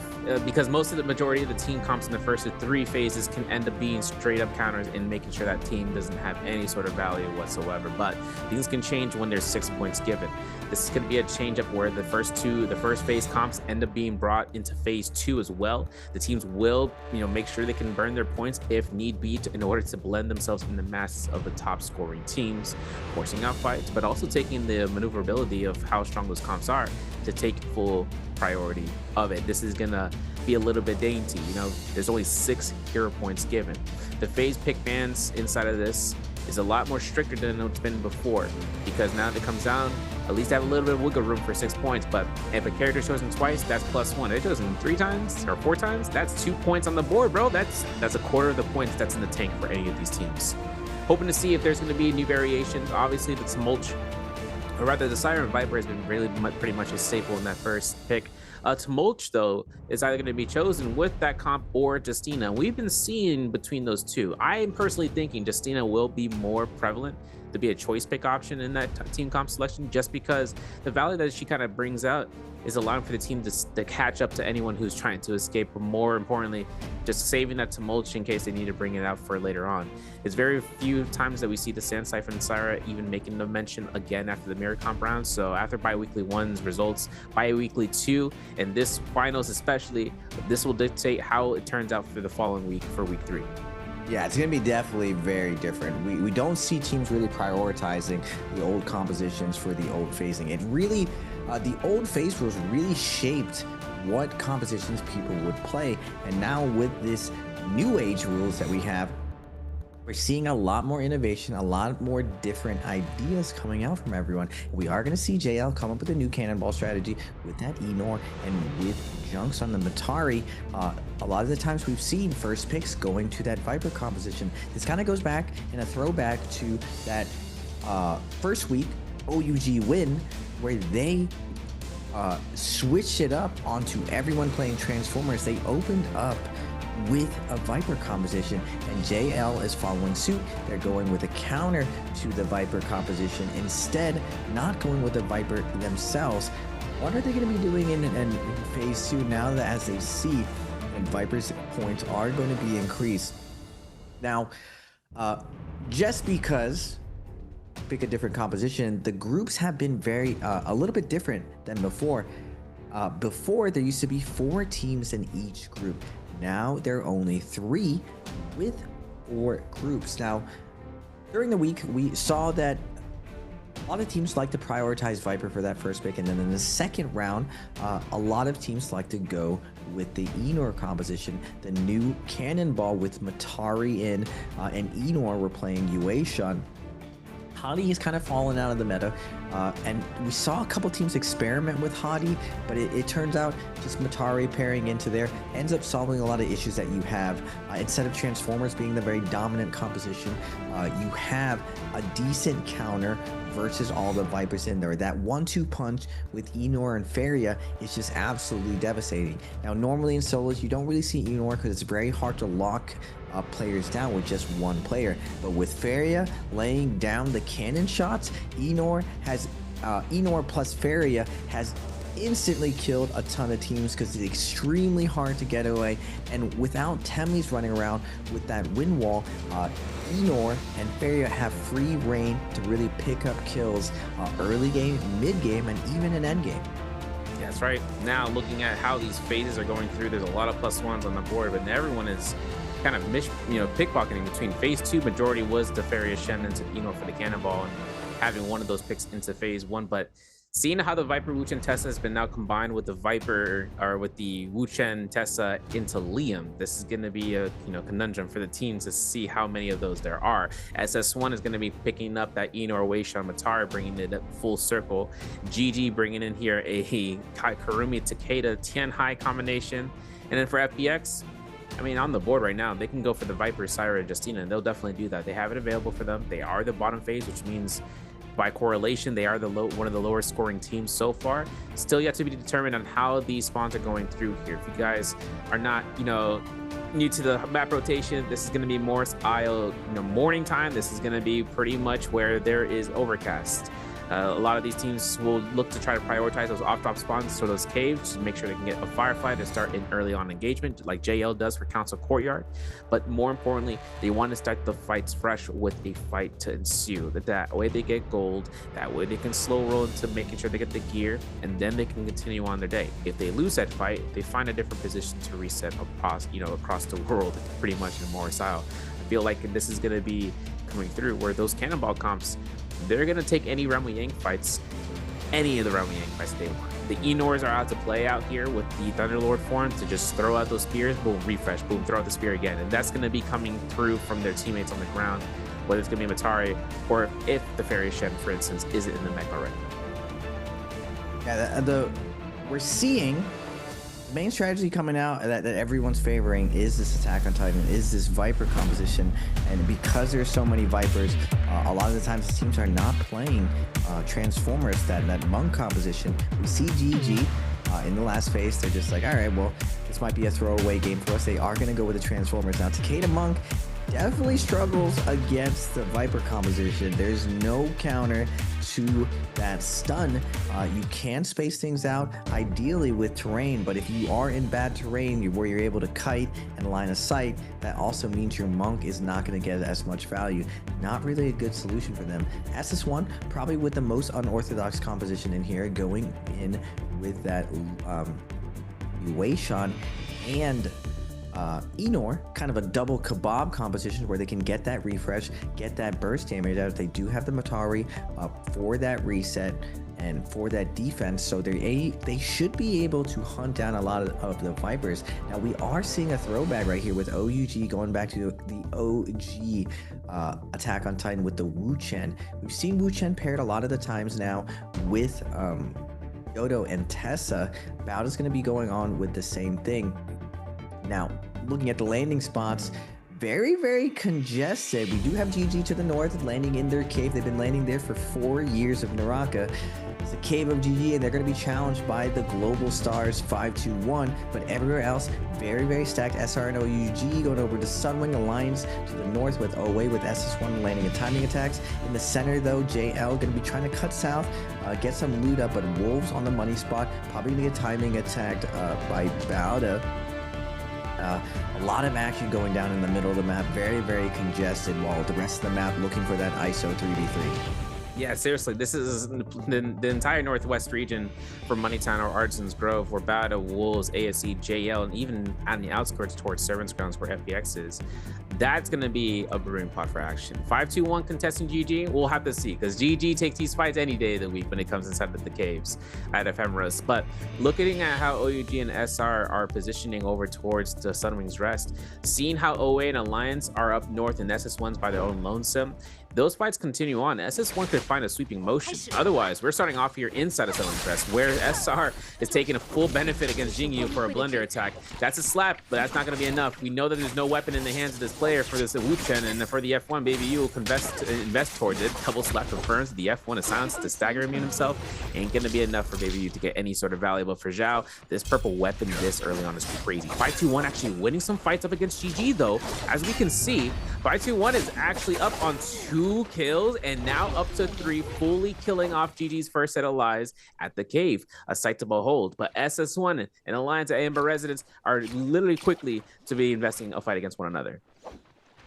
because most of the majority of the team comps in the first 3 phases can end up being straight up counters and making sure that team doesn't have any sort of value whatsoever. But things can change when there's 6 points given. This is going to be a change up where the first phase comps end up being brought into phase 2 as well. The teams will, make sure they can burn their points if need be in order to blend themselves in the masses of the top scoring teams, forcing out fights, but also taking the maneuverability of how strong those comps are to take full priority of it. This is gonna be a little bit dainty. There's only 6 hero points given. The phase pick bans inside of this is a lot more stricter than it's been before, because now that it comes down, at least have a little bit of wiggle room for 6 points. But if a character shows them twice, that's +1. If it shows them 3 times or 4 times, that's 2 points on the board, bro. That's a quarter of the points that's in the tank for any of these teams. Hoping to see if there's going to be new variations. Obviously, the Tumulch, or rather the Siren Viper, has been really pretty much a staple in that first pick. Tumulch, though, is either going to be chosen with that comp or Justina. We've been seeing between those two. I am personally thinking Justina will be more prevalent to be a choice pick option in that team comp selection, just because the value that she kind of brings out is allowing for the team to catch up to anyone who's trying to escape, but more importantly, just saving that Tumulch in case they need to bring it out for later on. It's very few times that we see the Sand Cypher and Syra even making the mention again after the mirror comp round. So after bi-weekly 1's results, bi-weekly 2, and this finals especially, this will dictate how it turns out for the following week for week 3. Yeah, it's going to be definitely very different. We don't see teams really prioritizing the old compositions for the old phasing. It really, the old phase rules really shaped what compositions people would play. And now with this new age rules that we have, we're seeing a lot more innovation, a lot more different ideas coming out from everyone. We are going to see JL come up with a new cannonball strategy with that Enor and with Junks on the Matari. A lot of the times we've seen first picks going to that Viper composition. This kind of goes back in a throwback to that first week OUG win where they switched it up onto everyone playing Transformers. They opened up with a Viper composition, and JL is following suit. They're going with a counter to the Viper composition, instead not going with the Viper themselves. What are they going to be doing in phase 2 now that as they see and Viper's points are going to be increased? Now, just because pick a different composition, the groups have been a little bit different than before. Before, there used to be 4 teams in each group. Now there are only 3 with 4 groups. Now, during the week, we saw that a lot of teams like to prioritize Viper for that first pick, and then in the second round, a lot of teams like to go with the Enor composition, the new Cannonball with Matari in, and Enor were playing Yueshun. Hadi has kind of fallen out of the meta, and we saw a couple teams experiment with Hadi, but it turns out just Matari pairing into there ends up solving a lot of issues that you have. Instead of Transformers being the very dominant composition, you have a decent counter versus all the Vipers in there. That 1-2 punch with Enor and Feria is just absolutely devastating. Now, normally in solos, you don't really see Enor because it's very hard to lock players down with just one player, but with Feria laying down the cannon shots, Enor plus Feria has instantly killed a ton of teams because it's extremely hard to get away, and without Temlis running around with that wind wall, Enor and Feria have free reign to really pick up kills early game, mid game, and even an end game. That's right. Now looking at how these phases are going through, there's a lot of +1s on the board, but everyone is kind of pickpocketing between phase 2. Majority was the Feria Shen into Enor for the Cannonball and having one of those picks into phase 1. But seeing how the Viper Wuchen Tessa has been now combined with the Viper, or with the Wuchen Tessa into Liam, this is going to be a conundrum for the teams to see how many of those there are. SS1 is going to be picking up that Enor Weishan Matara, bringing it full circle. GG bringing in here a Karumi Takeda Tianhai combination, and then for FPX, I mean, on the board right now, they can go for the Viper, Syra, and Justina, and they'll definitely do that. They have it available for them. They are the bottom phase, which means by correlation, they are one of the lower scoring teams so far. Still yet to be determined on how these spawns are going through here. If you guys are not, new to the map rotation, this is going to be Morris Isle, morning time. This is going to be pretty much where there is overcast. A lot of these teams will look to try to prioritize those off-drop spawns, so those caves, to make sure they can get a firefight and start an early on engagement like JL does for Council Courtyard. But more importantly, they want to start the fights fresh with a fight to ensue. That way they get gold, that way they can slow roll into making sure they get the gear, and then they can continue on their day. If they lose that fight, they find a different position to reset across the world, pretty much in Morris Isle. I feel like this is going to be coming through where those Cannonball comps, they're going to take any Realm Yang fights, any of the Realm Yang fights they want. The Enors are out to play out here with the Thunderlord forms to just throw out those spears, boom, refresh, boom, throw out the spear again. And that's going to be coming through from their teammates on the ground, whether it's going to be Matari or if the Fairy Shen, for instance, isn't in the mech already. Yeah, we're seeing main strategy coming out that everyone's favoring is this Attack on Titan, is this Viper composition, and because there's so many Vipers, a lot of the times the teams are not playing Transformers, that Monk composition. We see GG in the last phase, they're just like, all right, well, this might be a throwaway game for us. They are going to go with the Transformers. Now, Takeda Monk definitely struggles against the Viper composition. There's no counter to that stun. You can space things out ideally with terrain, but if you are in bad terrain where you're able to kite and line of sight, that also means your Monk is not going to get as much value. Not really a good solution for them. SS1 probably with the most unorthodox composition in here, going in with that Weishan and Enor, kind of a double kebab composition where they can get that refresh, get that burst damage out. They do have the Matari for that reset and for that defense, so they should be able to hunt down a lot of the Vipers. Now, we are seeing a throwback right here with OUG going back to the OG Attack on Titan with the Wuchen. We've seen Wuchen paired a lot of the times now with Yodo and Tessa. Bout is going to be going on with the same thing. Now, looking at the landing spots, very, very congested. We do have GG to the north landing in their cave. They've been landing there for 4 years of NARAKA. It's the cave of GG, and they're going to be challenged by the Global Stars 5-2-1. But everywhere else, very, very stacked. SR and OUG going over to Sunwing Alliance to the north with OA with SS1 landing and timing attacks. In the center, though, JL going to be trying to cut south, get some loot up, but Wolves on the money spot. Probably going to get timing attacked by Bauda. A lot of action going down in the middle of the map, very, very congested, while the rest of the map looking for that ISO 3v3. Yeah, seriously, this is the entire northwest region from Moneytown or Artisans Grove, where Bada, Wolves, ASC, JL, and even on the outskirts towards Servants Grounds where FPX is. That's going to be a brewing pot for action. 5-2-1 contesting GG, we'll have to see, because GG takes these fights any day of the week when it comes inside of the caves at Ephemeris. But looking at how OUG and SR are positioning over towards the Sunwing's Rest, seeing how OA and Alliance are up north and SS1's by their own lonesome, those fights continue on. SS1 could find a sweeping motion. Otherwise, we're starting off here inside of Sunwing's Rest, where SR is taking a full benefit against Jingyu for a blender attack. That's a slap, but that's not going to be enough. We know that there's no weapon in the hands of this player for this Wu Chen, and for the F1, Baby U will invest towards it. Double slap confirms the F1 is silenced to stagger immune himself. Ain't going to be enough for Baby U to get any sort of value, but for Zhao, this purple weapon this early on is crazy. 5-2-1 actually winning some fights up against GG, though. As we can see, 5-2-1 is actually up on 2 kills and now up to 3, fully killing off GG's first set of lives at the cave. A sight to behold. But SS1 and Alliance at Amber Residence are literally quickly to be investing a fight against one another.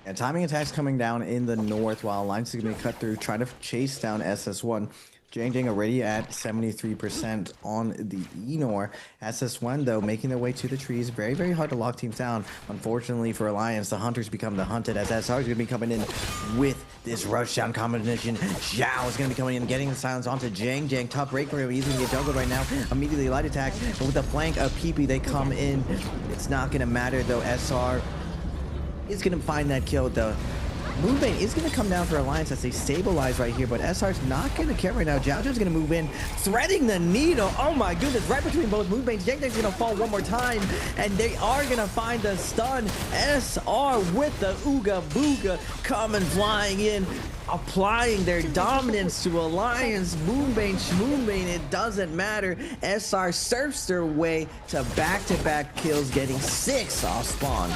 And timing attacks coming down in the north, while Alliance is going to cut through, trying to chase down SS1. Jang already at 73% on the Enor. SS1, though, making their way to the trees. Very, very hard to lock teams down. Unfortunately for Alliance, the Hunters become the hunted, as SR is going to be coming in with this rush down combination. Zhao is going to be coming in, getting the silence onto Jang. Tough break for him. He's going to get jungled right now. Immediately light attack. But with the flank of PP, they come in. It's not going to matter, though. SR is going to find that kill, though. Moonbane is going to come down for Alliance as they stabilize right here, but SR's not going to care right now. Jiao's going to move in, threading the needle. Oh my goodness, right between both Moonbanes. Jang's going to fall one more time, and they are going to find the stun. SR with the Ooga Booga coming flying in, applying their dominance to Alliance. Moonbane, it doesn't matter. SR surfs their way to back-to-back kills, getting 6 off spawn.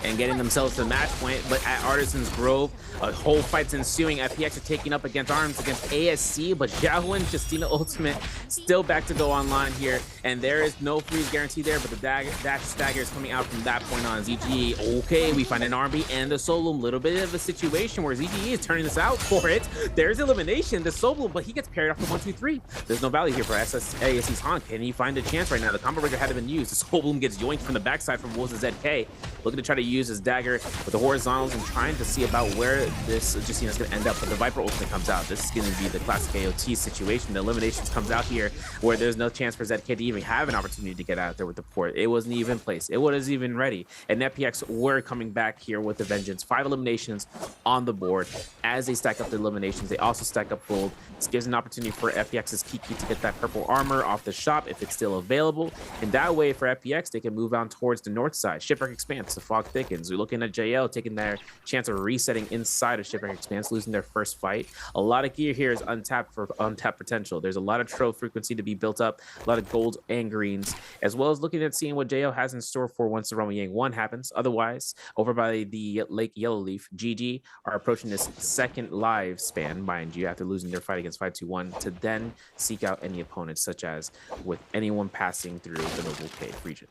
And getting themselves to the match point, but at Artisans Grove, a whole fight's ensuing. FPX are taking up against arms against ASC, but Xiaohu and Justina Ultimate still back to go online here, and there is no freeze guarantee there, but the dash stagger is coming out from that point on. ZGE, okay, we find an RB and the Solum, little bit of a situation where ZGE is turning this out for it. There's elimination, the Solum, but he gets parried off the 1-2-3. There's no value here for ASC's Haunt. Can he find a chance right now? The combo breaker hadn't been used. The Solum gets yoinked from the backside from Wolves' ZK, looking to try to use his dagger with the horizontals and trying to see about where this Justina is going to end up, but the Viper ultimate comes out. This is going to be the classic AOT situation. The eliminations comes out here where there's no chance for ZK to even have an opportunity to get out there with the port. It wasn't even placed. It wasn't even ready. And NetPX were coming back here with the vengeance. 5 eliminations on the board. As they stack up the eliminations, they also stack up gold. This gives an opportunity for FPX's Kiki to get that purple armor off the shop if it's still available. And that way for FPX, they can move on towards the north side. Shipwreck expands, the fog thickens. We're looking at JL taking their chance of resetting inside of Shipwreck Expanse, losing their first fight. A lot of gear here is untapped for untapped potential. There's a lot of trove frequency to be built up, a lot of golds and greens, as well as looking at seeing what JL has in store for once the Roma Yang 1 happens. Otherwise, over by the Lake Yellowleaf, GG are approaching this second live span, mind you, after losing their fight against 5-2-1, to then seek out any opponents, such as with anyone passing through the Noble Cave region.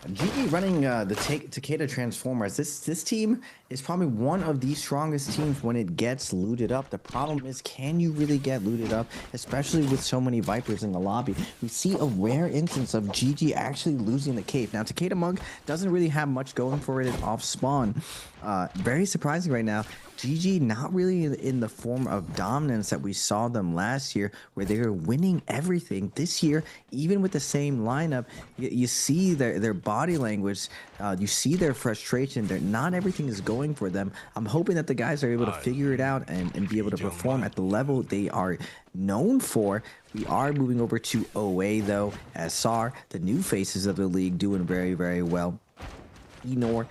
GG running the Takeda Transformers. This team is probably one of the strongest teams when it gets looted up. The problem is, can you really get looted up, especially with so many Vipers in the lobby? We see a rare instance of GG actually losing the cave. Now, Takeda Monk doesn't really have much going for it off spawn. Very surprising right now. GG not really in the form of dominance that we saw them last year, where they were winning everything. This year, even with the same lineup, you see their body language, you see their frustration. Not everything is going for them. I'm hoping that the guys are able to figure it out and be able to perform at the level they are known for. We are moving over to OA, though. SR, the new faces of the league, doing very, very well. Enor,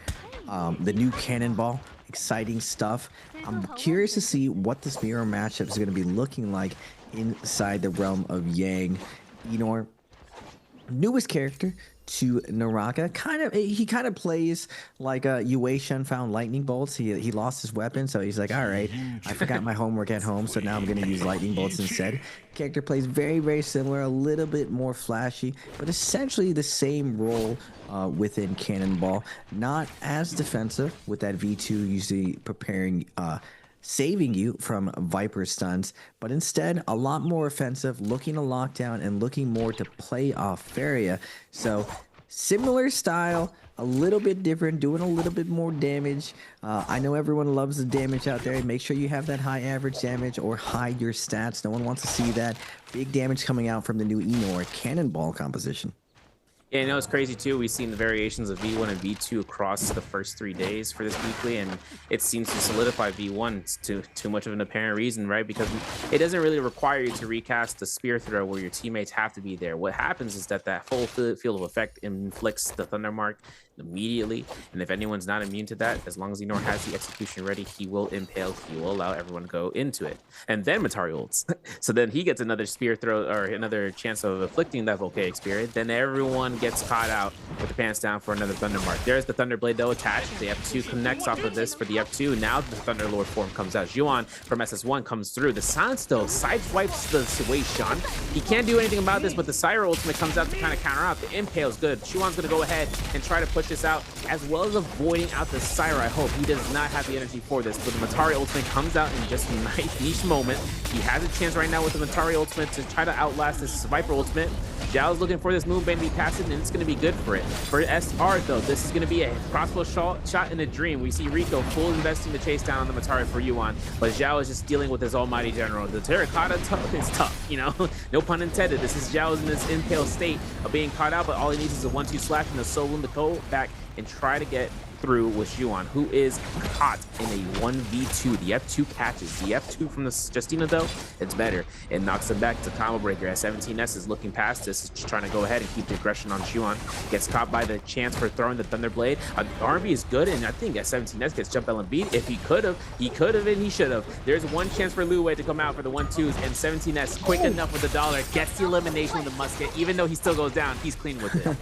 the new Cannonball. Exciting stuff. I'm curious to see what this mirror matchup is going to be looking like inside the realm of Yang. Enor, newest character to NARAKA. He kind of plays like Yue Shen found lightning bolts. He lost his weapon, so he's like, all right, I forgot my homework at home, so now I'm going to use lightning bolts instead. Character plays very, very similar, a little bit more flashy, but essentially the same role within Cannonball. Not as defensive with that V2 usually preparing saving you from Viper stuns, but instead a lot more offensive, looking to lock down and looking more to play off Feria. So similar style, a little bit different, doing a little bit more damage. I know everyone loves the damage out there. Make sure you have that high average damage or hide your stats. No one wants to see that. Big damage coming out from the new Enor Cannonball composition. Yeah, you know, it's crazy too. We've seen the variations of V1 and V2 across the first 3 days for this weekly, and it seems to solidify V1 to too much of an apparent reason, right? Because it doesn't really require you to recast the spear throw where your teammates have to be there. What happens is that full field of effect inflicts the Thunder Mark immediately, and if anyone's not immune to that, as long as Enor has the execution ready, he will impale, he will allow everyone to go into it. And then Matari ults. So then he gets another spear throw or another chance of afflicting that volcanic spirit. Then everyone gets caught out with the pants down for another Thunder Mark. There's the Thunderblade though attached. The F2 connects off of this for the F2. Now the Thunder Lord form comes out. Juan from SS1 comes through. The Silence though sideswipes the situation. He can't do anything about this, but the Syra ultimate comes out to kind of counter out. The Impale's good. Juan's gonna go ahead and try to push this out, as well as avoiding out the Syra. I hope he does not have the energy for this, but the Matari ultimate comes out in just a niche moment. He has a chance right now with the Matari ultimate to try to outlast this Viper ultimate. Zhao's looking for this Moonbane to be passive, and it's going to be good for it. For SR, though, this is going to be a crossbow shot in a dream. We see Rico full investing the chase down on the Matari for Yuan, but Zhao is just dealing with his almighty general. The Terracotta is tough, you know? No pun intended. This is Zhao's in this impale state of being caught out, but all he needs is a 1-2 slash and a solo to go back and try to get through with Yuan, who is caught in a 1v2. The F2 catches. The F2 from the Justina, though, it's better. It knocks him back to combo breaker. As 17S is looking past this, just trying to go ahead and keep the aggression on Yuan. Gets caught by the chance for throwing the Thunderblade. R&B is good, and I think as 17S gets jump and beat. If he could have, and he should have. There's one chance for Lu Wei to come out for the 1-2s, and 17S, quick enough with the dollar, gets the elimination with the musket. Even though he still goes down, he's clean with it.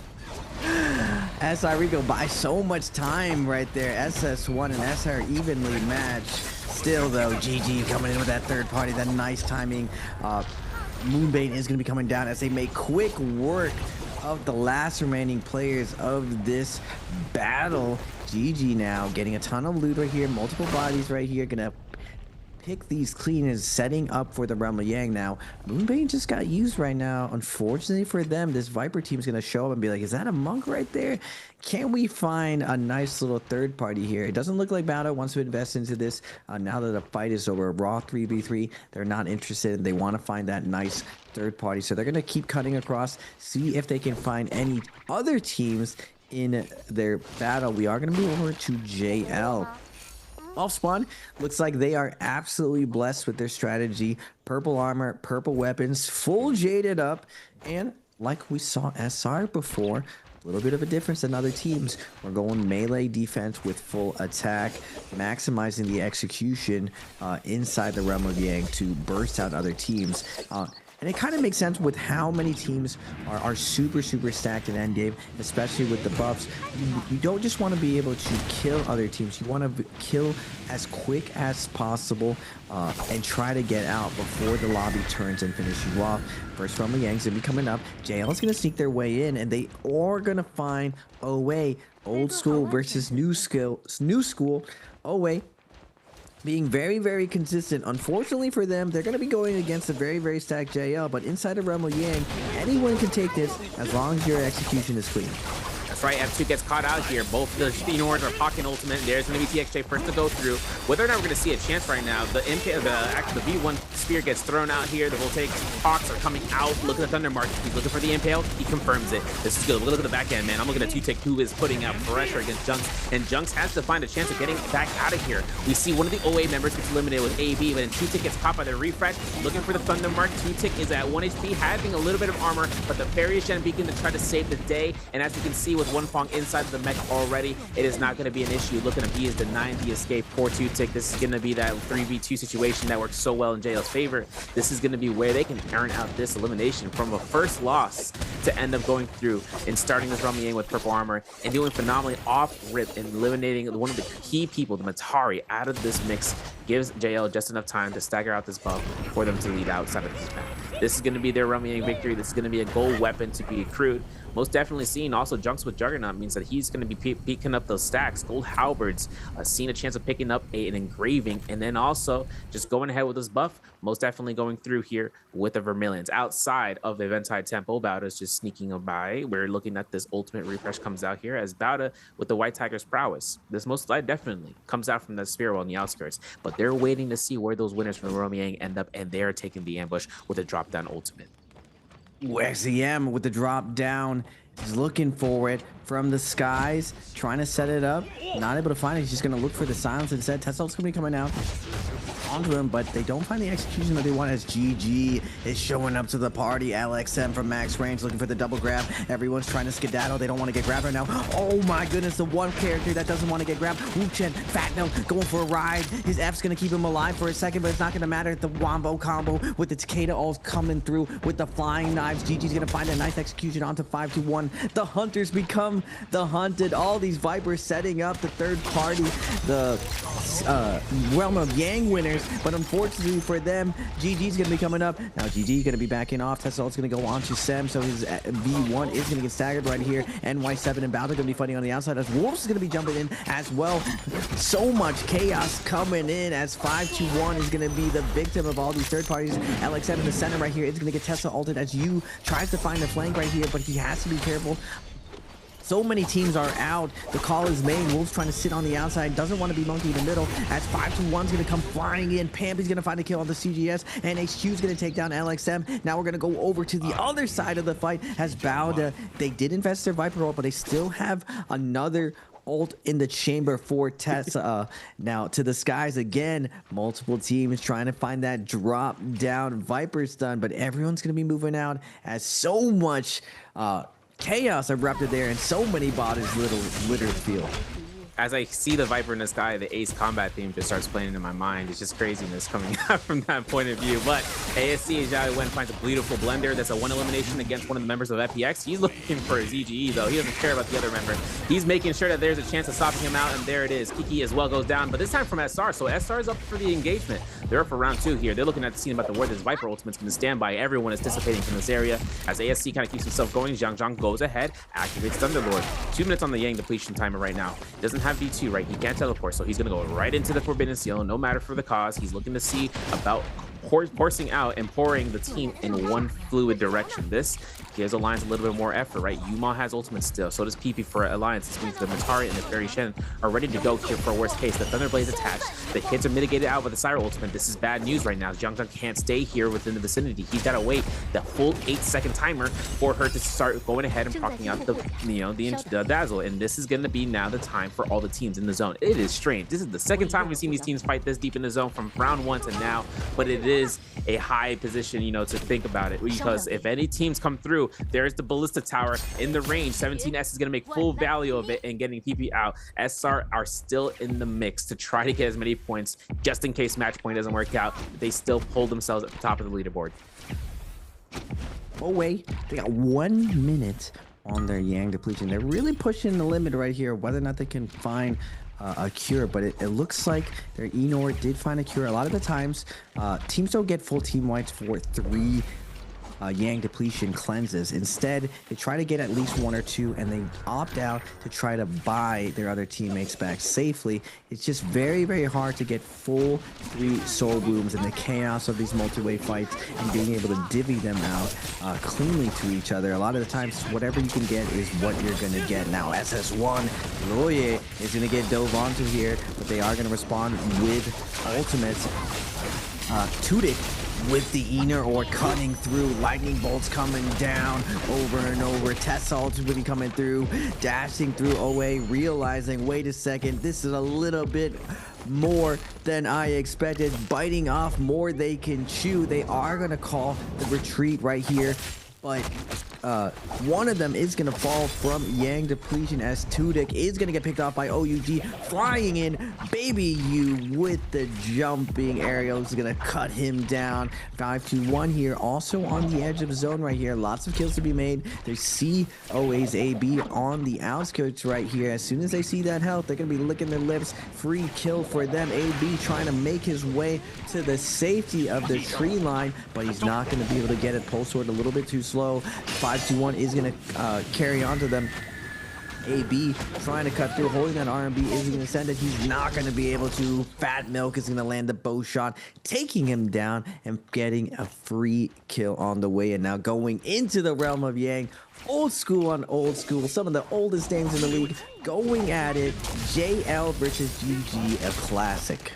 SR Rico buys so much time right there. SS1 and SR evenly matched. Still though, GG coming in with that third party, that nice timing. Moonbane is going to be coming down as they make quick work of the last remaining players of this battle. GG now getting a ton of loot right here, multiple bodies right here, gonna pick these clean as setting up for the Realm of Yang now. Moonbane just got used right now. Unfortunately for them, this Viper team is going to show up and be like, is that a monk right there? Can we find a nice little third party here? It doesn't look like Battle wants to invest into this now that the fight is over. Raw 3v3, they're not interested. They want to find that nice third party. So they're going to keep cutting across, see if they can find any other teams in their battle. We are going to move over to JL. Off spawn, looks like they are absolutely blessed with their strategy. Purple armor, purple weapons, full jaded up, and like we saw SR before, a little bit of a difference than other teams. We're going melee defense with full attack, maximizing the execution inside the Realm of Yang to burst out other teams. And it kind of makes sense with how many teams are super stacked in endgame, especially with the buffs. You don't just want to be able to kill other teams. You want to kill as quick as possible and try to get out before the lobby turns and finish you off. First Realm of Yang's going to be coming up. JL is going to sneak their way in, and they are going to find Owe. Old school versus new school. Owe being very consistent. Unfortunately for them, they're going to be going against a very stacked JL, but inside of Realm of Yang, anyone can take this as long as your execution is clean. That's right, F2 gets caught out here. Both the Enors are pocket ultimate. There's going to be TXJ first to go through. Whether or not we're going to see a chance right now, the V1 spear gets thrown out here. The Voltaic Hawks are coming out. Look at the Thunder Mark. He's looking for the Impale. He confirms it. This is good. Look at the back end, man. I'm looking at 2-Tick, who is putting out pressure against Junks, and Junks has to find a chance of getting back out of here. We see one of the OA members gets eliminated with AB, but then 2-Tick gets caught by the refresh. Looking for the Thunder Mark. 2-Tick is at 1 HP, having a little bit of armor, but the Fairy Shen Beacon to try to save the day. And as you can see with One Fong inside the mech already, it is not going to be an issue. Looking at he is denying the escape for 2-Tick. This is going to be that 3v2 situation that works so well in JL's favor. This is going to be where they can earn out this elimination from a first loss to end up going through and starting this Realm of Yang with purple armor and doing phenomenally off rip and eliminating one of the key people, the Matari, out of this mix. Gives JL just enough time to stagger out this buff for them to lead outside of this map. This is going to be their Realm of Yang victory. This is going to be a gold weapon to be accrued. most definitely seeing also Junks with Juggernaut means that he's going to be picking up those stacks. Gold Halberds, seeing a chance of picking up an engraving, and then also just going ahead with this buff, most definitely going through here with the Vermilions. Outside of the Eventide Temple, Bauda's just sneaking by. We're looking at this ultimate refresh comes out here as Bauda with the White Tiger's prowess. This most definitely comes out from the Spear on the outskirts, but they're waiting to see where those winners from Romiang end up, and they're taking the ambush with a drop down ultimate. XEM with the drop down. He's looking for it from the skies, trying to set it up. Not able to find it. He's just going to look for the silence instead. Tessal's going to be coming out onto him, but they don't find the execution that they want as GG is showing up to the party. LXM from max range looking for the double grab. Everyone's trying to skedaddle. They don't want to get grabbed right now. Oh my goodness, the one character that doesn't want to get grabbed. Wu-Chen, Fat Note, going for a ride. His F's going to keep him alive for a second, but it's not going to matter. The Wombo combo with the Takeda ult coming through with the flying knives. GG's going to find a nice execution onto 5-1. The Hunters become the hunted. All these Vipers setting up the third party, the Realm of Yang winners, but unfortunately for them, GG's going to be coming up. Now GG's going to be backing off. Tessal's going to go on to Sem, so his V1 is going to get staggered right here. NY7 and Bowder going to be fighting on the outside as Wolves is going to be jumping in as well. So much chaos coming in as 5-1 is going to be the victim of all these third parties. LXM in the center right here is going to get Tesla ulted as you tries to find the flank right here, but he has to be careful. So many teams are out. The call is made. Wolves trying to sit on the outside. Doesn't want to be monkey in the middle. As 5-1 is going to come flying in. Pampy's going to find a kill on the CGS. And HQ is going to take down LXM. Now we're going to go over to the other side of the fight as Bauda. They did invest their Viper ult, but they still have another ult in the chamber for Tessa. Now to the skies again. Multiple teams trying to find that drop down Viper stun, but everyone's going to be moving out as so much chaos erupted there, and so many bodies littered field. As I see the Viper in the sky, the Ace combat theme just starts playing in my mind. It's just craziness coming out from that point of view. But ASC Xiao Wen finds a beautiful blender. That's a one elimination against one of the members of FPX. He's looking for his EGE though. He doesn't care about the other member. He's making sure that there's a chance of stopping him out, and there it is. Kiki as well goes down, but this time from SR. So SR is up for the engagement. They're up for round 2 here. They're looking at the scene about the word this Viper ultimate's going to stand by. Everyone is dissipating from this area as ASC kind of keeps himself going. Zhang Zhang goes ahead, activates Thunderlord. 2 minutes on the Yang depletion timer right now. Doesn't have V2, right? He can't teleport, so he's going to go right into the Forbidden Seal, no matter for the cause. He's looking to see about forcing out and pouring the team in one fluid direction. This gives Alliance a little bit more effort, right? Yuma has ultimate still, so does PP for Alliance. This means the Matari and the Fairy Shen are ready to go here for worst case. The Thunderblade's attached. The hits are mitigated out by the Syra ultimate. This is bad news right now. Zhang Zhang can't stay here within the vicinity. He's got to wait the full 8-second timer for her to start going ahead and proccing out the Dazzle. And this is going to be now the time for all the teams in the zone. It is strange. This is the second time we've seen these teams fight this deep in the zone from round 1 to now, but it is a high position, to think about it, because if any teams come through, there's the Ballista Tower in the range. 17S is going to make full value of it and getting PP out. SR are still in the mix to try to get as many points just in case match point doesn't work out. They still hold themselves at the top of the leaderboard. Oh wait, they got 1 minute on their Yang depletion. They're really pushing the limit right here, whether or not they can find a cure, but it looks like their Enor did find a cure. A lot of the times teams don't get full team wipes for 3 Yang depletion cleanses. Instead, they try to get at least 1 or 2, and they opt out to try to buy their other teammates back safely. It's just very, very hard to get full 3 soul booms in the chaos of these multi-way fights and being able to divvy them out cleanly to each other. A lot of the times, whatever you can get is what you're going to get. Now, SS1, Roye is going to get dove onto here, but they are going to respond with ultimates. Tudik with the Ener or cutting through, lightning bolts coming down over and over. Tessa ultimately coming through, dashing through OA, realizing, wait a second, this is a little bit more than I expected. Biting off more they can chew. They are going to call the retreat right here, but one of them is going to fall from Yang depletion as Tudik is going to get picked off by OUG. Flying in, Baby U with the jumping aerial is going to cut him down. 5-1 here, also on the edge of the zone right here. Lots of kills to be made. They see OA's AB on the outskirts right here. As soon as they see that health, they're going to be licking their lips. Free kill for them. AB trying to make his way to the safety of the tree line, but he's not going to be able to get it. Pulse sword a little bit too slow. 5-2-1 is going to carry on to them. AB trying to cut through, holding that R&B. Is he going to send it? He's not going to be able to. Fat Milk is going to land the bow shot, taking him down and getting a free kill on the way. And now going into the realm of Yang. Old school on old school. Some of the oldest names in the league going at it. JL versus GG, a classic.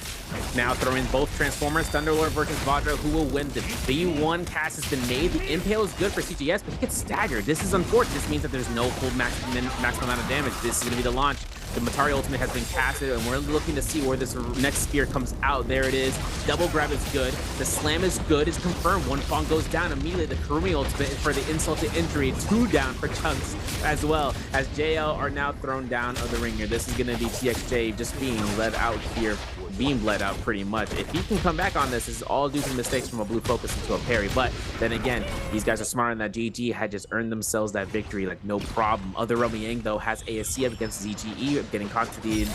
Now throwing both Transformers, Thunderlord versus Vajra, who will win? The B1 cast has been made. The Nbpl is good for CGS, but he gets staggered. This is unfortunate. This means that there's no full maximum amount of damage. This is going to be the launch. The Matari ultimate has been casted, and we're looking to see where this next spear comes out. There it is. Double grab is good. The slam is good. It's confirmed. One Fong goes down immediately. The Kurumi ultimate for the insult to injury. 2 down for Chunks as well, as JL are now thrown down of the ring here. This is going to be TXJ just being let out here, being bled out pretty much. If he can come back on this is all due to mistakes from a blue focus into a parry. But then again, these guys are smarter than that. GG had just earned themselves that victory, like no problem. Other Realm Yang though has ASC up against ZGE, getting caught to the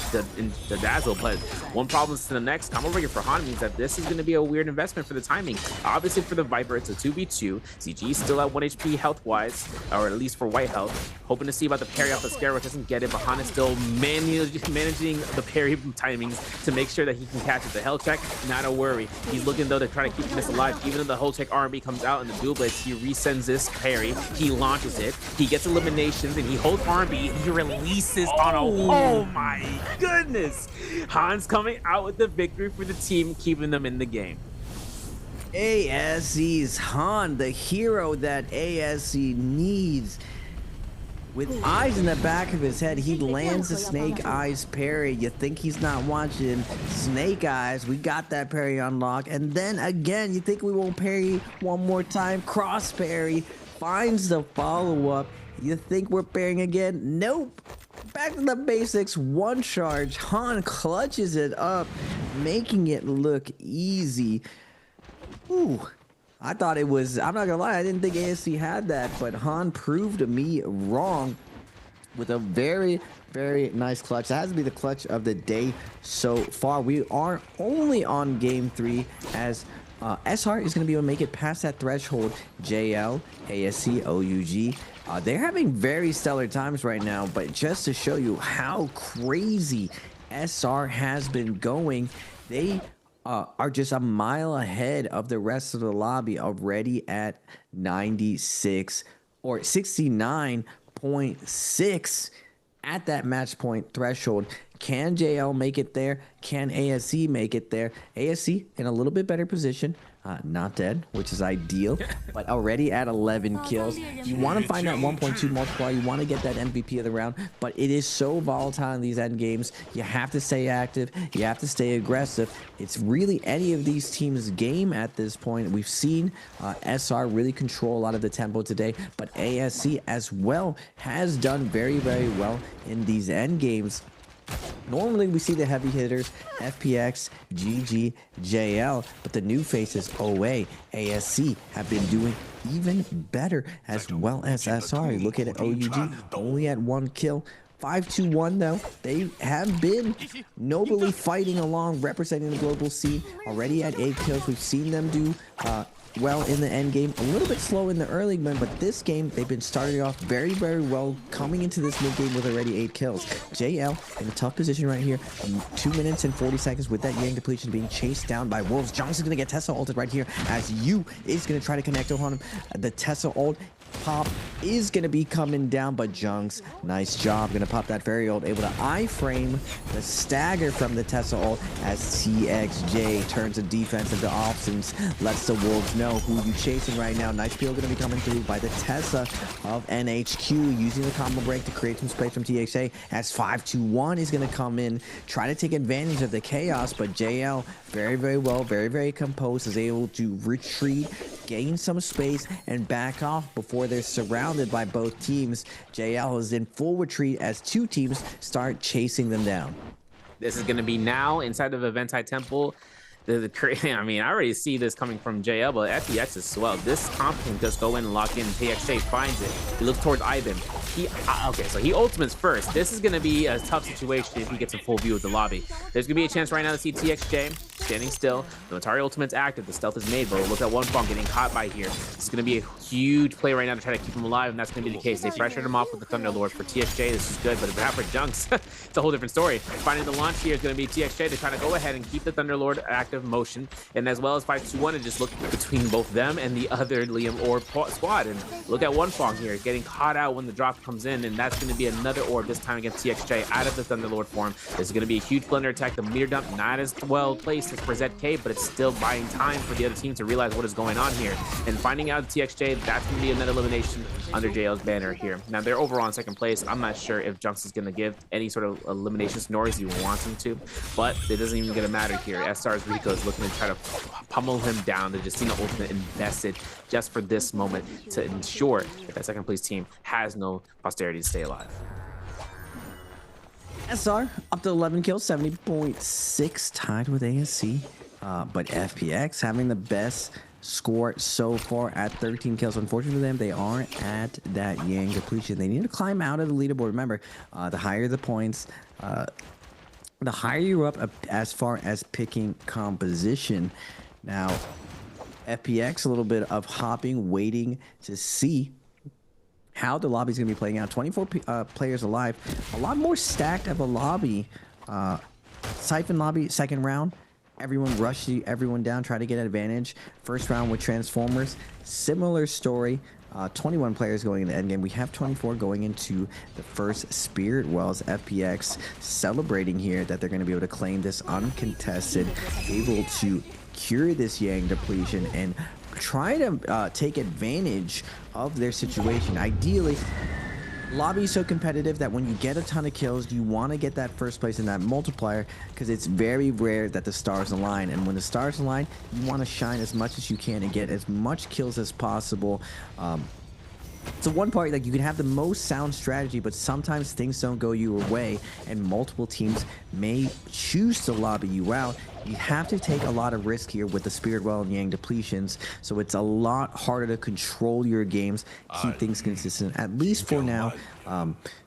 dazzle. But one problem to the next. Combo breaker for Han means that this is going to be a weird investment for the timing. Obviously for the Viper, it's a 2v2. ZGE still at 1 HP health wise, or at least for white health. Hoping to see about the parry off the scare, which doesn't get it. But Han is still managing the parry timings to make sure that he can catch it. The hell check, not a worry. He's looking though to try to keep this alive. Even though the whole check R&B comes out in the dual blades, he resends this parry. He launches it. He gets eliminations and he holds R&B. He releases on a. Oh my goodness! Han's coming out with the victory for the team, keeping them in the game. ASC's Han, the hero that ASC needs. With eyes in the back of his head, he lands the Snake Eyes parry. You think he's not watching. Snake Eyes, we got that parry unlocked. And then again, you think we won't parry one more time. Cross parry, finds the follow-up. You think we're parrying again? Nope. Back to the basics, one charge. Han clutches it up, making it look easy. Ooh. I thought it was, I'm not gonna lie, I didn't think ASC had that, but Han proved me wrong with a very, very nice clutch. That has to be the clutch of the day so far. We are only on game 3 as SR is gonna be able to make it past that threshold. JL, ASC, OUG, they're having very stellar times right now, but just to show you how crazy SR has been going, they are just a mile ahead of the rest of the lobby, already at 96 or 69.6 at that match point threshold. Can JL make it there? Can ASC make it there? ASC in a little bit better position. Not dead, which is ideal, but already at 11 kills. You want to find that 1.2 multiplier. You want to get that MVP of the round, but it is so volatile in these end games. You have to stay active. You have to stay aggressive. It's really any of these teams' game at this point. We've seen SR really control a lot of the tempo today, but ASC as well has done very, very well in these end games. Normally we see the heavy hitters, FPX, GG, JL, but the new faces, OA, ASC, have been doing even better, as well as SR. Look at it, OUG, only at 1 kill. 5-2-1 though, they have been nobly fighting along, representing the global scene, already at 8 kills. We've seen them do well in the end game, a little bit slow in the early game, but this game they've been starting off very, very well, coming into this mid game with already 8 kills. JL in a tough position right here, 2 minutes and 40 seconds with that Yang depletion, being chased down by wolves. Johnson's gonna get Tesla ulted right here as Yu is gonna try to connect on him. The Tesla ult pop is gonna be coming down, but Junks, nice job, gonna pop that fairy ult, able to iframe the stagger from the Tesla ult as TXJ turns the defense into options, lets the wolves know who you chasing right now. Nice peel gonna be coming through by the Tesla of NHQ, using the combo break to create some space from TXJ as 5-2-1 is gonna come in, try to take advantage of the chaos, but JL very, very well, very, very composed, is able to retreat, gain some space, and back off before they're surrounded by both teams. JL is in full retreat as 2 teams start chasing them down. This is going to be now inside of Eventai Temple. I mean, I already see this coming from JL, but FPX is swell. This comp can just go in and lock in. TXJ finds it. He looks towards Ivan. Okay, so he ultimates first. This is going to be a tough situation if he gets a full view of the lobby. There's going to be a chance right now to see TXJ standing still. The Atari Ultimate's active. The stealth is made, but look at One Fong getting caught by here. This is going to be a huge play right now to try to keep him alive, and that's going to be the case. They pressured him off with the Thunderlord. For TXJ, this is good, but if not for Junks, it's a whole different story. Finding the launch here is going to be TXJ to try to go ahead and keep the Thunderlord active motion, and as well as 521 and just look between both them and the other Liam Orb squad. And look at One Fong here getting caught out when the drop comes in, and that's going to be another orb this time against TXJ out of the Thunderlord form. This is going to be a huge blender attack. The meter dump not as well placed as for ZK, but it's still buying time for the other team to realize what is going on here. And finding out TXJ, that's going to be another elimination under JL's banner here. Now they're overall in second place. I'm not sure if Junks is going to give any sort of eliminations, nor is he wanting to, but it doesn't even gonna matter here. SR's Rico is looking to try to pummel him down. The Justina ultimate invested just for this moment to ensure that that second place team has no posterity to stay alive. SR up to 11 kills, 70.6, tied with ASC. But FPX having the best score so far at 13 kills. Unfortunately for them, they aren't at that Yang depletion. They need to climb out of the leaderboard. Remember, the higher the points, the higher you're up as far as picking composition. Now, FPX, a little bit of hopping, waiting to see how the lobby is going to be playing out. 24 players alive, a lot more stacked of a lobby. Siphon lobby, second round. Everyone rushed everyone down, try to get an advantage. First round with Transformers, similar story. 21 players going into endgame. We have 24 going into the first Spirit Wells. FPX celebrating here that they're going to be able to claim this uncontested, able to cure this Yang depletion and try to take advantage of their situation. Ideally, lobby is so competitive that when you get a ton of kills, you want to get that first place in that multiplier because it's very rare that the stars align. And when the stars align, you want to shine as much as you can and get as much kills as possible. So one part, like, you can have the most sound strategy, but sometimes things don't go your way and multiple teams may choose to lobby you out. You have to take a lot of risk here with the Spirit Well and Yang depletions, so it's a lot harder to control your games, keep things consistent, at least for now.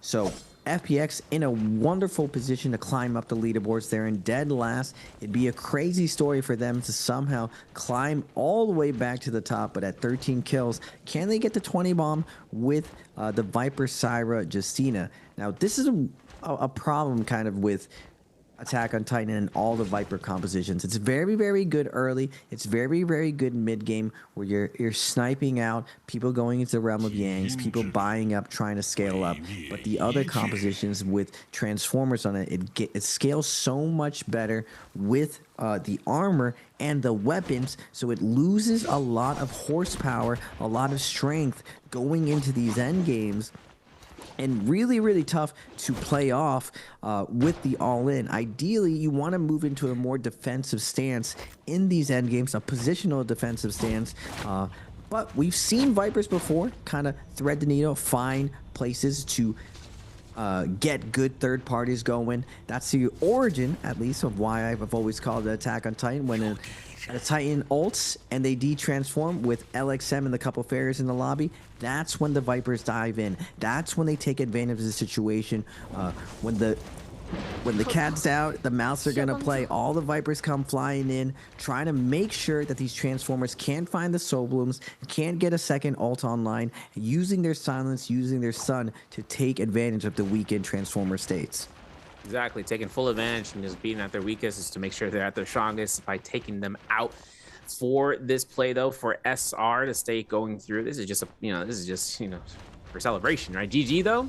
So FPX in a wonderful position to climb up the leaderboards. They're in dead last. It'd be a crazy story for them to somehow climb all the way back to the top, but at 13 kills, can they get the 20 bomb with the Viper, Syra, Justina? Now, this is a problem kind of with Attack on Titan and all the Viper compositions. It's very, very good early. It's very, very good mid game where you're sniping out people going into the realm of Yangs, people buying up, trying to scale up. But the other compositions with Transformers on it, it scales so much better with the armor and the weapons, so it loses a lot of horsepower, a lot of strength going into these end games. And really, really tough to play off with the all-in. Ideally, you want to move into a more defensive stance in these end games, a positional defensive stance. But we've seen Vipers before kind of thread the needle, find places to get good third parties going. That's the origin, at least, of why I've always called it Attack on Titan. When a Titan ults and they de-transform with LXM and the couple fairies in the lobby, that's when the Vipers dive in. That's when they take advantage of the situation. When the cat's out, the mouse are gonna play. All the Vipers come flying in, trying to make sure that these Transformers can't find the Soul Blooms, can't get a second ult online, using their silence, using their stun to take advantage of the weakened Transformer states. Exactly, taking full advantage and just being at their weakest is to make sure they're at their strongest by taking them out. For this play, though, for SR to stay going through, this is just for celebration, right? GG, though,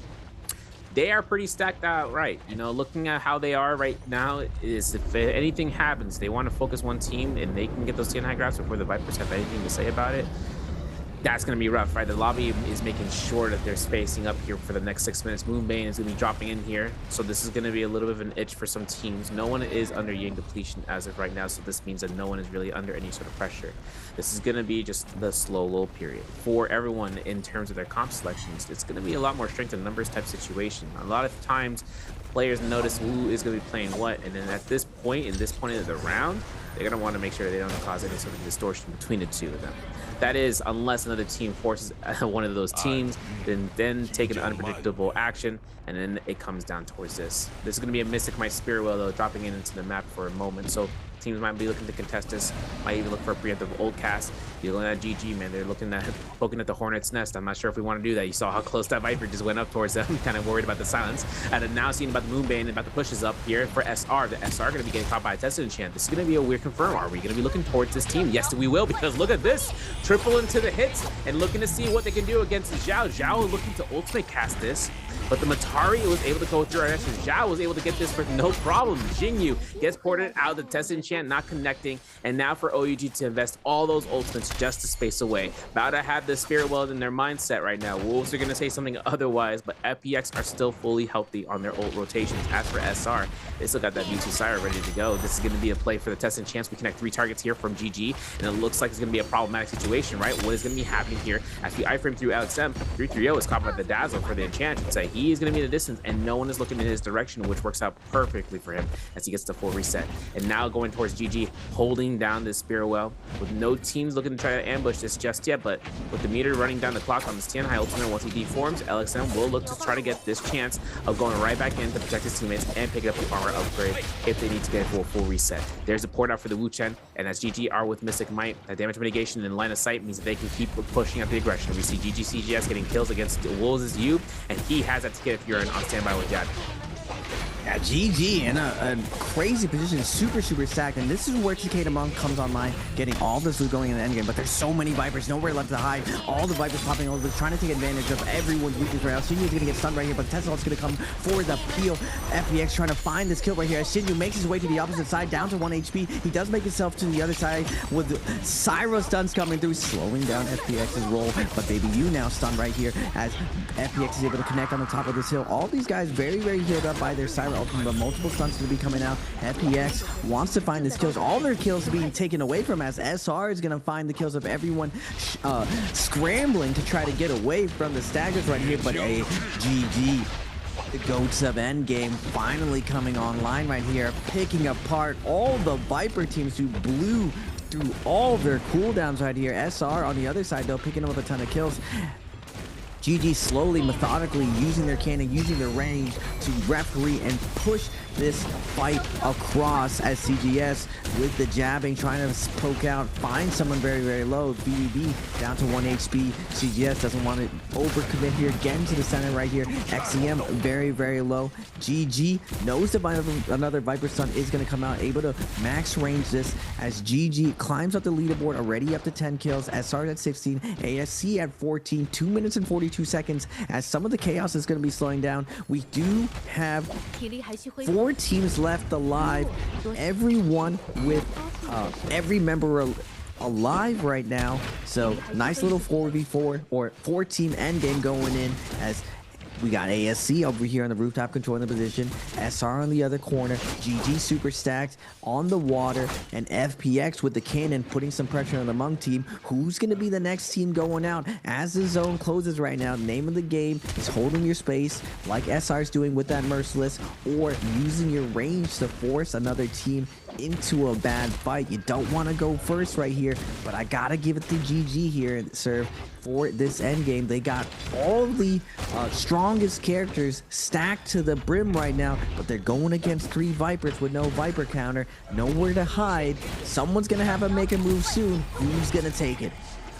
they are pretty stacked out, right? Looking at how they are right now, is if anything happens, they want to focus one team and they can get those 10 high grabs before the Vipers have anything to say about it. That's going to be rough, right? The lobby is making sure that they're spacing up here for the next 6 minutes. Moonbane is going to be dropping in here. So this is going to be a little bit of an itch for some teams. No one is under Yang depletion as of right now. So this means that no one is really under any sort of pressure. This is going to be just the slow low period for everyone in terms of their comp selections. It's going to be a lot more strength in numbers type situation. A lot of times players notice who is going to be playing what. And then at this point, in this point of the round, they're going to want to make sure they don't cause any sort of distortion between the two of them. That is, unless another team forces one of those teams, then take an unpredictable action, and then it comes down towards this. This is going to be a Mystic Might Spirit Well, though, dropping into the map for a moment. So teams might be looking to contest this, might even look for a preemptive ult cast. You're looking at GG, man. They're looking at poking at the Hornet's nest. I'm not sure if we want to do that. You saw how close that Viper just went up towards them. I'm kind of worried about the silence. And now seeing about the Moonbane and about the pushes up here for SR. The SR going to be getting caught by a tested enchant. This is going to be a weird confirm. Are we going to be looking towards this team? Yes, we will, because look at this. Triple into the hits and looking to see what they can do against Zhao. Zhao looking to ultimate cast this. But the Matari was able to go through our answers. Zhao was able to get this for no problem. Jinyu gets ported out of the test enchant, not connecting. And now for OUG to invest all those ultimates just to space away. About to have the Spirit Weld in their mindset right now. Wolves are going to say something otherwise, but FPX are still fully healthy on their ult rotations. As for SR, they still got that V2 Sire ready to go. This is going to be a play for the test enchants. We connect 3 targets here from GG, and it looks like it's going to be a problematic situation, right? What is going to be happening here as we iframe through LXM? 330 is caught by the Dazzle for the enchant. I'd say he is going to be in the distance, and no one is looking in his direction, which works out perfectly for him as he gets the full reset. And now going towards GG, holding down this Spirit Well, with no teams looking to try to ambush this just yet, but with the meter running down the clock on this Tianhai ultimate, once he deforms, LXM will look to try to get this chance of going right back in to protect his teammates and pick up the armor upgrade if they need to get a full reset. There's a port out for the Wu Chen, and as GG are with Mystic Might, that damage mitigation in line of sight means that they can keep pushing out the aggression. We see GG CGS getting kills against Wolves' U, and he has that Skid if you're on standby with Jad. Yeah, GG in a crazy position, super stacked, and this is where Cicada Monk comes online, getting all this loot going in the endgame, but there's so many Vipers, nowhere left to hide, all the Vipers popping over, trying to take advantage of everyone's weakness right now. Shinju's gonna get stunned right here, but Tessal's gonna come for the peel. FPX trying to find this kill right here, as Shinju makes his way to the opposite side, down to 1 HP. He does make himself to the other side with Syro stuns coming through, slowing down FPX's roll, but Baby U now stunned right here, as FPX is able to connect on the top of this hill. All these guys very healed up by their Syro ultimate, but multiple stunts to be coming out. FPX wants to find his kills. All their kills being taken away from, as SR is going to find the kills of everyone scrambling to try to get away from the staggers right here, but a GG. The GOATs of Endgame finally coming online right here, picking apart all the Viper teams who blew through all their cooldowns right here. SR on the other side, though, picking up a ton of kills. GG slowly, methodically using their cannon, using their range to referee and push this fight across, as CGS with the jabbing, trying to poke out, find someone very low. BBB down to 1 HP. CGS doesn't want to overcommit here, getting to the center right here. XEM very low. GG knows that another Viper stun is going to come out, able to max range this, as GG climbs up the leaderboard, already up to 10 kills. SR at 16, ASC at 14, 2 minutes and 42 seconds, as some of the chaos is going to be slowing down. We do have 4 teams left alive, everyone with every member alive right now, so nice little 4v4 or 4-team endgame going in, as we got ASC over here on the rooftop controlling the position, SR on the other corner, GG super stacked on the water, and FPX with the cannon putting some pressure on the Monk team. Who's going to be the next team going out as the zone closes right now? Name of the game is holding your space like SR's doing with that Merciless, or using your range to force another team into a bad fight. You don't want to go first right here, but I gotta give it to GG here, Serve, for this endgame. They got all the strongest characters stacked to the brim right now, but they're going against 3 Vipers with no Viper counter, nowhere to hide. Someone's gonna have to make a move soon. Who's gonna take it?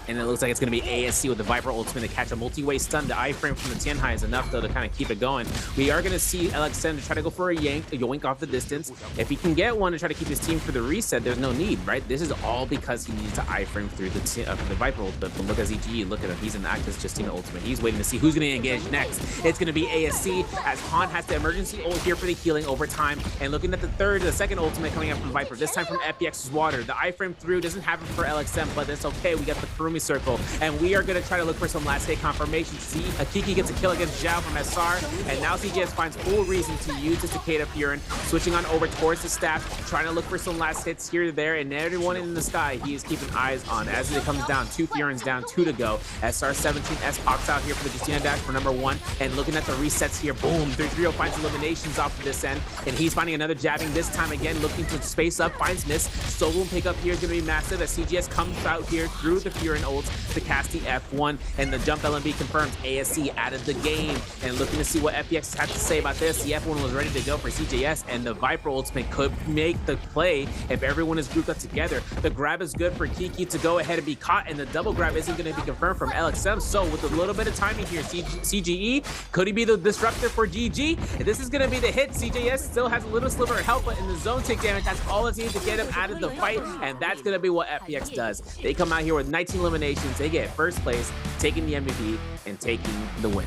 And it looks like it's going to be ASC with the Viper ultimate to catch a multi-way stun. The iframe from the Tianhai is enough, though, to kind of keep it going. We are going to see LXM to try to go for a yoink off the distance. If he can get one to try to keep his team for the reset, there's no need, right? This is all because he needs to iframe through the Viper ultimate. But look at ZTE, look at him. He's in the Actus Justina ultimate. He's waiting to see who's going to engage next. It's going to be ASC, as Han has the emergency ult here for the healing over time. And looking at the second ultimate coming up from Viper, this time from FPX's water. The iframe through doesn't happen for LXM, but it's okay. We got the Kurumi circle, and we are going to try to look for some last hit confirmation. See, Akiki gets a kill against Zhao from SR, and now CGS finds full reason to use the Cicada Furin, switching on over towards the staff, trying to look for some last hits here, there, and everyone in the sky he is keeping eyes on as it comes down. 2 Furins down, 2 to go. SR17S pops out here for the Justina dash for number 1, and looking at the resets here, boom, 330 finds eliminations off of this end, and he's finding another jabbing, this time again, looking to space up, finds miss. Solo pick up here is going to be massive as CGS comes out here through the Furin ults to cast the F1, and the jump LMB confirms ASC out of the game. And looking to see what FPX has to say about this. The F1 was ready to go for CJS, and the Viper ultimate could make the play if everyone is grouped up together. The grab is good for Kiki to go ahead and be caught, and the double grab isn't going to be confirmed from LXM. So with a little bit of timing here, CGE, could he be the disruptor for GG? This is going to be the hit. CJS still has a little sliver of help, but in the zone take damage, that's all it needs to get him out of the fight, and that's going to be what FPX does. They come out here with 19 eliminations. They get first place, taking the MVP and taking the win.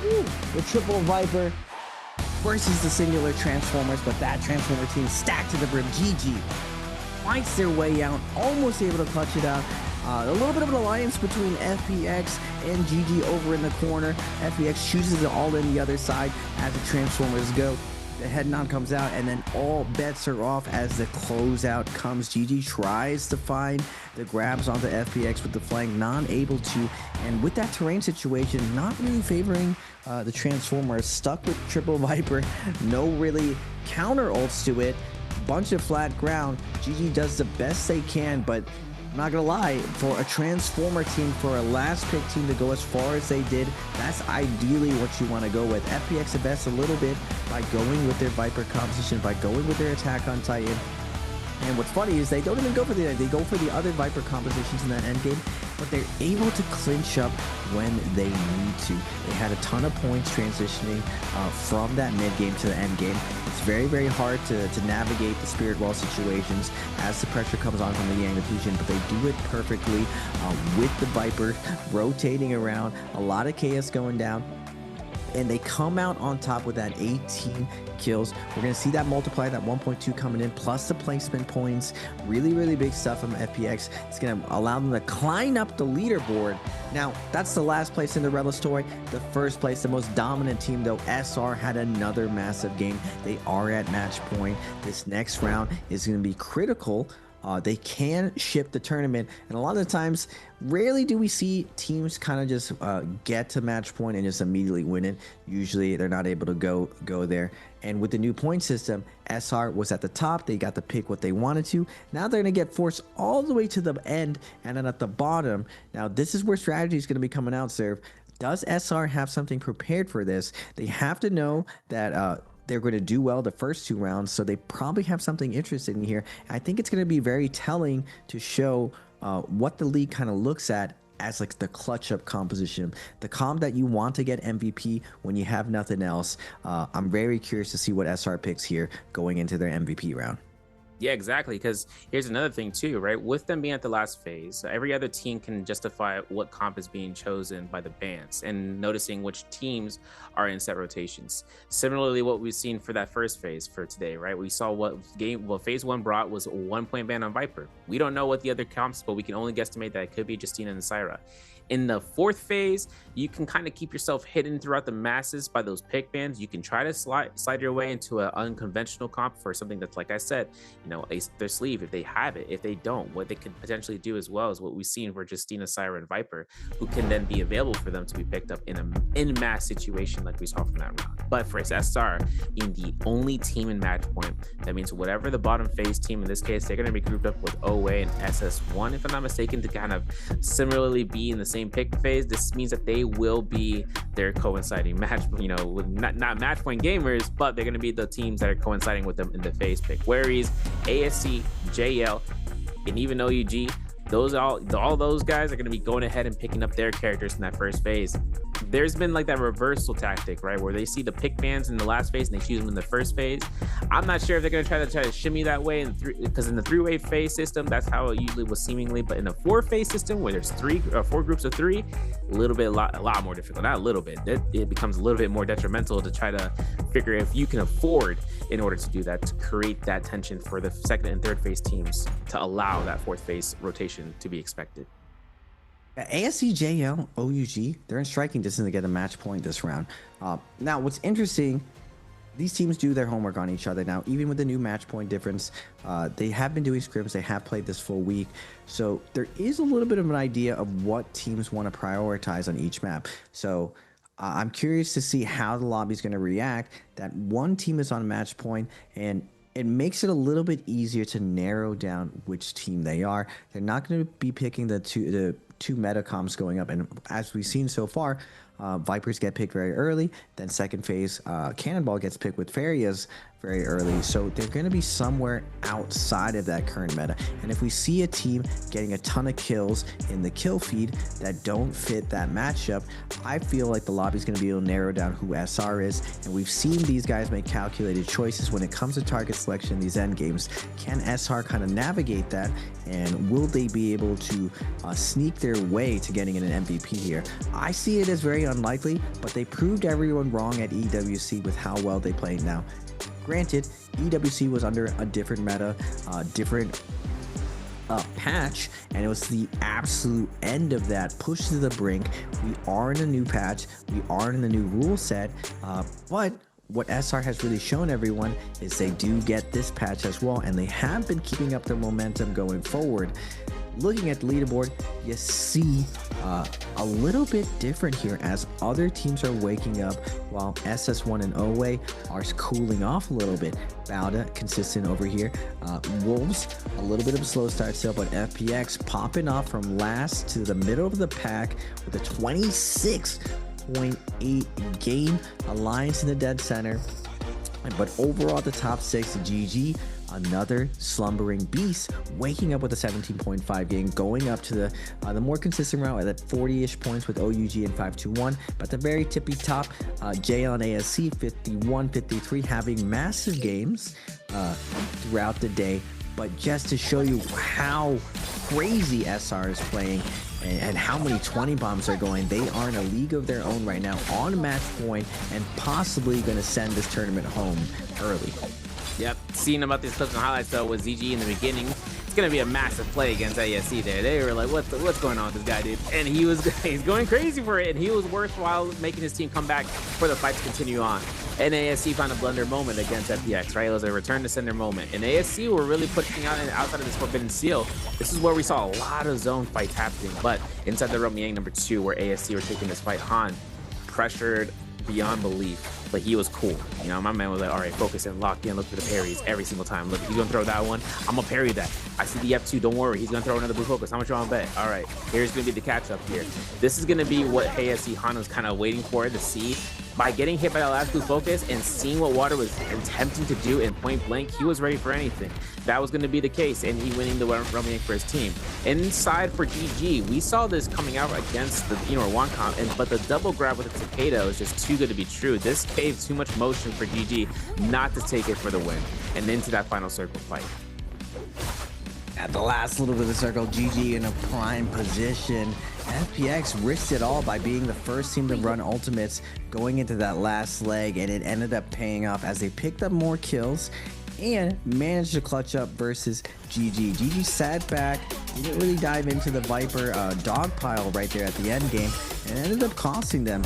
Woo. The triple Viper versus the singular Transformers, but that Transformer team stacked to the brim. GG fights their way out, almost able to clutch it out. A little bit of an alliance between FPX and GG over in the corner. FPX chooses it all in the other side as the Transformers go. The head nod comes out, and then all bets are off as the closeout comes. GG tries to find the grabs onto FPX with the flank, not able to. And with that terrain situation, not really favoring the Transformers, stuck with triple Viper, no really counter ults to it, bunch of flat ground. GG does the best they can, but I'm not gonna lie, for a Transformer team, for a last pick team to go as far as they did, that's ideally what you want to go with. FPX invests a little bit by going with their Viper composition, by going with their attack on Titan. And what's funny is they don't even go for they go for the other Viper compositions in that endgame, but they're able to clinch up when they need to. They had a ton of points transitioning from that mid game to the end game. It's very, very hard to navigate the Spirit Wall situations as the pressure comes on from the Yang depletion, but they do it perfectly with the Viper rotating around, a lot of chaos going down. And they come out on top with that 18 kills. We're going to see that multiply, that 1.2 coming in, plus the placement points. Really, really big stuff from FPX. It's going to allow them to climb up the leaderboard. Now, that's the last place in the Cinderella story. The first place, the most dominant team, though, SR had another massive game. They are at match point. This next round is going to be critical. They can ship the tournament, and a lot of the times, rarely do we see teams kind of just get to match point and just immediately win it. Usually, they're not able to go there. And with the new point system, SR was at the top. They got to pick what they wanted to. Now they're going to get forced all the way to the end, and then at the bottom. Now, this is where strategy is going to be coming out, Serve. Does SR have something prepared for this? They have to know that they're going to do well the first 2 rounds, so they probably have something interesting here. I think it's going to be very telling to show what the league kind of looks at as like the clutch up composition, the comp that you want to get MVP when you have nothing else. I'm very curious to see what SR picks here going into their MVP round. Yeah, exactly. Because here's another thing too, right? With them being at the last phase, every other team can justify what comp is being chosen by the bans and noticing which teams are in set rotations. Similarly, what we've seen for that first phase for today, right? We saw what phase 1 brought was a 1-point ban on Viper. We don't know what the other comps, but we can only guesstimate that it could be Justina and Syra. In the 4th phase, you can kind of keep yourself hidden throughout the masses by those pick bans. You can try to slide your way into an unconventional comp for something that's, like I said, you know, ace their sleeve if they have it. If they don't, what they could potentially do as well is what we've seen for Justina, Syra, and Viper, who can then be available for them to be picked up in an in-mass situation like we saw from that round. But for SR being the only team in match point, that means whatever the bottom phase team, in this case, they're going to be grouped up with OA and SS1, if I'm not mistaken, to kind of similarly be in the same pick phase. This means that they will be their coinciding match, you know, with not match point gamers, but they're going to be the teams that are coinciding with them in the phase pick. Whereas ASC, JL, and even OUG, all those guys are going to be going ahead and picking up their characters in that first phase. There's been like that reversal tactic, right, where they see the pick bans in the last phase and they choose them in the first phase. I'm not sure if they're going to try to shimmy that way, because in the 3-way phase system, that's how it usually was seemingly. But in a 4-phase system where there's 4 groups of 3, a lot more difficult. Not a little bit. It becomes a little bit more detrimental to try to figure if you can afford, in order to do that, to create that tension for the 2nd and 3rd phase teams to allow that 4th phase rotation to be expected. ASC, JL, OUG, they're in striking distance to get a match point this round. Now, what's interesting, these teams do their homework on each other. Now, even with the new match point difference, they have been doing scrims. They have played this full week. So there is a little bit of an idea of what teams want to prioritize on each map. So I'm curious to see how the lobby is going to react that one team is on match point and it makes it a little bit easier to narrow down which team they are. They're not going to be picking the two meta comps going up, and as we've seen so far, Vipers get picked very early, then second phase Cannonball gets picked with Farias very early, so they're going to be somewhere outside of that current meta. And if we see a team getting a ton of kills in the kill feed that don't fit that matchup, I feel like the lobby is going to be able to narrow down who SR is. And we've seen these guys make calculated choices when it comes to target selection in these end games. Can SR kind of navigate that, and will they be able to sneak their way to getting an MVP here? I see it as very unlikely, but they proved everyone wrong at EWC with how well they played. Now granted, EWC was under a different meta, different patch, and it was the absolute end of that push to the brink. We are in a new patch, we are in a new rule set, but what SR has really shown everyone is they do get this patch as well, and they have been keeping up their momentum going forward. Looking at the leaderboard, you see a little bit different here as other teams are waking up while SS1 and Owe are cooling off a little bit. Bauda consistent over here. Wolves, a little bit of a slow start still, but FPX popping off from last to the middle of the pack with a 26.8 game. Alliance in the dead center. But overall, the top 6, GG, another slumbering beast, waking up with a 17.5 game, going up to the more consistent route at 40-ish points with OUG and 521. But the very tippy top, Jay on ASC 51, 53, having massive games throughout the day. But just to show you how crazy SR is playing and how many 20 bombs are going, they are in a league of their own right now on match point and possibly going to send this tournament home early. Yep, seeing about these clips and highlights though with ZG in the beginning, it's gonna be a massive play against ASC there. They were like, what's going on with this guy, dude? And he's going crazy for it, and he was worthwhile making his team come back for the fight to continue on. And ASC found a blunder moment against FPX, right? It was a return to sender moment. And ASC were really pushing out and outside of this Forbidden Seal. This is where we saw a lot of zone fights happening, but inside the Romiang number 2, where ASC were taking this fight, Han pressured beyond belief, but he was cool. You know, my man was like, all right, focus and lock in, look for the parries every single time. Look, he's gonna throw that one, I'm gonna parry that. I see the F2, don't worry, he's gonna throw another blue focus. How much you wanna bet? All right, here's gonna be the catch up here. This is gonna be what ASC Han was kind of waiting for to see. By getting hit by that last blue focus and seeing what Water was attempting to do in point blank, he was ready for anything. That was going to be the case, and he winning the Romiang for his team. Inside for GG, we saw this coming out against the one comp, but the double grab with the Takeda was just too good to be true. This gave too much motion for GG not to take it for the win, and into that final circle fight. At the last little bit of the circle, GG in a prime position. FPX risked it all by being the first team to run ultimates going into that last leg, and it ended up paying off as they picked up more kills and managed to clutch up versus GG. GG sat back, didn't really dive into the Viper dog pile right there at the end game, and ended up costing them.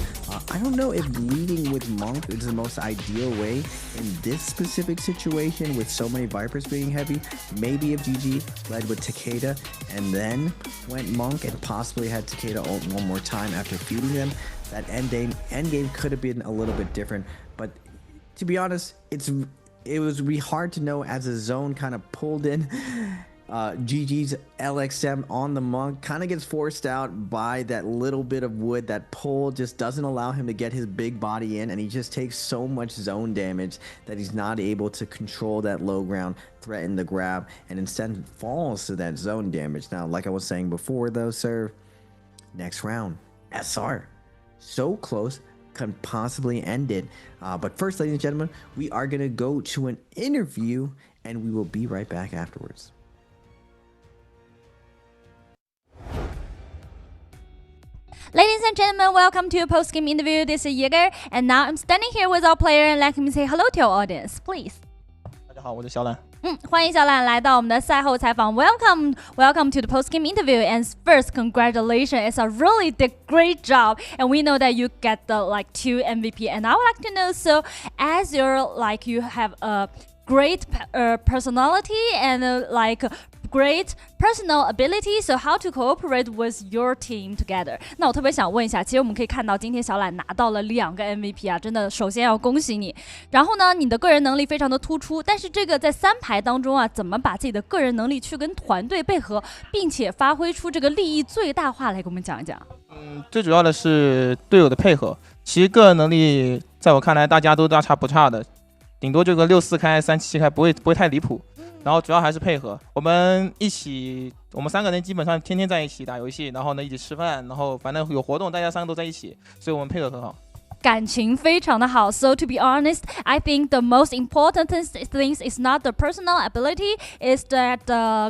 I don't know if leading with Monk is the most ideal way in this specific situation with so many Vipers being heavy. Maybe if GG led with Takeda and then went Monk and possibly had Takeda ult one more time after feeding them, that end game could have been a little bit different. But to be honest, it was really hard to know as the zone kind of pulled in. GG's LXM on the Monk kind of gets forced out by that little bit of wood. That pole just doesn't allow him to get his big body in, and he just takes so much zone damage that he's not able to control that low ground, threaten the grab, and instead falls to that zone damage. Now, like I was saying before though, sir, next round, SR. So close, can possibly end it. But first, ladies and gentlemen, we are going to go to an interview, and we will be right back afterwards. Ladies and gentlemen, welcome to a post-game interview. This is Jaeger, and now I'm standing here with our player, and let him say hello to our audience, please. 大家好，我是小懒。欢迎小懒来到我们的赛后采访。Welcome to the post-game interview. And first, congratulations! It's a really did great job, and we know that you get the 2 MVP. And I would like to know, so as you have a great personality and great personal ability, so how to cooperate with your team together. 那我特别想问一下，其实我们可以看到今天小懒拿到了2个 MVP 啊，真的首先要恭喜你。然后呢，你的个人能力非常的突出，但是这个在3排当中啊，怎么把自己的个人能力去跟团队配合，并且发挥出这个利益最大化来给我们讲一讲。最主要的是队友的配合。其实个人能力在我看来大家都大差不差的，顶多就个6-4开3-7开，不会太离谱。然后主要还是配合，我们3个人基本上天天在一起打游戏，然后呢一起吃饭，然后反正有活动大家3个都在一起，所以我们配合很好。感情非常的好。So to be honest, I think the most important things is not the personal ability, is that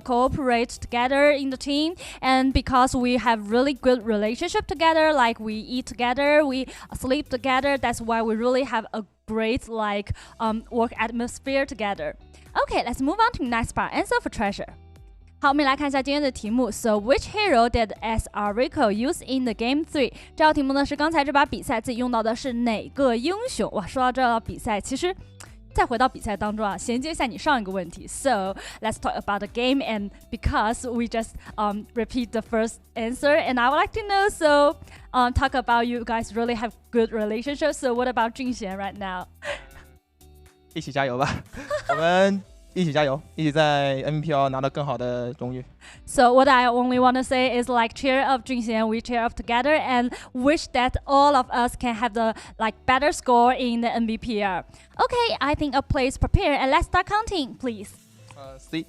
cooperate together in the team. And because we have really good relationship together, like we eat together, we sleep together, that's why we really have a great work atmosphere together. Okay, let's move on to next part. Answer for treasure. 好，我们来看一下今天的题目。So, which hero did SR Rico use in the game 3？ 这道题目呢是刚才这把比赛自己用到的是哪个英雄？哇，说到这道比赛，其实再回到比赛当中啊，衔接一下你上一个问题。So, let's talk about the game, and because we just repeat the first answer, and I would like to know. So, talk about you guys really have good relationships. So, what about 俊贤 right now？ 一起加油吧，我们。一起加油，一起在 Nbpl 拿到更好的荣誉。So what I only want to say is cheer up Junxian, we cheer up together and wish that all of us can have the better score in the Nbpl. Okay, I think a play is prepared and let's start counting, please. 3.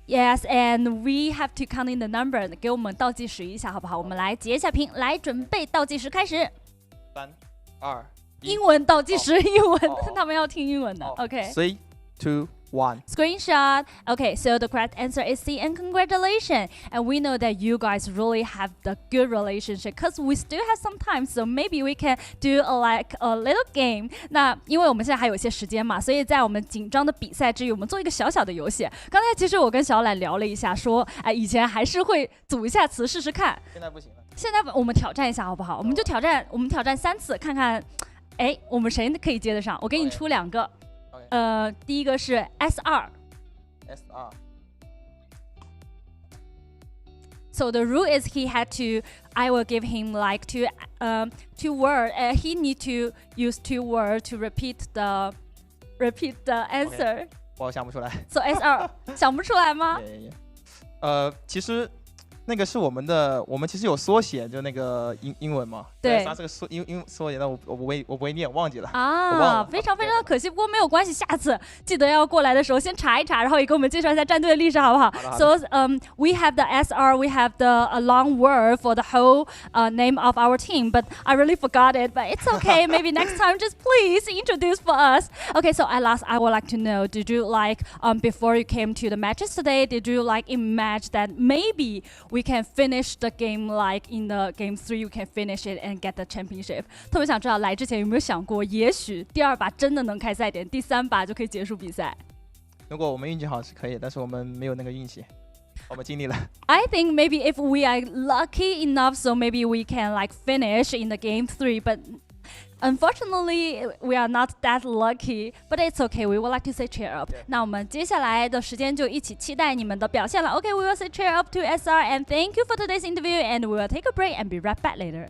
Yes, and we have to count in the number. 给我们倒计时一下好不好？我们来截一下屏，来准备倒计时开始。3、2、1。英文倒计时，英文，他们要听英文的。Okay. 3, 2, 1. Screenshot. Okay, so the correct answer is C, and congratulations. And we know that you guys really have the good relationship because we still have some time, so maybe we can do a little game. 那因为我们现在还有一些时间嘛，所以在我们紧张的比赛之余，我们做一个小小的游戏。刚才其实我跟小懒聊了一下，说以前还是会组一下词试试看。现在不行了。现在我们挑战一下好不好？我们挑战3次，看看，我们谁可以接得上？我给你出2个。第一个是 SR。So the rule is I will give him two words. He need to use 2 words to repeat the answer. 我想不出来。So SR 想不出来吗？其实那个是我们其实有缩写，就那个英文嘛。对，它这个英缩写，但我不会念，忘记了。啊，非常非常可惜，不过没有关系，下次记得要过来的时候先查一查，然后也给我们介绍一下战队的历史，好不好？So we have the SR, we have a long word for the whole name of our team, but I really forgot it. But it's okay. Maybe next time, just please introduce for us. Okay, so I would like to know, did you before you came to the matches today, did you imagine that maybe we can finish the game in the game 3, we can finish it and get the championship. 特别想知道来之前有没有想过，也许第2把真的能开赛点，第3把就可以结束比赛。如果我们运气好是可以，但是我们没有那个运气，我们尽力了。I think maybe if we are lucky enough, so maybe we can finish in the game 3, but unfortunately, we are not that lucky, but it's okay. We would like to say cheer up. 那我们接下来的时间就一起期待你们的表现了。Okay, we will say cheer up to SR and thank you for today's interview, and we will take a break and be right back later.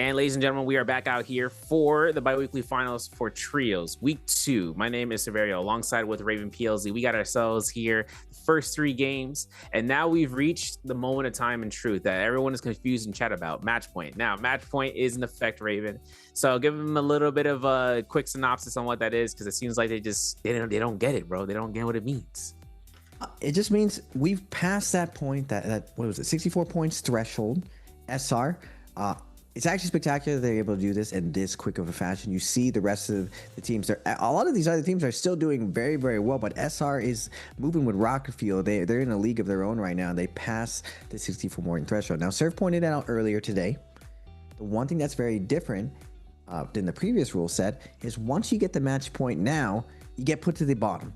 And ladies and gentlemen, we are back out here for the bi-weekly finals for trios, week 2. My name is Severio, alongside with Raven PLZ. We got ourselves here, the first 3 games, and now we've reached the moment of time and truth that everyone is confused in chat about, match point. Now, match point is in effect, Raven. So give them a little bit of a quick synopsis on what that is, because it seems like they don't get it, bro. They don't get what it means. It just means we've passed that point, that what was it, 64 points threshold, SR. It's actually spectacular that they're able to do this in this quick of a fashion. You see the rest of the teams. A lot of these other teams are still doing very, very well, but SR is moving with rocket fuel. They're in a league of their own right now. They pass the 64 point threshold. Now, Surf pointed out earlier today, the one thing that's very different than the previous rule set is once you get the match point now, you get put to the bottom.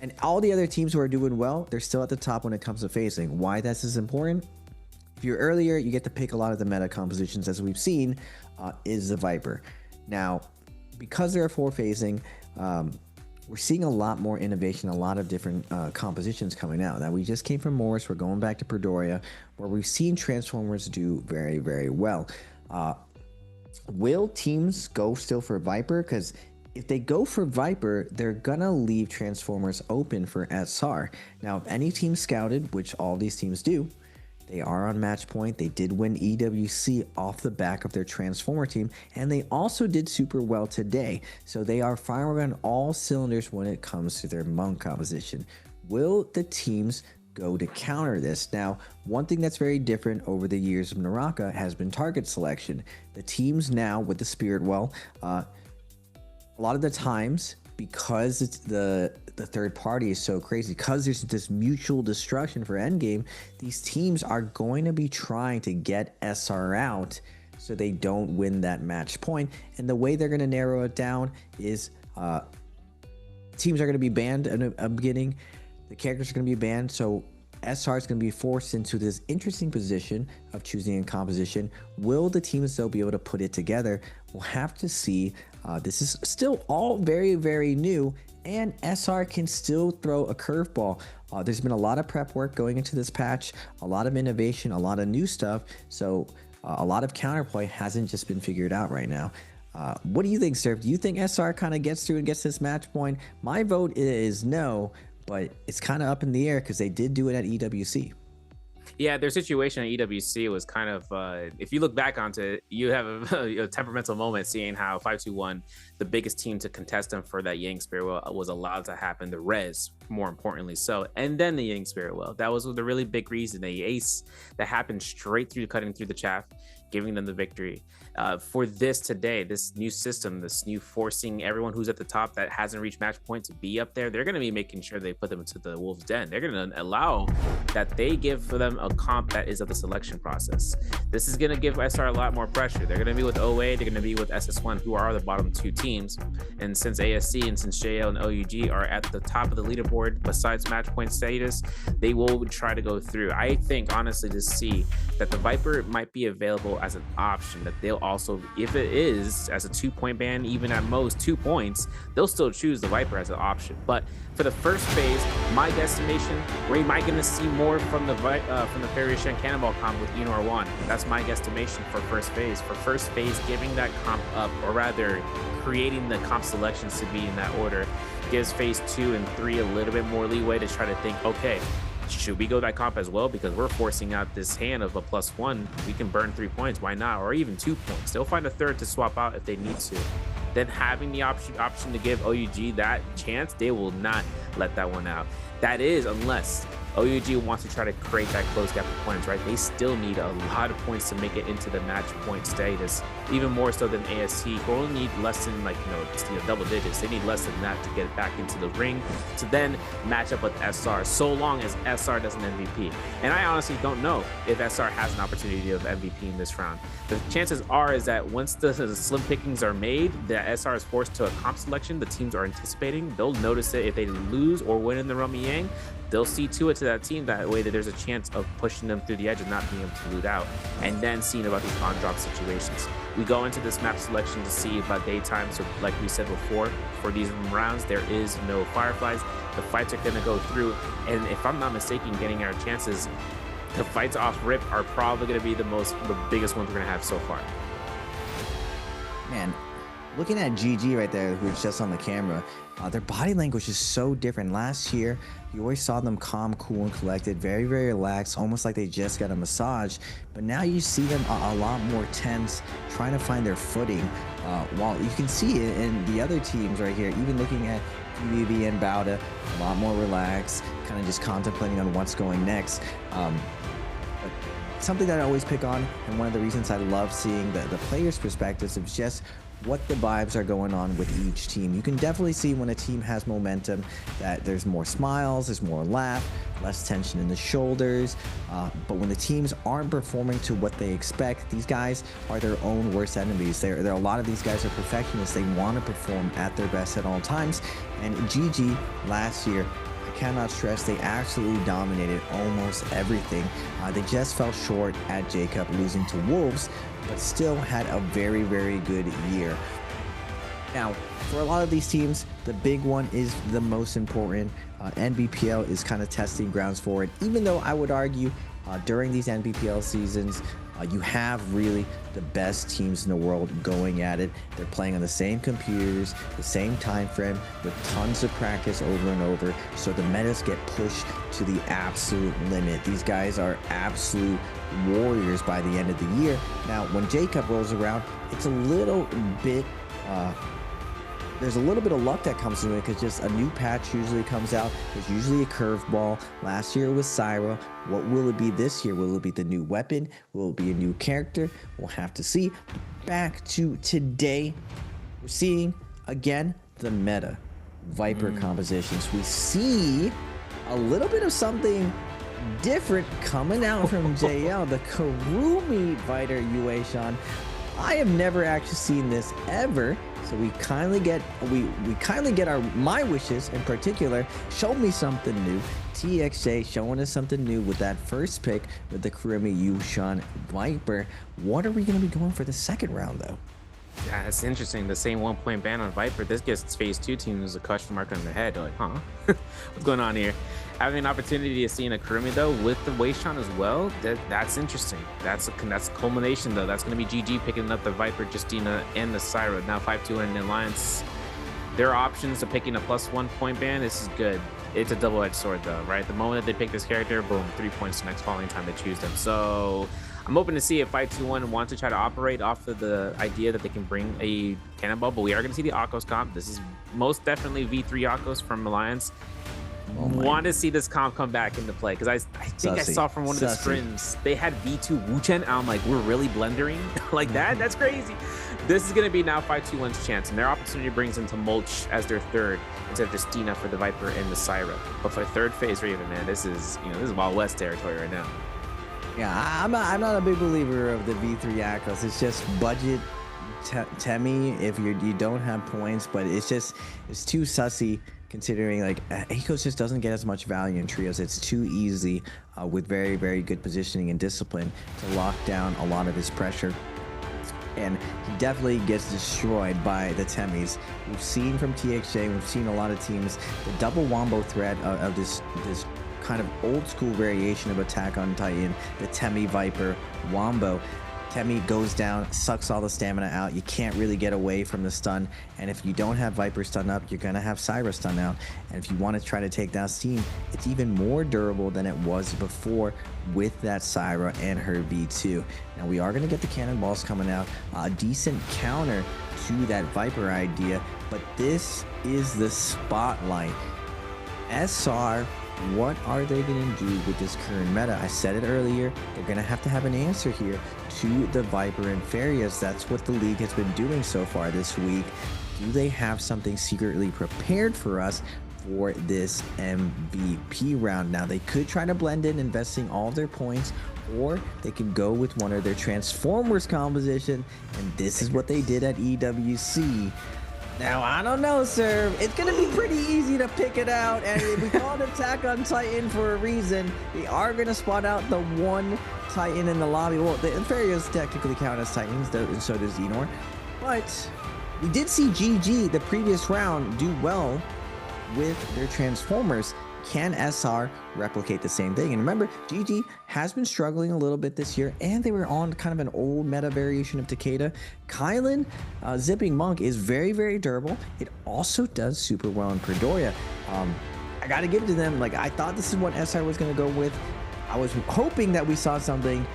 And all the other teams who are doing well, they're still at the top when it comes to phasing. Why this is important? If you're earlier, you get to pick a lot of the meta compositions, as we've seen, is the Viper. Now, because there are 4 phasing, we're seeing a lot more innovation, a lot of different compositions coming out. Now, we just came from Morris, we're going back to Predoria, where we've seen Transformers do very, very well. Will teams go still for Viper? Because if they go for Viper, they're gonna leave Transformers open for SR. Now, if any team scouted, which all these teams do, they are on match point. They did win EWC off the back of their Transformer team, and they also did super well today. So they are firing on all cylinders when it comes to their monk composition. Will the teams go to counter this? Now, one thing that's very different over the years of NARAKA has been target selection. The teams now with the Spirit Well, a lot of the times, because it's the third party is so crazy, because there's this mutual destruction for endgame, these teams are going to be trying to get SR out so they don't win that match point. And the way they're going to narrow it down is teams are going to be banned in a beginning. The characters are going to be banned, so SR is going to be forced into this interesting position of choosing a composition. Will the teams, though, be able to put it together? We'll have to see. This is still all very, very new, and SR can still throw a curveball. There's been a lot of prep work going into this patch, a lot of innovation, a lot of new stuff, so a lot of counterplay hasn't just been figured out right now. What do you think, Surf? Do you think SR kind of gets through and gets this match point? My vote is no, but it's kind of up in the air because they did do it at EWC. Yeah, their situation at EWC was kind of, if you look back onto it, you have a temperamental moment seeing how 521, the biggest team to contest them for that Yang Spirit Well, was allowed to happen. The res, more importantly so, and then the Yang Spirit Well. That was the really big reason. The ace that happened straight through, cutting through the chaff, giving them the victory. For this today, this new system, this new forcing everyone who's at the top that hasn't reached match point to be up there, they're going to be making sure they put them into the wolf's den. They're going to allow that they give for them a comp that is of the selection process. This is going to give SR a lot more pressure. They're going to be with OA, they're going to be with SS1, who are the bottom 2 teams. And since ASC and since JL and OUG are at the top of the leaderboard, besides match point status, they will try to go through. I think, honestly, to see that the Viper might be available as an option, that they'll also, if it is as a 2-point ban, even at most 2 points, they'll still choose the Viper as an option. But for the first phase, my guesstimation, we might going to see more from the Fairy Shen Cannonball comp with Enor 1. That's my guesstimation for first phase. For first phase, giving that comp up, or rather creating the comp selections to be in that order, gives phase 2 and 3 a little bit more leeway to try to think, okay, should we go that comp as well? Because we're forcing out this hand of a +1. We can burn 3 points, why not? Or even 2 points. They'll find a third to swap out if they need to. Then having the option to give OUG that chance, they will not let that one out. That is, unless OUG wants to try to create that close gap of points, right? They still need a lot of points to make it into the match point status, even more so than ASC, who only need less than double digits. They need less than that to get it back into the ring to then match up with SR, so long as SR does an MVP. And I honestly don't know if SR has an opportunity of MVP in this round. The chances are is that once the slim pickings are made, that SR is forced to a comp selection the teams are anticipating. They'll notice it if they lose or win in the Rummy Yang. They'll see to it to that team that way that there's a chance of pushing them through the edge and not being able to loot out, and then seeing about these on-drop situations. We go into this map selection to see about daytime, so like we said before, for these rounds, there is no Fireflies. The fights are going to go through, and if I'm not mistaken, getting our chances, the fights off rip are probably going to be the biggest ones we're going to have so far. Man, looking at GG right there, who's just on the camera, their body language is so different. Last year, you always saw them calm, cool, and collected, very, very relaxed, almost like they just got a massage. But now you see them a lot more tense, trying to find their footing. While you can see it in the other teams right here, even looking at BB and Bauda, a lot more relaxed, kind of just contemplating on what's going next. But something that I always pick on, and one of the reasons I love seeing the players' perspectives, is just what the vibes are going on with each team. You can definitely see when a team has momentum that there's more smiles, there's more laugh, less tension in the shoulders. But when the teams aren't performing to what they expect, these guys are their own worst enemies. There are a lot of these guys are perfectionists. They want to perform at their best at all times. And GG last year, I cannot stress, they absolutely dominated almost everything. They just fell short at Jacob, losing to Wolves, but still had a very, very good year. Now, for a lot of these teams, the big one is the most important. NBPL is kind of testing grounds for it, even though I would argue during these NBPL seasons, you have really the best teams in the world going at it. They're playing on the same computers, the same time frame, with tons of practice over and over, so the metas get pushed to the absolute limit. These guys are absolute warriors by the end of the year. Now, when Jacob rolls around, it's a little bit there's a little bit of luck that comes into it, because just a new patch usually comes out. There's usually a curveball. Last year was Syra. What will it be this year? Will it be the new weapon? Will it be a new character? We'll have to see. Back to today, we're seeing again the meta Viper compositions. We see a little bit of something different coming out from JL, the Kurumi fighter Yueshan. I have never actually seen this ever. So we kindly get my wishes in particular. Show me something new. TXJ showing us something new with that first pick with the Kurumi Yueshan Viper. What are we going to be going for the second round though? Yeah, it's interesting. The same 1 point ban on Viper. This gives phase 2 teams a question mark on their head. They're like, huh? What's going on here? Having an opportunity to see in a Kurumi though with the Weishan as well, that's interesting. That's a culmination though. That's going to be GG picking up the Viper, Justina, and the Syra. Now 5-2 in Alliance. Their options of picking a +1 point ban. This is good. It's a double-edged sword though, right? The moment that they pick this character, boom, 3 points the next following time they choose them. So I'm hoping to see if 5-2-1 want to try to operate off of the idea that they can bring a cannonball, but we are going to see the Akos comp. This is most definitely V3 Akos from Alliance. Want to see this comp come back into play, because I think I saw from one of the scrims they had V2 Wuchen, and I'm like, we're really blendering like that? That's crazy. This is going to be now 5-2-1's chance, and their opportunity brings into Mulch as their third instead of Justina for the Viper and the Syra. But for third phase Raven, man, this is Wild West territory right now. Yeah, I'm not a big believer of the V3 Akos. It's just budget Temi if you don't have points, but it's too sussy, considering like Akos just doesn't get as much value in trios. It's too easy with very, very good positioning and discipline to lock down a lot of his pressure. And he definitely gets destroyed by the Temis. We've seen from TXJ, we've seen a lot of teams, the double wombo threat of this kind of old school variation of Attack on Titan, the Temi Viper wombo. Temi goes down, sucks all the stamina out. You can't really get away from the stun. And if you don't have Viper stun up, you're going to have Syra stun out. And if you want to try to take down Steam, it's even more durable than it was before with that Syra and her V2. Now we are going to get the cannonballs coming out. A decent counter to that Viper idea. But this is the spotlight. SR, what are they going to do with this current meta? I said it earlier, they're going to have an answer here to the Viper and Farias. That's what the league has been doing so far this week. Do they have something secretly prepared for us for this MVP round? Now, they could try to blend in, investing all of their points, or they could go with one of their Transformers composition, and this is what they did at EWC. Now, I don't know, sir. It's going to be pretty easy to pick it out, and we call it Attack on Titan for a reason. They are going to spot out the one Titan in the lobby. Well, the Inferiors technically count as Titans, and so does Enor. But we did see GG the previous round do well with their Transformers. can SR replicate the same thing? And remember, GG has been struggling a little bit this year, and they were on kind of an old meta variation of Takeda. Kylan, Zipping Monk is very, very durable. It also does super well in Predoria. I got to give it to them. Like, I thought this is what SR was going to go with. I was hoping that we saw something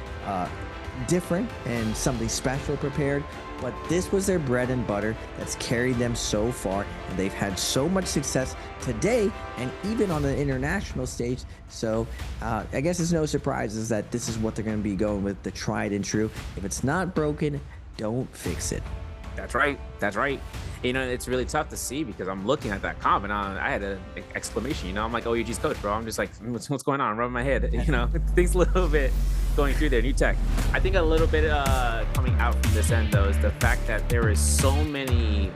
different and something special prepared, but this was their bread and butter that's carried them so far, and they've had so much success today and even on the international stage. So I guess it's no surprises that this is what they're going to be going with, the tried and true. If it's not broken, don't fix it. That's right. That's right. You know, it's really tough to see because I'm looking at that comp and I had an exclamation. You know, I'm like, OUG's coach, bro. I'm just like, what's going on? I'm rubbing my head. You know, things a little bit going through there. New tech. I think a little bit coming out from this end though is the fact that there is so many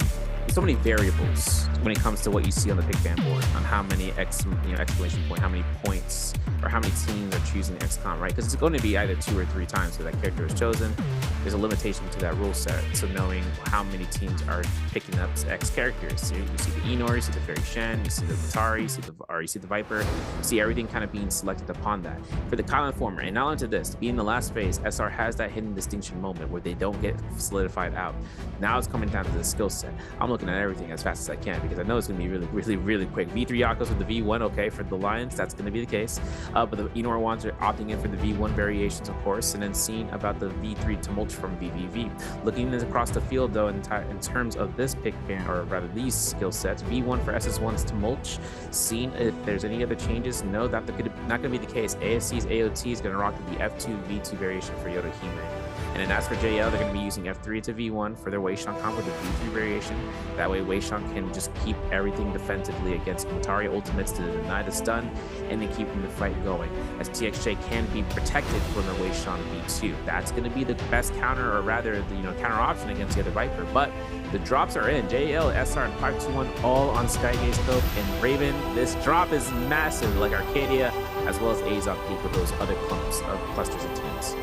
variables when it comes to what you see on the pick ban board on how many exclamation point, how many points, or how many teams are choosing XCOM, right? Because it's going to be either 2 or 3 times that that character is chosen. There's a limitation to that rule set, so knowing how many teams are picking up X characters. So you see the Enor, you see the Fairy Shen, you see the Matari, you see the Viper, you see everything kind of being selected upon that. For the Kylan Former, and not only to this, being the last phase, SR has that hidden distinction moment where they don't get solidified out. Now it's coming down to the skill set. I'm looking at everything as fast as I can because I know it's going to be really quick. V3 Yakos with the V1, okay, for the Lions, that's going to be the case. But the Enor ones are opting in for the V1 variations, of course, and then seeing about the V3 Tumult from VVV. Looking across the field, though, in terms of this pick ban, or rather these skill sets, V1 for SS1's Tumult, seeing if there's any other changes, no, that's not going to be the case. ASC's AOT is going to rock the F2 V2 variation for Yodohime. And then as for JL, they're going to be using F3 to V1 for their Weishan comp with the V3 variation. That way Weishan can just keep everything defensively against Matari ultimates to deny the stun and then keeping the fight going. As TXJ can be protected from the Weishan V2. That's going to be the best counter, or rather the counter option against the other Viper. But the drops are in. JL, SR, and 521 all on Skygaze Scope. And Raven, this drop is massive, like Arcadia, as well as Azov Peak with those other clumps of clusters of teams.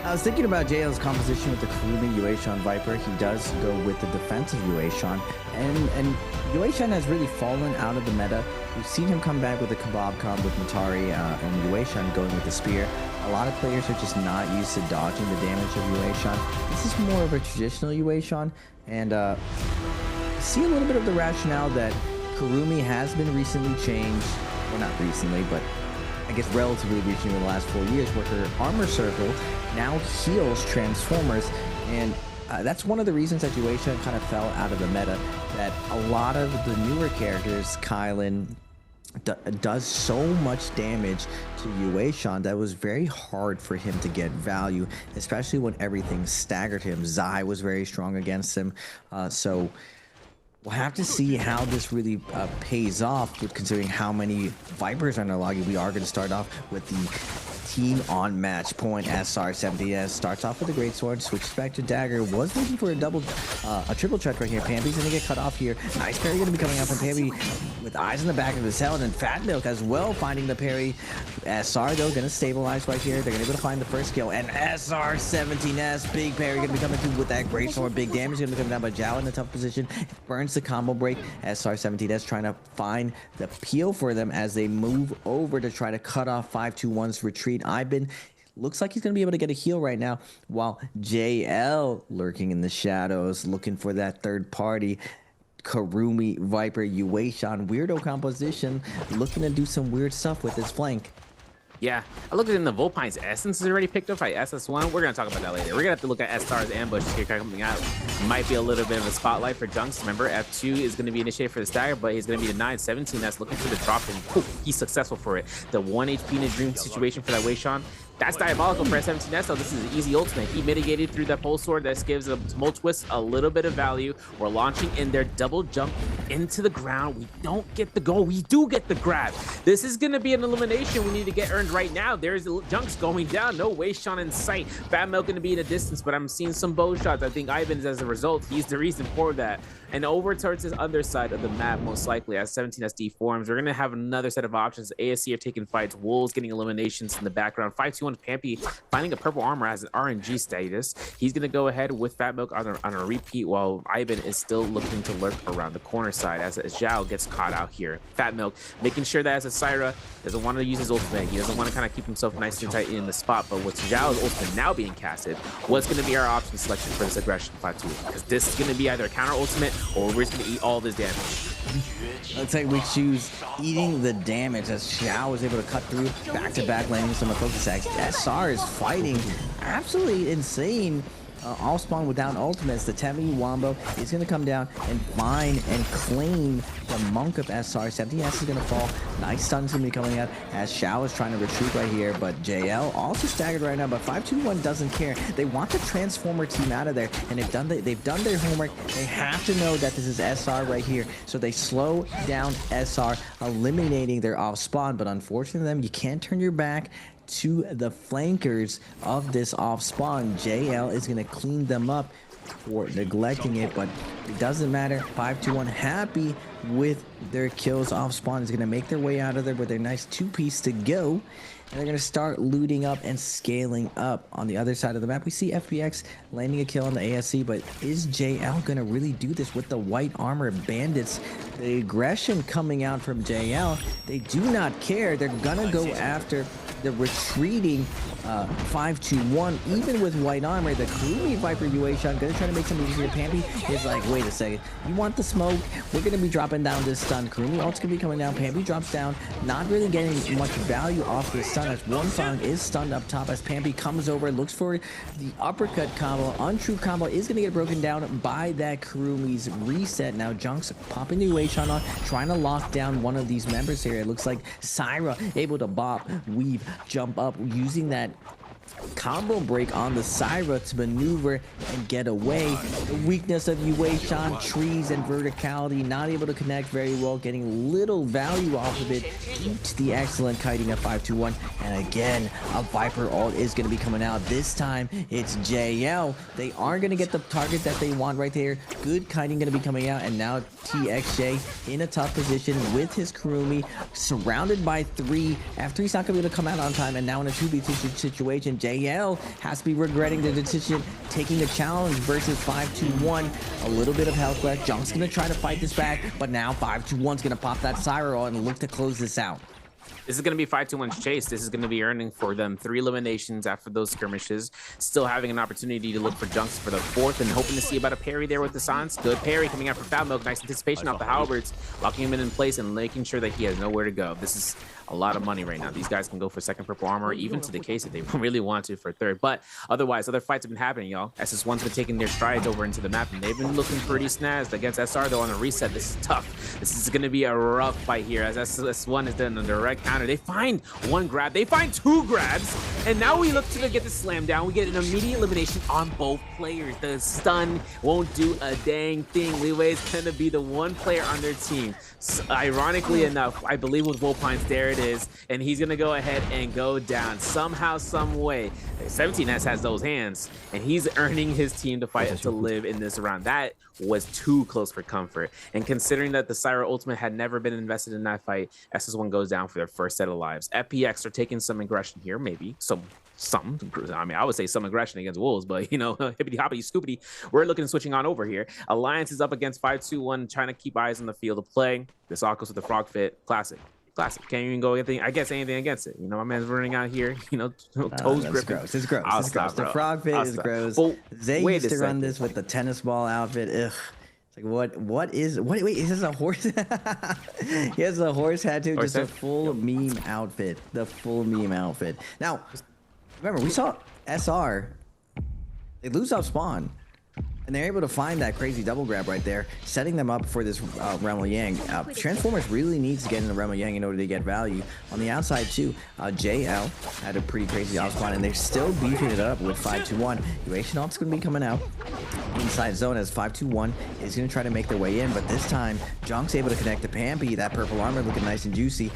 I was thinking about JL's composition with the Kurumi Yueishan Viper. He does go with the defensive Yueishan, and Yueishan has really fallen out of the meta. We've seen him come back with the Kebab comp with Matari and Yueishan going with the Spear. A lot of players are just not used to dodging the damage of Yueishan. This is more of a traditional Yueishan, and see a little bit of the rationale that Kurumi has been recently changed. Well, not recently, but I guess relatively recently in the last 4 years, where her armor circle now heals Transformers, and that's one of the reasons that Yueishan kind of fell out of the meta, that a lot of the newer characters, Kylan, does so much damage to Yueishan that it was very hard for him to get value, especially when everything staggered him. Zai was very strong against him, so we'll have to see how this really pays off, with considering how many Vipers are in our lobby. We are going to start off with the team on match point. SR70S starts off with a great sword, switches back to dagger, was looking for a triple check right here. Pampi's going to get cut off here. Nice parry going to be coming out from Pampi with eyes in the back of his head, and Fat Milk as well finding the parry. SR though going to stabilize right here. They're going to be able to find the first kill, and SR17S, big parry going to be coming through with that great sword. Big damage going to be coming down by Zhao in a tough position. Burns the combo break. SR17S trying to find the peel for them as they move over to try to cut off 521's retreat. Ibin looks like he's going to be able to get a heal right now, while JL lurking in the shadows looking for that third party. Kurumi, Viper, Yueishan, weirdo composition, looking to do some weird stuff with his flank. Yeah, I looked at in the Vulpine's Essence is already picked up by SS1. We're going to talk about that later. We're going to have to look at S-Star's ambush here coming out. Might be a little bit of a spotlight for Junks. Remember, F2 is going to be initiated for the stagger, but he's going to be denied. 17 that's looking for the drop, and poof, he's successful for it. The 1 HP in a dream situation for that Weishan. That's diabolical for S17S, so this is an easy ultimate. He mitigated through that pole sword. That gives a Tumult Twist a little bit of value. We're launching in their double jump into the ground. We don't get the goal. We do get the grab. This is going to be an elimination we need to get earned right now. There's Junks going down. No Weishan in sight. Fat Milk going to be in a distance, but I'm seeing some bow shots. I think Ivan's as a result. He's the reason for that. And over towards his underside of the map, most likely, as 17S deforms. We're going to have another set of options. ASC are taking fights. Wolves getting eliminations in the background. 521 521 Pampy finding a purple armor as an RNG status. He's going to go ahead with Fat Milk on a repeat while Ivan is still looking to lurk around the corner side as Zhao gets caught out here. Fat Milk making sure that as a Syra doesn't want to use his ultimate. He doesn't want to kind of keep himself nice and tight in the spot, but with Zhao's ultimate now being casted, what's going to be our option selection for this aggression 5-2? Because this is going to be either a counter ultimate or we're just going to eat all this damage. Looks like we choose eating the damage as Xiao was able to cut through back-to-back landing some of focus acts. SR is fighting absolutely insane. Off spawn without ultimates. The Temi Wombo is going to come down and find and claim the Monk of SR. 17S is going to fall. Nice stun's going to be coming out as Xiao is trying to retreat right here, but JL also staggered right now, but 521 doesn't care. They want the Transformer team out of there, and they've done their homework. They have to know that this is SR right here, so they slow down SR, eliminating their off spawn, but unfortunately them, you can't turn your back to the flankers of this off spawn. JL is going to clean them up for neglecting it, but it doesn't matter. 521 happy with their kills. Off spawn is going to make their way out of there with their nice 2-piece to go, and they're going to start looting up and scaling up. On the other side of the map, we see FBX landing a kill on the ASC, but is JL going to really do this with the white armor bandits? The aggression coming out from JL, they do not care. They're going to go after the retreating 521, even with white armor. The Kurumi Viper UA shot gonna try to make something easier. Pampy is like, wait a second, you want the smoke? We're gonna be dropping down this stun. Kurumi ult's gonna be coming down. Pampy drops down, not really getting much value off this stun as One Fang is stunned up top as Pampy comes over, looks for the uppercut combo. Untrue combo is gonna get broken down by that Kurumi's reset. Now Junks popping the UA shot on, trying to lock down one of these members here. It looks like Syra able to bop, weave, jump up, using that combo break on the Syra to maneuver and get away. The weakness of UA Shan, trees and verticality, not able to connect very well, getting little value off of it due to the excellent kiting of 521. And again, a Viper ult is going to be coming out. This time it's JL. They aren't going to get the target that they want right there. Good kiting going to be coming out, and now TXJ in a tough position with his Kurumi, surrounded by 3. F3's not going to be able to come out on time, and now in a 2v2 situation, JL has to be regretting the decision, taking a challenge versus 521. A little bit of health left. Junk's going to try to fight this back, but now 521's going to pop that Syra and look to close this out. This is going to be 521's chase. This is going to be earning for them 3 eliminations after those skirmishes. Still having an opportunity to look for Junks for the 4th and hoping to see about a parry there with the Sans. Good parry coming out from Fat Milk. Nice anticipation off the halberds, locking him in place and making sure that he has nowhere to go. This is a lot of money right now. These guys can go for 2nd purple armor, even to the case if they really want to for 3rd. But otherwise, other fights have been happening, y'all. SS1's been taking their strides over into the map, and they've been looking pretty snazzed against SR, though, on a reset. This is tough. This is going to be a rough fight here, as SS1 is done a direct counter. They find 1 grab. They find 2 grabs, and now we look to get the slam down. We get an immediate elimination on both players. The stun won't do a dang thing. Leeway is going to be the 1 player on their team. So, ironically enough, I believe with Wolpines, there it is, and he's gonna go ahead and go down somehow, some way. 17S has those hands, and he's earning his team to fight to live in this round. That was too close for comfort, and considering that the Syra ultimate had never been invested in that fight, SS1 goes down for their first set of lives. FPX are taking some aggression here, maybe some. I mean, I would say some aggression against Wolves, but, you know, hippity hoppity scoopity, we're looking at switching on over here. Alliance is up against 521, trying to keep eyes on the field of play. This all goes with the frog fit. Classic. Can't even go anything against it. You know, my man's running out here, you know, toes gripping. Gross. It's gross. It's gross. The frog fit is gross. Zay used to run this with the tennis ball outfit. Ugh. It's like, wait, is this a horse? He has a horse hat too, just a full meme outfit. The full meme outfit. Now, remember, we saw SR, they lose off spawn, and they're able to find that crazy double grab right there, setting them up for this Remo Yang. Transformers really needs to get into Remo Yang in order to get value. On the outside too, JL had a pretty crazy off spawn, and they're still beefing it up with 521. Uation ult's going to be coming out inside zone as 521 is going to try to make their way in, but this time, Junk's able to connect to Pampy. That purple armor looking nice and juicy.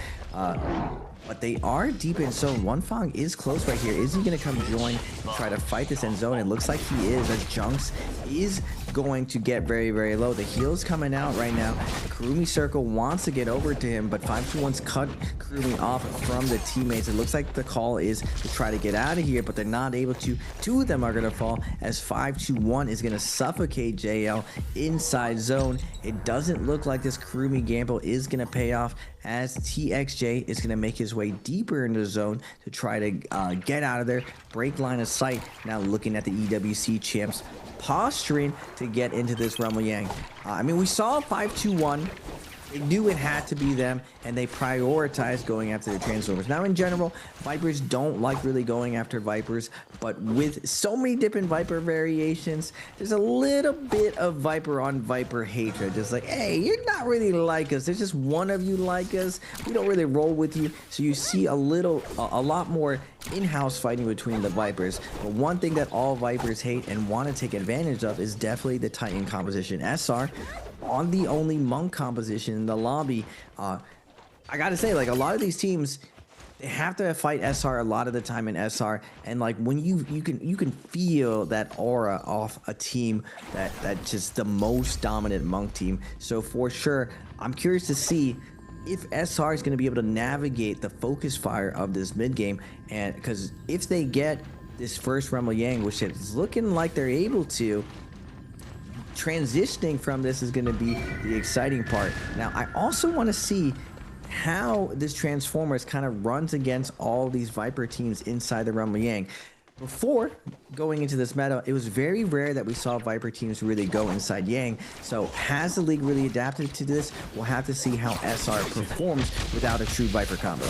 But they are deep in zone. One Fang is close right here. Is he going to come join and try to fight this end zone? It looks like he is, as Junks is going to get very, very low. The heal's coming out right now. Kurumi Circle wants to get over to him, but 521's cut Kurumi off from the teammates. It looks like the call is to try to get out of here, but they're not able to. Two of them are going to fall as 521 is going to suffocate JL inside zone. It doesn't look like this Kurumi gamble is going to pay off, as TXJ is going to make his way deeper into the zone to try to get out of there, break line of sight. Now looking at the EWC champs posturing to get into this Rumble Yang. I mean, we saw 521. They knew it had to be them, and they prioritized going after the Transformers. Now, in general, Vipers don't like really going after Vipers, but with so many different Viper variations, there's a little bit of Viper on Viper hatred. Just like, hey, you're not really like us. There's just one of you like us. We don't really roll with you. So you see a lot more in-house fighting between the Vipers. But one thing that all Vipers hate and want to take advantage of is definitely the Titan composition. SR on the only monk composition in the lobby. I gotta say, like, a lot of these teams, they have to fight SR a lot of the time in SR, and like when you can feel that aura off a team that just the most dominant monk team. So for sure, I'm curious to see if SR is going to be able to navigate the focus fire of this mid game, and because if they get this first Rumble Yang, which is looking like they're able to, transitioning from this is going to be the exciting part. Now, I also want to see how this Transformers kind of runs against all these Viper teams inside the Rumble Yang. Before going into this meta, it was very rare that we saw Viper teams really go inside Yang. So has the league really adapted to this? We'll have to see how SR performs without a true Viper combo.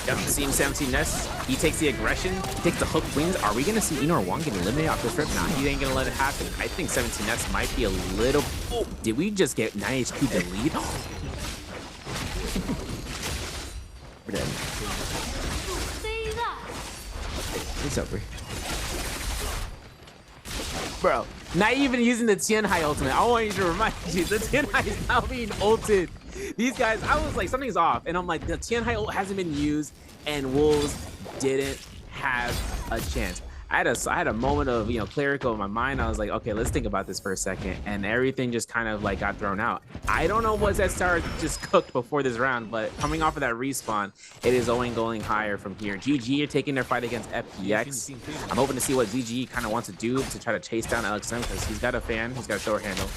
Yep, seeing 17 Ness, he takes the aggression, he takes the hook wings. Are we gonna see Enor Wong get eliminated off this rip? Nah, he ain't gonna let it happen. I think 17 Ness might be a little. Oh, did we just get 9 HP to lead? We're dead. It's over. Bro, not even using the Tianhai ultimate. I want you to remind you, the Tianhai is now being ulted. These guys, I was like, something's off. And I'm like, the Tianhai ult hasn't been used, and Wolves didn't have a chance. I had a moment of, clerical in my mind. I was like, okay, let's think about this for a second. And everything just kind of like got thrown out. I don't know what that star just cooked before this round, but coming off of that respawn, it is only going higher from here. GG are taking their fight against FPX. I'm hoping to see what ZG kind of wants to do to try to chase down LXM, because he's got a fan, he's got a short handle.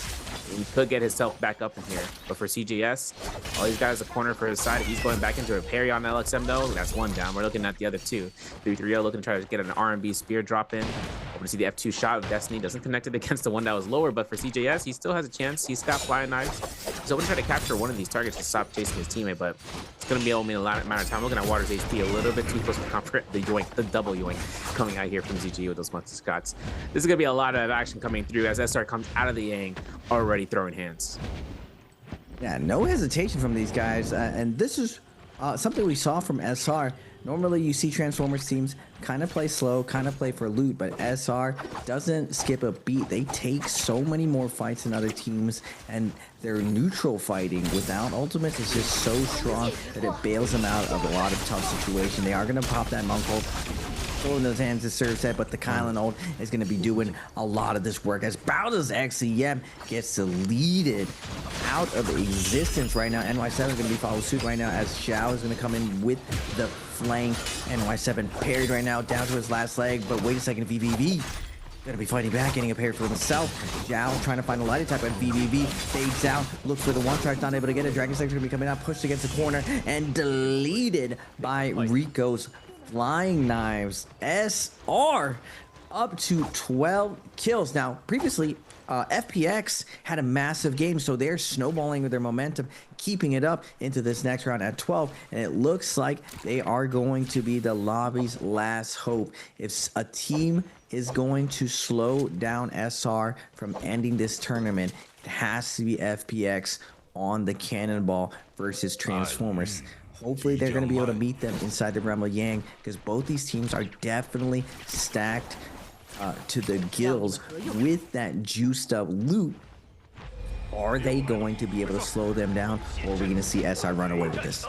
He could get himself back up in here. But for CJS, all he's got is a corner for his side. He's going back into a parry on LXM though. That's one down. We're looking at the other two. 3-3-0 looking to try to get an R&B spear drop in. Hoping to see the F2 shot of Destiny. Doesn't connect it against the one that was lower, but for CJS, he still has a chance. He's got flying knives. So we're going to try to capture one of these targets to stop chasing his teammate, but it's going to be only a amount of time. Looking at Water's HP a little bit too close for comfort. The yoink, the double yoink coming out here from ZG with those monster Scots. This is going to be a lot of action coming through as SR comes out of the Yang already throwing hands. Yeah, no hesitation from these guys, and this is something we saw from SR. Normally you see Transformers teams kind of play slow, kind of play for loot, but SR doesn't skip a beat. They take so many more fights than other teams, and their neutral fighting without ultimates is just so strong that it bails them out of a lot of tough situations. They are going to pop that Monk ult, throw in those hands to serve set, but the Kylan ult is going to be doing a lot of this work as Bowder's XCM gets deleted out of existence right now. NY7 is going to be followed suit right now as Xiao is going to come in with the flank. NY7 parried right now down to his last leg, but wait a second, VVV gonna be fighting back, getting a parry for himself. Zhao trying to find a light attack, but VVV fades out, looks for the one track, not able to get it. Dragon Sector gonna be coming out, pushed against the corner, and deleted by Rico's flying knives. SR up to 12 kills. Now, previously, FPX had a massive game, so they're snowballing with their momentum, keeping it up into this next round at 12, and it looks like they are going to be the lobby's last hope. If a team is going to slow down SR from ending this tournament, it has to be FPX on the Cannonball versus Transformers. Hopefully they're going to be able to meet them inside the Rumble Yang, because both these teams are definitely stacked to the gills with that juiced up loot. Are they going to be able to slow them down, or are we going to see SR run away with this?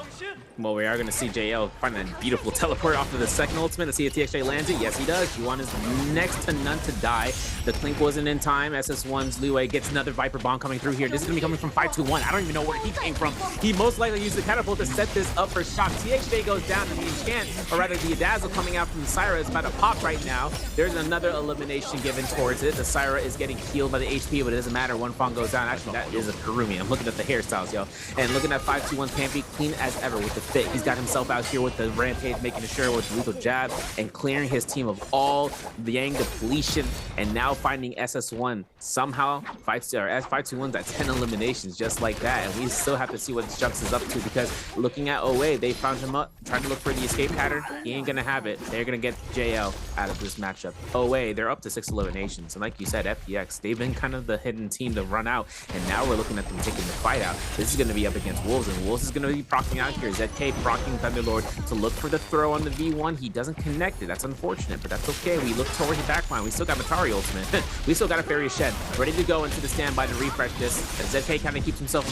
Well, we are going to see JL find a beautiful teleport off of the second ultimate. Let's see if TXJ lands it. Yes, he does. G1 is next to none to die. The Clink wasn't in time. SS1's Liwei gets another Viper Bomb coming through here. This is going to be coming from 521. I don't even know where he came from. He most likely used the catapult to set this up for shock. TXJ goes down, and the enchant, or rather the Dazzle coming out from the Syra is about to pop right now. There's another elimination given towards it. The Syra is getting healed by the HP, but it doesn't matter. One Fang goes down. Actually, that is a Karumi. I'm looking at the hairstyles, yo. And looking at 521's Pampy, clean as ever with the fit. He's got himself out here with the rampage, making sure with the lethal jab and clearing his team of all the Yang depletion, and now finding SS1 somehow 521's at 10 eliminations just like that. And we still have to see what Jux is up to, because looking at OA, they found him up trying to look for the escape pattern. He ain't gonna have it. They're gonna get JL out of this matchup. OA, they're up to 6 eliminations, and like you said, FPX, they've been kind of the hidden team to run out, and now we're looking at them taking the fight out. This is gonna be up against Wolves, and Wolves is gonna be procking out here. ZK procking Thunderlord to look for the throw on the V1. He doesn't connect it. That's unfortunate, but that's okay. We look towards the backline. We still got Matari ultimate. We still got a Fairy Shed ready to go into the standby to refresh this. As ZK kind of keeps himself,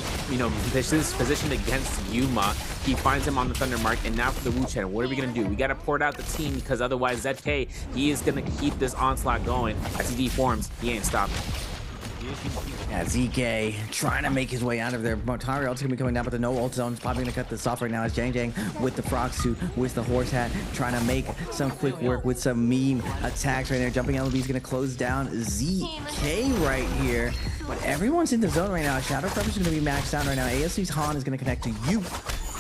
positioned against Yuma. He finds him on the Thunder Mark, and now for the Wu Chen. What are we gonna do? We gotta port out the team, because otherwise ZK, he is gonna keep this onslaught going. As he deforms, he ain't stopping. Yeah, ZK trying to make his way out of there. Motari ult's gonna be coming down, but the no ult zone's probably gonna cut this off right now as Jang Jang with the frog suit, with the horse hat, trying to make some quick work with some meme attacks right there. Jumping LB's gonna close down ZK right here. But everyone's in the zone right now. Shadow Crusher's gonna be maxed out right now. ASC's Han is gonna connect to you.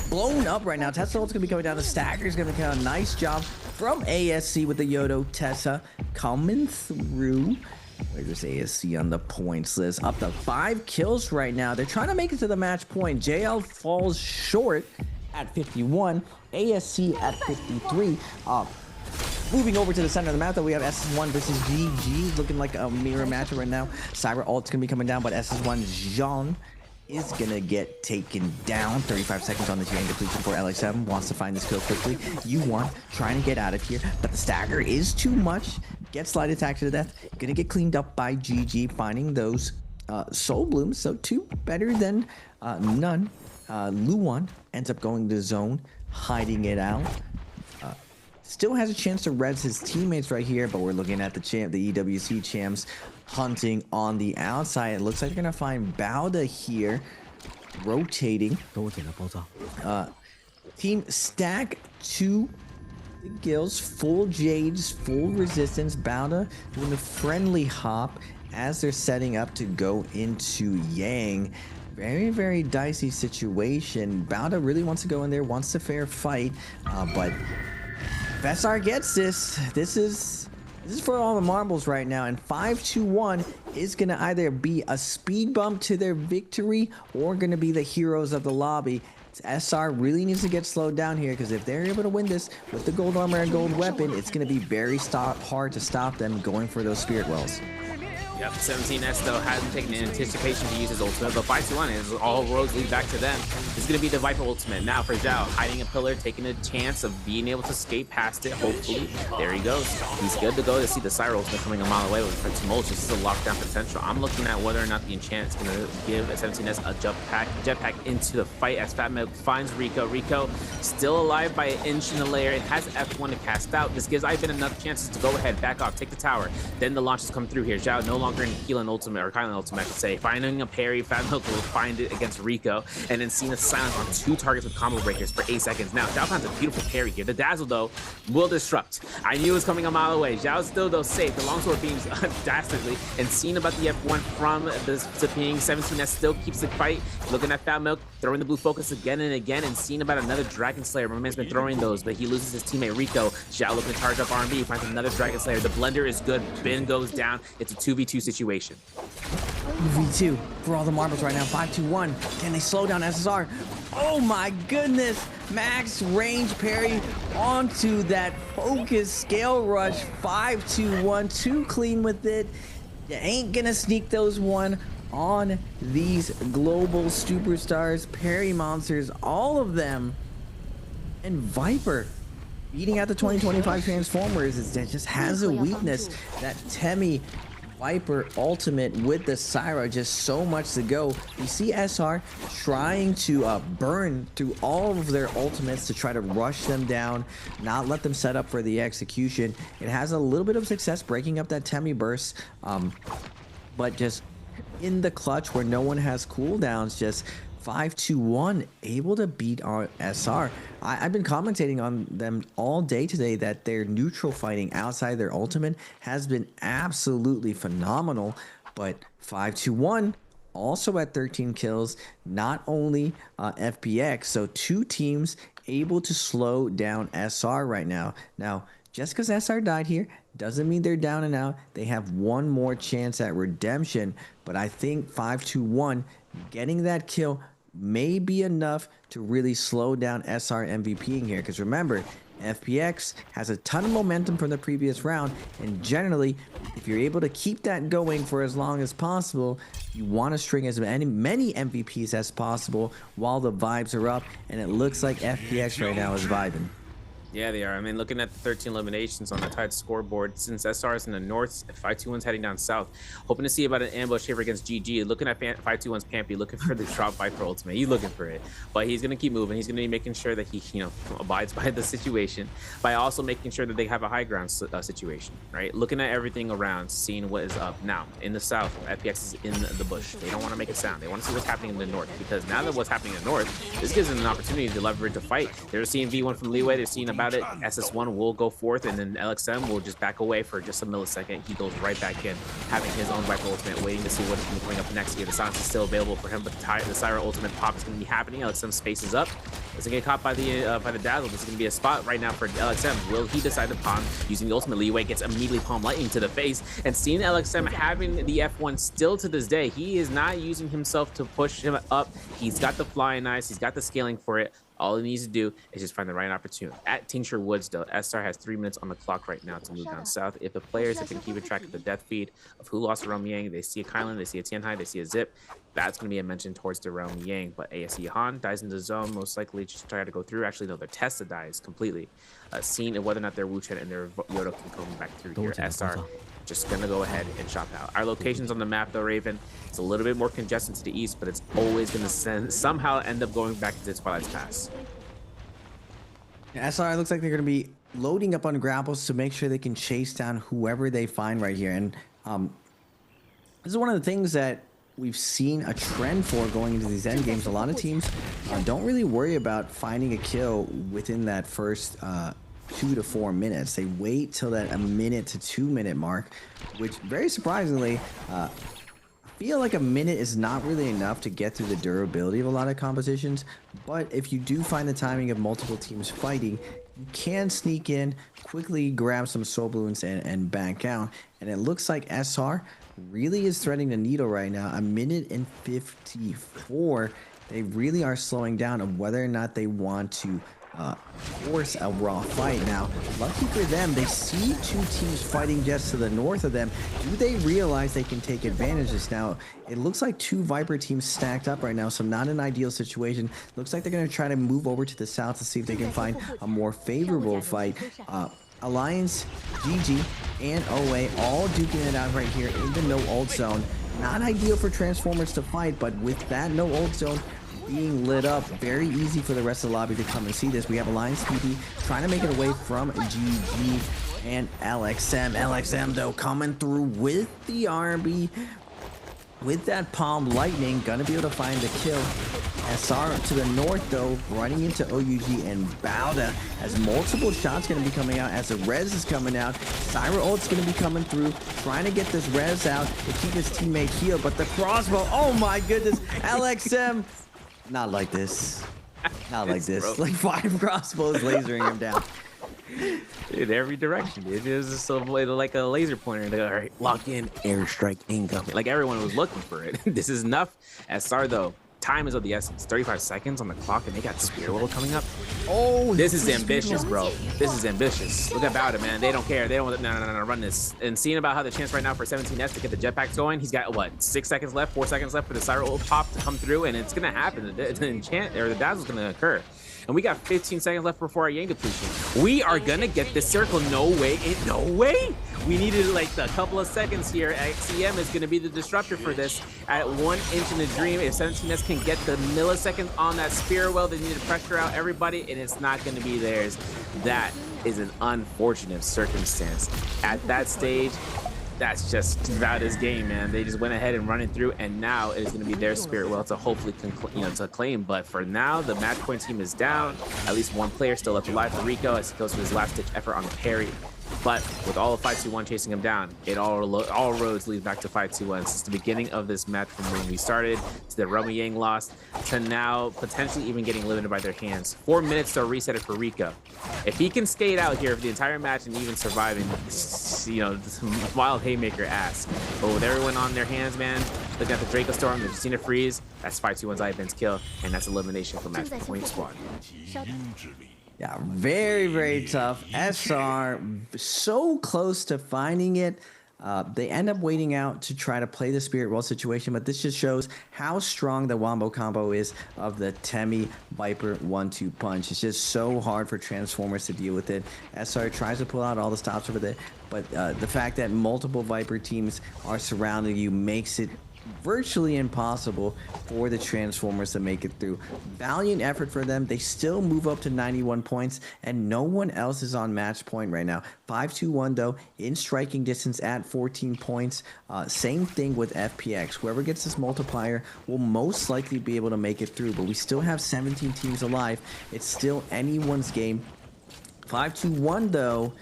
Blown up right now. Tesla ult's gonna be coming down. The Stagger's gonna come out. Nice job from ASC with the Yodo. Tessa coming through. Where's this ASC on the points list? Up to 5 kills right now. They're trying to make it to the match point. JL falls short at 51. ASC at 53. Moving over to the center of the map, though, we have SS1 versus GG. Looking like a mirror match right now. Cyber ult's gonna be coming down, but SS1 Jean is gonna get taken down. 35 seconds on the Yang depletion for LA7. Wants to find this kill quickly. U1 trying to get out of here, but the stagger is too much. Gets slide attack to the death. Gonna get cleaned up by GG, finding those soul blooms. So 2 better than none. Luan ends up going to zone, hiding it out. Still has a chance to res his teammates right here, but we're looking at the EWC champs hunting on the outside. It looks like they're gonna find Bauda here, rotating. Team stack 2 gills, full Jades, full resistance. Bauda doing a friendly hop as they're setting up to go into Yang. Very, very dicey situation. Bauda really wants to go in there, wants to fair fight, but SR gets this. This is for all the marbles right now, and 5-2-1 is gonna either be a speed bump to their victory or gonna be the heroes of the lobby. SR really needs to get slowed down here, because if they're able to win this with the gold armor and gold weapon, it's gonna be very hard to stop them going for those spirit wells. Yep, 17S though hasn't taken in anticipation to use his ultimate, but 5-2-1 is all roads lead back to them. It's going to be the Viper ultimate. Now for Zhao, hiding a pillar, taking a chance of being able to skate past it, hopefully. There he goes. He's good to go to see the Syra ultimate coming a mile away with Tumultuous. This is a lockdown potential. I'm looking at whether or not the enchant is going to give 17S a jetpack into the fight as Fat Milk finds Rico. Rico still alive by an inch in the layer and has F1 to cast out. This gives Ivan enough chances to go ahead, back off, take the tower. Then the launches come through here. Zhao no longer in Keelan ultimate, or Kylan ultimate I should say. Finding a parry, Fat Milk will find it against Rico, and then seeing a silence on 2 targets with combo breakers for 8 seconds. Now, Zhao finds a beautiful parry here. The Dazzle, though, will disrupt. I knew it was coming a mile away. Zhao still, though, safe. The longsword beams dastardly, and seeing about the F1 from the ping. 17S still keeps the fight. Looking at Fat Milk, throwing the blue focus again and again, and seeing about another Dragon Slayer. My man's been throwing those, but he loses his teammate Rico. Zhao looking to charge up R&B, finds another Dragon Slayer. The blender is good. Ben goes down. It's a 2v2 situation. V2 for all the marbles right now. 5-2-1. Can they slow down SSR? Oh my goodness! Max range parry onto that focus scale rush. 5-2-1. Too clean with it. You ain't gonna sneak those one on these global superstars, parry monsters, all of them. And Viper beating out the 2025 Transformers. It just has a weakness. That Temi Viper ultimate with the Syra, just so much to go. We see SR trying to burn through all of their ultimates to try to rush them down, not let them set up for the execution. It has a little bit of success breaking up that Temi burst, but just in the clutch where no one has cooldowns, just 5-2-1 able to beat our SR. I've been commentating on them all day today that their neutral fighting outside their ultimate has been absolutely phenomenal, but 5-2-1 also at 13 kills, not only FPX, so two teams able to slow down SR right now. Now, just because SR died here doesn't mean they're down and out. They have one more chance at redemption, but I think 5-2-1 getting that kill may be enough to really slow down SR MVPing here. Because remember, FPX has a ton of momentum from the previous round, and generally, if you're able to keep that going for as long as possible, you want to string as many MVPs as possible while the vibes are up, and it looks like FPX right now is vibing. Yeah, they are. I mean, looking at the 13 eliminations on the Tide scoreboard, since SR is in the north, 5-2-1's heading down south. Hoping to see about an ambush here against GG. Looking at 5-2-1's Pampy, looking for the drop Viper ultimate. He's looking for it, but he's going to keep moving. He's going to be making sure that he, abides by the situation, by also making sure that they have a high ground situation, right? Looking at everything around, seeing what is up. Now, in the south, FPX is in the bush. They don't want to make a sound. They want to see what's happening in the north, because now that what's happening in the north, this gives them an opportunity to leverage a fight. They're seeing V1 from Leeway. They're seeing about it. SS1 will go forth, and then LXM will just back away for just a millisecond. He goes right back in, having his own Viper ultimate, waiting to see what is going to be coming up next here. The silence is still available for him, but the Syra ultimate pop is going to be happening. LXM spaces up. Doesn't get caught by the dazzle. This is going to be a spot right now for LXM. Will he decide to palm using the ultimate? Leeway gets immediately palm lightning to the face, and seeing LXM having the F1 still to this day, he is not using himself to push him up. He's got the flying ice. He's got the scaling for it. All he needs to do is just find the right opportunity. At Tincture Woods, though, SR has 3 minutes on the clock right now to move down south. If the players have been keeping track of the death feed of who lost to Realm Yang, they see a Kylan, they see a Tianhai, they see a Zip, that's going to be a mention towards the Realm Yang. But ASE Han dies in the zone, most likely just try to go through. Actually, no, their Testa dies completely. Seeing whether or not their Wu Chen and their Yoda can come back through here. SR just going to go ahead and chop out. Our locations on the map, though, Raven, it's a little bit more congested to the east, but it's always going to somehow end up going back to Twilight's Pass. SR looks like they're going to be loading up on grapples to make sure they can chase down whoever they find right here. And this is one of the things that we've seen a trend for going into these end games. A lot of teams don't really worry about finding a kill within that first 2 to 4 minutes. They wait till that 1 minute to 2 minute mark, which very surprisingly, I feel like 1 minute is not really enough to get through the durability of a lot of compositions. But if you do find the timing of multiple teams fighting, you can sneak in, quickly grab some soul balloons and back out. And it looks like SR really is threading the needle right now. 1 minute and 54. They really are slowing down of whether or not they want to force a raw fight. Now, lucky for them, they see 2 teams fighting just to the north of them. Do they realize they can take advantage of this? Now, it looks like 2 Viper teams stacked up right now, so not an ideal situation. Looks like they're going to try to move over to the south to see if they can find a more favorable fight. Alliance, GG, and OA all duking it out right here in the no ult zone. Not ideal for Transformers to fight, but with that no ult zone being lit up, very easy for the rest of the lobby to come and see this. We have Alliance PP trying to make it away from GG and LXM. LXM, though, coming through with the RB. With that palm lightning, gonna be able to find the kill. SR to the north, though, running into OUG and Bauda as multiple shots gonna be coming out as the res is coming out. Syra ult's gonna be coming through, trying to get this res out to keep his teammate healed, but the crossbow, oh my goodness, LXM. Not like this. Not like this. Broke. Like 5 crossbows lasering him down. In every direction. It is just like a laser pointer. They go, all right, lock in, airstrike incoming. Like everyone was looking for it. This is enough. SR, though, time is of the essence. 35 seconds on the clock, and they got Spear World coming up. Oh, this is ambitious, bro. This is ambitious. Look about it, man. They don't care. They don't want no, run this. And seeing about how the chance right now for 17S to get the jetpacks going, he's got what, 6 seconds left, 4 seconds left for the Syra ult pop to come through, and it's gonna happen. The enchant or the dazzle's gonna occur. And we got 15 seconds left before our Yang depletion. We are gonna get this circle. No way. No way. We needed like a couple of seconds here. XCM is gonna be the disruptor for this. At 1 inch in the dream, if 17S can get the milliseconds on that spear well, they need to pressure out everybody, and it's not gonna be theirs. That is an unfortunate circumstance. At that stage, that's just about his game, man. They just went ahead and run it through, and now it's going to be their spirit well to hopefully to claim. But for now, the match point team is down. At least one player still left alive for Rico as he goes for his last-ditch effort on the parry. But with all of 5-2-1 chasing him down, it all roads lead back to 5-2-1. Since the beginning of this match, from when we started to the Roma Yang lost to now potentially even getting limited by their hands. 4 minutes to reset it for Rico. If he can skate out here for the entire match and even survive, and this wild haymaker ass. But with everyone on their hands, man, looking at the Draco Storm, the Justina Freeze, that's 5-2-1's Ivan's kill, and that's elimination for match point squad. Yeah, very, very tough. SR, so close to finding it. They end up waiting out to try to play the Spirit Well situation, but this just shows how strong the wombo combo is of the Temi Viper 1-2 punch. It's just so hard for Transformers to deal with it. SR tries to pull out all the stops over there, but the fact that multiple Viper teams are surrounding you makes it virtually impossible for the Transformers to make it through. Valiant effort for them. They still move up to 91 points, and no one else is on match point right now. 5-2-1 though, in striking distance at 14 points. Same thing with FPX. Whoever gets this multiplier will most likely be able to make it through, but we still have 17 teams alive. It's still anyone's game. 5-2-1 though,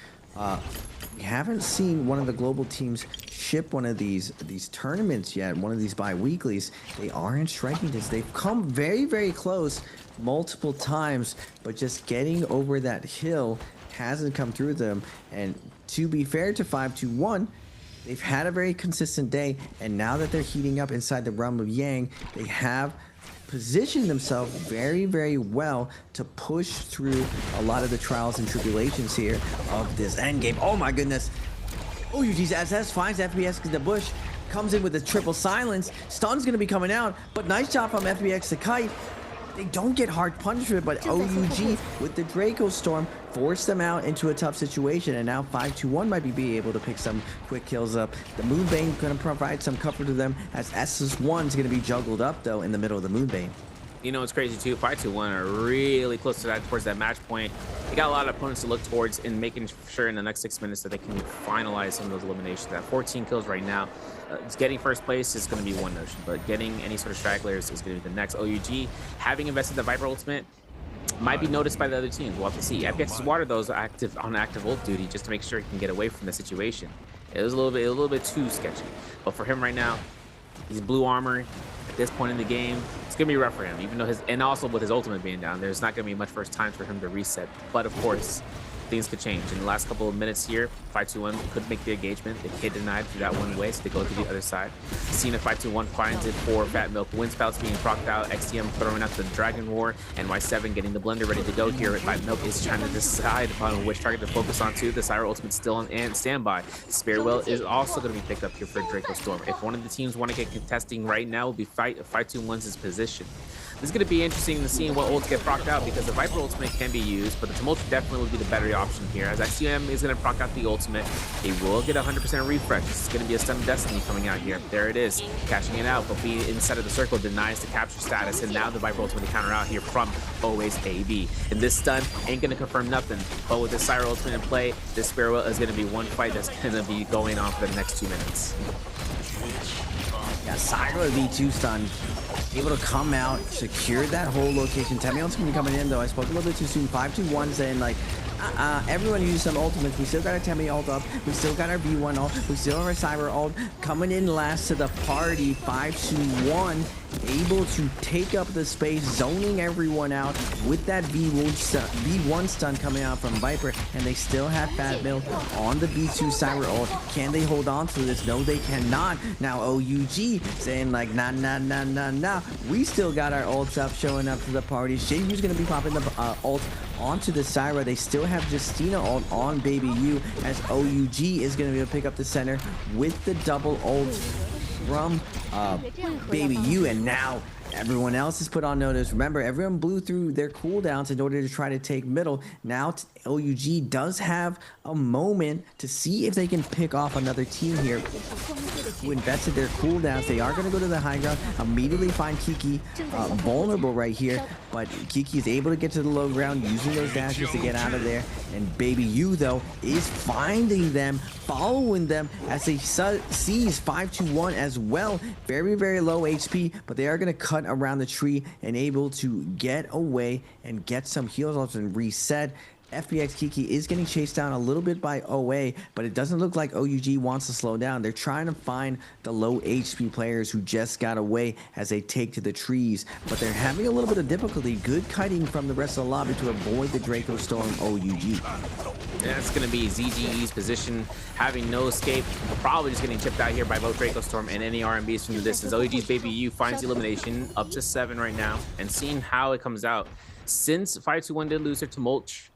we haven't seen one of the global teams ship one of these tournaments yet, one of these bi-weeklies. They are in striking distance. They've come very, very close multiple times, but just getting over that hill hasn't come through them. And to be fair to 5-2-1, they've had a very consistent day, and now that they're heating up inside the realm of Yang, they have positioned themselves very, very well to push through a lot of the trials and tribulations here of this endgame. Oh my goodness. OUG's SS finds FBX in the bush, comes in with a triple silence. Stun's gonna be coming out, but nice job from FBX to kite. They don't get hard punished, but OUG with the Draco Storm forced them out into a tough situation, and now 5-2-1 might be able to pick some quick kills up. The Moonbane gonna provide some comfort to them, as SS1's gonna be juggled up though in the middle of the Moonbane. You know, it's crazy too. 5-2-1 are really close to that, towards that match point. They got a lot of opponents to look towards in making sure in the next 6 minutes that they can finalize some of those eliminations. That 14 kills right now. Getting first place is going to be one notion, but getting any sort of stragglers is going to be the next. OUG, having invested the Viper ultimate, might be noticed by the other teams. We'll have to see. FPX's Water, though, is on active ult duty just to make sure he can get away from the situation. It was a little bit too sketchy. But for him right now, he's blue armor. At this point in the game, it's gonna be rough for him, even though and also with his ultimate being down, there's not gonna be much first time for him to reset. But of course, things could change. In the last couple of minutes here, 5-2-1 could make the engagement. They hit denied through that one way, so they go to the other side. Cena 5-2-1 finds it for Fat Milk. Windspouts being procced out, XTM throwing out the Dragon Roar, and Y7 getting the blender ready to go here. Fat Milk is trying to decide upon which target to focus on too. The Syra ultimate still on standby. Spearwell is also going to be picked up here for Draco Storm. If one of the teams want to get contesting right now, will be 5-2-1's position. This is going to be interesting to see what ults get procced out, because the Viper ultimate can be used, but the Tumult definitely would be the better option here, as XCM is going to proc out the ultimate. They will get 100% refresh. This is going to be a Stun of Destiny coming out here. There it is, catching it out, but being inside of the circle denies the capture status, and now the Viper ultimate counter out here from always AB. And this stun ain't going to confirm nothing, but with the Syra ultimate in play, this Spearwell is going to be one fight that's going to be going on for the next 2 minutes. Yeah, Syra V2 stun, able to come out, secure that whole location. Temion's gonna be coming in though. I spoke a little bit too soon. 5-2-1 saying like, everyone used some ultimates. We still got our Temi ult up. We still got our V1 ult. We still have our Cyber ult. Coming in last to the party, 5-2-1. Able to take up the space, zoning everyone out with that V1 stun coming out from Viper, and they still have Fat Milk on the V2 Cyber ult. Can they hold on to this? No, they cannot. Now OUG saying like, nah. We still got our ults up, showing up to the party. Shavyu's gonna be popping the ult onto the Syra. They still have Justina ult on Baby U, as OUG is gonna be able to pick up the center with the double ult from Baby U, and now Everyone else is put on notice. Remember, everyone blew through their cooldowns in order to try to take middle. Now OUG does have a moment to see if they can pick off another team here who invested their cooldowns. They are going to go to the high ground, immediately find Kiki vulnerable right here, but Kiki is able to get to the low ground using those dashes to get out of there. And Baby U, though, is finding them, following them as they sees 521 as well. Very, very low HP, but they are going to cut around the tree and able to get away and get some heals off and reset. FPX Kiki is getting chased down a little bit by OA, but it doesn't look like OUG wants to slow down. They're trying to find the low HP players who just got away as they take to the trees, but they're having a little bit of difficulty. Good kiting from the rest of the lobby to avoid the Draco Storm OUG. That's going to be ZGE's position, having no escape. Probably just getting chipped out here by both Draco Storm and any RMBs from the distance. OUG's Baby U finds the elimination, up to 7 right now, and seeing how it comes out. Since 521 did lose their to Mulch,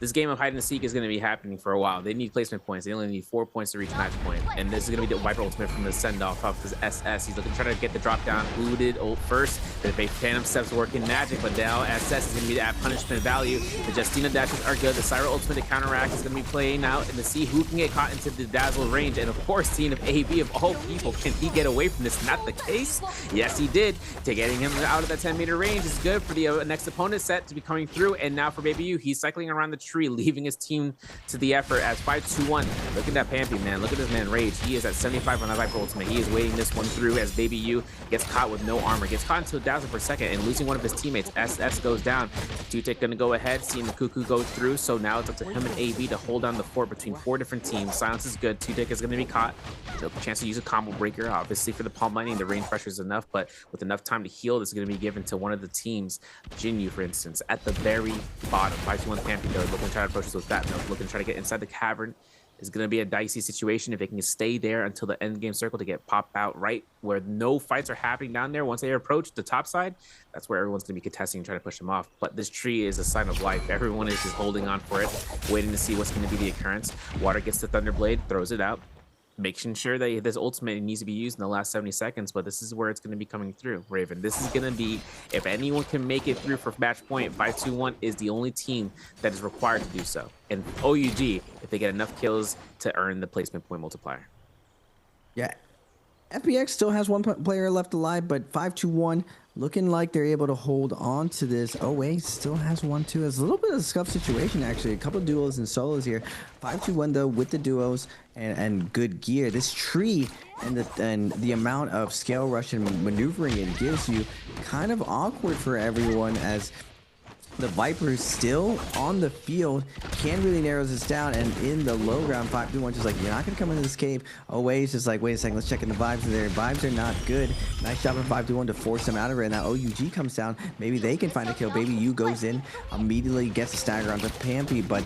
this game of hide and seek is going to be happening for a while. They need placement points. They only need 4 points to reach match point. And this is going to be the Viper ultimate from the send-off of his SS. He's looking to try to get the drop down booted ult first. The Phantom Steps working magic, but now SS is going to be at punishment value. The Justina dashes are good. The Syra ultimate to counteract is going to be playing out and to see who can get caught into the Dazzle range. And of course, seeing if AB of all people, can he get away from this? Not the case. Yes, he did. To getting him out of that 10-meter range is good for the next opponent set to be coming through. And now for Baby U, he's cycling around the tree, leaving his team to the effort as 521. Look at that Pampy, man. Look at this man rage. He is at 75 on that Viper ultimate. He is waiting this one through as Baby U gets caught with no armor. Gets caught into a dazzle for a second and losing one of his teammates. SS goes down. Tutek gonna go ahead, seeing the Cuckoo go through. So now it's up to him and AB to hold down the fort between 4 different teams. Silence is good. Tutek is gonna be caught. No chance to use a combo breaker. Obviously for the palm lightning, the range pressure is enough, but with enough time to heal, this is gonna be given to one of the teams. Jinyu, for instance, at the very bottom. 521 Pampy though, looking to try to approach those fat milk, looking to try to get inside the cavern. Is going to be a dicey situation if they can stay there until the end game circle to get popped out right where no fights are happening down there. Once they approach the top side, that's where everyone's going to be contesting and trying to push them off. But this tree is a sign of life. Everyone is just holding on for it, waiting to see what's going to be the occurrence. Water gets the Thunderblade, throws it out, making sure that this ultimate needs to be used in the last 70 seconds, but this is where it's going to be coming through. Raven, this is going to be, if anyone can make it through for match point, 521 is the only team that is required to do so. And OUG, if they get enough kills to earn the placement point multiplier. Yeah, FPX still has one player left alive, but 521 looking like they're able to hold on to this. OA still has one too. It's a little bit of a scuff situation actually. A couple of duos and solos here. 521 though with the duos and good gear. This tree and the amount of scale rush and maneuvering it gives you kind of awkward for everyone as the Viper is still on the field. Can really narrows this down, and in the low ground, 521 just like, you're not gonna come into this cave. OA is just like, wait a second, let's check in the vibes there. Vibes are not good. Nice job of 521 to force them out of it. Now OUG comes down. Maybe they can find a kill. Baby U goes in, immediately gets a stagger onto Pampy, but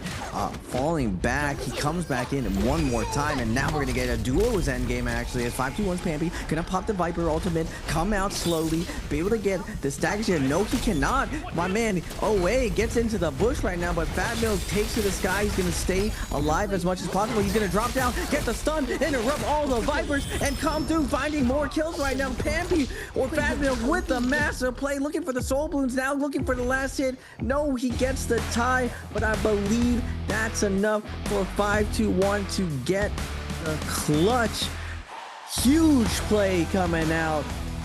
falling back, he comes back in one more time, and now we're gonna get a duos end game actually. As 521's Pampy gonna pop the Viper ultimate, come out slowly, be able to get the staggers here. No, he cannot. My man, OA gets into the bush right now, but Fat Milk takes to the sky. He's gonna stay alive as much as possible. He's gonna drop down, get the stun, interrupt all the Vipers, and come through, finding more kills right now. Pampy or Fat Milk with the master play, looking for the soul balloons now, looking for the last hit. No, he gets the tie, but I believe that's enough for 521 to get the clutch. Huge play coming out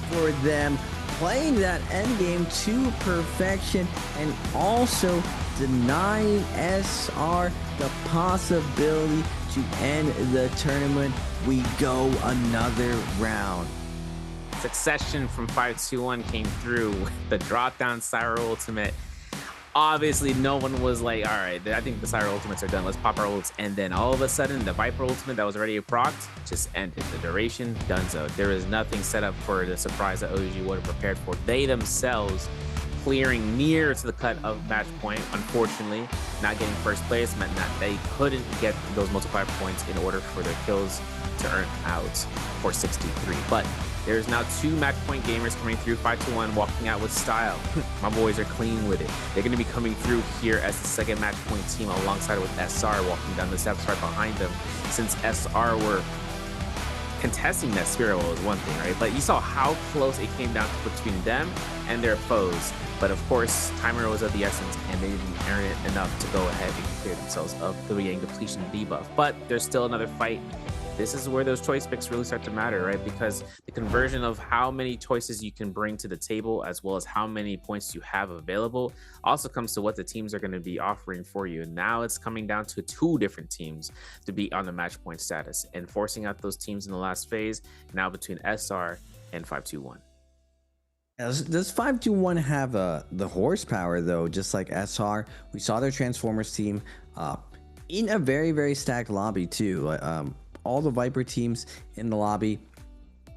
for them, playing that end game to perfection and also denying SR the possibility to end the tournament. We go another round. Succession from 521 came through with the drop down Syra ultimate. Obviously, no one was like, all right, I think the Syra ultimates are done. Let's pop our ults. And then all of a sudden, the Viper ultimate that was already procced just ended. The duration, donezo. There is nothing set up for the surprise that OG would have prepared for. They themselves clearing near to the cut of match point. Unfortunately, not getting first place meant that they couldn't get those multiplier points in order for their kills to earn out for 63. But there's now 2 match point gamers coming through. 521 walking out with style. My boys are clean with it. They're going to be coming through here as the second match point team alongside with SR walking down the steps right behind them. Since SR were contesting that spirit wall is one thing, right? But you saw how close it came down between them and their foes. But of course, timer was of the essence, and they didn't earn it enough to go ahead and clear themselves of the Yang depletion debuff. But there's still another fight. This is where those choice picks really start to matter, right? Because the conversion of how many choices you can bring to the table, as well as how many points you have available, also comes to what the teams are going to be offering for you. And now it's coming down to 2 different teams to be on the match point status, and forcing out those teams in the last phase, now between SR and 521. Does 521 have the horsepower though, just like SR? We saw their Transformers team in a very, very stacked lobby too. All the Viper teams in the lobby,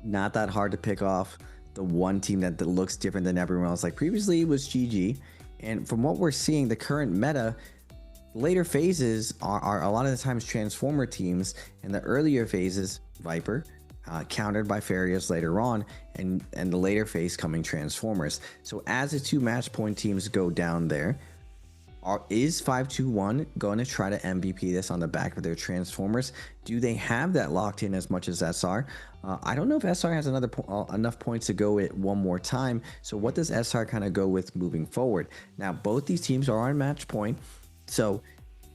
not that hard to pick off. The one team that looks different than everyone else, like previously, was GG. And from what we're seeing, the current meta, later phases are a lot of the times Transformer teams, and the earlier phases, Viper, countered by Farias later on, and the later phase coming Transformers. So as the 2 match point teams go down there, is 521 going to try to MVP this on the back of their Transformers? Do they have that locked in as much as SR? I don't know if SR has enough points to go it one more time. So what does SR kind of go with moving forward? Now, both these teams are on match point. So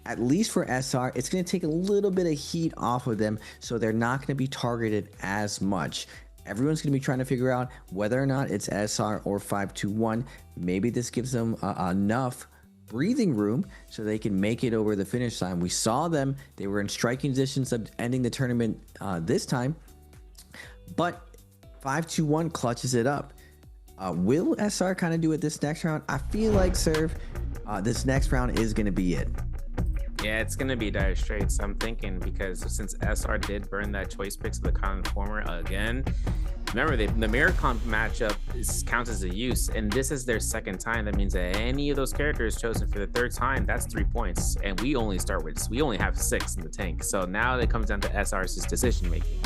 at least for SR, it's going to take a little bit of heat off of them. So they're not going to be targeted as much. Everyone's going to be trying to figure out whether or not it's SR or 521. Maybe this gives them enough breathing room so they can make it over the finish line. We saw them, they were in striking positions of ending the tournament this time, but 521 clutches it up. Will SR kind of do it this next round? I feel like, Serve, this next round is going to be it. Yeah, it's going to be Dire Straits, I'm thinking, because since SR did burn that choice picks of the Conformer again, remember, the Miracon matchup counts as a use, and this is their 2nd time. That means that any of those characters chosen for the 3rd time, that's 3 points, and we only have 6 in the tank. So now it comes down to SR's decision making.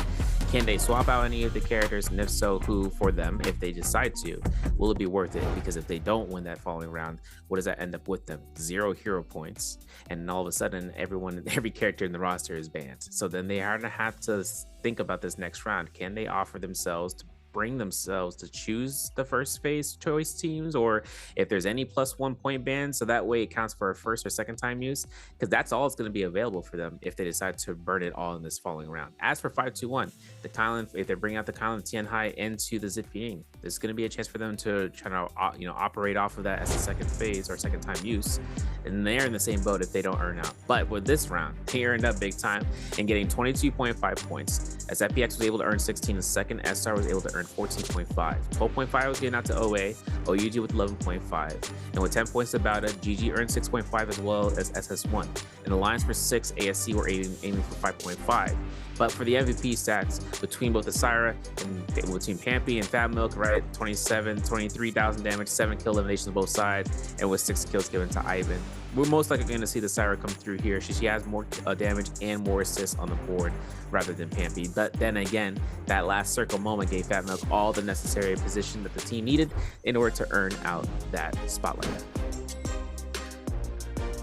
Can they swap out any of the characters, and if so, who for them? If they decide to, will it be worth it? Because if they don't win that following round, what does that end up with them? 0 hero points, and all of a sudden, every character in the roster is banned. So then they are gonna have to think about this next round. Can they offer themselves to bring themselves to choose the first phase choice teams, or if there's any +1 point ban, so that way it counts for a 1st or 2nd time use, because that's all it's going to be available for them if they decide to burn it all in this following round. As for 521, the Kylan, if they bring out the Kylan Tianhai into the Zipying, there's going to be a chance for them to try to operate off of that as a 2nd phase or 2nd time use, and they're in the same boat if they don't earn out. But with this round, they earned up big time and getting 22.5 points, as FPX was able to earn 16 in the 2nd, SR was able to earn 14.5. 12.5 was getting out to OA, OUG with 11.5, and with 10 points about it, GG earned 6.5 as well as SS1. And Alliance for 6, ASC were aiming for 5.5. But for the MVP stats, between both the Syra and between Pampy and Fat Milk, right, 23,000 damage, 7 kill eliminations on both sides, and with 6 kills given to Ivan. We're most likely going to see the Syra come through here. She has more damage and more assists on the board rather than Pampy. But then again, that last circle moment gave Fat Milk all the necessary position that the team needed in order to earn out that spotlight.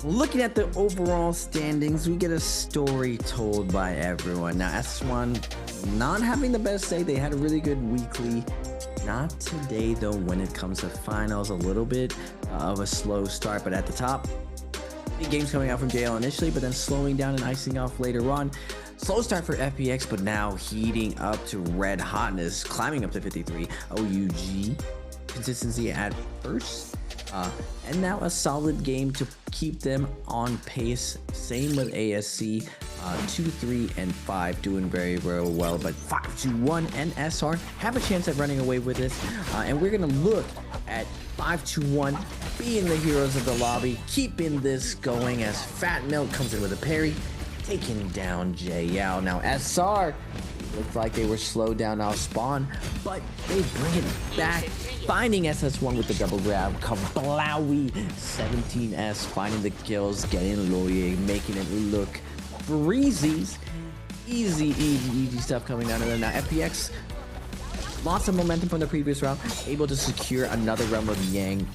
Looking at the overall standings, we get a story told by everyone. Now, S1 not having the best day. They had a really good weekly. Not today, though, when it comes to finals. A little bit of a slow start, but at the top, big games coming out from JL initially, but then slowing down and icing off later on. Slow start for FPX, but now heating up to red hotness, climbing up to 53. OUG, consistency at first. And now a solid game to keep them on pace. Same with ASC, 2, 3, and 5 doing very, very well. But 521 and SR have a chance at running away with this. And we're going to look at 521 being the heroes of the lobby, keeping this going as Fat Milk comes in with a parry, taking down Jay Yao. Now SR looked like they were slowed down off spawn, but they bring it back, finding SS1 with the double grab. Kablawi 17S finding the kills, getting Loye, making it look breezy. Easy stuff coming out of there. Now FPX, lots of momentum from the previous round, able to secure another realm of Yang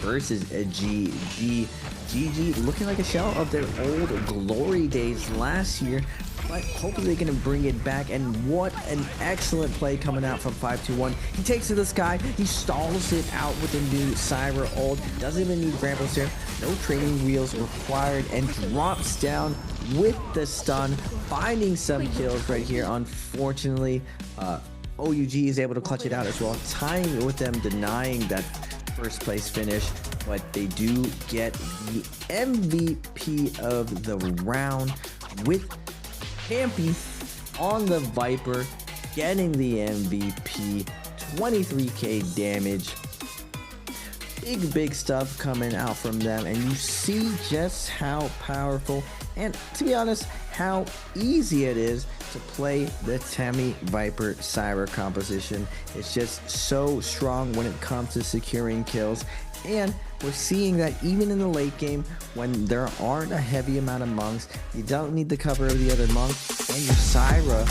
versus a GG looking like a shell of their old glory days last year. but hopefully they can bring it back. And what an excellent play coming out from 521. He takes to the sky, he stalls it out with the new Syra ult, doesn't even need grapples here, no training wheels required, and drops down with the stun, finding some kills right here. Unfortunately, OUG is able to clutch it out as well, tying it with them, denying that first place finish, but they do get the MVP of the round with Campy on the Viper, getting the MVP, 23k damage. Big stuff coming out from them, and you see just how powerful and, to be honest, how easy it is to play the Temi Viper Syra composition. It's just so strong when it comes to securing kills, and we're seeing that even in the late game when there aren't a heavy amount of monks, you don't need the cover of the other monk, and your Syra,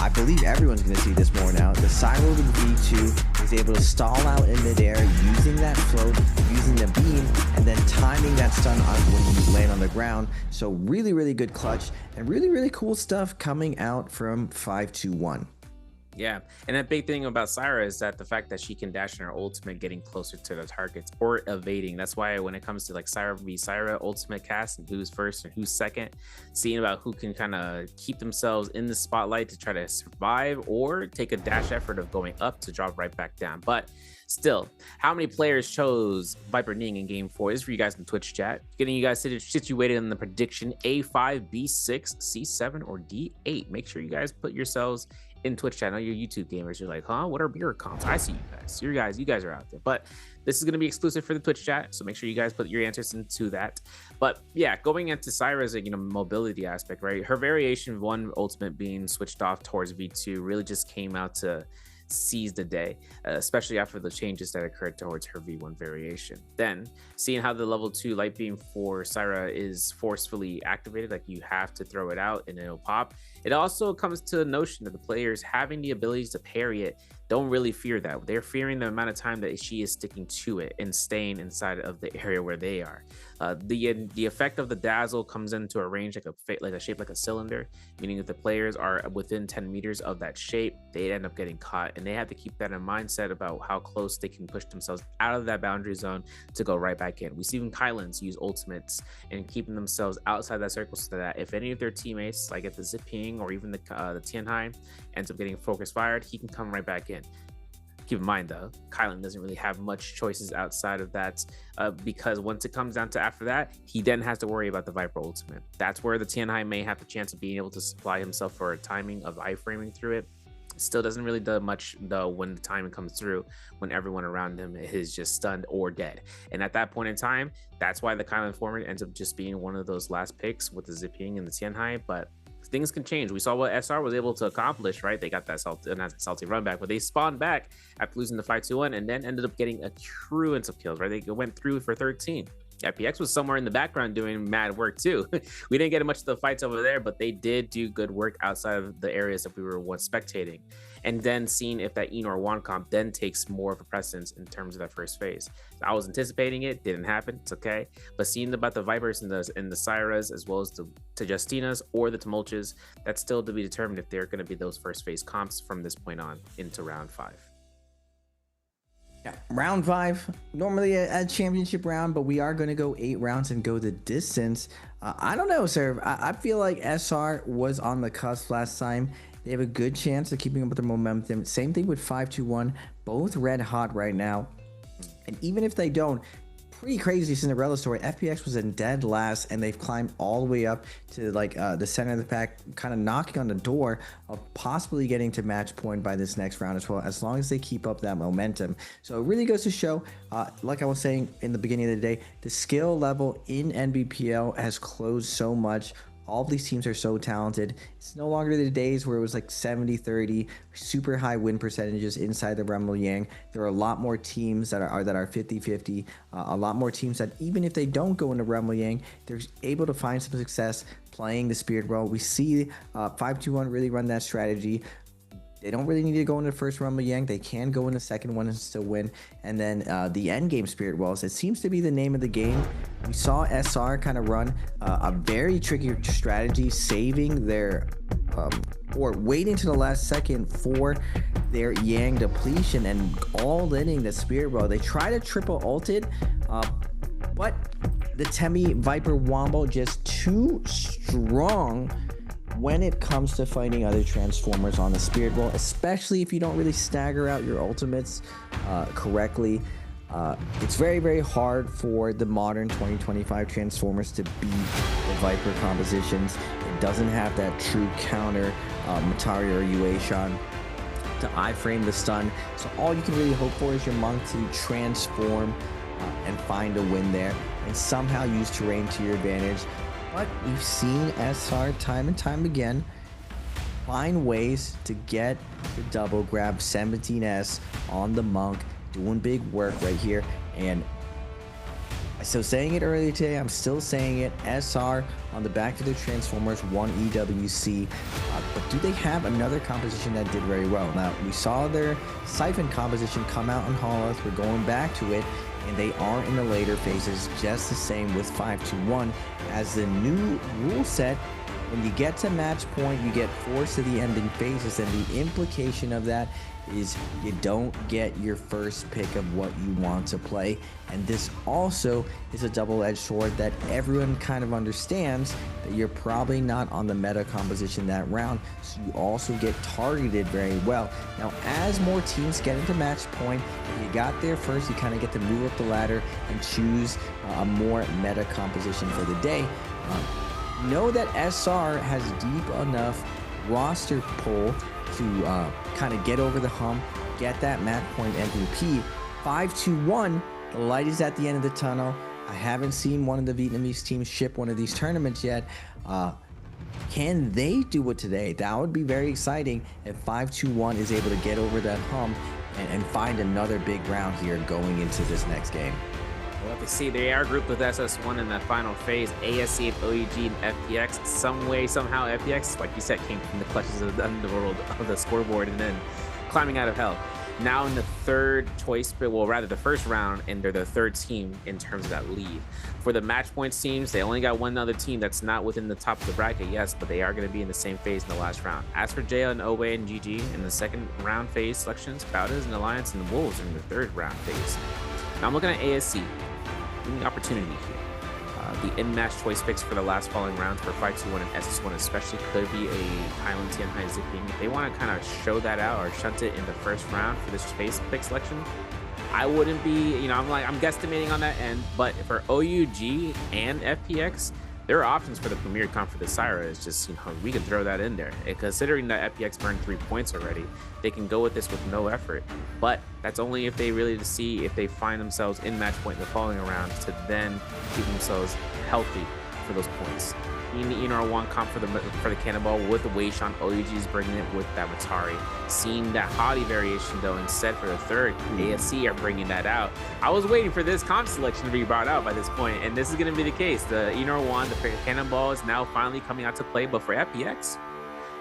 I believe everyone's going to see this more now, the Syra with V2 is able to stall out in midair using that float, using the beam, and then timing that stun on when you land on the ground. So really good clutch, and really cool stuff coming out from 521. Yeah, and that big thing about Syra is that the fact that she can dash in her ultimate, getting closer to the targets or evading. That's why when it comes to like Syra v Syra ultimate cast and who's first and who's second, seeing about who can kind of keep themselves in the spotlight to try to survive or take a dash effort of going up to drop right back down. But still, how many players chose Viper Ning in game 4? This is for you guys in Twitch chat. Getting you guys situated in the prediction A5, B6, C7, or D8. Make sure you guys put yourselves in Twitch chat. I know you're YouTube gamers. You're like, huh? What are your comps? I see you guys. You guys are out there. But this is going to be exclusive for the Twitch chat, so make sure you guys put your answers into that. But yeah, going into Syra's mobility aspect, right? Her variation 1 ultimate being switched off towards V2 really just came out to seize the day, especially after the changes that occurred towards her V1 variation. Then seeing how the level 2 light beam for Syra is forcefully activated, like you have to throw it out and it'll pop. It also comes to the notion that the players having the abilities to parry it don't really fear that. They're fearing the amount of time that she is sticking to it and staying inside of the area where they are. The effect of the dazzle comes into a range like a shape like a cylinder, meaning if the players are within 10 meters of that shape, they end up getting caught, and they have to keep that in mindset about how close they can push themselves out of that boundary zone to go right back in. We see even Kylans use ultimates and keeping themselves outside that circle so that if any of their teammates, like at the Zipping or even the Tianhai, ends up getting focus fired, he can come right back in. Keep in mind though, Kylan doesn't really have much choices outside of that, because once it comes down to after that, he then has to worry about the Viper ultimate. That's where the Tianhai may have the chance of being able to supply himself for a timing of iframing through it. Still doesn't really do much though when the timing comes through, when everyone around him is just stunned or dead. And at that point in time, that's why the Kylan format ends up just being one of those last picks with the Zipping and the Tianhai. But things can change. We saw what SR was able to accomplish, right? They got that salty run back, but they spawned back after losing the 5-2-1 and then ended up getting a truance of kills, right? They went through for 13. FPX was somewhere in the background doing mad work too. We didn't get much of the fights over there, but they did do good work outside of the areas that we were once spectating. And then seeing if that Enor One comp then takes more of a precedence in terms of that first phase. I was anticipating it, didn't happen, it's okay. But seeing about the Vipers and the Syras, as well as the Justinas or the Tumulches, that's still to be determined if they're going to be those first phase comps from this point on into round 5. Yeah, round 5, normally a championship round, but we are going to go 8 rounds and go the distance. I don't know, sir. I feel like SR was on the cusp last time. They have a good chance of keeping up with their momentum. Same thing with 5-2-1, both red hot right now. And even if they don't, pretty crazy Cinderella story. FPX was in dead last, and they've climbed all the way up to like the center of the pack, kind of knocking on the door of possibly getting to match point by this next round as well, as long as they keep up that momentum. So it really goes to show, like I was saying in the beginning of the day, the skill level in NBPL has closed so much. All of these teams are so talented. It's no longer the days where it was like 70-30, super high win percentages inside the Rumble Yang. There are a lot more teams that are 50-50, a lot more teams that even if they don't go into Rumble Yang, they're able to find some success playing the Spirit role. We see 5-2-1 really run that strategy. They don't really need to go into the first Rumble Yang. They can go in the second one and still win. And then the end game Spirit Wells, it seems to be the name of the game. We saw SR kind of run a very tricky strategy, saving their or waiting to the last second for their Yang depletion and all-inning the Spirit Well. They try to triple ult it, but the Temi Viper Wombo just too strong when it comes to fighting other Transformers on the Spirit Well, especially if you don't really stagger out your ultimates correctly. It's very, very hard for the modern 2025 Transformers to beat the Viper compositions. It doesn't have that true counter, Matari or Yuashan, to iframe the stun. So all you can really hope for is your Monk to transform and find a win there and somehow use terrain to your advantage. But we've seen SR time and time again find ways to get the double grab. 17S on the Monk, doing big work right here. And I was saying it earlier today, I'm still saying it. SR on the back of the Transformers, 1 EWC. But do they have another composition that did very well? Now, we saw their Siphon composition come out on Holloth. We're going back to it. And they are in the later phases, just the same with 5-2-1 as the new rule set. When you get to match point, you get forced to the ending phases, and the implication of that is you don't get your first pick of what you want to play. And this also is a double-edged sword that everyone kind of understands that you're probably not on the meta composition that round, so you also get targeted very well. Now, as more teams get into match point, if you got there first, you kind of get to move up the ladder and choose a more meta composition for the day. Know that SR has deep enough roster pull to kind of get over the hump, get that match point MVP. 5-2-1, the light is at the end of the tunnel. I haven't seen one of the Vietnamese teams ship one of these tournaments yet. Can they do it today? That would be very exciting if 5-2-1 is able to get over that hump and find another big round here going into this next game. We'll have to see. They are grouped with SS1 in that final phase. ASC, OEG, and FPX. Some way, somehow, FPX, like you said, came from the clutches of the underworld of the scoreboard and then climbing out of hell. Now in the third choice, well, rather the first round, and they're the third team in terms of that lead. For the match points teams, they only got one other team that's not within the top of the bracket, yes, but they are going to be in the same phase in the last round. As for Jaya and Owe and GG in the second round phase selections, Bautas and Alliance and Wolves in the third round phase. Now I'm looking at ASC. Opportunity here. The in-match choice picks for the last following rounds for 5-2-1 and SS1 especially could be a Highland Tianhai Zipping. If they want to kind of show that out or shunt it in the first round for this space pick selection, I wouldn't be, I'm guesstimating on that end, but for OUG and FPX, there are options for the Premier Comp for the Syra. It's just, we can throw that in there. And considering that FPX burned 3 points already, they can go with this with no effort. But that's only if they really see if they find themselves in match point in the following round to then keep themselves healthy for those points. one comp for the Cannonball with the Weishan. OUG is bringing it with that Matari. Seeing that Hottie variation though instead for the third, ASC are bringing that out. I was waiting for this comp selection to be brought out by this point, and this is going to be the case. The one, the Cannonball is now finally coming out to play, but for FPX,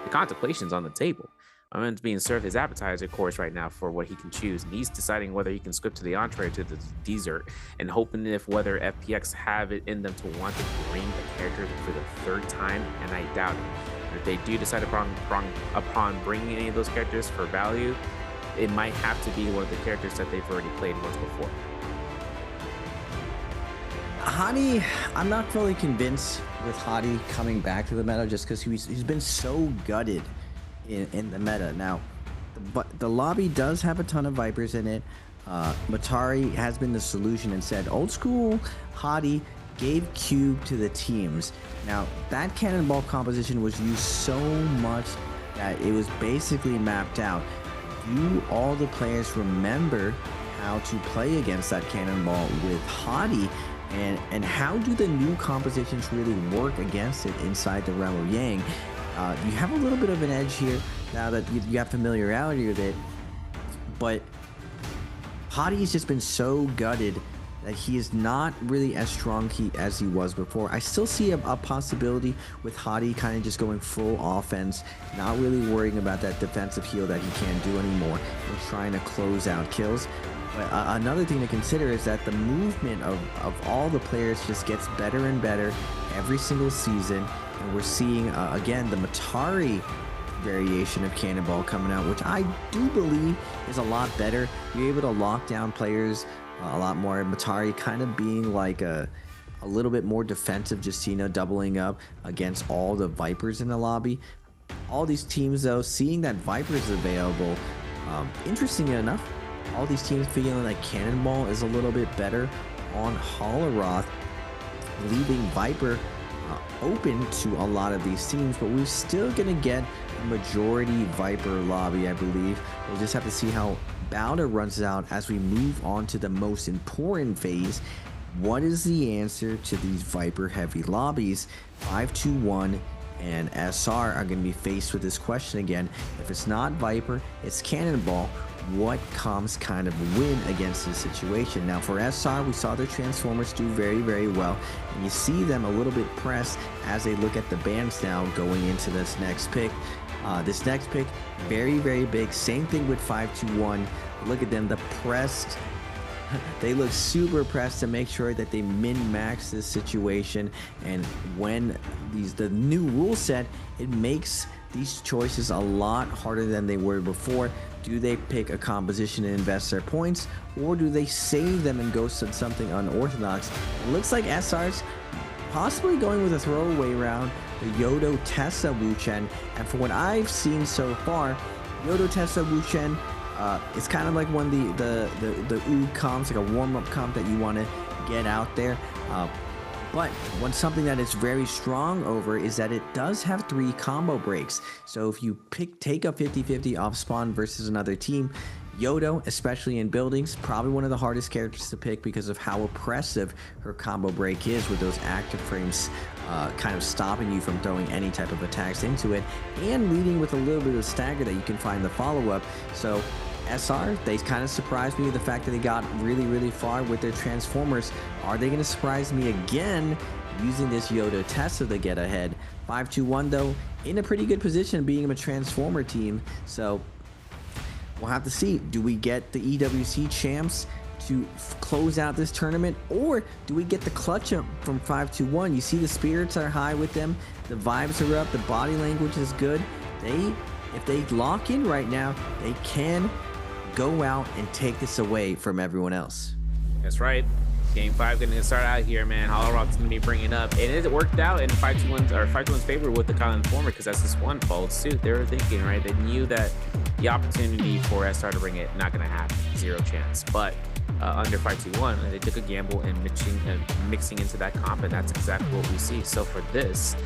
the contemplation's on the table. I'm meant to being served his appetizer course right now for what he can choose, and he's deciding whether he can skip to the entree or to the dessert, and hoping if whether FPX have it in them to want to bring the character for the third time, and I doubt it. And if they do decide upon bringing any of those characters for value, it might have to be one of the characters that they've already played once before. Hottie, I'm not fully convinced with Hottie coming back to the meta just because he's been so gutted in the meta. Now, but the lobby does have a ton of Vipers in it. Matari has been the solution and said old school Hottie gave cube to the teams. Now, that Cannonball composition was used so much that it was basically mapped out. Do all the players remember how to play against that Cannonball with Hottie? And how do the new compositions really work against it inside the realm of Yang? You have a little bit of an edge here now that you have familiarity with it, but Hottie's just been so gutted that he is not really as strong as he was before. I still see a possibility with Hadi kind of just going full offense, not really worrying about that defensive heal that he can't do anymore, and trying to close out kills. But another thing to consider is that the movement of all the players just gets better and better every single season, and we're seeing again the Matari variation of Cannonball coming out, which I do believe is a lot better. You're able to lock down players a lot more. Matari kind of being like a little bit more defensive, just, you know, doubling up against all the Vipers in the lobby. All these teams, though, seeing that Viper is available, interesting enough, all these teams feeling like Cannonball is a little bit better on Holoroth, leaving Viper open to a lot of these teams, but we're still gonna get a majority Viper lobby, I believe. We'll just have to see how Bowder runs out as we move on to the most important phase. What is the answer to these Viper heavy lobbies? 5-2-1 and SR are going to be faced with this question again. If it's not Viper, it's Cannonball. What comes kind of a win against this situation? Now for SR, we saw their Transformers do very, very well, and you see them a little bit pressed as they look at the bans now going into this next pick. This next pick, very, very big. Same thing with 5-2-1. Look at them, the pressed. They look super pressed to make sure that they min-max this situation. And when the new rule set, it makes these choices a lot harder than they were before. Do they pick a composition and invest their points, or do they save them and go to something unorthodox? It looks like SR's possibly going with a throwaway round, the Yodo Tessa Wuchen. And for what I've seen so far, Yodo Tessa Wuchen, it's kind of like one of the OOG comps, like a warm-up comp that you want to get out there. But something that it's very strong over is that it does have 3 combo breaks. So if you take a 50-50 off spawn versus another team, Yodo, especially in buildings, probably one of the hardest characters to pick because of how oppressive her combo break is, with those active frames kind of stopping you from throwing any type of attacks into it, and leading with a little bit of stagger that you can find the follow-up. So SR, they kind of surprised me with the fact that they got really, really far with their Transformers. Are they going to surprise me again using this Yodo Tessa to get ahead? 5-2-1, though, in a pretty good position being a Transformer team. So we'll have to see. Do we get the EWC champs to close out this tournament, or do we get the clutch up from 5-2-1? You see the spirits are high with them. The vibes are up. The body language is good. If they lock in right now, they can go out and take this away from everyone else. That's right. Game 5 going to start out here, man. Holorod's going to be bringing up, and it worked out in 5-2-1's favor with the Kylan Informer, because that's this one followed suit. They were thinking, right? They knew that the opportunity for SR to bring it, not going to happen, 0 chance. But under 5-2-1, they took a gamble and mixing into that comp, and that's exactly what we see. So for this,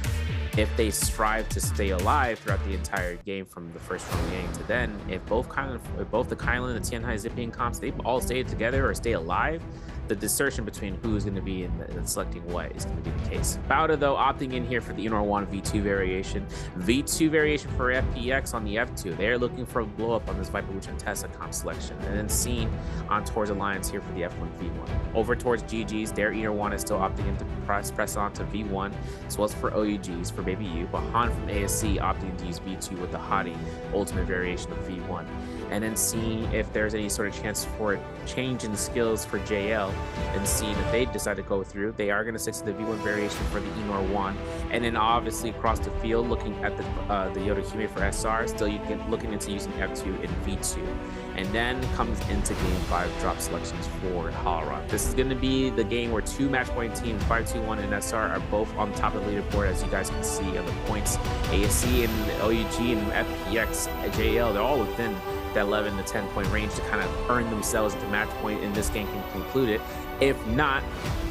if they strive to stay alive throughout the entire game from the first round game to then, if both the Kylan and the Tianhai Zipping comps, they all stay together or stay alive, the discernment between who's going to be in selecting what is going to be the case. Bowder, though, opting in here for the Inor 1 V2 variation. V2 variation for FPX on the F2. They're looking for a blow up on this Viper Wuchen Tessa comp selection. And then seen on towards Alliance here for the F1 V1. Over towards GG's, their Inor 1 is still opting in to press on to V1, as well as for OUG's for Baby U. But Han from ASC opting to use V2 with the Hadi ultimate variation of V1. And then seeing if there's any sort of chance for a change in skills for JL, and seeing if they decide to go through, they are going to stick to the V1 variation for the Enor 1. And then obviously across the field, looking at the Yoda Hume for SR, still looking into using F2 and V2. And then comes into Game 5 drop selections for Holorod. This is going to be the game where 2 match point teams, 5-2-1 and SR, are both on top of the leaderboard, as you guys can see on the points. ASC and OUG and FPX, JL, they're all within that 11 to 10 point range to kind of earn themselves the match point, and this game can conclude it. If not,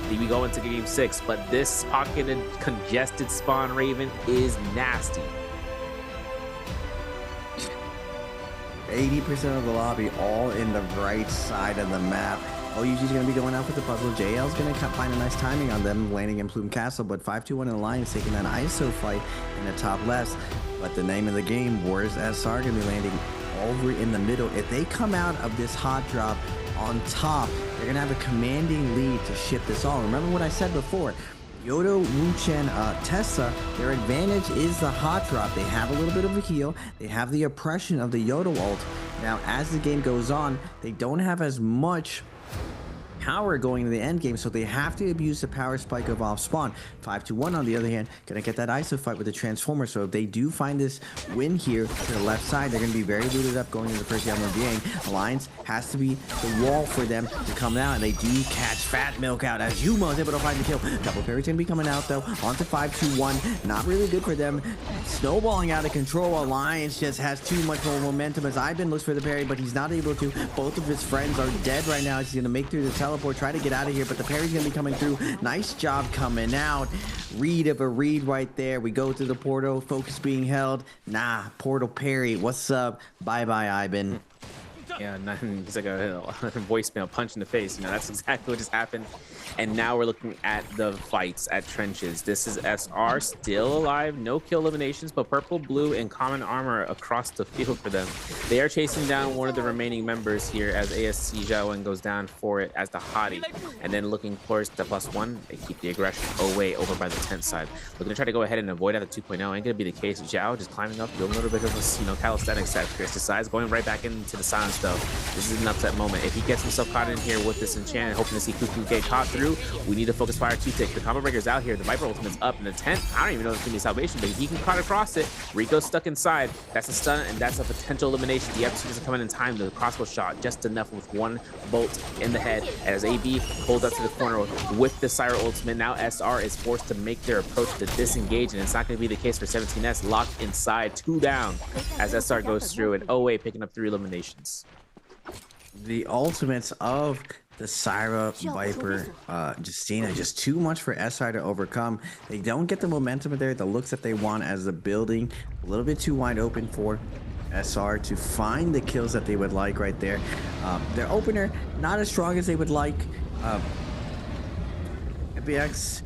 we go into Game 6. But this pocketed, congested spawn Raven is nasty. 80% of the lobby all in the right side of the map. OUG is going to be going out for the puzzle. JL is going to find a nice timing on them landing in Plume Castle, but 5-2-1 in Alliance taking that ISO fight in the top left. But the name of the game, where's SR going to be landing over in the middle? If they come out of this hot drop on top. They're going to have a commanding lead to ship this all. Remember what I said before. Yodo, Wuchen, Tessa, their advantage is the hot drop. They have a little bit of a heal. They have the oppression of the Yodo ult. Now, as the game goes on, they don't have as much power going to the end game, so they have to abuse the power spike of off spawn. 5-1 on the other hand, gonna get that ISO fight with the transformer. So if they do find this win here to the left side, they're gonna be very looted up going into the first round of the game. Alliance has to be the wall for them to come out, and they do catch Fat Milk out as Yuma is able to find the kill. Double parry's gonna be coming out though. On to 5-2-1, not really good for them. Snowballing out of control. Alliance just has too much more momentum as Ivan looks for the parry, but he's not able to. Both of his friends are dead right now. He's gonna make through the teleport, try to get out of here, but the parry's gonna be coming through. Nice job coming out. Read of a read right there. We go to the portal, focus being held. Nah, portal parry. What's up? Bye-bye, Ivan. Yeah, he's like a voicemail punch in the face. You know, that's exactly what just happened. And now we're looking at the fights at trenches. This is SR still alive, no kill eliminations, but purple, blue, and common armor across the field for them. They are chasing down one of the remaining members here as ASC Zhaowen goes down for it as the hottie. And then looking towards the +1, they keep the aggression away over by the tent side. We're gonna try to go ahead and avoid at the 2.0. Ain't gonna be the case. Zhao just climbing up, doing a little bit of a calisthenics at Chris decides, going right back into the silence though. This is an upset moment. If he gets himself caught in here with this enchant, hoping to see Cuckoo get caught through, we need to focus fire Q-Tick. The combo breaker's out here. The Viper ultimate's up in the tent. I don't even know if it's gonna be salvation, but he can cut across it. Rico's stuck inside. That's a stun, and that's a potential elimination. The F2 doesn't come in time. The crossbow shot just enough with one bolt in the head as AB pulls up to the corner with the Syra ultimate. Now SR is forced to make their approach to disengage, and it's not gonna be the case for 17S. Locked inside, 2 down as SR goes through, and OA picking up 3 eliminations. The ultimates of the Syra, Viper, Justina, just too much for SR to overcome. They don't get the momentum there, the looks that they want as the building. A little bit too wide open for SR to find the kills that they would like right there. Their opener, not as strong as they would like. FBX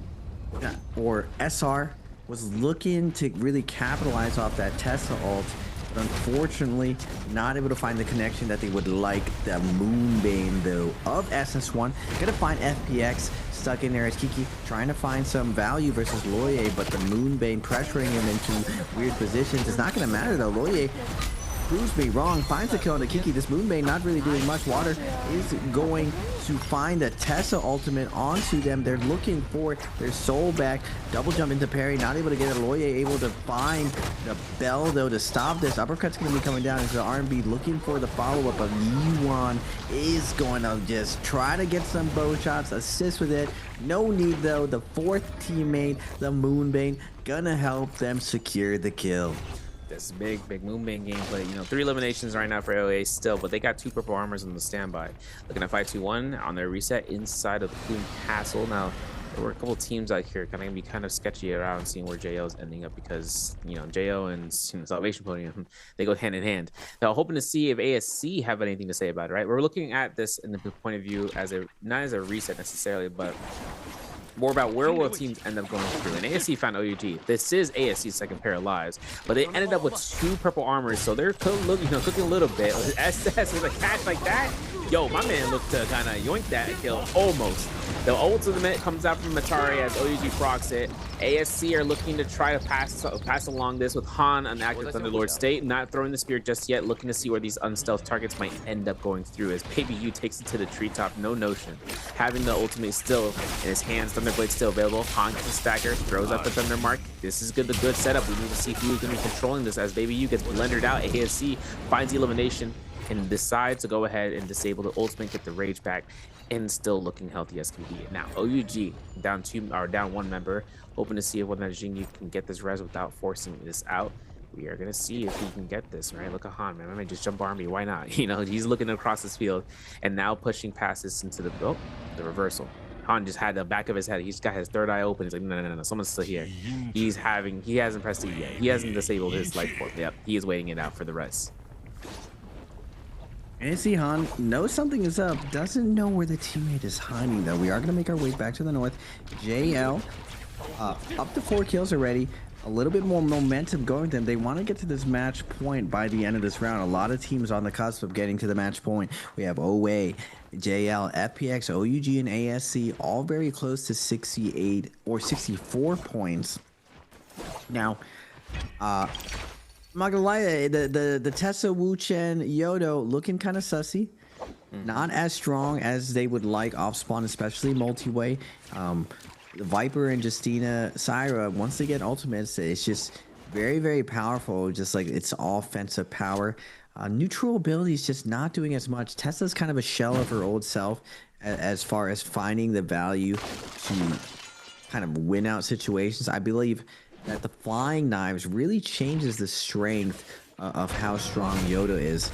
or SR was looking to really capitalize off that Tesla ult. Unfortunately, not able to find the connection that they would like. The Moonbane, though, of SS1. Gonna find FPX stuck in there as Kiki trying to find some value versus Loye, but the Moonbane pressuring him into weird positions. It's not gonna matter, though. Loye proves me wrong, finds the kill on the Kiki. This Moonbane not really doing much. Water is going to find a Tessa ultimate onto them. They're looking for their soul back. Double jump into parry, not able to get it. Loye able to find the bell though to stop this. Uppercut's going to be coming down into the R&B, looking for the follow-up of Yiwan is going to just try to get some bow shots, assist with it. No need though. The 4th teammate, the Moonbane, gonna help them secure the kill. This big Moonbane gameplay. You know, 3 eliminations right now for LA still, but they got 2 purple armors on the standby. Looking at 5-2-1 on their reset inside of the Plume Castle. Now, there were a couple teams out here gonna be kind of sketchy around seeing where JO is ending up because, you know, JO and Salvation Podium, they go hand in hand. Now, hoping to see if ASC have anything to say about it, right? We're looking at this in the point of view as a, not as a reset necessarily, but more about where will teams end up going through. And ASC found OUG. This is ASC's 2nd pair of lives, but they ended up with 2 purple armors, so they're cooking a little bit. SS with a catch like that, yo, my man looked to kind of yoink that kill almost. The ultimate comes out from Matari as OUG procs it. ASC are looking to try to pass along this with Han on active Thunderlord state, not throwing the spear just yet, looking to see where these unstealth targets might end up going through as Baby U takes it to the treetop, no notion. Having the ultimate still in his hands, Thunderblade still available. Han gets the stagger, throws up the Thunder Mark. This is good, the good setup. We need to see who's going to be controlling this as Baby U gets blendered out. ASC finds the elimination and decides to go ahead and disable the ultimate, get the rage back, and still looking healthy as can be. Now, OUG down 1 member, hoping to see if whether Jingyu can get this res without forcing this out. We are gonna see if he can get this, right? Look at Han, man. I might just jump army. Why not? You know, he's looking across this field and now pushing past this into the the reversal. Han just had the back of his head. He's got his 3rd eye open. He's like, no, someone's still here. He hasn't pressed it yet. He hasn't disabled his life port. Yep, he is waiting it out for the rest. NC Han knows something is up, doesn't know where the teammate is hiding though. We are going to make our way back to the north. JL up to 4 kills already. a little bit more momentum going with them. They want to get to this match point by the end of this round. A lot of teams on the cusp of getting to the match point. We have OA, JL, FPX, OUG, and ASC all very close to 68 or 64 points. Now, I'm not gonna lie, the Tessa, Wu Chen, Yodo looking kind of sussy. Not as strong as they would like off spawn, especially multi-way. Viper and Justina, Syra, once they get ultimates, it's just very, very powerful. Just like it's all offensive power. Neutral ability is just not doing as much. Tessa's kind of a shell of her old self as far as finding the value to kind of win out situations. I believe that the flying knives really changes the strength of how strong Yoda is.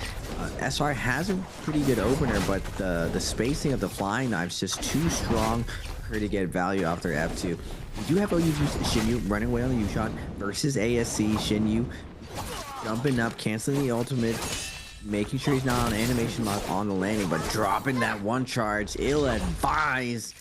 SR has a pretty good opener, but the spacing of the flying knives just too strong for her to get value off their F2. We do have OUG Shinyu running away on the U-shot versus ASC. Shinyu jumping up, canceling the ultimate, making sure he's not on animation lock on the landing, but dropping that one charge. Ill-advised.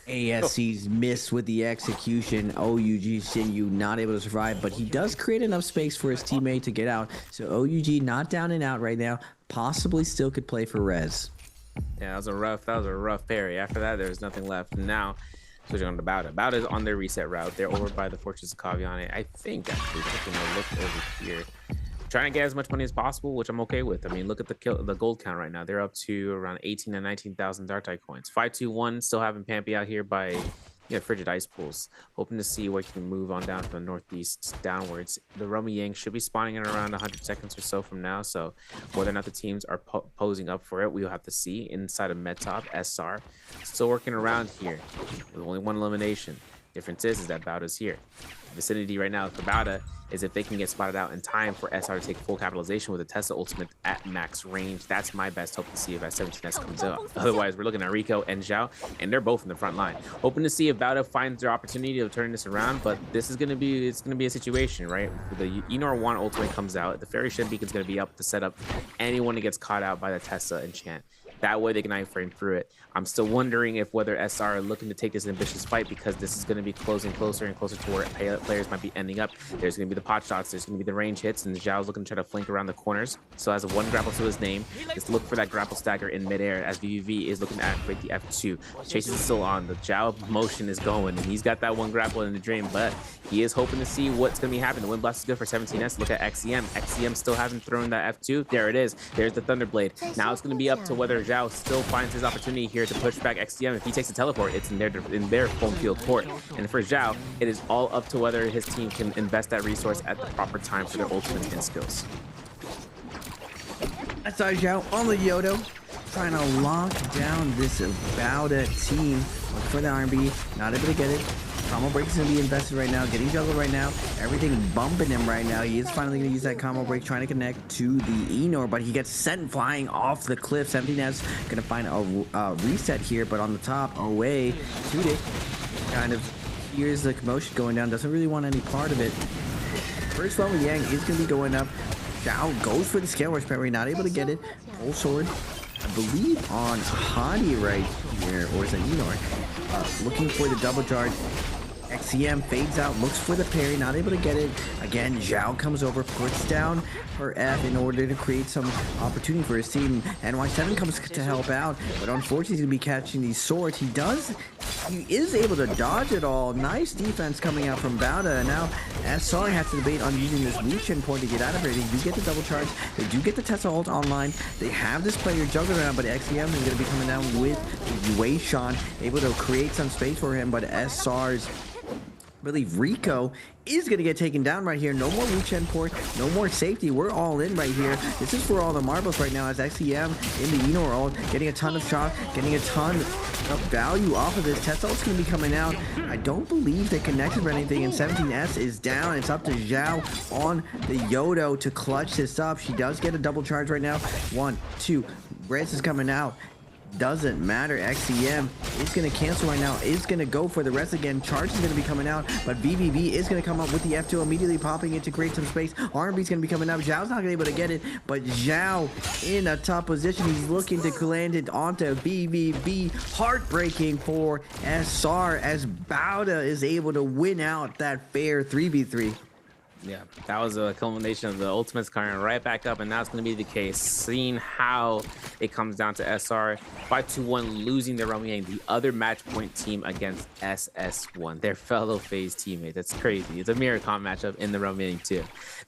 ASC's missed with the execution. OUG Shinyu not able to survive, but he does create enough space for his teammate to get out. So OUG not down and out right now. Possibly still could play for res. Yeah, that was a rough parry. After that, there's nothing left. And now, switching on to Bauda. Bauda is on their reset route. They're over by the Fortress of Kaviane. I think actually taking a look over here, trying to get as much money as possible, which I'm okay with. I mean, look at the gold count right now. They're up to around 18 and 19,000 Dartai coins. 521 still having Pampy out here by Frigid Ice Pools. Hoping to see what can move on down from the northeast downwards. The Romy Yang should be spawning in around 100 seconds or so from now. So whether or not the teams are posing up for it, we'll have to see. Inside of Medtop, SR still working around here with only one elimination. Difference is that Bauda's here. Vicinity right now for Bauda is if they can get spotted out in time for SR to take full capitalization with a Tesla ultimate at max range. That's my best hope to see if S17S comes out. Otherwise, we're looking at Rico and Zhao, and they're both in the front line. Hoping to see if Bauda finds their opportunity of turning this around, but this is gonna be a situation, right? The Enor 1 ultimate comes out, the Fairy Shen Beacon's gonna be up to set up anyone that gets caught out by the Tesla enchant. That way they can iframe through it. I'm still wondering if whether SR are looking to take this ambitious fight because this is going to be closing closer and closer to where players might be ending up. There's going to be the pot shots, there's going to be the range hits, and Zhao's looking to try to flank around the corners. So has a one grapple to his name. Just look for that grapple stagger in midair as VVV is looking to activate the F2. Chase is still on. The Zhao motion is going, and he's got that one grapple in the dream, but he is hoping to see what's going to be happening. The Wind Blast is good for 17S. Look at XEM. XEM still hasn't thrown that F2. There it is. There's the Thunderblade. Now it's going to be up to whether Zhao still finds his opportunity here to push back XEM. If he takes a teleport, it's in their home field court. And for Zhao, it is all up to whether his team can invest that resource at the proper time for their ultimates and skills. That's our Zhao on the Yodo, trying to lock down this Bauda team. Look for the R&B, not able to get it. Combo break is going to be invested right now, getting juggled right now. Everything bumping him right now. He is finally going to use that combo break, trying to connect to the Enor, but he gets sent flying off the cliff. 17S going to find a reset here, but on the top, away, Tudik kind of hears the commotion going down, doesn't really want any part of it. First one with Yang is going to be going up. Zhao goes for the scale rush parry, not able to get it. Full sword, I believe on Hadi right here, or is it Enor? Looking for the double charge. XEM fades out, looks for the parry, not able to get it. Again, Zhao comes over, puts down her F in order to create some opportunity for his team. NY7 comes to help out, but unfortunately he's going to be catching these swords. He is able to dodge it all. Nice defense coming out from Bauda, and now SR has to debate on using this Wu Chen point to get out of it. They do get the double charge, they do get the Tesla ult online. They have this player juggled around, but XEM is going to be coming down with the Wei Shan, able to create some space for him, but SR's I believe Rico is going to get taken down right here. No more Wu Chen port, no more safety. We're all in right here. This is for all the marbles right now as XEM in the Enor ult, getting a ton of shot, getting a ton of value off of this. Tesla ult's going to be coming out. I don't believe they connected or anything, and 17S is down. It's up to Zhao on the Yodo to clutch this up. She does get a double charge right now. 1, 2. Rez is coming out. doesn't matter. XCM is going to cancel right now, is going to go for the rest again. Charge is going to be coming out, but BBB is going to come up with the F2, immediately popping it to create some space. R&B is going to be coming up. Zhao's not going to be able to get it, but Zhao in a top position. He's looking to land it onto BBB. Heartbreaking for SR as Bauda is able to win out that fair 3v3. Yeah, that was a culmination of the ultimates coming right back up, and that's going to be the case. Seeing how it comes down to SR 5-2-1 losing their Romiang, the other match point team against SS1, their fellow phase teammate. That's crazy. It's a Miracon matchup in the Romiang too.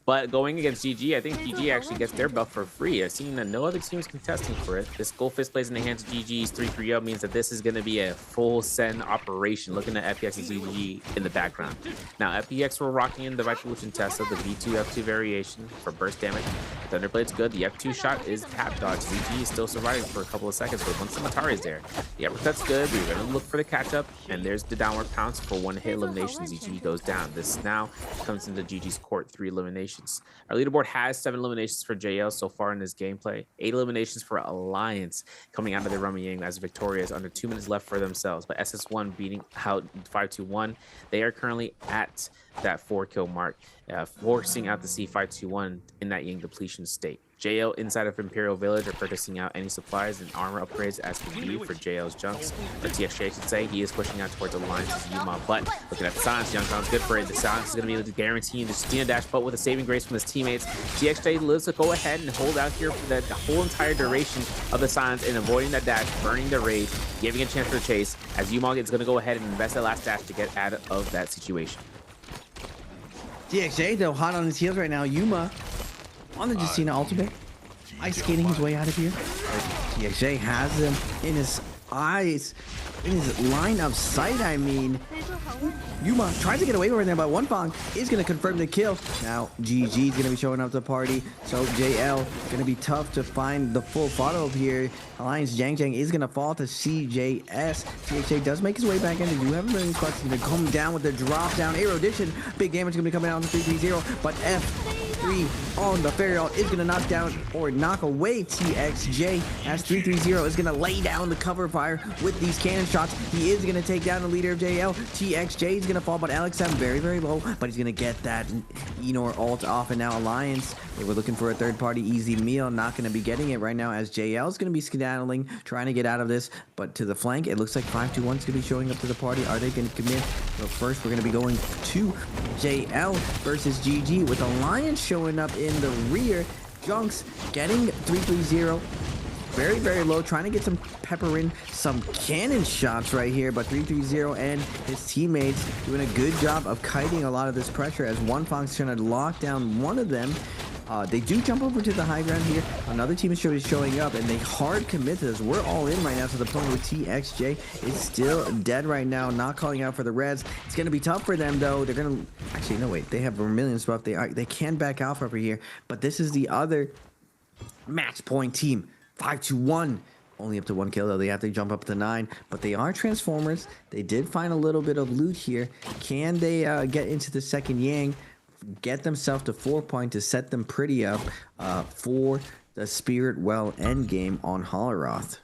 But going against GG, I think GG actually gets their buff for free. I've seen that no other team is contesting for it. This Gold Fist plays in the hands of GG's 3-3-0 means that this is going to be a full send operation. Looking at FPX and GG in the background. Now FPX were rocking in the Revolution Tesla, the V2 F2 variation for burst damage. Thunderblade's good. The F2 shot is tap dodge. ZG is still surviving for a couple of seconds, but once the Matari is there, the uppercut's good. We're going to look for the catch up, and there's the downward pounce for one hit elimination. ZG goes down. This now comes into GG's court, 3 eliminations. Our leaderboard has 7 eliminations for JL so far in this gameplay, 8 eliminations for Alliance coming out of the Romiang as victorious, under 2 minutes left for themselves. But SS1 beating out 5-2-1. They are currently at that 4-kill mark, forcing out the C521 in that Yang depletion state. JL inside of Imperial Village are purchasing out any supplies and armor upgrades as can be for JL's junks. Or TXJ should say, he is pushing out towards Alliance's Yuma, but looking at the silence, Young Kong's good for it. The silence is going to be able to guarantee the Stina dash, but with a saving grace from his teammates. TXJ lives to go ahead and hold out here for the whole entire duration of the silence and avoiding that dash, burning the rage, giving a chance for the chase, as Yuma is going to go ahead and invest that last dash to get out of that situation. TXJ though hot on his heels right now. Yuma on the Justina ultimate, ice skating his way out of here. TXJ has him in his eyes, in his line of sight. I mean, Yuma tries to get away with it, but Wonfang is going to confirm the kill. Now GG is going to be showing up to the party, so JL going to be tough to find the full follow-up here. Alliance Jang is going to fall to CJS. TXJ does make his way back in. They do have a million questions to come down with the drop down. Erudition, big damage going to be coming out on the 3-3-0, but F3 on the fairy ult is going to knock down or knock away TXJ as 3-3-0 is going to lay down the cover fire with these cannon shots. He is going to take down the leader of JL. TXJ is going to fall, but Alex Sam very, very low, but he's going to get that Enor ult off, and now Alliance, they were looking for a third-party easy meal, not going to be getting it right now as JL is going to be skedaddling, trying to get out of this, but to the flank, it looks like 5-2-1 is going to be showing up to the party. Are they going to commit? But first, we're going to be going to JL versus GG with Alliance showing up in the rear. Junks getting 3-3-0. Very, very low, trying to get some pepper in, some cannon shots right here, but 3-3-0 and his teammates doing a good job of kiting a lot of this pressure as Wonfang's trying to lock down one of them. They do jump over to the high ground here. Another team is showing up, and they hard commit to this. We're all in right now to the point where TXJ is still dead right now, not calling out for the Reds. It's going to be tough for them, though. They're going to... Actually, no, wait. They have Vermilion's buff. They can back off over here, but this is the other match point team. 5-2-1. Only up to 1 kill, though. They have to jump up to 9, but they are Transformers. They did find a little bit of loot here. Can they get into the second Yang, get themselves to 4 point to set them pretty up for the Spirit Well endgame on Holleroth?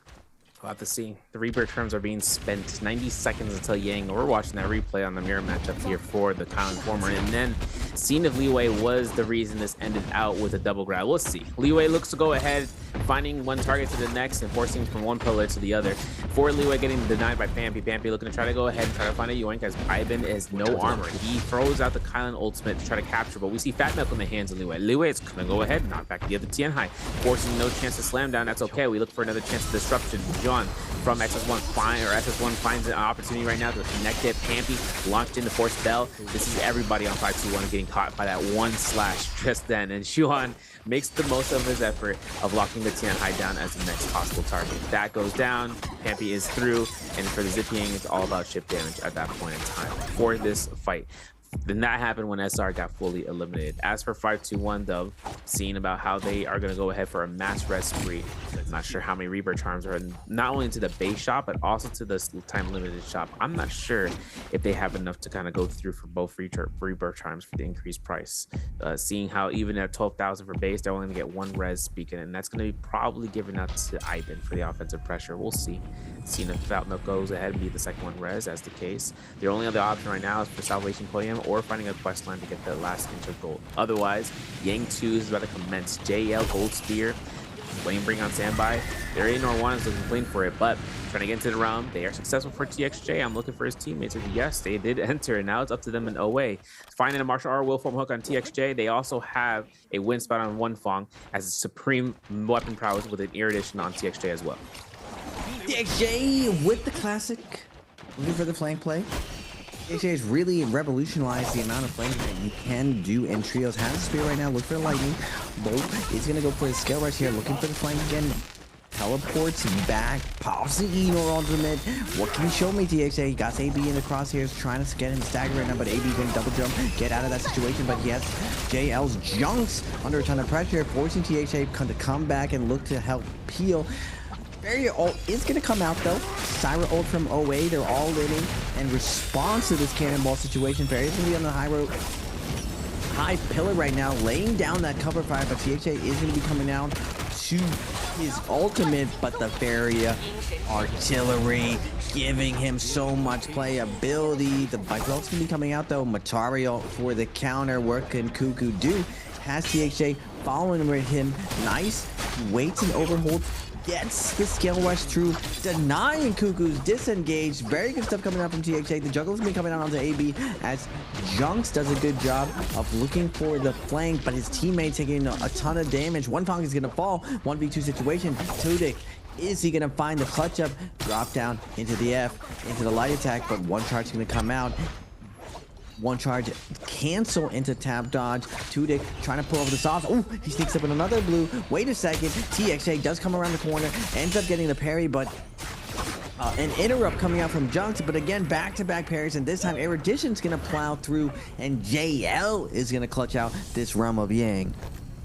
We'll have to see. The rebirth terms are being spent 90 seconds until Yang. We're watching that replay on the mirror matchup here for the Kyle Informer. And then seeing if Liwei was the reason this ended out with a double grab. We'll see. Liwei looks to go ahead, finding one target to the next and forcing from one pillar to the other. For Liwei getting denied by Pampy. Pampy looking to try to go ahead and try to find a yoink as Ivan has no armor. He throws out the Kylan ultimate to try to capture, but we see Fat Milk in the hands of Liwei. Liwei is going to go ahead and knock back the other Tian Hai, forcing no chance to slam down. That's okay. We look for another chance of disruption. John from SS1 finds an opportunity right now to connect it. Pampy launched in the force bell. This is everybody on 5-2-1 getting caught by that one slash just then, and Shuan makes the most of his effort of locking the Tian Hai down as the next possible target. That goes down, Pampy is through, and for the Zipping, it's all about ship damage at that point in time for this fight. Did not happen when SR got fully eliminated. As for 521 though, seeing about how they are going to go ahead for a mass red spree. I'm not sure how many rebirth charms are not only to the base shop but also to the time limited shop. I'm not sure if they have enough to kind of go through for both rebirth charms for the increased price. Seeing how even at 12,000 for base, they're only going to get one res beacon, and that's going to be probably given out to Ivan for the offensive pressure. We'll see. Seeing if Fatmilk goes ahead and be the second one res as the case. The only other option right now is for Salvation Podium or finding a quest line to get the last inch of gold. Otherwise, Yang 2 is about to commence. JL Gold Spear, Flame Bring on standby. Their A-Nor 1 is looking clean for it, but trying to get into the realm. They are successful for TXJ. I'm looking for his teammates. And yes, they did enter, and now it's up to them in OA. Finding a martial art will form hook on TXJ. They also have a win spot on Wunfeng as a supreme weapon prowess with an erudition on TXJ as well. TXJ with the classic, looking for the flank play. TXJ has really revolutionized the amount of flanking that you can do in trios. Has a spear right now, look for the lightning. Bolt is gonna go for the scale rush here, looking for the flank again. Teleports back, pops the E-Nor ultimate. What can you show me, TXJ? He got AB in the crosshairs, trying to get him staggered right now, but AB gonna double jump, get out of that situation. But yes, JL's junks under a ton of pressure, forcing TXJ to come back and look to help peel. Barrier ult is going to come out though. Syra ult from OA, they're all living in response to this cannonball situation. Barrier's going to be on the high pillar right now, laying down that cover fire, but TXJ is going to be coming down to his ultimate, but the barrier artillery giving him so much playability. The bike ult's going to be coming out though. Matario for the counter. What can Cuckoo do? Has TXJ following him. Nice. He waits and overholds. Gets the scale rush through, denying Cuckoo's disengaged. Very good stuff coming out from TXJ. The juggle's gonna be coming out onto AB as Junks does a good job of looking for the flank, but his teammate taking a ton of damage. Wunfeng is gonna fall. 1v2 situation. Tudik, is he gonna find the clutch up? Drop down into the F, into the light attack, but one charge is gonna come out. One charge cancel into tap dodge. Tudik trying to pull over the sauce. Oh, he sneaks up in another blue. Wait a second. TXJ does come around the corner. Ends up getting the parry, but an interrupt coming out from Junks. But again, back-to-back parries. And this time, Erudition's going to plow through. And JL is going to clutch out this realm of Yang.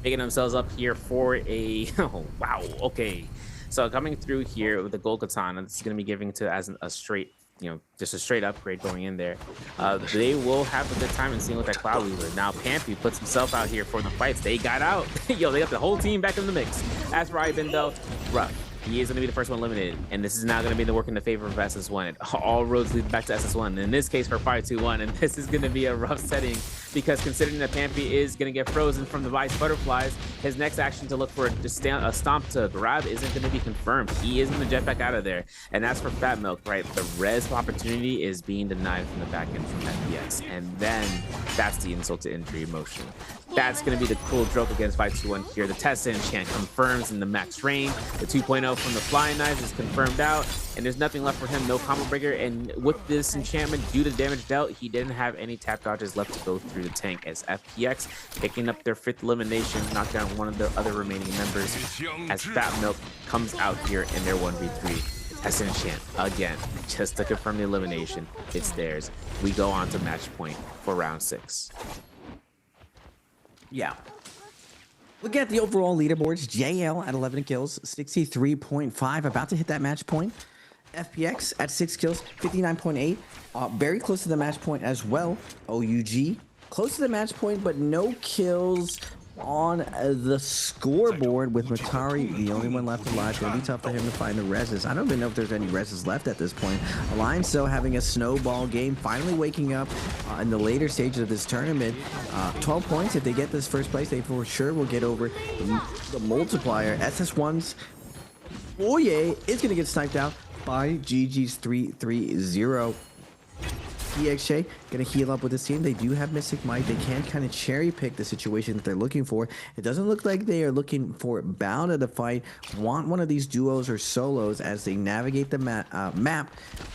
Making themselves up here for a... Oh, wow. Okay. So coming through here with the gold katana, this is going to be giving to as a straight... just a straight upgrade going in there. They will have a good time in seeing with that Cloud Weaver. Now Pampy puts himself out here for the fights. They got out. Yo, they got the whole team back in the mix. As for Ivan though, rough. He is going to be the first one eliminated, and this is now going to be the work in the favor of SS1. All roads lead back to SS1. In this case for 521, and this is going to be a rough setting because considering that Pampy is going to get frozen from the Vice Butterflies, his next action to look for a stomp to grab isn't going to be confirmed. He is going to jet back out of there. And as for Fatmilk, right, the res opportunity is being denied from the back end from FPX, and then that's the insult to injury emotion. That's going to be the cool joke against 521 here. The Tessa enchant confirms in the max range. The 2.0 from the Flying Knives is confirmed out, and there's nothing left for him, no combo breaker. And with this enchantment, due to the damage dealt, he didn't have any tap dodges left to go through the tank as FPX picking up their 5th elimination, knocked down one of their other remaining members as Fatmilk comes out here in their 1v3. Tessa enchant again, just to confirm the elimination. It's theirs. We go on to match point for round 6. Yeah. Look at the overall leaderboards. JL at 11 kills, 63.5, about to hit that match point. FPX at 6 kills, 59.8, very close to the match point as well. OUG, close to the match point, but no kills on the scoreboard with Matari, the only one left alive. Gonna be tough for him to find the reses. I don't even know if there's any reses left at this point. Alliance, though, having a snowball game, finally waking up in the later stages of this tournament. 12 points. If they get this first place, they for sure will get over the multiplier. SS1's Oye is gonna get sniped out by GG's 3-3-0. TXJ gonna heal up with this team. They do have Mystic Might. They can kind of cherry pick the situation that they're looking for. It doesn't look like they are looking for bound to the fight. Want one of these duos or solos as they navigate the map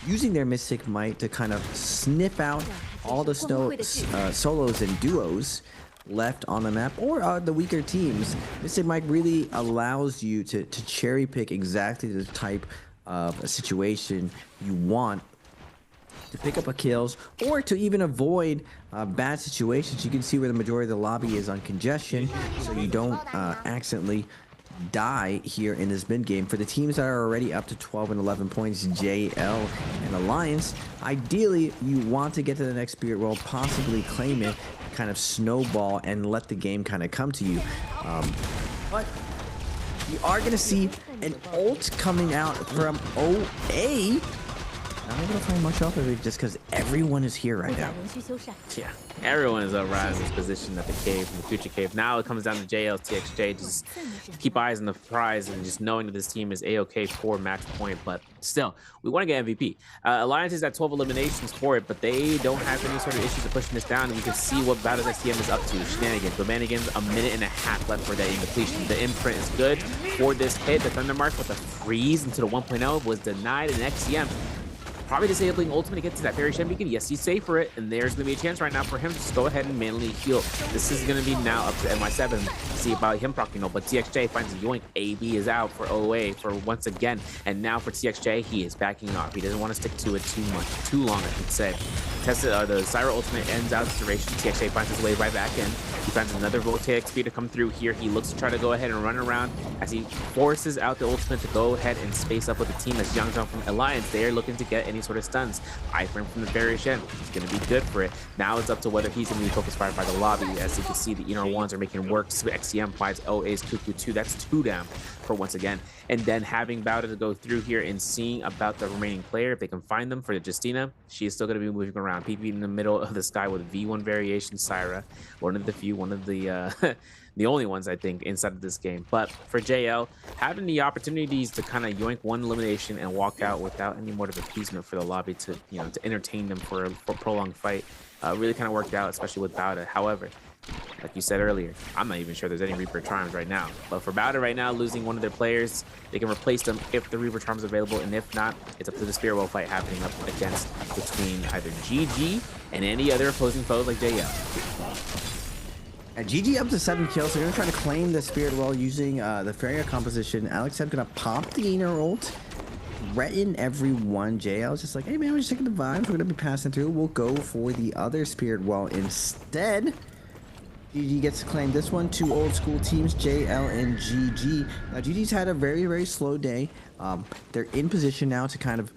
using their Mystic Might to kind of sniff out all the solos and duos left on the map, or the weaker teams. Mystic Might really allows you to cherry pick exactly the type of a situation you want to pick up a kills or to even avoid bad situations. You can see where the majority of the lobby is on congestion, so you don't accidentally die here in this mid game. For the teams that are already up to 12 and 11 points, JL and Alliance, ideally you want to get to the next Spirit World, possibly claim it, kind of snowball and let the game kind of come to you. But you are going to see an ult coming out from OA. I'm not going to find much off of it just because everyone is here right now. Yeah, everyone is around this position at the cave, in the future cave. Now it comes down to JL, TXJ. Just keep eyes on the prize and just knowing that this team is A-OK for match point. But still, we want to get MVP. Alliance is at 12 eliminations for it, but they don't have any sort of issues of pushing this down. And you can see what Battles XTM is up to. Shenanigans, a minute and a half left for that depletion. The imprint is good for this hit. The Thundermark with a freeze into the 1.0 was denied, and XTM probably disabling ultimate to get to that Fairy Shen Beacon. Yes, he's safe for it, and there's going to be a chance right now for him to just go ahead and manually heal. This is going to be now up to NY7 to see about him proccing, but TXJ finds a yoink. AB is out for OA for once again, and now for TXJ, he is backing off. He doesn't want to stick to it too long, I should say. The Syra ultimate ends out its duration. TXJ finds his way right back in. He finds another Voltaic speed to come through here. He looks to try to go ahead and run around as he forces out the ultimate to go ahead and space up with the team as Youngjeong from Alliance. They are looking to get any sort of stuns. Iframe from the Fairy Shen is going to be good for it. Now it's up to whether he's going to be focused fire by the lobby. As you can see, the inner ones are making work. XCM finds OA's Cuckoo 2. That's 2 down for once again. And then having Bowder to go through here and seeing about the remaining player, if they can find them for the Justina, she is still going to be moving around. PP in the middle of the sky with V1 variation Syra. One of the few, one of the the only ones I think inside of this game. But for JL, having the opportunities to kind of yoink one elimination and walk out without any more of appeasement for the lobby to, you know, to entertain them for a prolonged fight, really kind of worked out, especially with Bowder. However, like you said earlier, I'm not even sure there's any Reaper Charms right now. But for Bowder right now, losing one of their players, they can replace them if the Reaper Charm is available, and if not, it's up to the Spirit World fight happening up against between either GG and any other opposing foe like JL. And GG up to 7 kills. They're going to try to claim the Spirit World using the Farrier composition. Alex Head going to pop the inner ult, threaten everyone. JL's just like, hey man, we're just taking the vibes. We're going to be passing through. We'll go for the other Spirit World instead. GG gets to claim this one. 2 old school teams, JL and GG. Now GG's had a very, very slow day. They're in position now to kind of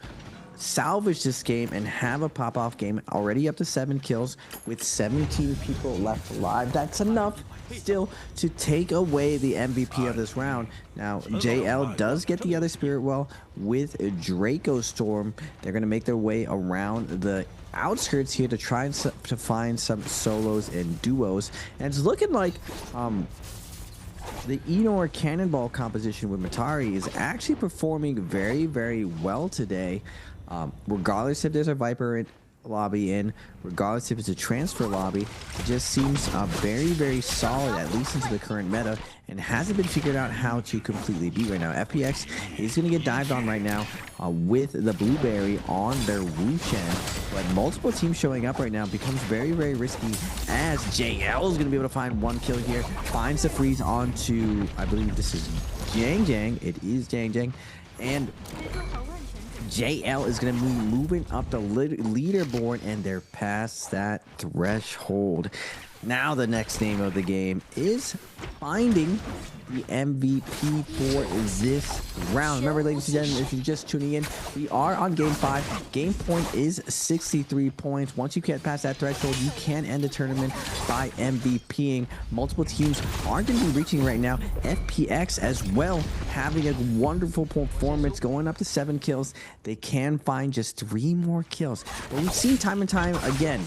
salvage this game and have a pop-off game. Already up to 7 kills with 17 people left alive. That's enough still to take away the MVP of this round. Now JL does get the other Spirit Well with Draco Storm. They're going to make their way around the outskirts here to try and to find some solos and duos, and it's looking like the Enor Cannonball composition with Matari is actually performing very, very well today. Regardless if there's a Viper lobby in, regardless if it's a transfer lobby, it just seems very, very solid, at least into the current meta, and hasn't been figured out how to completely beat right now. FPX is going to get dived on right now with the Blueberry on their Wu Shen, but multiple teams showing up right now becomes very, very risky as JL is going to be able to find 1 kill here, finds the freeze onto, I believe this is Jang Jang. It is Jang Jang, and JL is going to be moving up the leaderboard, and they're past that threshold. Now the next name of the game is finding the MVP for this round. Remember, ladies and gentlemen, if you're just tuning in, we are on Game 5. Game point is 63 points. Once you get past that threshold, you can end the tournament by MVPing. Multiple teams are going to be reaching right now. FPX as well, having a wonderful performance, going up to 7 kills. They can find just 3 more kills. But we've seen time and time again,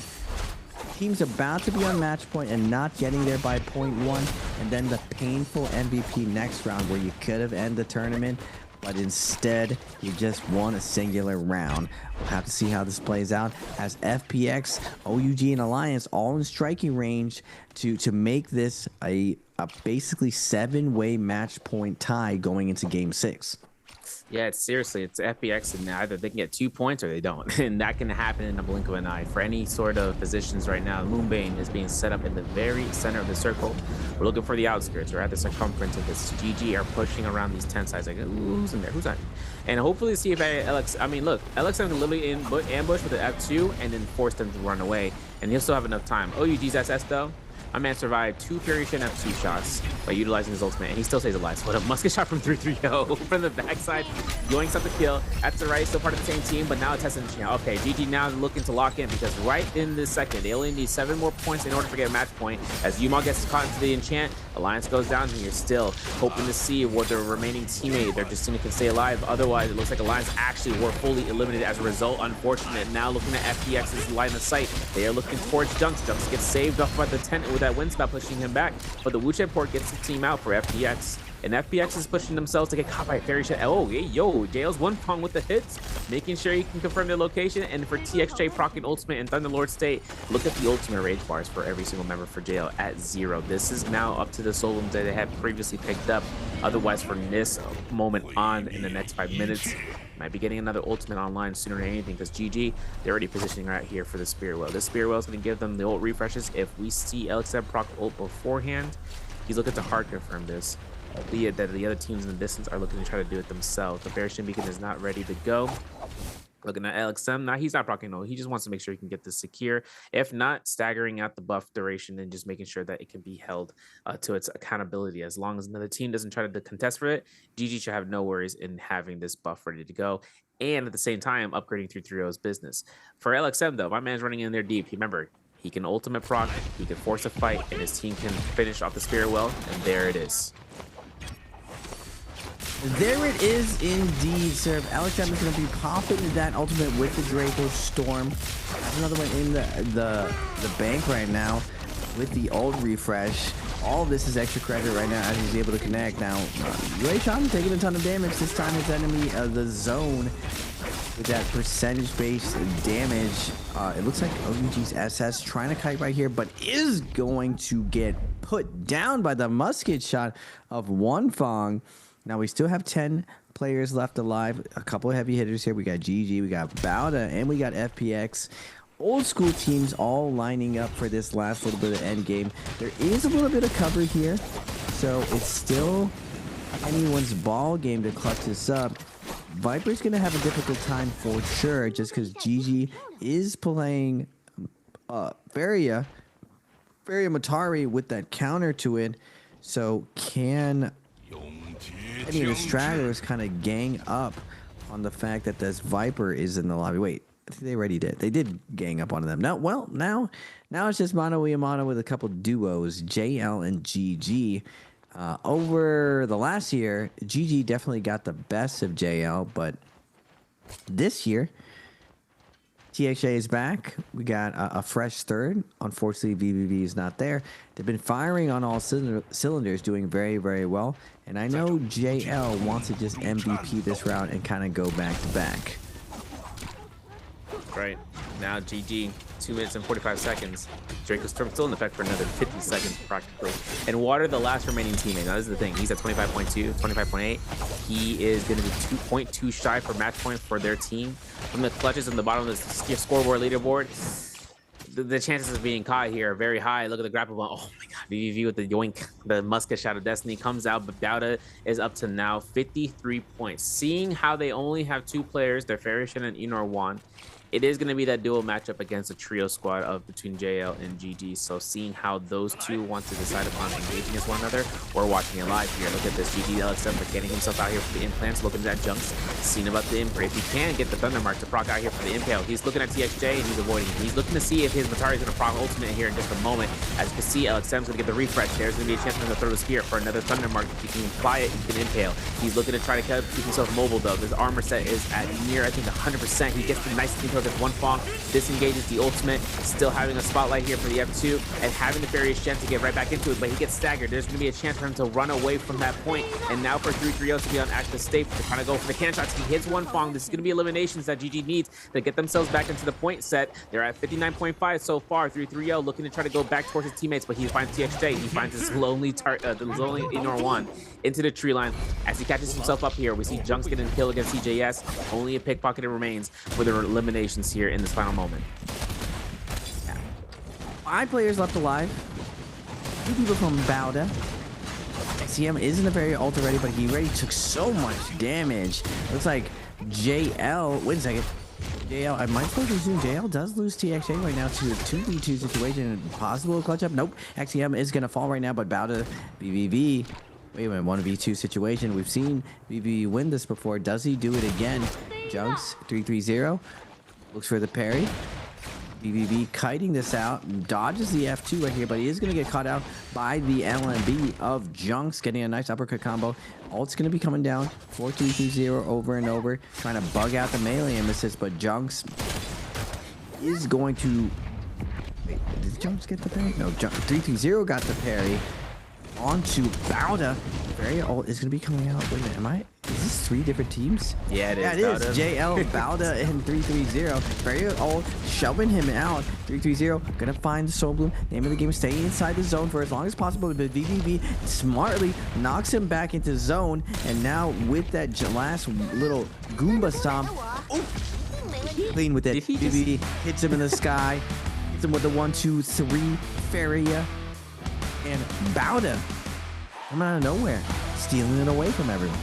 teams about to be on match point and not getting there by point 1, and then the painful MVP next round where you could have ended the tournament, but instead you just won a singular round. We'll have to see how this plays out as FPX, OUG, and Alliance all in striking range to make this a basically 7-way match point tie going into Game 6. Yeah, it's seriously, it's FPX, and either they can get 2 points or they don't. And that can happen in a blink of an eye. For any sort of positions right now, Moonbane is being set up in the very center of the circle. We're looking for the outskirts. We're at the circumference of this. GG are pushing around these 10 sides. Like, ooh, who's in there? Who's on? And hopefully see if look, LXM can literally ambush with the F2 and then force them to run away. And he'll still have enough time. OUG's SS though. My man survived 2 Parachute F2 shots by utilizing his ultimate, and he still stays alive. So what a musket shot from 330 from the backside. Yoinks up the kill. That's the right, still part of the same team, but now it's testing the channel. Okay, GG now looking to lock in because right in this second, they only need 7 more points in order to get a match point. As Yuma gets caught into the enchant, Alliance goes down, and you're still hoping to see what their remaining teammate, their Justina, can stay alive. Otherwise, it looks like Alliance actually were fully eliminated as a result. Unfortunate. Now looking at FPX's line of sight, they are looking towards Junks. Junks gets saved off by the tent with that wind spell pushing him back, but the Wuchen port gets the team out for FPX. And FPX is pushing themselves to get caught by Fairy Shot. Oh, hey, yo, JL's one pong with the hits, making sure he can confirm their location. And for TXJ proccing ultimate and Thunderlord State, look at the ultimate rage bars for every single member for JL at 0. This is now up to the soloms that they had previously picked up. Otherwise, from this moment on in the next 5 minutes, might be getting another ultimate online sooner than anything because GG, they're already positioning right here for the Spirit Well. This Spirit Well is going to give them the ult refreshes. If we see LXM proc ult beforehand, he's looking to hard confirm this. Albeit that the other teams in the distance are looking to try to do it themselves. The Bearshin Beacon is not ready to go. Looking at LXM, now he's not proccing, no, he just wants to make sure he can get this secure. If not, staggering out the buff duration and just making sure that it can be held to its accountability. As long as another team doesn't try to contest for it, GG should have no worries in having this buff ready to go. And at the same time, upgrading 330's business. For LXM though, my man's running in there deep. Remember, he can ultimate proc, he can force a fight, and his team can finish off the Spirit Well, and there it is. There it is indeed, sir. LXM is going to be popping that ultimate with the Draco Storm. That's another one in the bank right now with the old refresh. All of this is extra credit right now as he's able to connect. Now, Ray Sean taking a ton of damage. This time it's enemy the zone with that percentage-based damage. It looks like OUG's SS trying to kite right here, but is going to get put down by the musket shot of Wonfong. Now we still have 10 players left alive. A couple of heavy hitters here. We got GG, we got Bauda, and we got FPX. Old school teams all lining up for this last little bit of end game. There is a little bit of cover here, so it's still anyone's ball game to clutch this up. Viper's gonna have a difficult time for sure, just because GG is playing Varia Matari with that counter to it. So can any of the stragglers kind of gang up on the fact that this Viper is in the lobby? Wait, I think they already did. They did gang up on them. Now it's just Mono Yamano with a couple duos, JL and GG. Over the last year, GG definitely got the best of JL, but this year, TXJ is back. We got a fresh third. Unfortunately, VVV is not there. They've been firing on all cylinders, doing very, very well. And I know JL wants to just MVP this round and kind of go back to back. Right. Now GG, 2 minutes and 45 seconds. Draco Storm still in effect for another 50 seconds practically. And Water, the last remaining teammate. Now this is the thing. He's at 25.2, 25.8. He is going to be 2.2 shy for match point for their team. From the clutches on the bottom of the scoreboard leaderboard, the chances of being caught here are very high. Look at the grapple ball. Oh my god, VVV with the yoink. The musket shot of destiny comes out, but Bauda is up to now 53 points. Seeing how they only have 2 players, they're Farishan and Inor Wan. It is going to be that dual matchup against a trio squad of between JL and GG. So seeing how those two want to decide upon engaging against one another, we're watching it live here. Look at this GG LXM, but getting himself out here for the implants. Looking at that Junks, seeing about the imp. If he can get the Thunder Mark to proc out here for the impale, he's looking at TXJ and he's avoiding him. He's looking to see if his Matari is going to proc ultimate here in just a moment. As you can see, LXM's going to get the refresh. There's going to be a chance for him to throw the spear for another Thunder Mark. If he can apply it, he can impale. He's looking to try to keep himself mobile though. His armor set is at near, I think, 100%. He gets the nice thing until gets one Fong, disengages the ultimate, still having a spotlight here for the F2, and having the Furious Gem to get right back into it, but he gets staggered. There's going to be a chance for him to run away from that point, and now for 3-3-0 to be on active state, to kind of go for the cannon shots. He hits one Fong. This is going to be eliminations that GG needs to get themselves back into the point set. They're at 59.5 so far. 3-3-0 looking to try to go back towards his teammates, but he finds TXJ. He finds his lonely Inor 1 into the tree line. As he catches himself up here, we see Junks getting a kill against CJS. Only a pickpocketed remains for the eliminations here in this final moment. 5 players left alive. 2 people from Bauda. XCM isn't a very ult already, but he already took so much damage. Looks like JL. Wait a second. JL, I might supposed to assume JL does lose TXA right now to a 2v2 situation. Possible clutch up. Nope. XCM is going to fall right now, but Bauda, BBV. Wait a minute, 1v2 situation. We've seen BBV win this before. Does he do it again? Junks, 3-3-0. Looks for the parry. BBV kiting this out, dodges the F2 right here, but he is going to get caught out by the LMB of Junks, getting a nice uppercut combo. Ult's going to be coming down, 4-2-3-0 over and over, trying to bug out the melee emphasis, but Junks is going to... Wait, did Junks get the parry? No, 3-3-0 got the parry onto Bauda. Very ult is going to be coming out. Wait a minute, is this 3 different teams? Yeah, it is. Yeah, it is. JL, Bauda, and 3-3-0. Very ult, shoving him out. 3-3-0, gonna find the Soul Bloom. Name of the game, stay inside the zone for as long as possible. But VVV smartly knocks him back into zone. And now with that last little Goomba stomp, clean with it. VVV hits him in the sky. Hits him with the 1-2-3 Feria. And Bauda coming out of nowhere, stealing it away from everyone.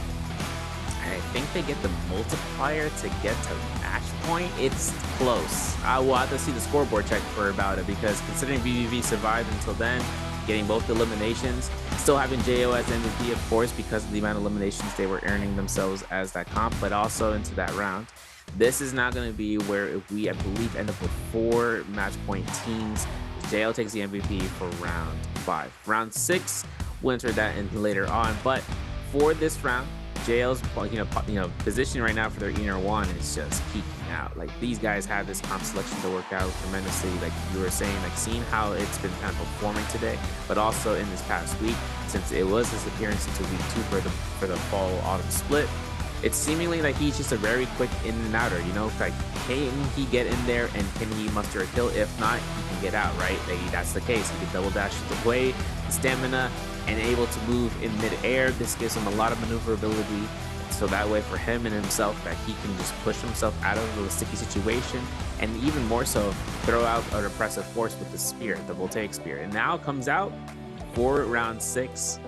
I think they get the multiplier to get to match point. It's close. I will have to see the scoreboard check for Bauda, because considering BBV survived until then, getting both eliminations, still having JO as MVP, of course, because of the amount of eliminations they were earning themselves as that comp, but also into that round. This is not going to be where if we, I believe, end up with 4 match point teams. JL takes the MVP for round 5. Round 6, we'll enter that in later on. But for this round, JL's position right now for their Inor 1 is just peaking out. Like, these guys have this comp selection to work out tremendously. Like you were saying, like seeing how it's been kind of performing today, but also in this past week, since it was his appearance into week 2 for the fall autumn split. It's seemingly like he's just a very quick in and outer, you know, like can he get in there and can he muster a kill? If not, he can get out, right? Like, that's the case. He can double dash the way, stamina, and able to move in midair. This gives him a lot of maneuverability. So that way for him and himself, that he can just push himself out of a sticky situation, and even more so throw out an oppressive force with the spear, the voltaic spear. And now comes out for round 6.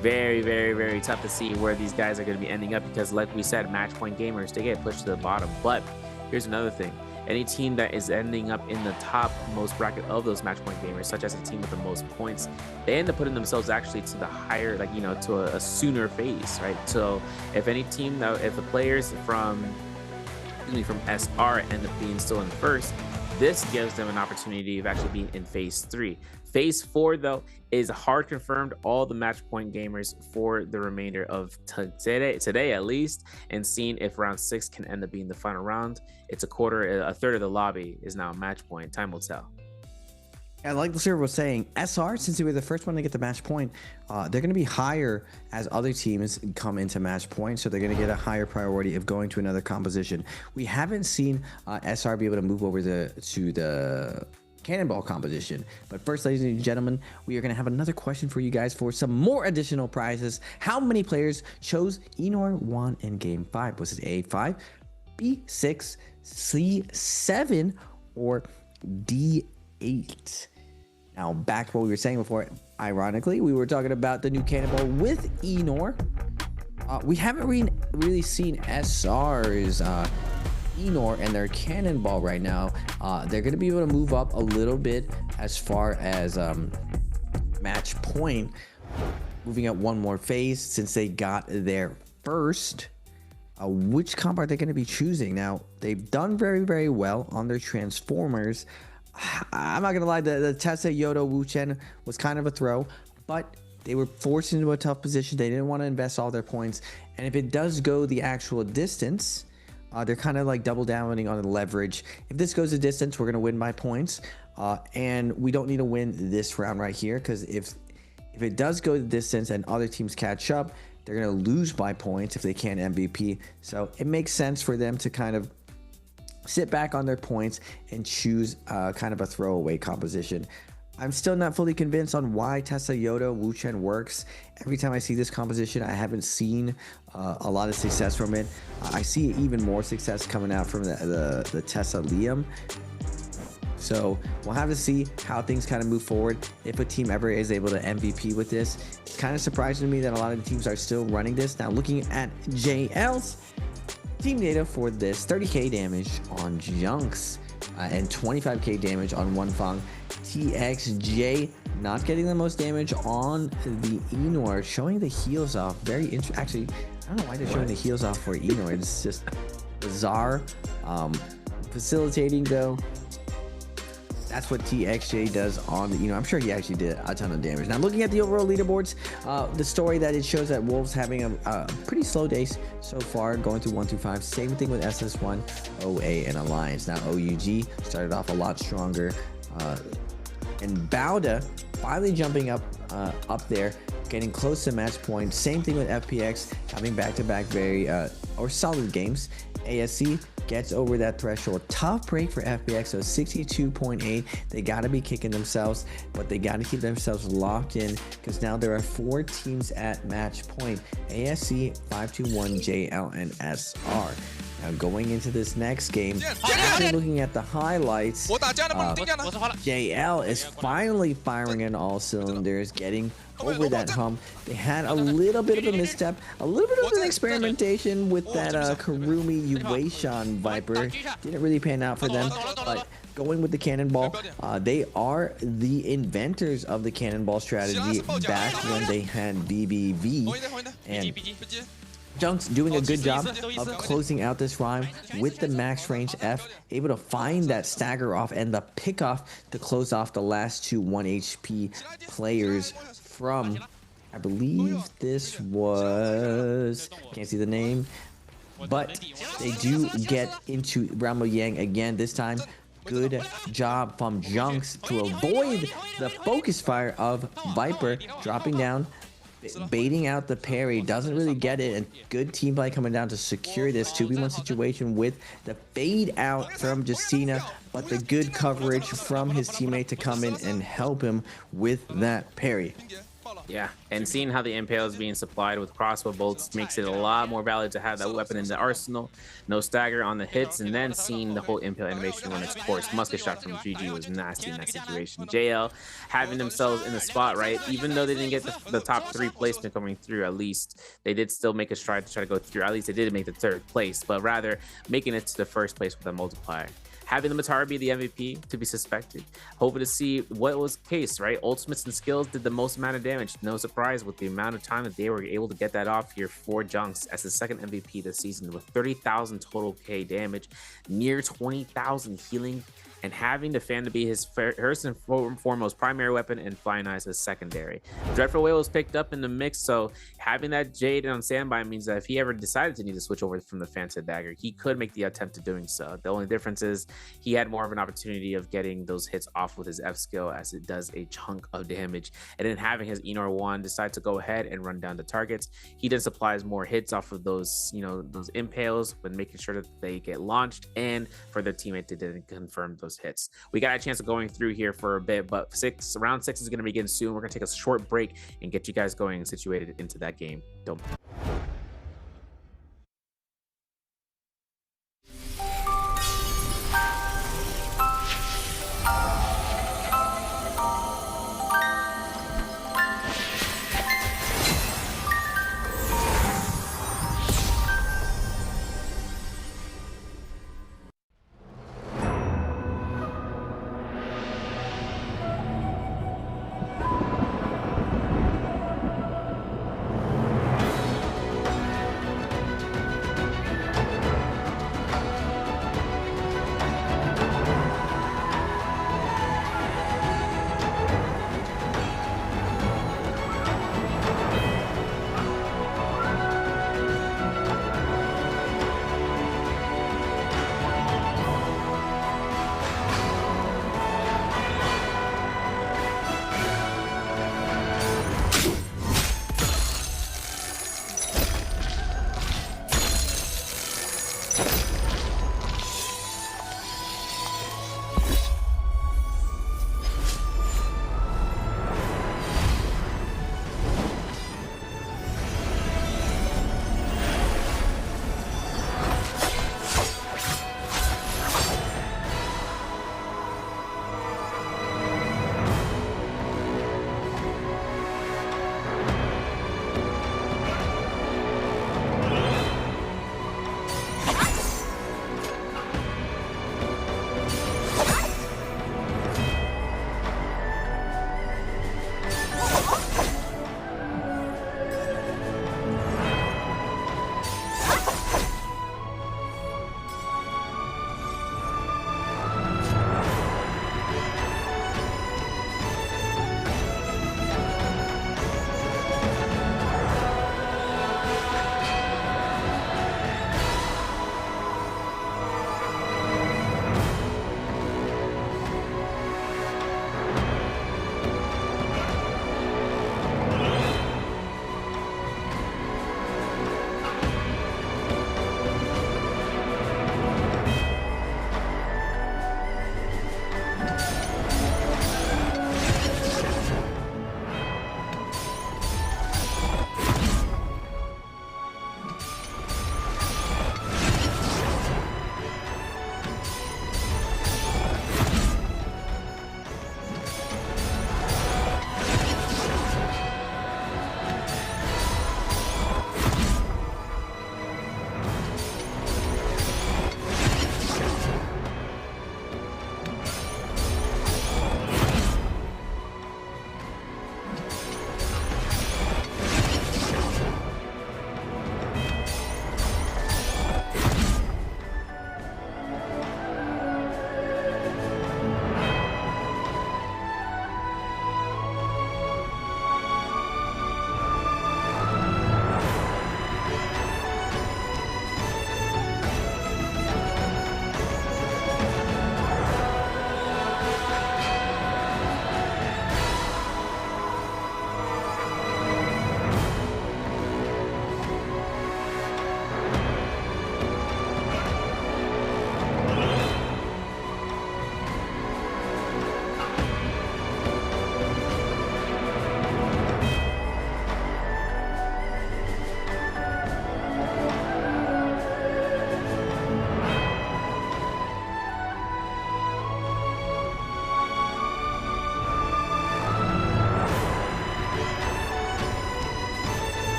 Very, very, very tough to see where these guys are going to be ending up, because like we said, match point gamers, they get pushed to the bottom. But here's another thing. Any team that is ending up in the top most bracket of those match point gamers, such as a team with the most points, they end up putting themselves actually to the higher, like, you know, to a sooner phase, right? So if any team, if the players from SR end up being still in first, this gives them an opportunity of actually being in phase 3. Phase 4, though, is hard confirmed all the match point gamers for the remainder of today at least, and seeing if round 6 can end up being the final round. It's a third of the lobby is now match point. Time will tell. And like the server was saying, SR, since they were the first one to get the match point, they're going to be higher as other teams come into match point, so they're going to get a higher priority of going to another composition. We haven't seen SR be able to move over to the Cannonball composition. But first, ladies and gentlemen, we are going to have another question for you guys for some more additional prizes. How many players chose Inor 1 in Game 5? Was it A5, B6, C7, or D8? Now, back to what we were saying before, ironically, we were talking about the new Cannonball with Inor. We haven't really seen SR's Inor and their Cannonball right now. They're going to be able to move up a little bit as far as match point, moving up one more phase since they got there first. Which comp are they going to be choosing? Now, they've done very, very well on their Transformers. I'm not going to lie, the Tessa, Yodo, Wu Chen was kind of a throw, but they were forced into a tough position. They didn't want to invest all their points. And if it does go the actual distance, They're kind of like double downing on the leverage. If this goes the distance, we're going to win by points. And we don't need to win this round right here, because if it does go the distance and other teams catch up, they're going to lose by points if they can't MVP. So it makes sense for them to kind of sit back on their points and choose kind of a throwaway composition. I'm still not fully convinced on why Tessa Yoda Wu Chen works. Every time I see this composition, I haven't seen a lot of success from it. I see even more success coming out from the Tessa Liam. So we'll have to see how things kind of move forward. If a team ever is able to MVP with this, it's kind of surprising to me that a lot of the teams are still running this. Now looking at JL's team data for this, 30k damage on Junks and 25k damage on One Fang. TXJ not getting the most damage on the Enor, showing the heals off. Very interesting. Actually, I don't know why they're showing the heals off for Enor. It's just bizarre. Facilitating though, that's what TXJ does on the Enor. I'm sure he actually did a ton of damage. Now looking at the overall leaderboards, the story that it shows that Wolves having a pretty slow day so far, going through 1 through 5. Same thing with SS1, OA, and Alliance. Now OUG started off a lot stronger. And Bauda finally jumping up there, getting close to match point. Same thing with FPX, having back-to-back very solid games. ASC gets over that threshold. Tough break for FPX, so 62.8. They got to be kicking themselves, but they got to keep themselves locked in, because now there are 4 teams at match point. ASC, 521, JL, and SR. Now going into this next game, after looking at the highlights, JL is finally firing in all cylinders, getting over that hump. They had a little bit of a misstep, a little bit of an experimentation with that Karumi Yueishan Viper. Didn't really pan out for them, but going with the cannonball, they are the inventors of the cannonball strategy back when they had BBV. And Junks doing a good job of closing out this round with the max range F, able to find that stagger off and the pick off to close off the last 2 1 HP players from, I believe this was, can't see the name, but they do get into Rambo Yang again this time. Good job from Junks to avoid the focus fire of Viper, dropping down, baiting out the parry, doesn't really get it, and good team play coming down to secure this 2v1 situation with the fade out from Justina, but the good coverage from his teammate to come in and help him with that parry. Yeah, and seeing how the Nbpl is being supplied with crossbow bolts makes it a lot more valid to have that weapon in the arsenal. No stagger on the hits, and then seeing the whole Nbpl animation run its course. Musket shot from GG was nasty in that situation. JL having themselves in the spot, right? Even though they didn't get the top 3 placement coming through, at least they did still make a stride to try to go through. At least they did make the 3rd place, but rather making it to the 1st place with a multiplier. Having the Matara be the MVP to be suspected. Hoping to see what was the case, right? Ultimates and skills did the most amount of damage. No surprise with the amount of time that they were able to get that off here for Junks as the 2nd MVP this season with 30,000 total K damage, near 20,000 healing, and having the fan to be his first and foremost primary weapon and Flying Eyes as secondary. Dreadful Whale was picked up in the mix, so having that Jade on standby means that if he ever decided to need to switch over from the fan to dagger, he could make the attempt to doing so. The only difference is he had more of an opportunity of getting those hits off with his F skill, as it does a chunk of damage, and then having his Enor 1 decide to go ahead and run down the targets, he then supplies more hits off of those, you know, those impales, when making sure that they get launched, and for their teammate to then confirm those hits. We got a chance of going through here for a bit, but round 6 is going to begin soon. We're going to take a short break and get you guys going and situated into that game. Don't.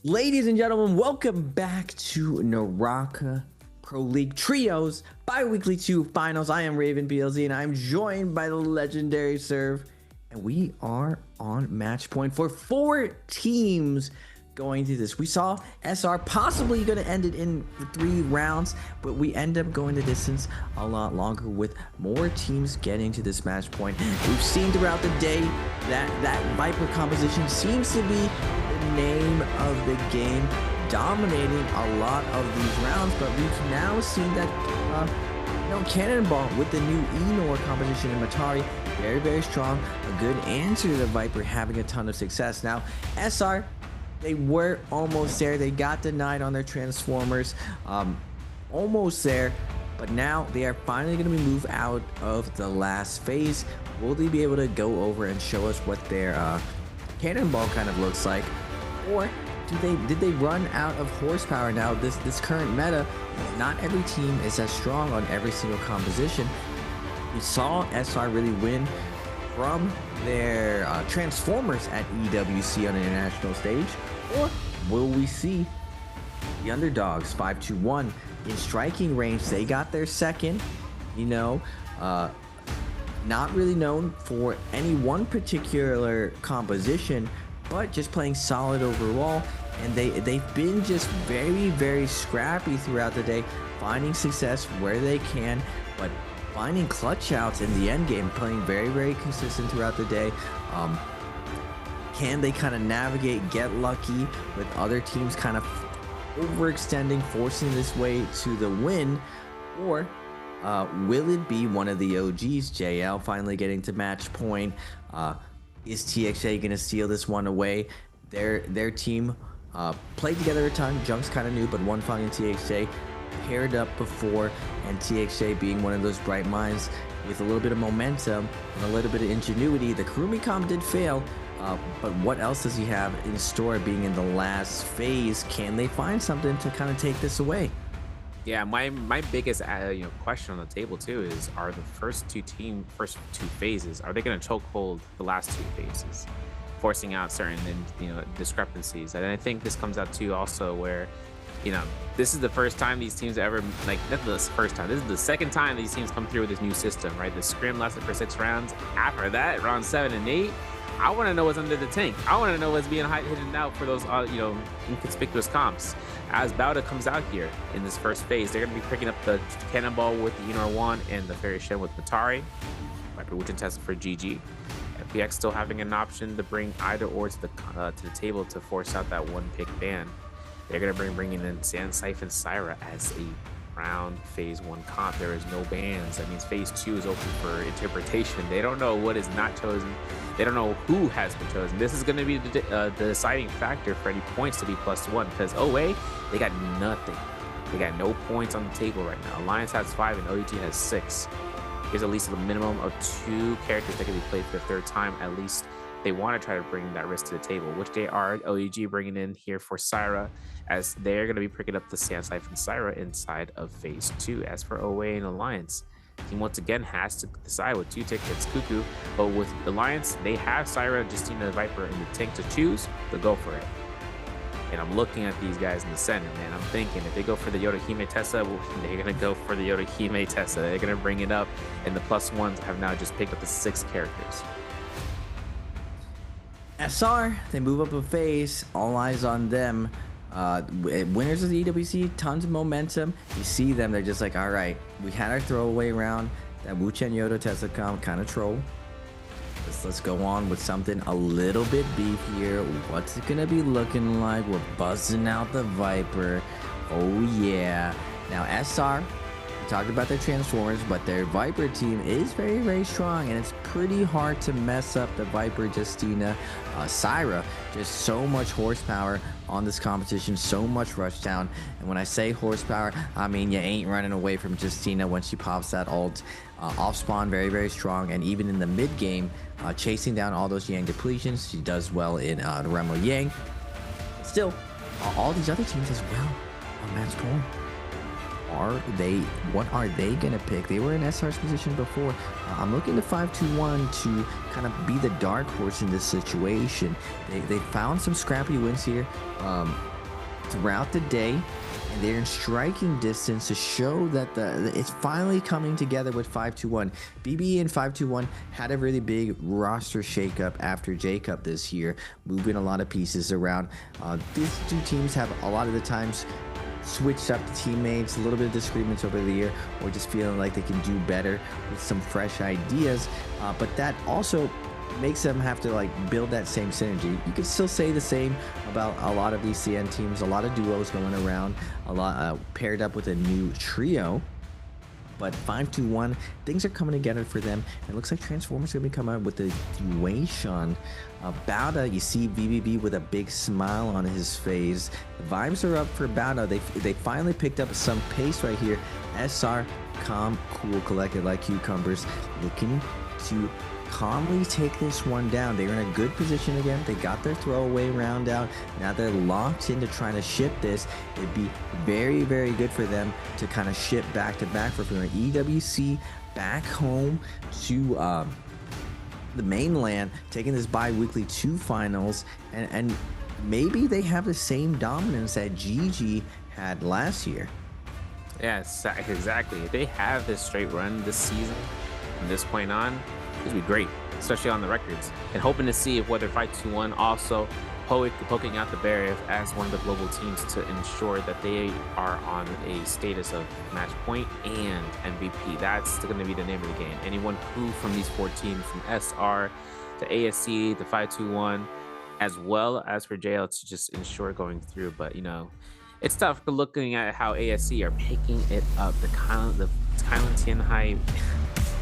Ladies and gentlemen, welcome back to NARAKA Pro League Trios Bi-Weekly 2 Finals. I am Nbpl, and I'm joined by the legendary Serve, and we are on match point for 4 teams going through this. We saw SR possibly going to end it in 3 rounds, but we end up going the distance a lot longer with more teams getting to this match point. We've seen throughout the day that Viper composition seems to be the name of the game, dominating a lot of these rounds, but we've now seen that Cannonball with the new Enor composition in Matari, very strong, a good answer to the Viper having a ton of success. Now SR, they were almost there. They got denied on their Transformers, almost there, but now they are finally going to be moved out of the last phase. Will they be able to go over and show us what their Cannonball kind of looks like, or did they run out of horsepower? Now this current meta, not every team is as strong on every single composition. We saw SR really win from their Transformers at EWC on an international stage, or will we see the underdogs 5-2-1 in striking range? They got their second, not really known for any one particular composition, but just playing solid overall, and they've been just very scrappy throughout the day, finding success where they can, but finding clutch outs in the end game, playing very consistent throughout the day. Can they kind of navigate, get lucky with other teams kind of overextending, forcing this way to the win, or will it be one of the OGs, JL, finally getting to match point? Is TXA going to steal this one away? Their team played together a ton. Junk's kind of new, but One Fang and TXA paired up before, and TXA being one of those bright minds with a little bit of momentum and a little bit of ingenuity. The Kurumi comp did fail, but what else does he have in store being in the last phase? Can they find something to kind of take this away? Yeah, my biggest question on the table too is, are the first two phases, are they going to chokehold the last 2 phases, forcing out certain discrepancies? And I think this comes out too also where this is the first time these teams ever, not the first time, this is the second time these teams come through with this new system, right? The scrim lasted for 6 rounds. After that, round 7 and 8, I want to know what's under the tank. I want to know what's being hidden out for those inconspicuous comps. As Bauda comes out here in this first phase, they're going to be picking up the Cannonball with the Enor 1 and the Fairy Shen with Matari, Viper Wuchen Tesla for GG. FPX still having an option to bring either or to the table to force out that 1-pick ban. They're going to bringing in Sand Siphon Syra as a round phase 1 comp. There is no bans. That means phase 2 is open for interpretation. They don't know what is not chosen. They don't know who has been chosen. This is going to be the deciding factor for any points to be +1, because OA, they got nothing. They got no points on the table right now. Alliance has 5 and OEG has 6. There's at least a minimum of 2 characters that can be played for the 3rd time. At least they want to try to bring that risk to the table, which they are. OEG bringing in here for Syra, as they're going to be picking up the Sand Siphon Syra inside of phase 2. As for OA and Alliance, team once again has to decide with 2 tickets, Cuckoo, but with Alliance, they have Syra, Justina, Viper in the tank to choose. They'll go for it. And I'm looking at these guys in the center, man. I'm thinking if they go for the Yodohime Tessa, they're going to go for the Yodohime Tessa. They're going to bring it up, and the +1s have now just picked up the 6 characters. SR, they move up a phase, all eyes on them. Winners of the EWC, tons of momentum. You see them, they're just like, all right, we had our throwaway round, that Wuchen Yodo Tesla comp kind of troll. Let's go on with something a little bit beefier. What's it gonna be looking like? We're buzzing out the Viper. Oh yeah. Now SR, we talked about their Transformers, but their Viper team is very strong, and it's pretty hard to mess up the Viper Justina Syra. Just so much horsepower on this competition, so much rushdown. And when I say horsepower, I mean you ain't running away from Justina when she pops that ult. Off spawn, very strong, and even in the mid game, chasing down all those Yang depletions. She does well in the Remo Yang. Still, all these other teams as well on match point. What are they gonna pick? They were in SR's position before. I'm looking to 5-2-1 to kind of be the dark horse in this situation. They found some scrappy wins here throughout the day, and they're in striking distance to show that it's finally coming together with 5-2-1. BB and 5-2-1 had a really big roster shakeup after J-Cup this year, moving a lot of pieces around. These two teams have a lot of the times switched up the teammates, a little bit of disagreements over the year, or just feeling like they can do better with some fresh ideas. But that also makes them have to like build that same synergy. You could still say the same about a lot of these CN teams, a lot of duos going around, a lot paired up with a new trio. But 5-2-1, things are coming together for them. It looks like Transformers going to be coming out with the duation. Bauda, you see VVV with a big smile on his face. The vibes are up for Bauda. They finally picked up some pace right here. SR, calm, cool, collected like cucumbers, looking to calmly take this one down. They're in a good position again. They got their throwaway round out. Now they're locked into trying to ship this. It'd be very, very good for them to kind of ship back to back for EWC back home to the mainland, taking this bi-weekly 2 finals, and maybe they have the same dominance that GG had last year. Yeah, exactly. If they have this straight run this season from this point on, this would be great, especially on the records. And hoping to see if whether 5-2-1 also poking out the barrier as one of the global teams to ensure that they are on a status of match point and MVP. That's going to be the name of the game. Anyone who from these 4 teams, from SR to ASC to 5-2-1, as well as for JL to just ensure going through. But you know, it's tough looking at how ASC are picking it up. The Kylan Tianhai.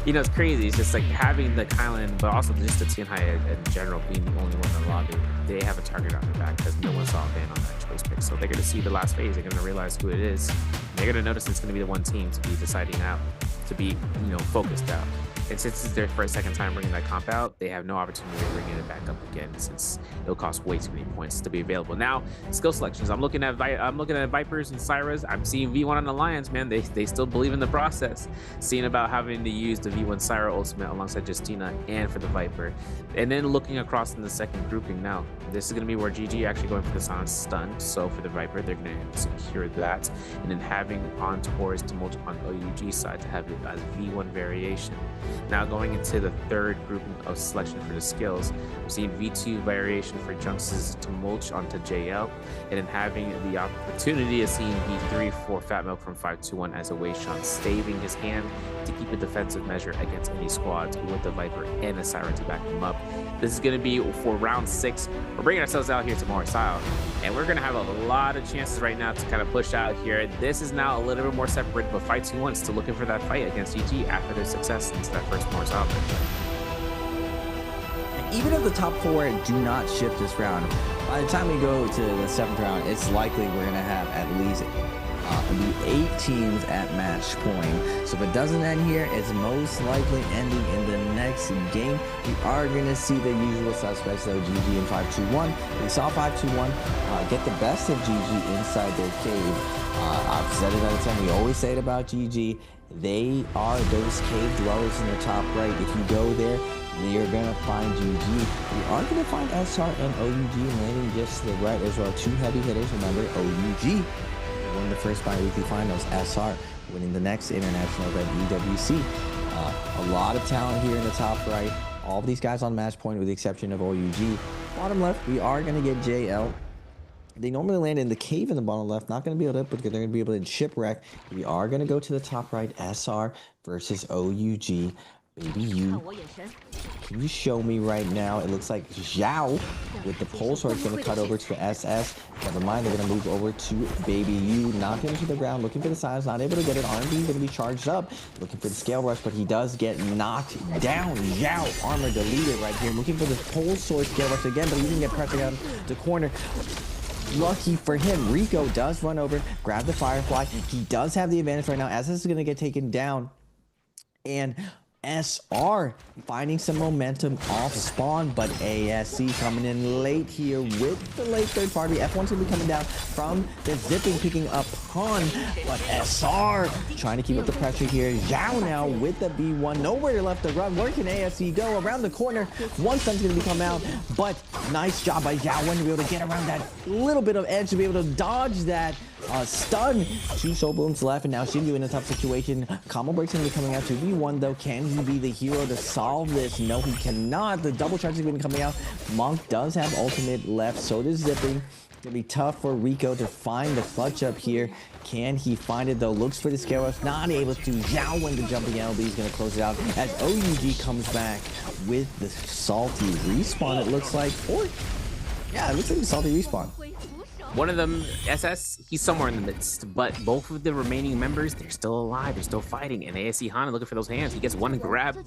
You know, it's crazy. It's just like having the Kylan, but also just the Tianhai in general being the only one in the lobby. They have a target on their back because no one saw a ban on that choice pick. So they're going to see the last phase. They're going to realize who it is. They're going to notice it's going to be the one team to be deciding out, to be, you know, focused out. And since it's their first, second time bringing that comp out, they have no opportunity of bringing it back up again since it'll cost way too many points to be available. Now, skill selections. I'm looking at Vipers and Syras. I'm seeing V1 on Alliance, man. They still believe in the process. Seeing about having to use the V1 Syra ultimate alongside Justina and for the Viper. And then looking across in the second grouping now. This is going to be where GG actually going for the silence stun. So for the Viper, they're going to secure that. And then having on towards to mulch on OUG side to have it as V1 variation. Now going into the third grouping of selection for the skills, I'm seeing V2 variation for Junks' to mulch onto JL, and then having the opportunity of seeing V3 for Fat Milk from 5-2-1 as a Weishan, staving his hand to keep a defensive measure against any squads with the Viper and a Siren to back him up. This is going to be for round 6. We're bringing ourselves out here tomorrow style, and we're going to have a lot of chances right now to kind of push out here. This is now a little bit more separate, but 5-2-1 still looking for that fight against GG after their success into that first more style. Even if the top 4 do not ship this round, by the time we go to the 7th round, it's likely we're going to have at least the 8 teams at match point. So if it doesn't end here, it's most likely ending in the next game. We are going to see the usual suspects though, GG and 5-2-1. We saw 5-2-1 get the best of GG inside their cave. I've said it all the time. We always say it about GG. They are those cave dwellers in the top right. If you go there, you're going to find GG. You are going to find SR and OUG landing just to the right as well. 2 heavy hitters. Remember, OUG won the first bi-weekly finals. SR winning the next international event, EWC. A lot of talent here in the top right. All of these guys on match point with the exception of OUG. Bottom left, we are going to get JL. They normally land in the cave in the bottom left. Not going to be able to, but they're going to be able to shipwreck. We are going to go to the top right. SR versus OUG. Baby you. Can you show me right now? It looks like Zhao with the pole sword is going to cut over to SS. Never mind, they're going to move over to Baby you. Knock him to the ground, looking for the size, not able to get it. R&B going to be charged up, looking for the scale rush, but he does get knocked down. Zhao, armor deleted right here, looking for the pole sword scale rush again, but he didn't get pressed down the corner. Lucky for him, Rico does run over, grab the Firefly. He does have the advantage right now. SS is going to get taken down. And SR finding some momentum off spawn, but ASC coming in late here with the late third party. F1's gonna be coming down from the zipping, picking up Han, but SR trying to keep up the pressure here. Zhao now with the B1, nowhere left to run. Where can ASC go? Around the corner, one stun's gonna be come out, but nice job by Zhao Wen to be able to get around that little bit of edge to be able to dodge that stun. 2 soul blooms left, and now Xingyu in a tough situation. Combo break's gonna be coming out to V1 though. Can he be the hero to solve this? No, he cannot. The double charge is gonna be coming out. Monk does have ultimate left, so does Zipping. Gonna be tough for Rico to find the clutch up here. Can he find it though? Looks for the Scarabs, not able to. Zhao Wen the jumping LB is gonna close it out as OUG comes back with the salty respawn, it looks like. Or yeah, it looks like the salty respawn. One of them, SS, he's somewhere in the midst, but both of the remaining members, they're still alive, they're still fighting, and ASC Han looking for those hands. He gets one grab.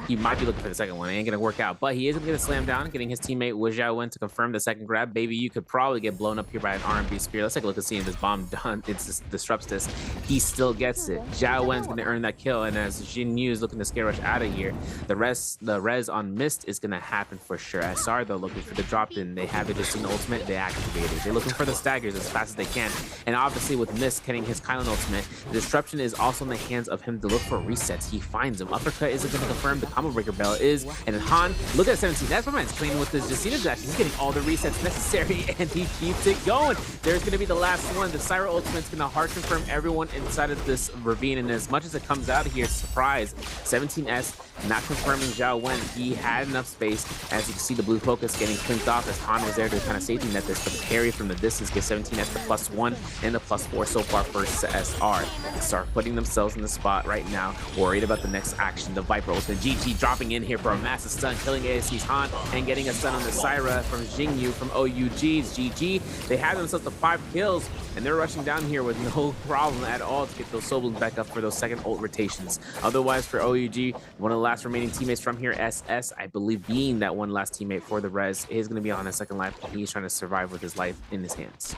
He might be looking for the second one. It ain't gonna work out, but he is gonna get a slam down, getting his teammate Zhao Wen to confirm the second grab. Baby, you could probably get blown up here by an R&B spear. Let's take a look and see if this bomb done. It disrupts this. He still gets it. Zhao Wen's gonna earn that kill, and as Jin Yu is looking to scare rush out of here, the res on Mist is gonna happen for sure. SR though looking for the drop in. They have it just an ultimate, they activate it. They're looking for the staggers as fast as they can, and obviously with Mist getting his Kylan ultimate, the disruption is also in the hands of him to look for resets. He finds him. Uppercut isn't going to confirm. The combo breaker bell is, and then Han, look at 17. That's what man's playing with his Justina dash. He's getting all the resets necessary, and he keeps it going. There's going to be the last one. The Syra ultimate's going to hard confirm everyone inside of this ravine, and as much as it comes out here, surprise, 17S not confirming Zhao Wen. He had enough space. As you can see, the blue focus getting clinked off as Han was there to kind of safety net this, but the carry from the distance gives 17S the +1 and the +4 so far for SR. They start putting themselves in the spot right now, worried about the next action. The Viper ultimate, GG dropping in here for a massive stun, killing ASC's Han and getting a stun on the Syra from Jingyu from OUG's GG. They have themselves the 5 kills, and they're rushing down here with no problem at all to get those soul blooms back up for those second ult rotations. Otherwise, for OUG, one of the last remaining teammates from here, SS, I believe being that one last teammate for the res, is going to be on his second life, and he's trying to survive with his life in his hands.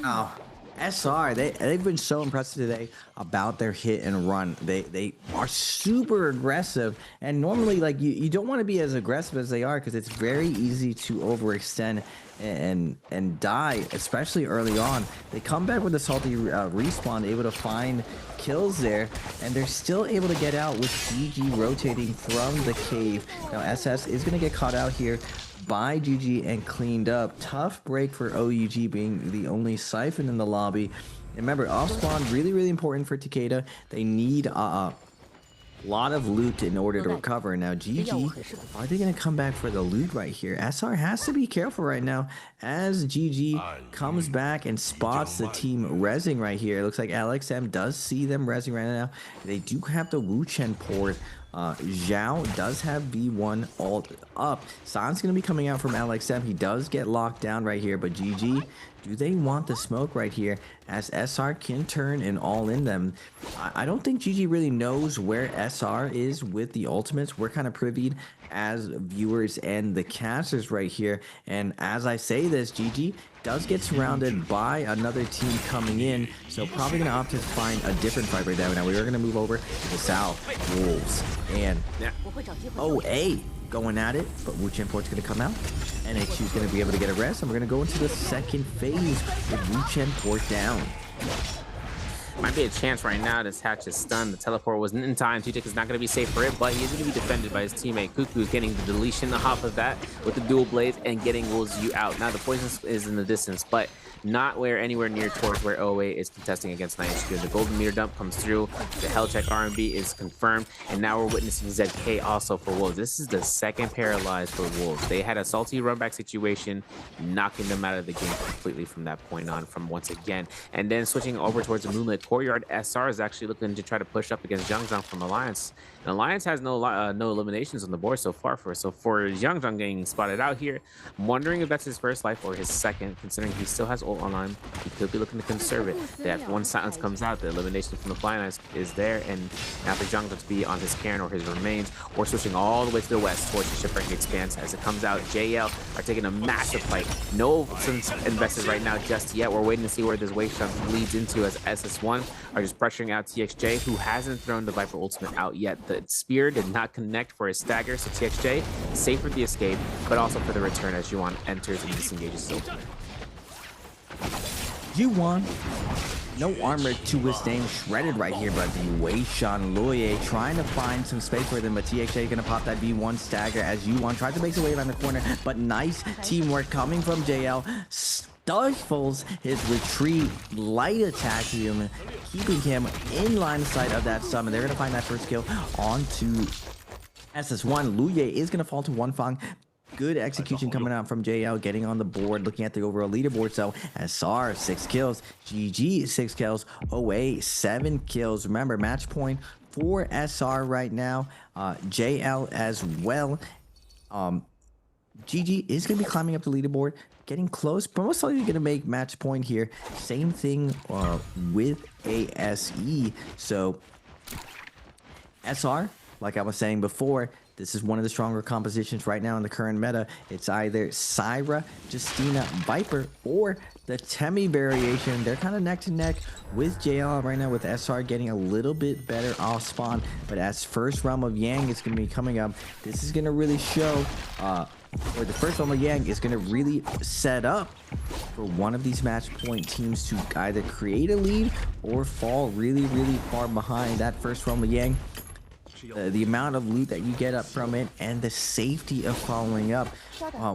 Oh, SR, they've been so impressive today about their hit and run. They are super aggressive, and normally like you don't want to be as aggressive as they are because it's very easy to overextend and die, especially early on. They come back with a salty respawn, able to find kills there, and they're still able to get out with GG rotating from the cave. Now SS is going to get caught out here by GG and cleaned up. Tough break for OUG being the only siphon in the lobby. And remember, off spawn really important for Takeda. They need a lot of loot in order to recover. Now GG, are they going to come back for the loot right here? SR has to be careful right now as GG comes back and spots the team rezzing right here. It looks like LXM does see them rezzing right now. They do have the Wu Chen port. Zhao does have V1 ult up. San's going to be coming out from LXM. He does get locked down right here, but GG, do they want the smoke right here as SR can turn and all in them? I don't think GG really knows where SR is with the ultimates. We're kind of privy as viewers and the casters right here. And as I say this, GG does get surrounded by another team coming in, so probably going to opt to find a different fight right now. Now we are going to move over to the south. Wolves and OA going at it, but Wu Chen Port's going to come out. NHU is going to be able to get a rest, and we're going to go into the second phase with Wu Chen Port down. Might be a chance right now to hatch his stun. The teleport wasn't in time. TJ is not going to be safe for it, but he is going to be defended by his teammate. Cuckoo's getting the deletion off of that with the dual blades and getting Wolzu out. Now the poison is in the distance, but not anywhere near towards where OA is contesting against NHQ. The golden meter dump comes through. The hell check R&B is confirmed, and now we're witnessing ZK also for Wolves. This is the second paralyzed for Wolves. They had a salty run back situation, knocking them out of the game completely from that point on. From once again, and then switching over towards the Moonlit Courtyard, SR is actually looking to try to push up against Zhangzhang from Alliance. And Alliance has no eliminations on the board so far for Zhangzhang getting spotted out here. I'm wondering if that's his first life or his second, considering he still has ult online. He could be looking to conserve it. That one silence comes out, the elimination from the Flying is there, and now for Zhangzhang to be on his Karen or his remains, or switching all the way to the west towards the shipwreck expanse. As it comes out, JL are taking a massive fight. No investors right now just yet. We're waiting to see where this wave shot leads into, as SS1 are just pressuring out TXJ, who hasn't thrown the Viper ultimate out yet. The spear did not connect for his stagger, so TXJ safe for the escape, but also for the return as Yuan enters and disengages his ultimate. Yuan, no armor to withstand, shredded right here, but the Wei Shan Luye trying to find some space for them, but TXJ gonna pop that V1 stagger as Yuan tries to make his way around the corner, but nice teamwork coming from JL. Stifles his retreat, light attack to him, keeping him in line of sight of that summon. They're gonna find that first kill onto SS1. Luye is gonna fall to one Fang. Good execution coming out from JL, getting on the board, looking at the overall leaderboard. So SR 6 kills, GG 6 kills, OA 7 kills. Remember, match point for SR right now. JL as well. GG is going to be climbing up the leaderboard, getting close, but most likely going to make match point here. Same thing with ASE. So SR, like I was saying before, this is one of the stronger compositions right now in the current meta. It's either Syra, Justina, Viper, or the Temi variation. They're kind of neck to neck with JL right now, with SR getting a little bit better off spawn. But as first realm of Yang is going to be coming up, this is going to really show, or the first realm of Yang is going to really set up for one of these match point teams to either create a lead or fall really, really far behind. That first realm of Yang, the amount of loot that you get up from it, and the safety of following up.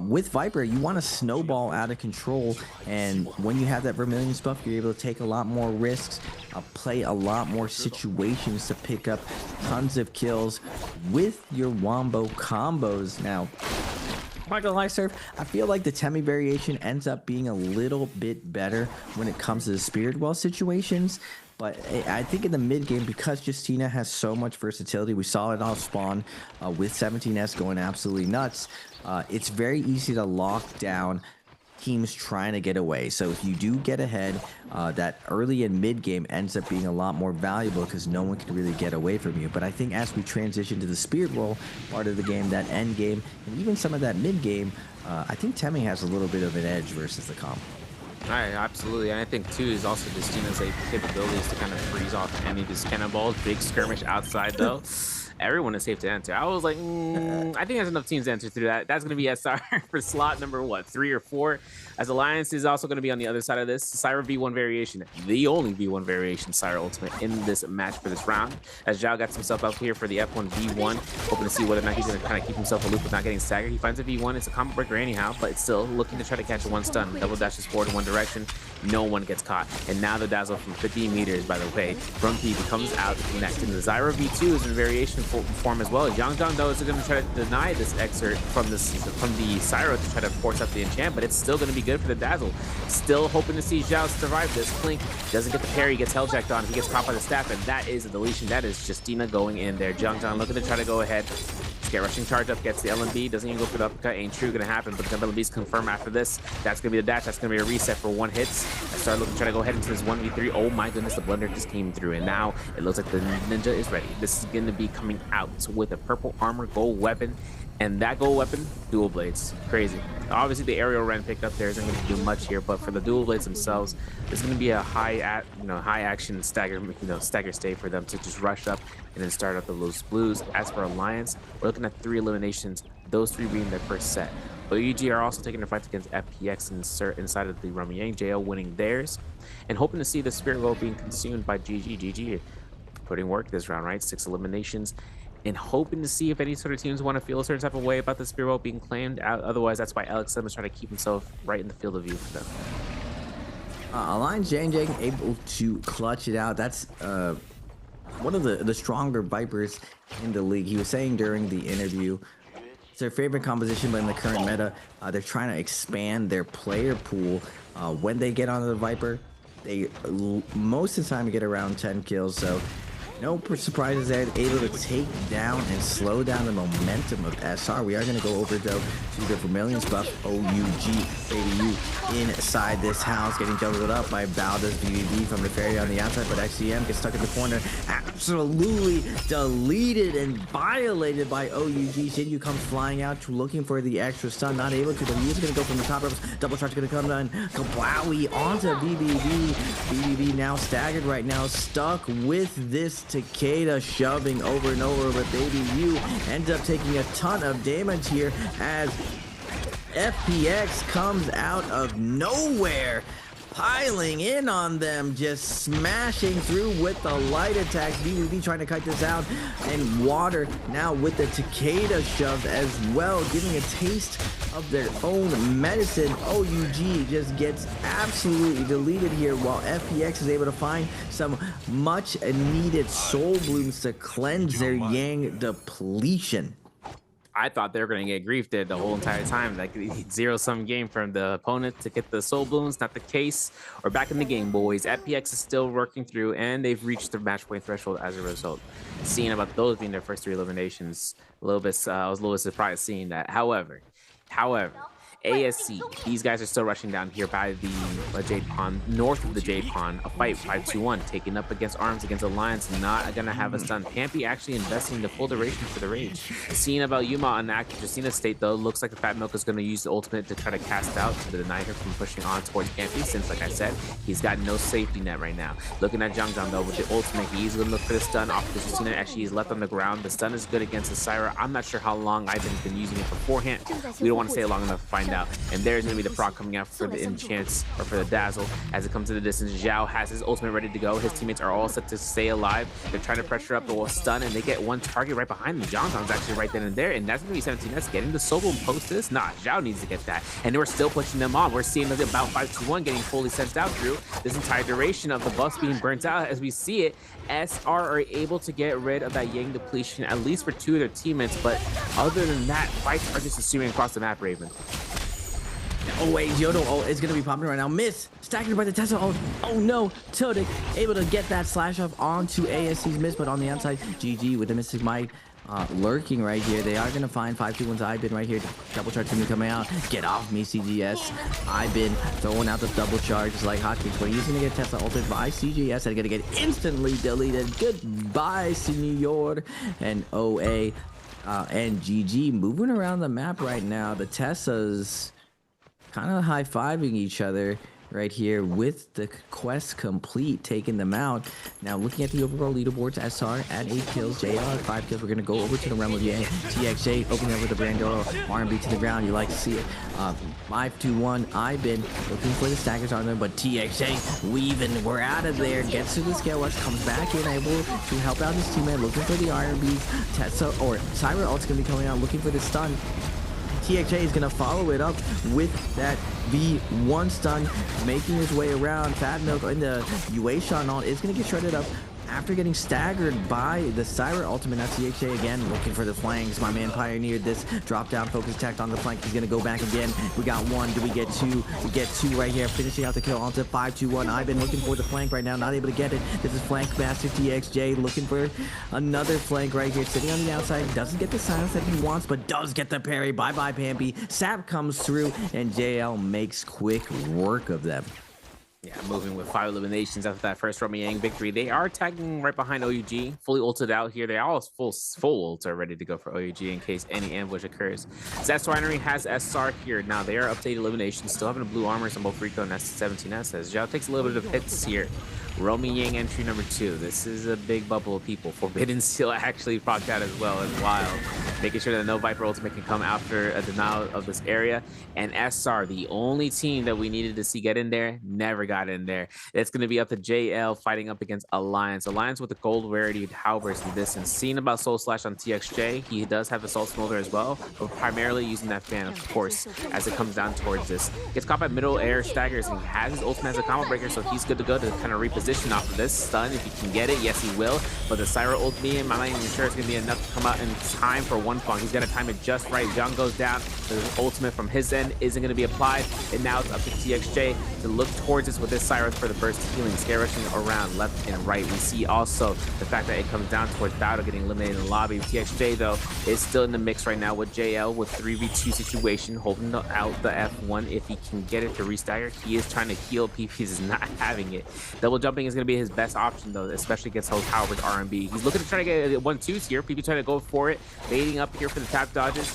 With Viper, you want to snowball out of control, and when you have that Vermilion's buff, you're able to take a lot more risks, play a lot more situations to pick up tons of kills with your wombo combos. Now, I'm not gonna lie, Surf, I feel like the Temi variation ends up being a little bit better when it comes to the Spirit Well situations. But I think in the mid game, because Justina has so much versatility, we saw it off spawn with 17S going absolutely nuts. It's very easy to lock down teams trying to get away. So if you do get ahead, that early and mid game ends up being a lot more valuable because no one can really get away from you. But I think as we transition to the Spirit Roll part of the game, that end game, and even some of that mid game, I think Temi has a little bit of an edge versus the comp. Absolutely, and I think too is also Justina's capabilities to kind of freeze off any of these cannonballs. Big skirmish outside though. Everyone is safe to enter. I was like, I think there's enough teams to enter through that. That's going to be SR for slot number, what, 3 or 4? As Alliance is also going to be on the other side of this. Syra V1 variation, the only V1 variation Syra ultimate in this match for this round. As Zhao gets himself up here for the F1 V1, hoping to see whether or not he's going to kind of keep himself aloof with not getting staggered. He finds a V1. It's a combo breaker anyhow, but it's still looking to try to catch a one stun. Double dashes forward in one direction. No one gets caught. And now the dazzle from 50 meters, by the way, from P comes out to connect. And the Zyra V2 is in variation form as well. Yang Zhang though is going to try to deny this excerpt from the Syra to try to force up the enchant, but it's still going to be good for the dazzle. Still hoping to see Zhao survive this. Clink doesn't get the parry, gets hell jacked on. He gets caught by the staff, and that is a deletion. That is Justina going in there. Yang Zhang looking to try to go ahead. Scare rushing charge up, gets the LMB, doesn't even go for the uppercut. Ain't true gonna happen, but the LMB's confirmed after this. That's gonna be the dash, that's gonna be a reset for 1 hit. I start looking to try to go ahead into this 1v3. Oh my goodness, the blender just came through, and now it looks like the ninja is ready. This is gonna be coming out with a purple armor gold weapon, and that gold weapon, dual blades. Crazy. Obviously the aerial rend picked up there isn't going to do much here, but for the dual blades themselves, there's going to be a high action stagger, stagger stay for them to just rush up and then start up the Los Blues. As for Alliance, we're looking at 3 eliminations, those 3 being their first set. OUG are also taking their fights against FPX inside of the Ramyang JL, winning theirs, and hoping to see the Spirit Roll being consumed by GG. GG putting work this round, right? 6 eliminations. And hoping to see if any sort of teams want to feel a certain type of way about the Spirit Roll being claimed. Otherwise, that's why Alex is trying to keep himself right in the field of view for them. Alliance J able to clutch it out. That's one of the stronger Vipers in the league. He was saying during the interview, it's their favorite composition, but in the current meta, they're trying to expand their player pool. When they get onto the Viper, they most of the time get around 10 kills. So no surprises there. Able to take down and slow down the momentum of SR. We are going to go over, though, to the Vermilion's buff. OUG, baby, inside this house, getting juggled up by Balda's BBB from the fairy on the outside, but XCM gets stuck in the corner. Absolutely deleted and violated by OUG. Shinju comes flying out, looking for the extra stun. Not able to, but he is going to go from the top ropes. Double charge going to come down. Kablawi onto BBB. BBB now staggered right now, stuck with this Takeda shoving over and over, but Baby Yu ends up taking a ton of damage here as FPX comes out of nowhere, piling in on them, just smashing through with the light attacks. BWB trying to cut this out, and Water now with the Takeda shove as well, giving a taste of their own medicine. OUG just gets absolutely deleted here, while FPX is able to find some much needed soul blooms to cleanse their Yang depletion. I thought they were going to get griefed there the whole entire time. Like, zero-sum game from the opponent to get the soul blooms. Not the case. We're back in the game, boys. FPX is still working through, and they've reached the match point threshold as a result. Seeing about those being their first 3 eliminations, I was a little bit surprised seeing that. However, ASC, these guys are still rushing down here by the Jade Pond, north of the Jade Pond. A fight, 5-2-1, taking up against Arms, against Alliance, not gonna have a stun. Pampy actually investing the full duration for the Rage. Seeing about Yuma on active Justina state, though, looks like the Fat Milk is gonna use the ultimate to try to cast out to deny her from pushing on towards Pampy, since, like I said, he's got no safety net right now. Looking at Zhang though, with the ultimate, he's gonna look for the stun off the Justina. Actually, he's left on the ground. The stun is good against the Syra. I'm not sure how long I've been using it beforehand. We don't want to stay long enough to find out. And there's going to be the proc coming out for the enchants, or for the dazzle. As it comes to the distance, Zhao has his ultimate ready to go. His teammates are all set to stay alive. They're trying to pressure up the stun, and they get one target right behind them. Zhang's actually right then and there, and that's going to be 17. That's getting the solo post this. Nah, Zhao needs to get that. And we're still pushing them on. We're seeing about 5-2-1 getting fully sent out through this entire duration of the buffs being burnt out. As we see it, SR are able to get rid of that Yang depletion, at least for 2 of their teammates. But other than that, fights are just assuming across the map, Raven. Oh wait, Yodo is gonna be popping right now. Miss, staggered by the Tesla. Oh no, Todik able to get that slash off onto ASC's miss, but on the outside, GG with the Mystic Might lurking right here. They are gonna find 5-2-1's Ibin right here. Double charge gonna be coming out. Get off me, CGS. Ibin throwing out the double charge like hotcakes, but he's gonna get Tesla ulted by CGS and gonna get instantly deleted. Goodbye, Senor. And OA and GG moving around the map right now. The Tessas kind of high-fiving each other right here with the quest complete, taking them out. Now looking at the overall leaderboards, SR at 8 kills, JL at 5 kills. We're going to go over to the realm of Yang. TXJ opening up with the Brandolo, R&B to the ground. You like to see it. 5-2-1, Ibin looking for the staggers on them, but TXJ weaving. We're out of there. Gets to the scale rush, comes back in, able to help out his teammate, looking for the R&B. Tessa or Syra ult's going to be coming out, looking for the stun. TXJ is going to follow it up with that V1 stun, making his way around. Fat Milk in the UA shot on is going to get shredded up after getting staggered by the Syra ultimate. Now TXJ again looking for the flanks. My man pioneered this drop down focus attack on the flank. He's going to go back again. We got 1. Do we get 2? We get 2 right here, finishing out the kill onto 5-2-1. I've been looking for the flank right now, not able to get it. This is flank master TXJ looking for another flank right here, sitting on the outside. Doesn't get the silence that he wants, but does get the parry. Bye-bye, Pampy. Sap comes through, and JL makes quick work of them. Yeah, moving with 5 eliminations after that first Romy Yang victory. They are tagging right behind OUG, fully ulted out here. They all full ults are ready to go for OUG in case any ambush occurs. Zest Winery has SR here. Now they are updated eliminations, still having the blue armors on both Rico and S17S. As Zhao takes a little bit of hits here. Romy Yang entry number 2. This is a big bubble of people. Forbidden Seal actually procced out as well as Wild. Making sure that no Viper ultimate can come after a denial of this area. And SR, the only team that we needed to see get in there, never got in there. It's going to be up to JL fighting up against Alliance. Alliance with the gold rarity halberds in this. And seeing about Soul Slash on TXJ, he does have the Soul Smolder as well, but primarily using that fan, of course, as it comes down towards this. Gets caught by middle air staggers, and he has his ultimate as a combo breaker, so he's good to go to kind of reposition off of this stun if he can get it. Yes, he will. But the Syra ult beam, I'm not even sure it's going to be enough to come out in time for one funk. He's going to time it just right. Zhang goes down. The ultimate from his end isn't going to be applied. And now it's up to TXJ to look towards this with this Syra for the burst of healing. Scare rushing around left and right. We see also the fact that it comes down towards Battle getting eliminated in the lobby. TXJ, though, is still in the mix right now with JL with 3v2 situation, holding out the F1 if he can get it to restagger. He is trying to heal. PP is not having it. Double jumping is going to be his best option, though, especially against those Howard R&B. He's looking to try to get 1-2s here. PP trying to go for it, baiting up here for the tap dodges.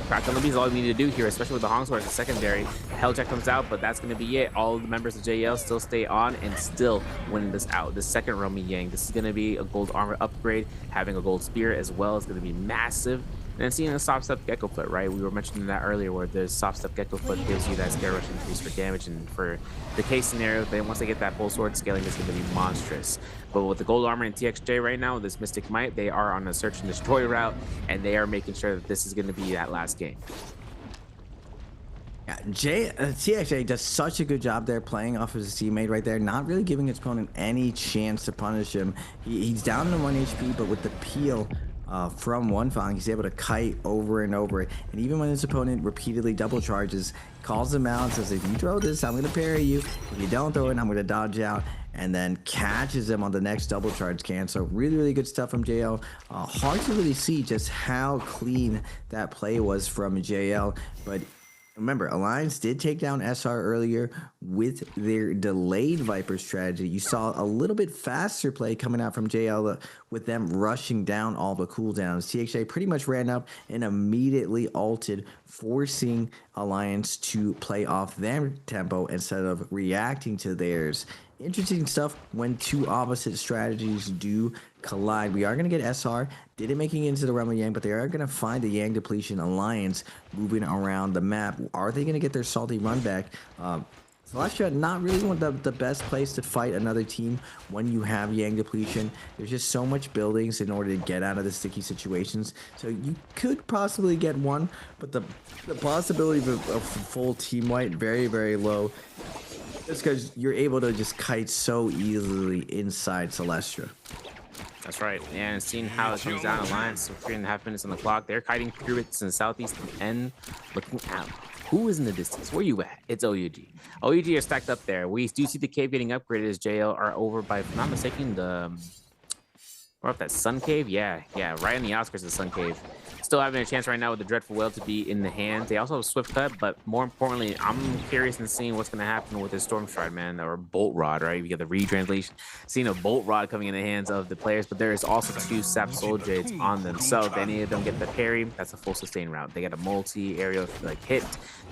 Crack on the bees, all we need to do here, especially with the Hongsword as a secondary. Helljack comes out, but that's going to be it. All the members of JL still stay on and still winning this out. The second Romy Yang. This is going to be a gold armor upgrade. Having a gold spear as well is going to be massive. And then seeing a soft step gecko foot, right? We were mentioning that earlier, where the soft step gecko foot gives you that scale rush increase for damage, and for the case scenario, then once they get that bull sword, scaling is going to be monstrous. But with the gold armor and TXJ right now, with this Mystic Might, they are on a search and destroy route, and they are making sure that this is going to be that last game. Yeah, TXJ does such a good job there playing off of his teammate right there, not really giving his opponent any chance to punish him. He's down to 1 HP, but with the peel from one Fang, he's able to kite over and over. And even when his opponent repeatedly double charges, calls him out, says, if you throw this, I'm going to parry you. If you don't throw it, I'm going to dodge out. And then catches him on the next double charge can. So really, really good stuff from JL. Hard to really see just how clean that play was from JL. But remember, Alliance did take down SR earlier with their delayed Viper strategy. You saw a little bit faster play coming out from JL with them rushing down all the cooldowns. TXJ pretty much ran up and immediately ulted, forcing Alliance to play off their tempo instead of reacting to theirs. Interesting stuff when two opposite strategies do collide. We are going to get SR, didn't making it into the realm of Yang, but they are going to find the Yang depletion Alliance moving around the map. Are they going to get their salty run back? Celestia, not really one of the best place to fight another team when you have Yang depletion. There's just so much buildings in order to get out of the sticky situations. So you could possibly get one, but the possibility of a full team wipe very, very low. Just because you're able to just kite so easily inside Celestia. That's right. And seeing how it comes down Alliance with 3.5 minutes on the clock, they're kiting through it in the southeast and looking out. Who is in the distance? Where you at? It's OUG. OUG are stacked up there. We do see the cave getting upgraded as JL are over by, if I'm not mistaken, or up that Sun Cave? Yeah, right in the outskirts of the Sun Cave. Still having a chance right now with the Dreadful Whale to be in the hands. They also have Swift Cut, but more importantly, I'm curious in seeing what's going to happen with this Storm Stride, man, or Bolt Rod, right? We got the retranslation, seeing a Bolt Rod coming in the hands of the players, but there is also 2 Sap Soul Jades on them. So if any of them get the parry, that's a full sustain route. They got a multi-aerial like hit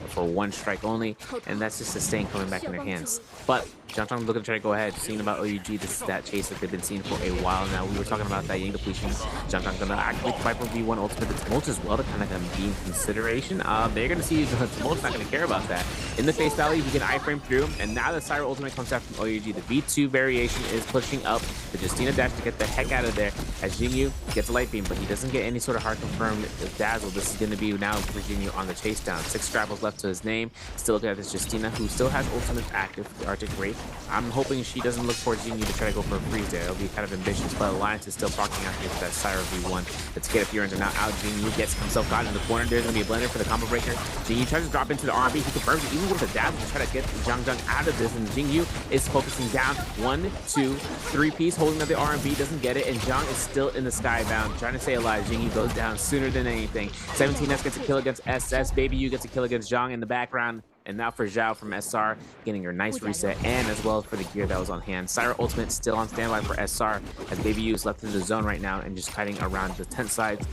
for 1 strike only, and that's just sustain coming back in their hands. But Jiangchang looking to try to go ahead, seeing about OUG. This is that chase that they've been seeing for a while now. We were talking about that Yang depletion. Jiangchang gonna activate the Viper V1 ultimate. It's Molt as well to kind of be in consideration. They're gonna see Molt's not gonna care about that. In the face value, we can iframe through, and now the Syra ultimate comes out from OUG. The V2 variation is pushing up the Justina dash to get the heck out of there as Jingyu gets a light beam, but he doesn't get any sort of hard confirmed dazzle. This is gonna be now for Jingyu on the chase down. 6 scrapples left to his name. Still looking at this Justina, who still has ultimate active, the Arctic Wraith. I'm hoping she doesn't look for Jingyu to try to go for a freeze there. It'll be kind of ambitious, but Alliance is still parking out here with that Syra V1. Let's get a few runs and now out. Jingyu gets himself caught in the corner. There's going to be a blender for the combo breaker. Jingyu tries to drop into the R&B. He confirms it even with the dazzle to try to get Jiangchang out of this, and Jingyu is focusing down. 1, 2, 3 piece, holding up the R&B, doesn't get it, and Zhang is still in the skybound, trying to stay alive. Jingyu goes down sooner than anything. 17S gets a kill against SS. Baby U gets a kill against Zhang in the background. And now for Zhao from SR, getting her nice reset, and as well for the gear that was on hand. Syra ultimate still on standby for SR, as Baby U is left in the zone right now and just kiting around the tent sides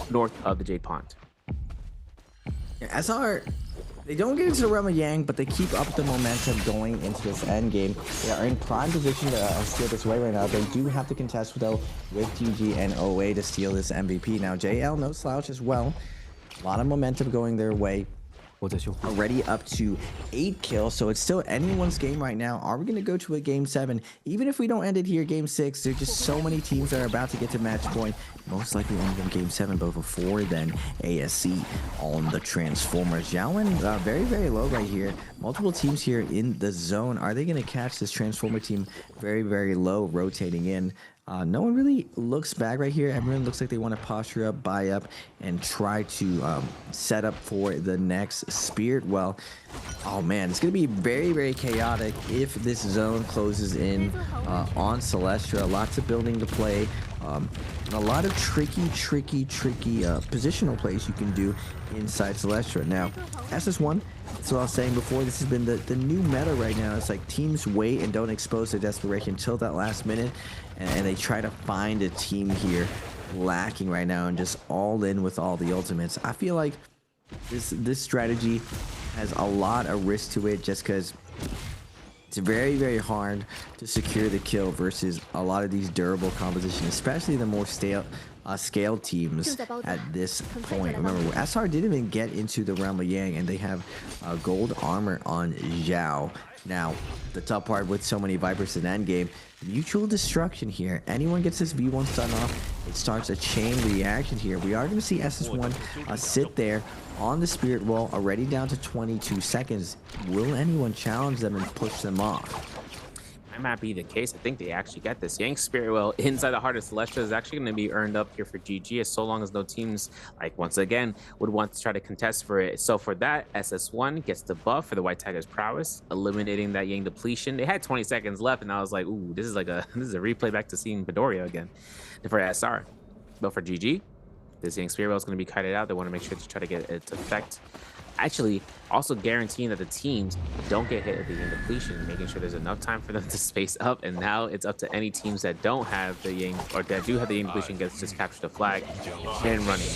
north of the Jade Pond. Yeah, SR, they don't get into the realm of Yang, but they keep up the momentum going into this end game. They are in prime position to steal this away right now. They do have to contest though with GG and OA to steal this MVP. Now JL, no slouch as well. A lot of momentum going their way. Already up to 8 kills, so it's still anyone's game right now. Are we going to go to a game 7? Even if we don't end it here, game 6, there's just so many teams that are about to get to match point. Most likely end in game 7, but before then, ASC on the Transformers. Xiaowen, very, very low right here. Multiple teams here in the zone. Are they going to catch this Transformer team very, very low, rotating in? No one really looks back right here. Everyone looks like they want to posture up, buy up, and try to set up for the next Spirit Well. Oh man, it's going to be very, very chaotic if this zone closes in on Celestia. Lots of building to play. And a lot of tricky positional plays you can do inside Celestia. Now, SS1, that's what I was saying before, this has been the new meta right now. It's like teams wait and don't expose their desperation until that last minute, and they try to find a team here lacking right now and just all in with all the ultimates. I feel like this strategy has a lot of risk to it, just because it's very, very hard to secure the kill versus a lot of these durable compositions, especially the more scaled teams at this point. Remember, SR didn't even get into the realm of Yang, and they have gold armor on Zhao. Now, the tough part with so many Vipers in endgame, mutual destruction here. Anyone gets this V1 stun off, it starts a chain reaction here. We are going to see SS1 sit there on the Spirit Wall, already down to 22 seconds. Will anyone challenge them and push them off? That might be the case. I think they actually get this. Yang Spirit Well inside the heart of Celestia is actually going to be earned up here for GG, as so long as no teams, like, once again, would want to try to contest for it. So for that, SS1 gets the buff for the White Tiger's prowess, eliminating that Yang depletion. They had 20 seconds left, and I was like, ooh, this is a replay back to seeing Midoriya again for SR. But for GG, this Yang Spirit Well is going to be kited out. They want to make sure to try to get its effect. Actually, also guaranteeing that the teams don't get hit at the Yang depletion, making sure there's enough time for them to space up. And now it's up to any teams that don't have the Yang, or that do have the Yang depletion, gets just capture the flag and running.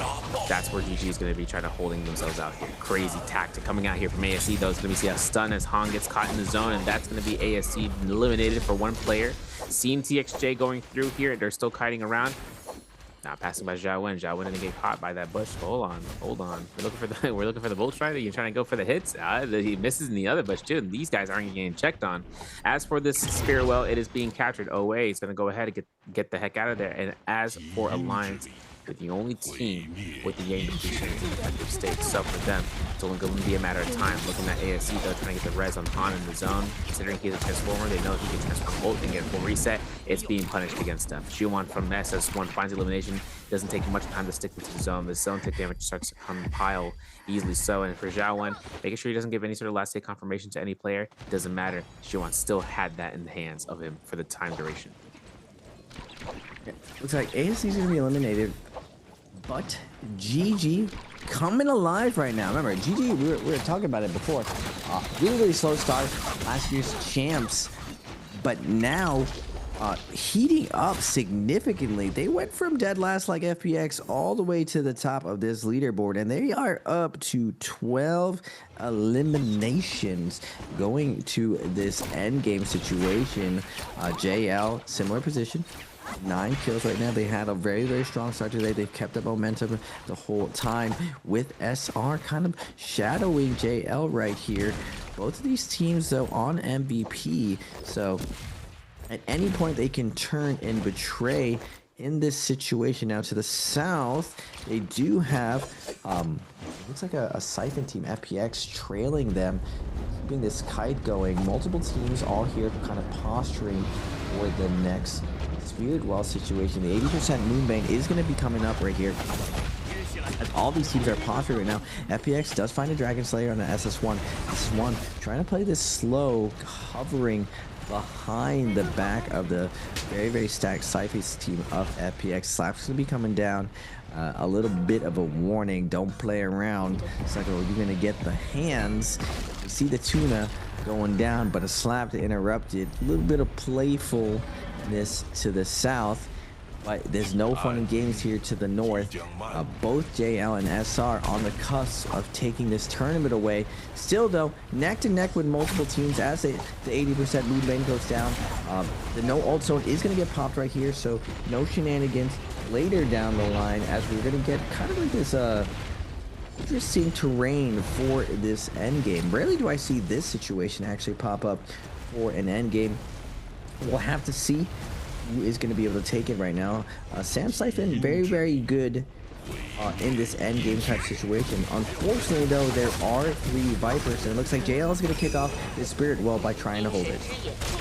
That's where GG is going to be trying to holding themselves out here. Crazy tactic coming out here from ASC, though. It's going to be a stun as Han gets caught in the zone, and that's going to be ASC eliminated for one player. Seeing TXJ going through here, they're still kiting around. Not passing by Zhao Wen. Zhao Wen didn't get caught by that bush. Hold on. We're looking for the Bull Strider. You're trying to go for the hits. He misses in the other bush too. These guys aren't getting checked on. As for this Spirit Well, it is being captured. OA is going to go ahead and get the heck out of there. And as for Alliance, they're the only team with the Yang depletion in effective state. So for them, it's only going to be a matter of time. Looking at ASC, though, trying to get the res on Han in the zone. Considering he's a transformer, they know he can transform ult and get a full reset. It's being punished against them. Xiuwan from SS1 finds elimination. Doesn't take much time to stick into the zone. The zone tick damage starts to compile easily so. And for Zhao Wen, making sure he doesn't give any sort of last hit confirmation to any player. Doesn't matter. Xiuwan still had that in the hands of him for the time duration. Yeah, looks like ASC is going to be eliminated. But GG coming alive right now. Remember, GG, we were talking about it before. Really slow start. Last year's champs. But now, heating up significantly. They went from dead last like FPX all the way to the top of this leaderboard. And they are up to 12 eliminations going to this endgame situation. JL, similar position. 9 kills right now. They had a very, very strong start today. They've kept the momentum the whole time, with SR kind of shadowing JL right here. Both of these teams, though, on MVP. So at any point, they can turn and betray in this situation. Now to the south, they do have, looks like a Siphon team, FPX, trailing them, keeping this kite going. Multiple teams all here kind of posturing for the next Spirit Well situation. The 80% Moonbane is going to be coming up right here. As all these teams are posturing right now. FPX does find a Dragon Slayer on the SS1. SS1 trying to play this slow, hovering behind the back of the very, very stacked Siphon team of FPX. Slap's going to be coming down. A little bit of a warning. Don't play around. It's like, oh, you're going to get the hands. You see the tuna going down, but a slap to interrupt it. A little bit of playfulness to the south, but there's no fun and games here to the north. Both JL and SR on the cusp of taking this tournament away. Still, though, neck to neck with multiple teams as the 80% mood lane goes down. The no ult zone is going to get popped right here, so no shenanigans later down the line, as we're going to get kind of like this interesting terrain for this end game. Rarely do I see this situation actually pop up for an end game. We'll have to see who is going to be able to take it right now. Sam Siphon, very, very good in this end game type situation. Unfortunately, though, there are 3 Vipers, and it looks like JL is going to kick off his Spirit Well by trying to hold it.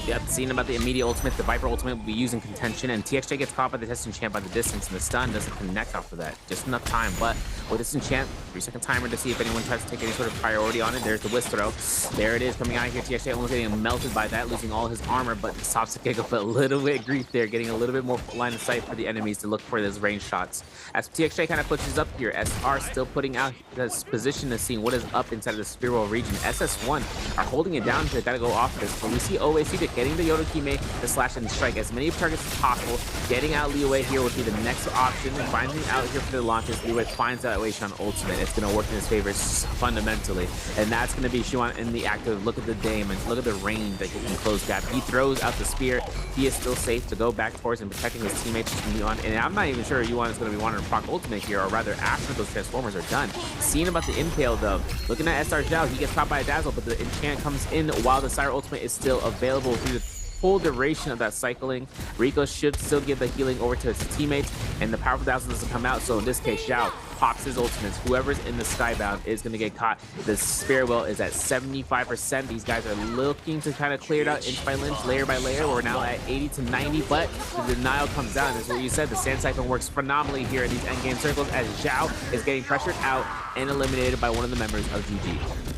Yep, seeing about the immediate ultimate, the Viper ultimate will be used in contention, and TXJ gets caught by the Disenchant by the distance, and the stun doesn't connect off of that. Just enough time, but with Disenchant, 3-second timer to see if anyone tries to take any sort of priority on it. There's the Whisk Throw. There it is, coming out of here. TXJ almost getting melted by that, losing all his armor, but stops to kick up a little bit of grief there, getting a little bit more line of sight for the enemies to look for those range shots. As TXJ kind of pushes up here, SR still putting out this position to see what is up inside of the Spiral region. SS1 are holding it down, so they gotta go off this, but we see OAC getting using the Yodokime to slash and strike as many targets as possible. Getting out Liyue here would be the next option. Finding out here for the launches, Liyue finds that way on ultimate. It's going to work in his favor fundamentally, and that's going to be Shuan in the active. Look at the damage, look at the range that he can close gap. He throws out the spear. He is still safe to go back towards and protecting his teammates from Yuan. And I'm not even sure Yuan is going to be wanting to proc ultimate here, or rather after those transformers are done. Seeing about the Nbpl though, looking at SR Zhao, he gets caught by a dazzle, but the enchant comes in while the Sire ultimate is still available through the full duration of that cycling. Rico should still give the healing over to his teammates, and the powerful dazzle doesn't come out. So in this case, Zhao pops his ultimates. Whoever's in the skybound is going to get caught. The spear will is at 75%. These guys are looking to kind of clear it out inch by inch, layer by layer. We're now at 80 to 90, but the denial comes down. That's what you said. The Sand Siphon works phenomenally here in these endgame circles as Zhao is getting pressured out and eliminated by one of the members of GG.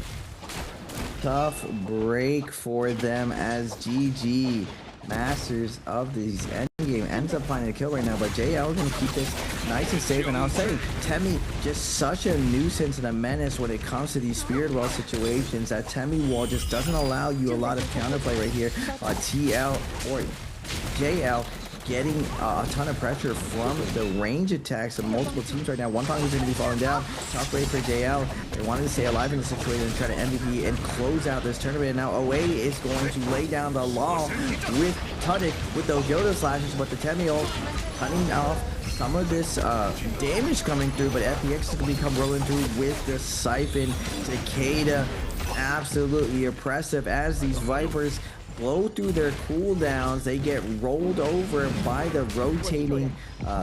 Tough break for them as GG, masters of these endgame, ends up finding a kill right now, but JL is going to keep this nice and safe. And I'll say, Temmie, just such a nuisance and a menace when it comes to these Spirit Well situations. That Temmie wall just doesn't allow you a lot of counterplay right here. TL or JL getting a ton of pressure from the range attacks of multiple teams right now. One Pong is going to be falling down. Tough break for JL. They wanted to stay alive in the situation and try to MVP and close out this tournament. Now OA is going to lay down the law with Tudik with those Yoda slashes, but the Temmie ult cutting off some of this damage coming through, but FPX is going to become rolling through with the Siphon. Takeda absolutely oppressive as these Vipers blow through their cooldowns. They get rolled over by the rotating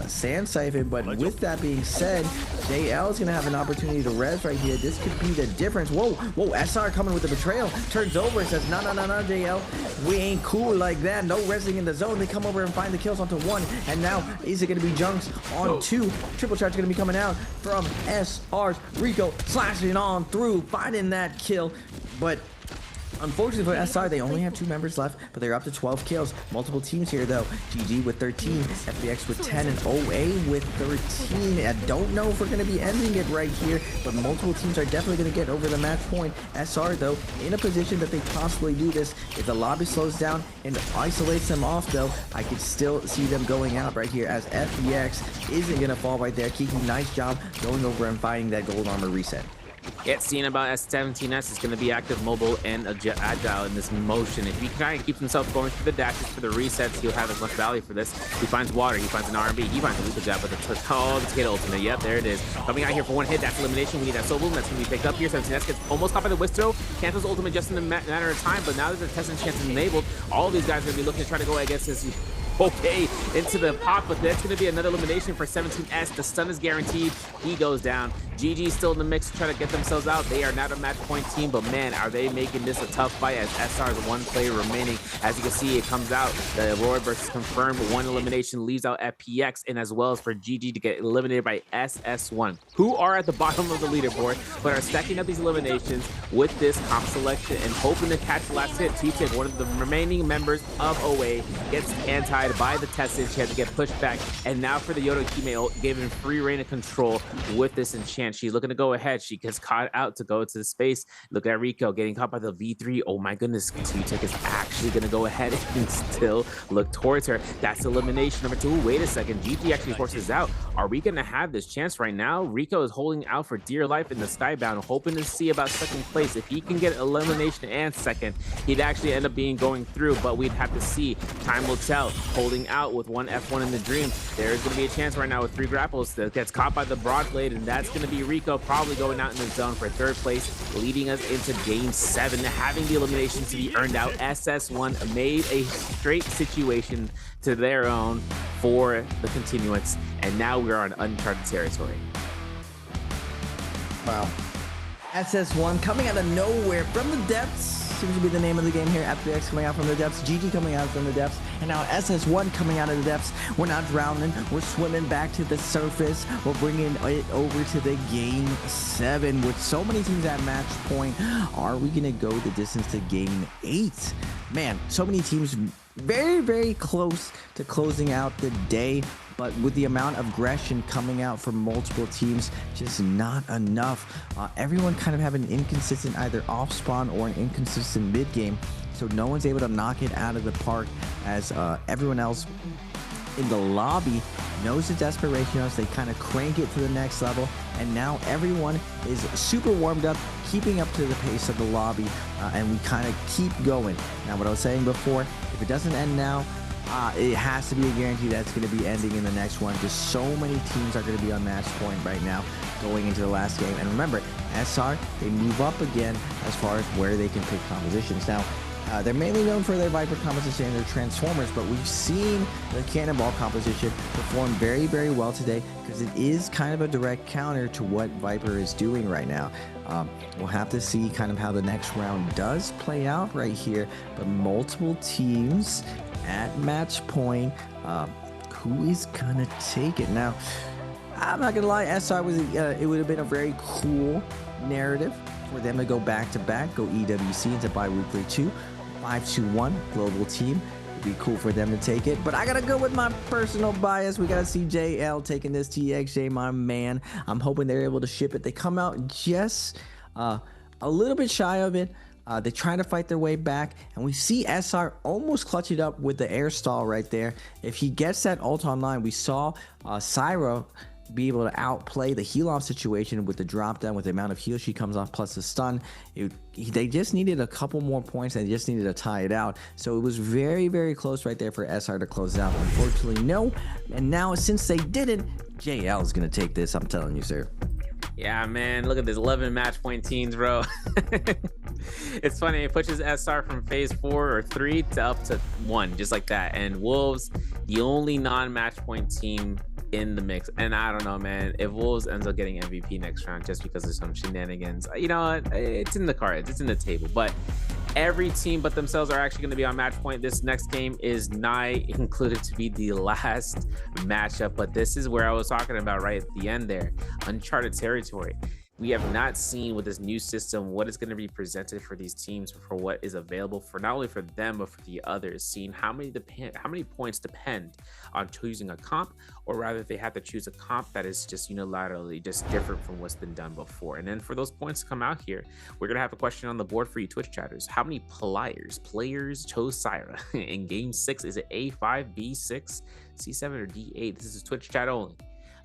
Sand Siphon. But with that being said, JL is going to have an opportunity to res right here. This could be the difference. Whoa, SR coming with the betrayal. Turns over and says, no, JL. We ain't cool like that. No resing in the zone. They come over and find the kills onto one. And now, is it going to be Junks on two? Triple charge going to be coming out from SR's Rico, slashing on through, finding that kill. But unfortunately for SR, they only have 2 members left, but they're up to 12 kills. Multiple teams here though. GG with 13, FBX with 10, and OA with 13. I don't know if we're going to be ending it right here, but multiple teams are definitely going to get over the match point. SR though, in a position that they possibly do this. If the lobby slows down and isolates them off though, I could still see them going out right here as FBX isn't going to fall right there. Kiki, nice job going over and finding that gold armor reset. Yet seeing about S17S is going to be active, mobile, and agile in this motion. If he kind of keeps himself going through the dashes for the resets, he'll have as much value for this. He finds water, he finds an R&B, he finds a Luka jab with the Takeda ultimate. Yep, there it is. Coming out here for one hit, that's elimination. We need that soul boom that's going to be picked up here. 17S gets almost caught by the whisk throw. Cancels ultimate just in a matter of time, but now that the testing chance is enabled, all of these guys are going to be looking to try to go against his okay into the pop, but that's going to be another elimination for 17S. The stun is guaranteed. He goes down. GG still in the mix to try to get themselves out. They are not a match point team, but man, are they making this a tough fight as SR's one player remaining. As you can see, it comes out. The Lord versus confirmed. One elimination leaves out FPX, and as well as for GG to get eliminated by SS1, who are at the bottom of the leaderboard, but are stacking up these eliminations with this comp selection and hoping to catch the last hit. T-Tick, one of the remaining members of OA, gets anti by the Tessin. She had to get pushed back, and now for the Yodokime, given free reign of control with this enchant. She's looking to go ahead. She gets caught out to go to the space. Look at Rico getting caught by the V3. Oh my goodness, T-Tick is actually going to go ahead and still look towards her. That's elimination number 2. Wait a second, GG actually forces out. Are we going to have this chance right now? Rico is holding out for dear life in the skybound, hoping to see about second place. If he can get elimination and second, he'd actually end up being going through, but we'd have to see. Time will tell. Holding out with one F1 in the dream. There's going to be a chance right now with 3 grapples that gets caught by the broad blade, and that's going to be Rico probably going out in the zone for 3rd place, leading us into game 7, having the elimination to be earned out. SS1 made a straight situation to their own for the continuance, and now we're on uncharted territory. Wow. SS1 coming out of nowhere from the depths. Seems to be the name of the game here. FBX coming out from the depths, GG coming out from the depths, and now SS1 coming out of the depths. We're not drowning, we're swimming back to the surface. We're bringing it over to the game 7 with so many teams at match point. Are we gonna go the distance to game 8? Man, so many teams very, very close to closing out the day. But with the amount of aggression coming out from multiple teams, just not enough. Everyone kind of have an inconsistent either off spawn or an inconsistent mid game. so no one's able to knock it out of the park as everyone else in the lobby knows the desperation of us. They kind of crank it to the next level, and now everyone is super warmed up, keeping up to the pace of the lobby, and we kind of keep going. Now, what I was saying before, if it doesn't end now, it has to be a guarantee that it's going to be ending in the next one. Just so many teams are going to be on match point right now going into the last game. And remember, SR, they move up again as far as where they can pick compositions. Now, they're mainly known for their Viper composition and their Transformers, but we've seen the Cannonball composition perform very, very well today because it is kind of a direct counter to what Viper is doing right now. We'll have to see kind of how the next round does play out right here, but multiple teams at match point. Who is gonna take it? Now, I'm not gonna lie, SR was it would have been a very cool narrative for them to go back to back, go EWC into Biweekly 2, 5-2-1 global team. It'd be cool for them to take it, but I gotta go with my personal bias. We gotta see JL taking this. TXJ, my man. I'm hoping they're able to ship it. They come out just a little bit shy of it. They're trying to fight their way back, and we see SR almost clutch it up with the air stall right there. If he gets that ult online, we saw Syra be able to outplay the heal off situation with the drop down, with the amount of heal she comes off plus the stun. They just needed a couple more points, and they just needed to tie it out. So it was very, very close right there for SR to close it out. Unfortunately, no. And now, since they didn't, JL is going to take this, I'm telling you, sir. Yeah, man, look at this 11 match point teams, bro. It's funny, it pushes SR from phase 4 or 3 to up to 1, just like that. And Wolves, the only non-match point team in the mix. And I don't know, man, if Wolves ends up getting MVP next round just because of some shenanigans, you know what, it's in the cards, it's in the table. But every team but themselves are actually going to be on match point. This next game is not included to be the last matchup, but this is where I was talking about right at the end there. Uncharted territory. We have not seen with this new system what is going to be presented for these teams, for what is available for not only for them but for the others. Seeing how many points depend on choosing a comp, or rather if they have to choose a comp that is just unilaterally just different from what's been done before. And then for those points to come out here, we're gonna have a question on the board for you Twitch chatters. How many players chose Syra in game 6? Is it A5, B6, C7, or D8? This is Twitch chat only.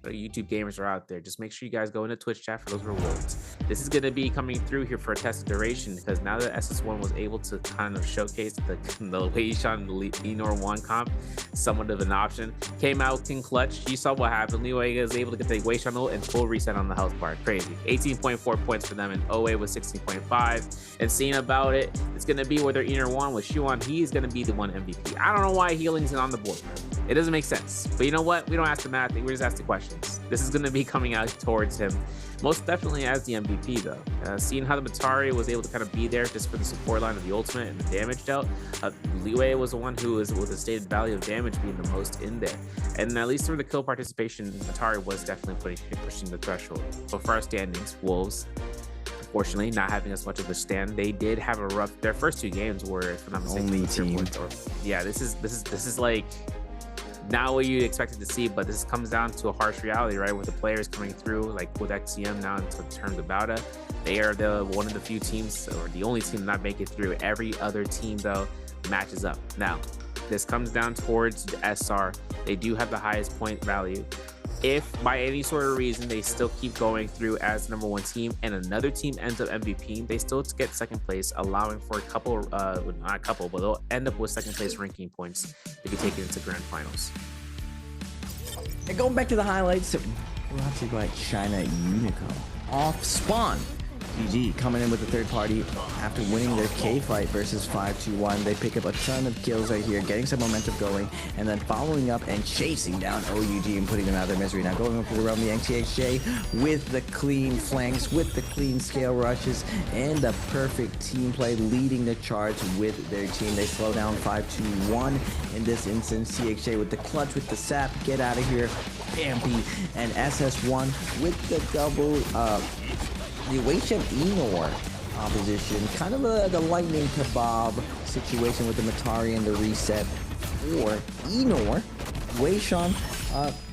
YouTube gamers are out there. Just make sure you guys go into Twitch chat for those rewards. This is going to be coming through here for a test of duration, because now that SS1 was able to kind of showcase the Weishan Enor 1 comp, somewhat of an option, came out in clutch. You saw what happened. Liwei was able to get the Weishan ult and full reset on the health bar. Crazy. 18.4 points for them, and OA was 16.5. And seeing about it, it's going to be whether Enor 1 with Shuan, he's going to be the one MVP. I don't know why healing's on the board. It doesn't make sense. But you know what? We don't ask the math. We just ask the questions. This is going to be coming out towards him, most definitely as the MVP, though. Seeing how the Matari was able to kind of be there just for the support line of the ultimate and the damage dealt, Liwei was the one who was with a stated value of damage being the most in there. And at least for the kill participation, Matari was definitely pushing the threshold. But for our standings, Wolves, unfortunately, not having as much of a stand. They did have a rough. Their first 2 games were, if I'm not mistaken, only team. Yeah, this is like not what you expected to see, but this comes down to a harsh reality, right? With the players coming through, like with XCM now in terms of Bauta, they are one of the few teams, or the only team not make it through. Every other team, though, matches up. Now, this comes down towards the SR. They do have the highest point value. If by any sort of reason they still keep going through as number 1 team and another team ends up MVP, they still get second place, allowing for a couple, not a couple, but they'll end up with second place ranking points to be taken into grand finals. And going back to the highlights, brought to you by China Unico. Off spawn. GG coming in with the third party after winning their K fight versus 5-2-1. They pick up a ton of kills right here, getting some momentum going, and then following up and chasing down OUG and putting them out of their misery. Now going up for the realm, the TXJ with the clean flanks, with the clean scale rushes, and the perfect team play, leading the charge with their team. They slow down 5-2-1 in this instance. TXJ with the clutch, with the sap, get out of here, Bampy, and SS1 with the double, the Weishan Enor opposition, kind of the lightning kebab situation with the Matari and the reset for Enor. Weishan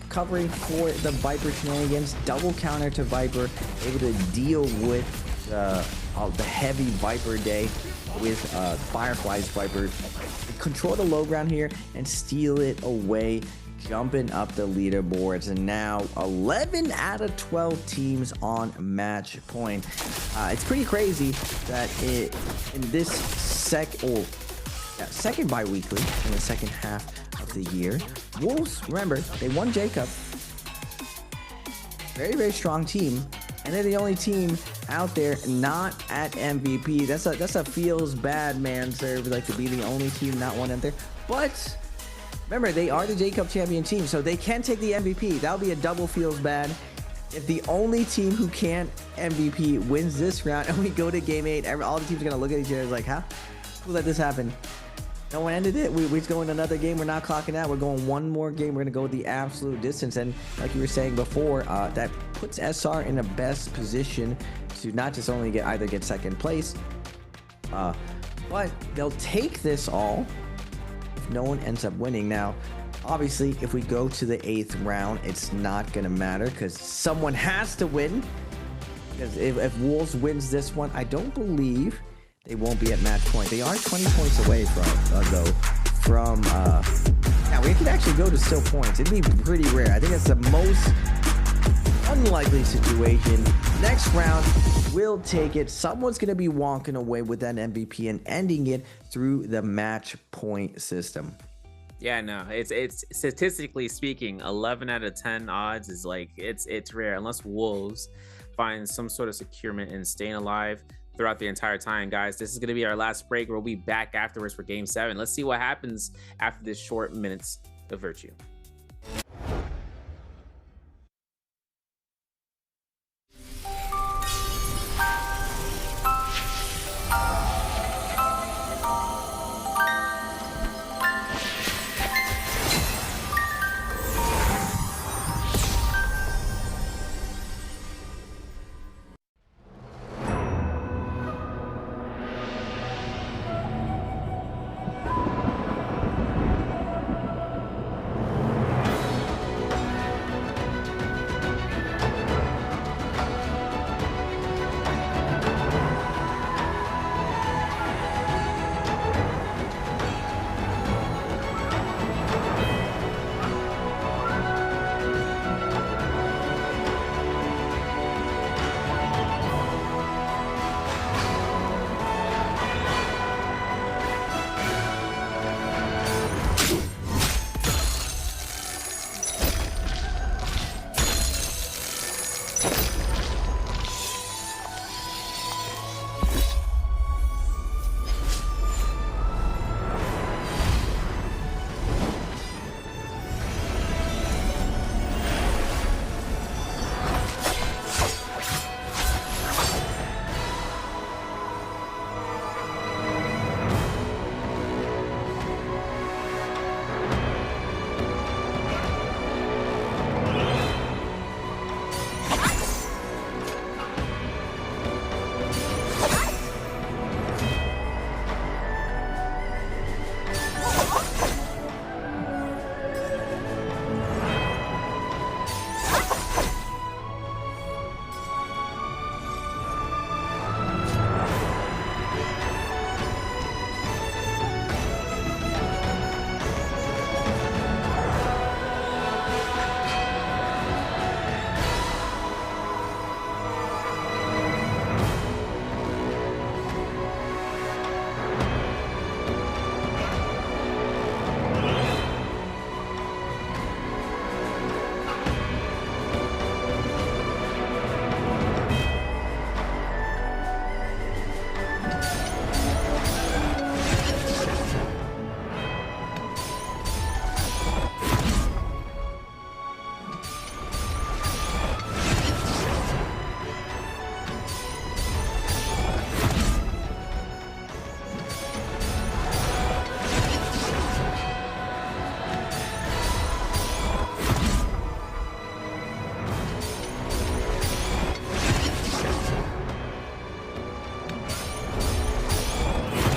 covering for the Viper shenanigans, double counter to Viper, able to deal with the heavy Viper day with Firefly's Viper. Control the low ground here and steal it away, jumping up the leaderboards. And now 11 out of 12 teams on match point. It's pretty crazy that in this second bi-weekly, in the second half of the year, Wolves, remember, they won Jacob. Very, very strong team. And they're the only team out there not at MVP. That's a feels bad, man, sir. Like to be the only team not one out there. But remember, they are the J-Cup champion team, so they can take the MVP. That would be a double feels bad. If the only team who can't MVP wins this round and we go to game 8, all the teams are going to look at each other like, huh? Who let this happen? No one ended it. We're going another game. We're not clocking out. We're going one more game. We're going to go the absolute distance. And like you were saying before, that puts SR in the best position to not just only get second place, but they'll take this all if no one ends up winning. Now, obviously, if we go to the 8th round, it's not going to matter because someone has to win. Because if Wolves wins this one, I don't believe they won't be at match point. They are 20 points away from yeah, we could actually go to still points. It'd be pretty rare. I think that's the most unlikely situation. Next round, we'll take it. Someone's going to be walking away with that MVP and ending it through the match point system. Yeah, no, it's statistically speaking, 11 out of 10 odds is like, it's rare unless Wolves find some sort of securement in staying alive throughout the entire time. Guys, this is going to be our last break. We'll be back afterwards for game 7. Let's see what happens after this short minutes of virtue.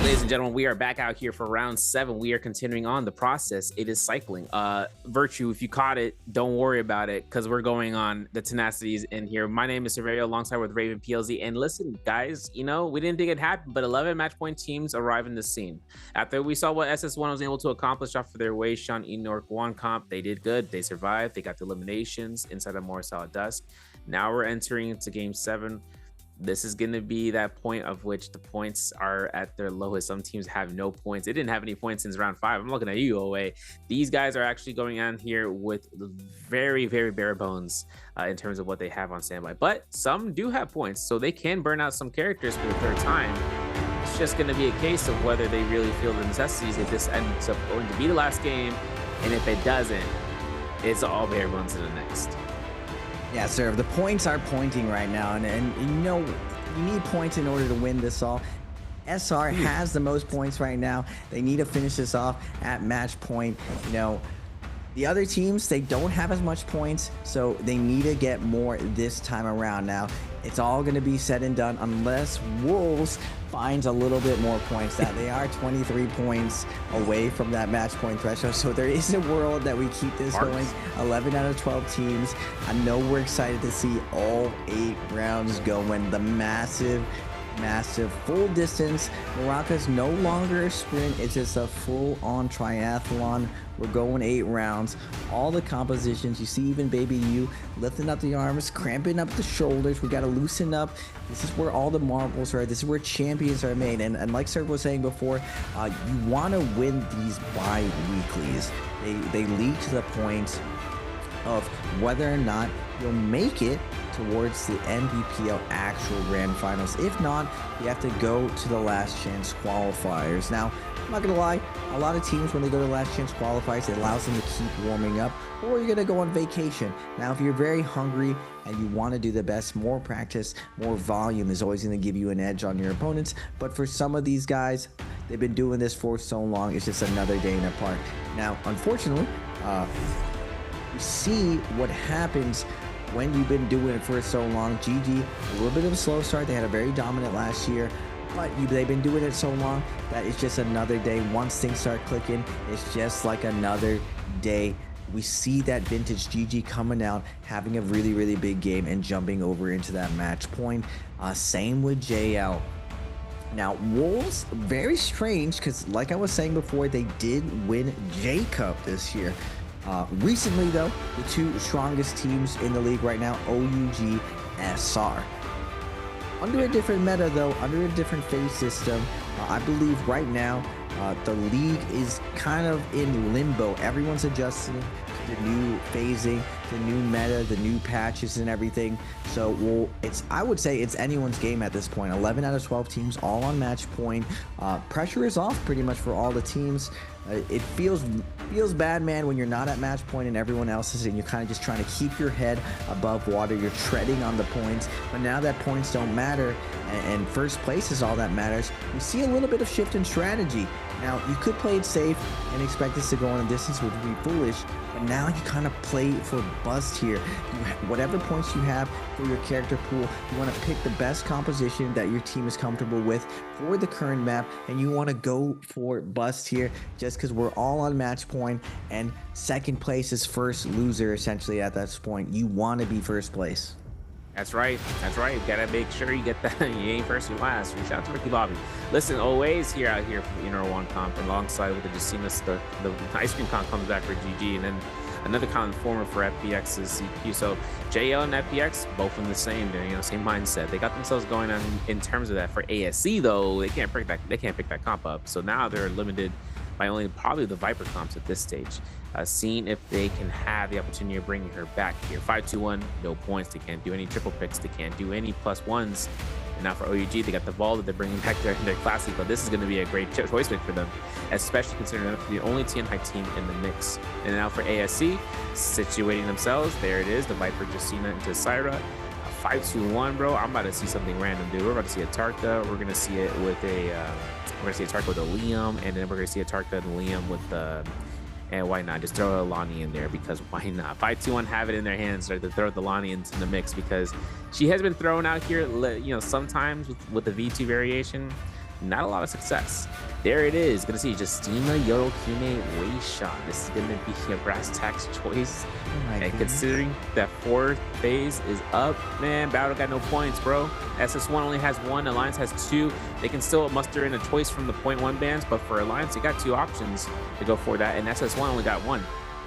Ladies and gentlemen, we are back out here for round 7. We are continuing on the process. It is cycling. Virtue, if you caught it, don't worry about it because we're going on the tenacities in here. My name is Severio alongside with Raven PLZ. And listen, guys, you know, we didn't think it happened, but 11 match point teams arrive in the scene. After we saw what SS1 was able to accomplish off of their Wei Shan Enork 1 comp, they did good. They survived. They got the eliminations inside of More Solid Dusk. Now we're entering into game 7. This is going to be that point of which the points are at their lowest. Some teams have no points. They didn't have any points since round 5. I'm looking at you, OA. These guys are actually going on here with very, very bare bones in terms of what they have on standby. But some do have points, so they can burn out some characters for the 3rd time. It's just going to be a case of whether they really feel the necessities if this ends up going to be the last game. And if it doesn't, it's all bare bones in the next. Yeah, sir. The points are pointing right now, and you know you need points in order to win this all. SR has the most points right now. They need to finish this off at match point. You know, the other teams, they don't have as much points, so they need to get more this time around. Now, it's all going to be said and done unless Wolves finds a little bit more points. That they are 23 points away from that match point threshold, so there is a world that we keep this going. 11 out of 12 teams. I know we're excited to see all 8 rounds going. The massive full distance. NARAKA's no longer a sprint, it's just a full-on triathlon. We're going 8 rounds. All the compositions, you see even Baby U lifting up the arms, cramping up the shoulders. We got to loosen up. This is where all the marbles are. This is where champions are made. And like Sir was saying before, you want to win these bi-weeklies. They lead to the point of whether or not you'll make it towards the NBPL actual grand finals. If not, you have to go to the last chance qualifiers. Now, I'm not gonna lie, a lot of teams when they go to last chance qualifiers, it allows them to keep warming up, or you're gonna go on vacation. Now, if you're very hungry and you want to do the best, more practice, more volume is always gonna give you an edge on your opponents. But for some of these guys, they've been doing this for so long, it's just another day in the park. Now, unfortunately, you see what happens when you've been doing it for so long. GG, a little bit of a slow start. They had a very dominant last year, but they've been doing it so long that it's just another day. Once things start clicking, it's just like another day. We see that vintage GG coming out, having a really, really big game and jumping over into that match point. Same with JL. Now, Wolves, very strange, because like I was saying before, they did win J Cup this year. Recently, though, the 2 strongest teams in the league right now, OUG, SR. Under a different meta, though, under a different phase system, I believe right now the league is kind of in limbo. Everyone's adjusting to the new phasing, the new meta, the new patches and everything. So, I would say it's anyone's game at this point. 11 out of 12 teams all on match point. Pressure is off pretty much for all the teams. It feels bad, man, when you're not at match point and everyone else is, and you're kind of just trying to keep your head above water. You're treading on the points, but now that points don't matter and first place is all that matters, we see a little bit of shift in strategy. Now, you could play it safe and expect this to go on a distance, which would be foolish, but now you kind of play for bust here. Whatever points you have for your character pool, you want to pick the best composition that your team is comfortable with for the current map, and you want to go for bust here just because we're all on match point, and second place is first loser essentially at that point. You want to be first place. That's right. That's right. You gotta make sure you get that. You ain't first, you last. Reach out to Ricky Bobby. Listen, always here out here for the Inner One comp, alongside with the Jacinas, the ice cream comp comes back for GG, and then another conformer for FPX's CQ. So JL and FPX both in the same, same mindset. They got themselves going on in terms of that. For ASC though, they can't pick that comp up. So now they're limited by only probably the Viper comps at this stage. Seeing if they can have the opportunity of bringing her back here. 5-2-1, no points. They can't do any triple picks. They can't do any +1s. And now for OUG, they got the ball that they're bringing back there in their classic, but this is going to be a great choice pick for them, especially considering they're the only TN high team in the mix. And now for ASC, situating themselves, there it is, the Viper Jacina into Syra. 5-2-1, bro. I'm about to see something random, dude. We're about to see a Tarka. We're gonna see it with a Tarka with a Liam, and then we're gonna see a Tarka and Liam with the. And why not? Just throw a Lonnie in there, because why not? 5-2-1 have it in their hands to throw the Lonnie into the mix, because she has been thrown out here, sometimes with the V2 variation. not a lot of success. There it is. Gonna see Justina, Yodo, Hime, Wei Shan. This is gonna be a brass tax choice. And considering that 4th phase is up, man, Battle got no points, bro. SS1 only has 1, Alliance has 2. They can still muster in a choice from the 0.1 bands, but for Alliance, you got 2 options to go for that, and SS1 only got 1.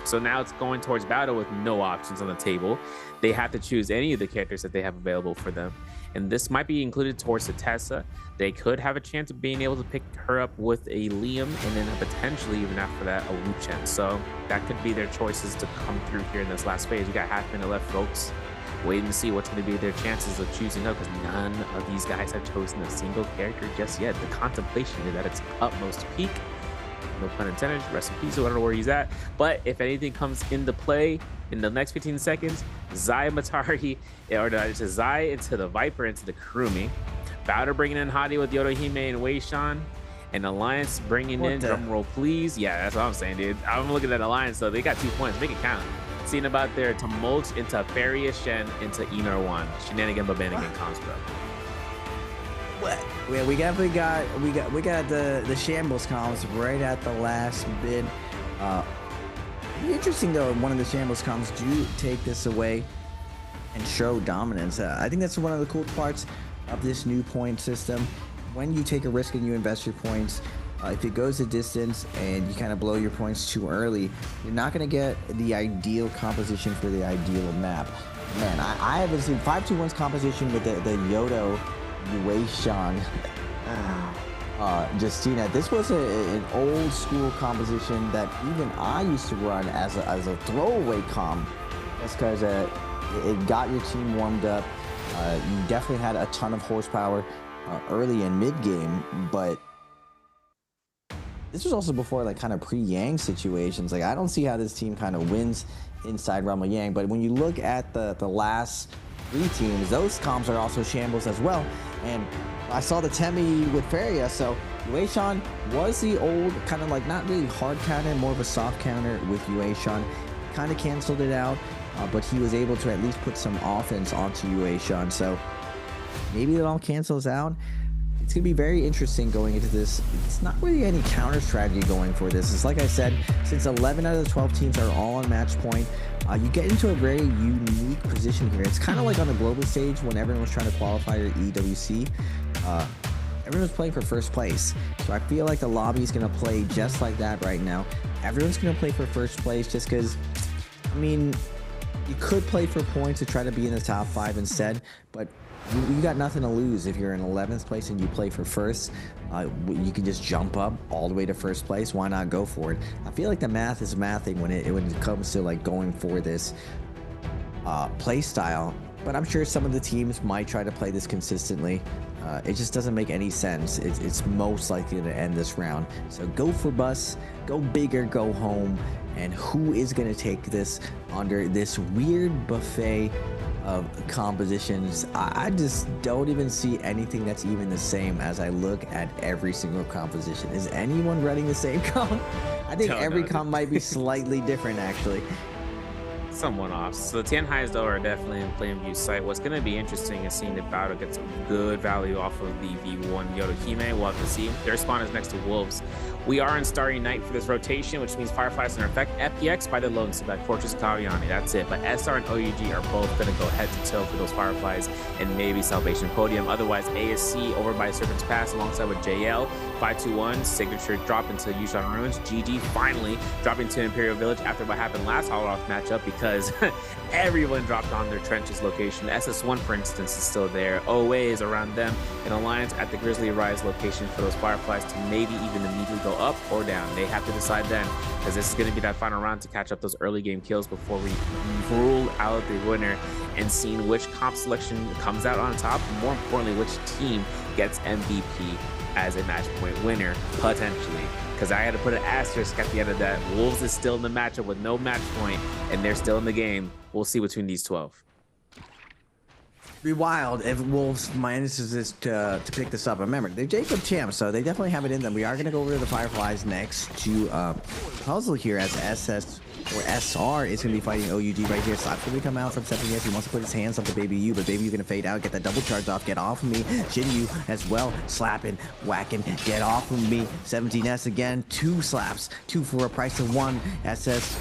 So now it's going towards Battle with no options on the table. They have to choose any of the characters that they have available for them. And this might be included towards the Tessa. They could have a chance of being able to pick her up with a Liam, and then potentially even after that, a Wu Chen. So that could be their choices to come through here in this last phase. We got half minute left, folks. Waiting to see what's going to be their chances of choosing up, because none of these guys have chosen a single character just yet. The contemplation is at its utmost peak. No pun intended, rest in peace, I don't know where he's at. But if anything comes into play in the next 15 seconds, Zai Matari, or just Zai into the Viper, into the Kurumi. Bowder bringing in Hadi with Yodo Hime and Wei Shan. And Alliance bringing in, drum roll please. Yeah, that's what I'm saying, dude. I'm looking at Alliance, though. They got 2 points, make it count. Seeing about their Tumult into Feria Shen into Inar1. Shenanigan Babanigan Construct. Yeah, we definitely got the shambles comms right at the last bit. Interesting though, one of the shambles comms do take this away and show dominance. I think that's one of the cool parts of this new point system. When you take a risk and you invest your points, if it goes a distance and you kind of blow your points too early, you're not going to get the ideal composition for the ideal map. Man, I haven't seen 5-2-1's composition with the Yodo Wei Shan Justina. This was an old school composition that even I used to run as a throwaway comp, just because it got your team warmed up. You definitely had a ton of horsepower early and mid game, but this was also before like kind of pre-Yang situations. Like I don't see how this team kind of wins inside Realm of Yang, but when you look at the last 3 teams, those comps are also shambles as well. And I saw the Temi with Feria, so Wei Shan was the old kind of like not really hard counter, more of a soft counter with Wei Shan. Kind of canceled it out, but he was able to at least put some offense onto Wei Shan. So maybe it all cancels out. It's going to be very interesting going into this. It's not really any counter strategy going for this. It's like I said, since 11 out of the 12 teams are all on match point, you get into a very unique position here. It's kind of like on the global stage when everyone was trying to qualify your EWC. Everyone's playing for first place. So I feel like the lobby is going to play just like that right now. Everyone's going to play for first place just because, I mean, you could play for points to try to be in the top 5 instead, but you got nothing to lose if you're in 11th place and you play for first. You can just jump up all the way to first place. Why not go for it? I feel like the math is mathing when it comes to like going for this play style. But I'm sure some of the teams might try to play this consistently. It just doesn't make any sense. It's most likely to end this round. So go for bus, go big or go home. And who is going to take this under this weird buffet of compositions? I just don't even see anything that's even the same as I look at every single composition. Is anyone running the same comp? I think every comp might be slightly different actually. Some one-offs. So the Tianhais though are definitely in plain view sight. What's going to be interesting is seeing if Bowder gets some good value off of the V1 Yodo Hime. We'll have to see. Their spawn is next to Wolves. We are in Starry Night for this rotation, which means Fireflies in effect. FPX by the Lone Select, Fortress Kaviani. That's it. But SR and OUG are both going to go head to toe for those Fireflies and maybe Salvation Podium. Otherwise, ASC over by Serpent's Pass alongside with JL. 521 signature drop into Yushan Ruins. GG finally dropping to Imperial Village after what happened last Holocaust matchup, because everyone dropped on their trenches location. SS1, for instance, is still there. OA is around them. And Alliance at the Grizzly Rise location for those Fireflies to maybe even immediately go up or down. They have to decide then, because this is going to be that final round to catch up those early game kills before we rule out the winner and seeing which comp selection comes out on top. And more importantly, which team gets MVP as a match point winner, potentially. Because I had to put an asterisk at the end of that. Wolves is still in the matchup with no match point, and they're still in the game. We'll see between these 12. Be wild if Wolves manages to pick this up. Remember, they're Jacob champs, so they definitely have it in them. We are going to go over to the Fireflies next to puzzle here as SS or SR is going to be fighting OUG right here. Slap's going to come out from 17S. He wants to put his hands up to Baby U, but Baby U going to fade out, get that double charge off, get off of me. Jinyu as well, slapping, whacking, get off of me. 17S again, 2 slaps, 2 for a price of 1. SS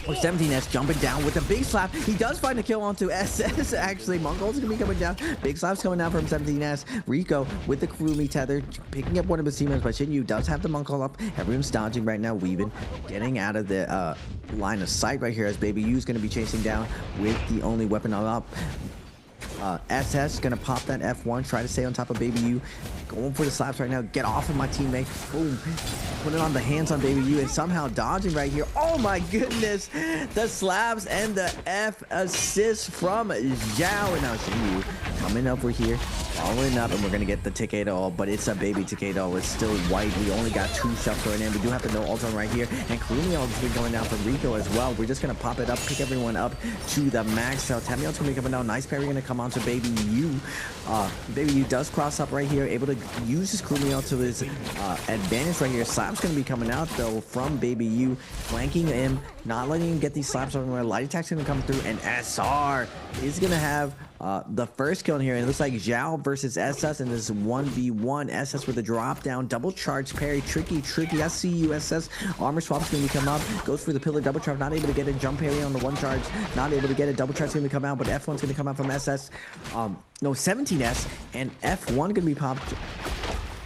or 17S jumping down with a big slap. He does find a kill onto SS. Actually, Mongol's gonna be coming down. Big slaps coming down from 17S. Rico with the Kurumi tether, picking up one of his teammates, but Shinyu does have the Mongol up. Everyone's dodging right now, weaving, getting out of the line of sight right here as Baby U's gonna be chasing down with the only weapon up. SS gonna pop that F1, try to stay on top of Baby U. Going for the slaps right now. Get off of my teammate. Boom. Put it on the hands on Baby U and somehow dodging right here. Oh my goodness. The slaps and the F assist from Zhao. And now Shinyu coming over here, following up, and we're gonna get the Takeda, but it's a baby Takeda. It's still white. We only got 2 shots going in. We do have the no ult on right here. And Kurumi ult has been going down from Rico as well. We're just gonna pop it up, pick everyone up to the max. So Tamiel's gonna be coming down. Nice parry gonna come on to Baby U. Baby U does cross up right here, able to use his Kurumi ult to his advantage right here. Slap's gonna be coming out though from Baby U, flanking him, not letting him get these slaps everywhere. Light attack's gonna come through, and SR is gonna have the first kill in here. And it looks like Zhao versus SS, and this is 1v1. SS with a drop down, double charge parry, tricky. I see you, SS. Armor swap's gonna be come up, goes for the pillar, double charge, not able to get a jump parry on the 1 charge, not able to get it. Double charge gonna come out, but F1's gonna come out from SS. No, 17S, and F1 gonna be popped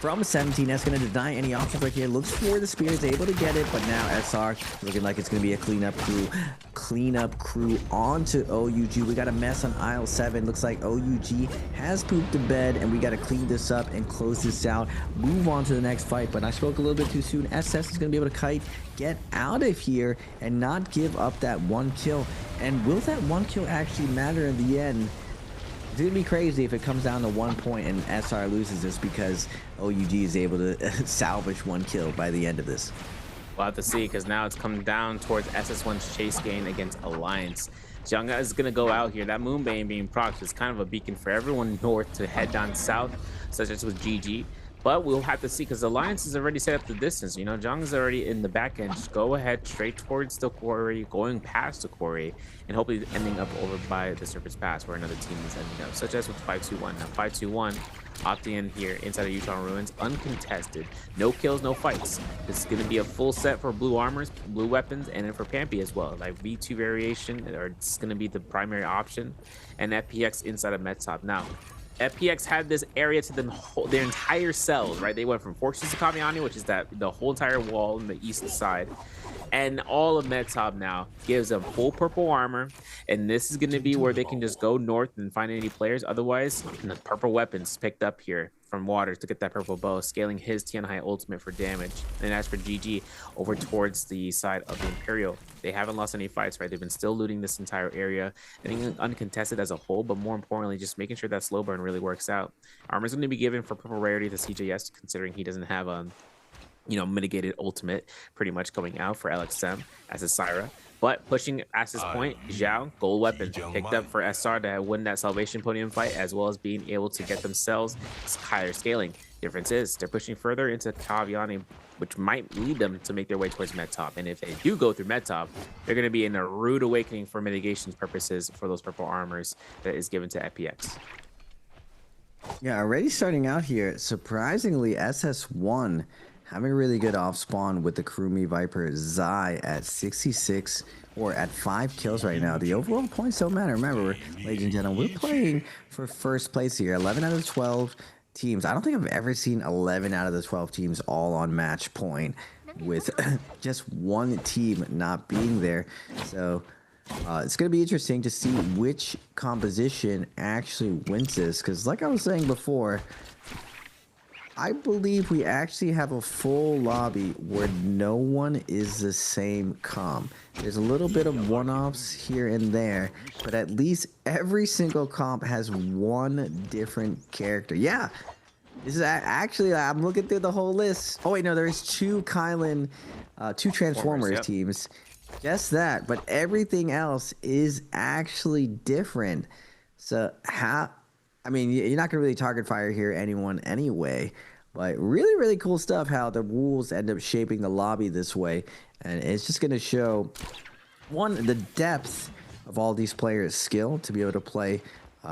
from 17S, gonna deny any options right here. Looks for the spear, is able to get it, but now SR looking like it's gonna be a cleanup crew onto OUG. We got a mess on aisle 7. Looks like OUG has pooped the bed, and we gotta clean this up and close this out. Move on to the next fight, but I spoke a little bit too soon. SS is gonna be able to kite, get out of here, and not give up that 1 kill. And will that 1 kill actually matter in the end? It's gonna be crazy if it comes down to 1 point and SR loses this, because OUG is able to salvage 1 kill by the end of this. We'll have to see, because now it's come down towards SS1's chase gain against Alliance. Jianga is going to go out here. That Moonbane being procced is kind of a beacon for everyone north to head down south, such as with GG. But we'll have to see, because Alliance is already set up the distance. You know, Zhang is already in the back end. Just go ahead straight towards the quarry, going past the quarry, and hopefully ending up over by the Surface Pass, where another team is ending up, such as with 521. Now, 521 opting in here inside of Utah Ruins, uncontested. No kills, no fights. This is going to be a full set for blue armors, blue weapons, and then for Pampy as well. Like V2 variation, or it's going to be the primary option, and FPX inside of Medtop. Now, FPX had this area to them, their entire cells, right? They went from Fortress to Kamiani, which is the whole entire wall on the east side. And all of Medtop now gives them full purple armor. And this is going to be where they can just go north and find any players. Otherwise, the purple weapons picked up here from Waters to get that purple bow, scaling his Tianhai ultimate for damage. And as for GG, over towards the side of the Imperial, they haven't lost any fights, right? They've been still looting this entire area, and uncontested as a whole, but more importantly, just making sure that slow burn really works out. Armor is going to be given for purple rarity to CJS, considering he doesn't have mitigated ultimate pretty much coming out for LXM as a Syra. But pushing Access Point, Zhao, gold weapon, picked up for SR to win that Salvation Podium fight, as well as being able to get themselves higher scaling. Difference is, they're pushing further into Kaviani, which might lead them to make their way towards Medtop. And if they do go through Medtop, they're going to be in a rude awakening for mitigation purposes for those purple armors that is given to FPX. Yeah, already starting out here, surprisingly, SS1 having a really good off spawn with the Kurumi Viper Zai at 66, or at 5 kills right now. The overall points don't matter. Remember, ladies and gentlemen, we're playing for first place here. 11 out of 12 teams. I don't think I've ever seen 11 out of the 12 teams all on match point, with just one team not being there. So it's going to be interesting to see which composition actually wins this, because like I was saying before, I believe we actually have a full lobby where no one is the same comp. There's a little bit of one-offs here and there, but at least every single comp has one different character. Yeah, this is actually, I'm looking through the whole list. Oh wait, no, there's 2 Kylan, 2 Transformers teams. Just that, but everything else is actually different. So I mean, you're not gonna really target fire here anyone anyway, but really, really cool stuff how the rules end up shaping the lobby this way. And it's just gonna show one, the depth of all these players' skill to be able to play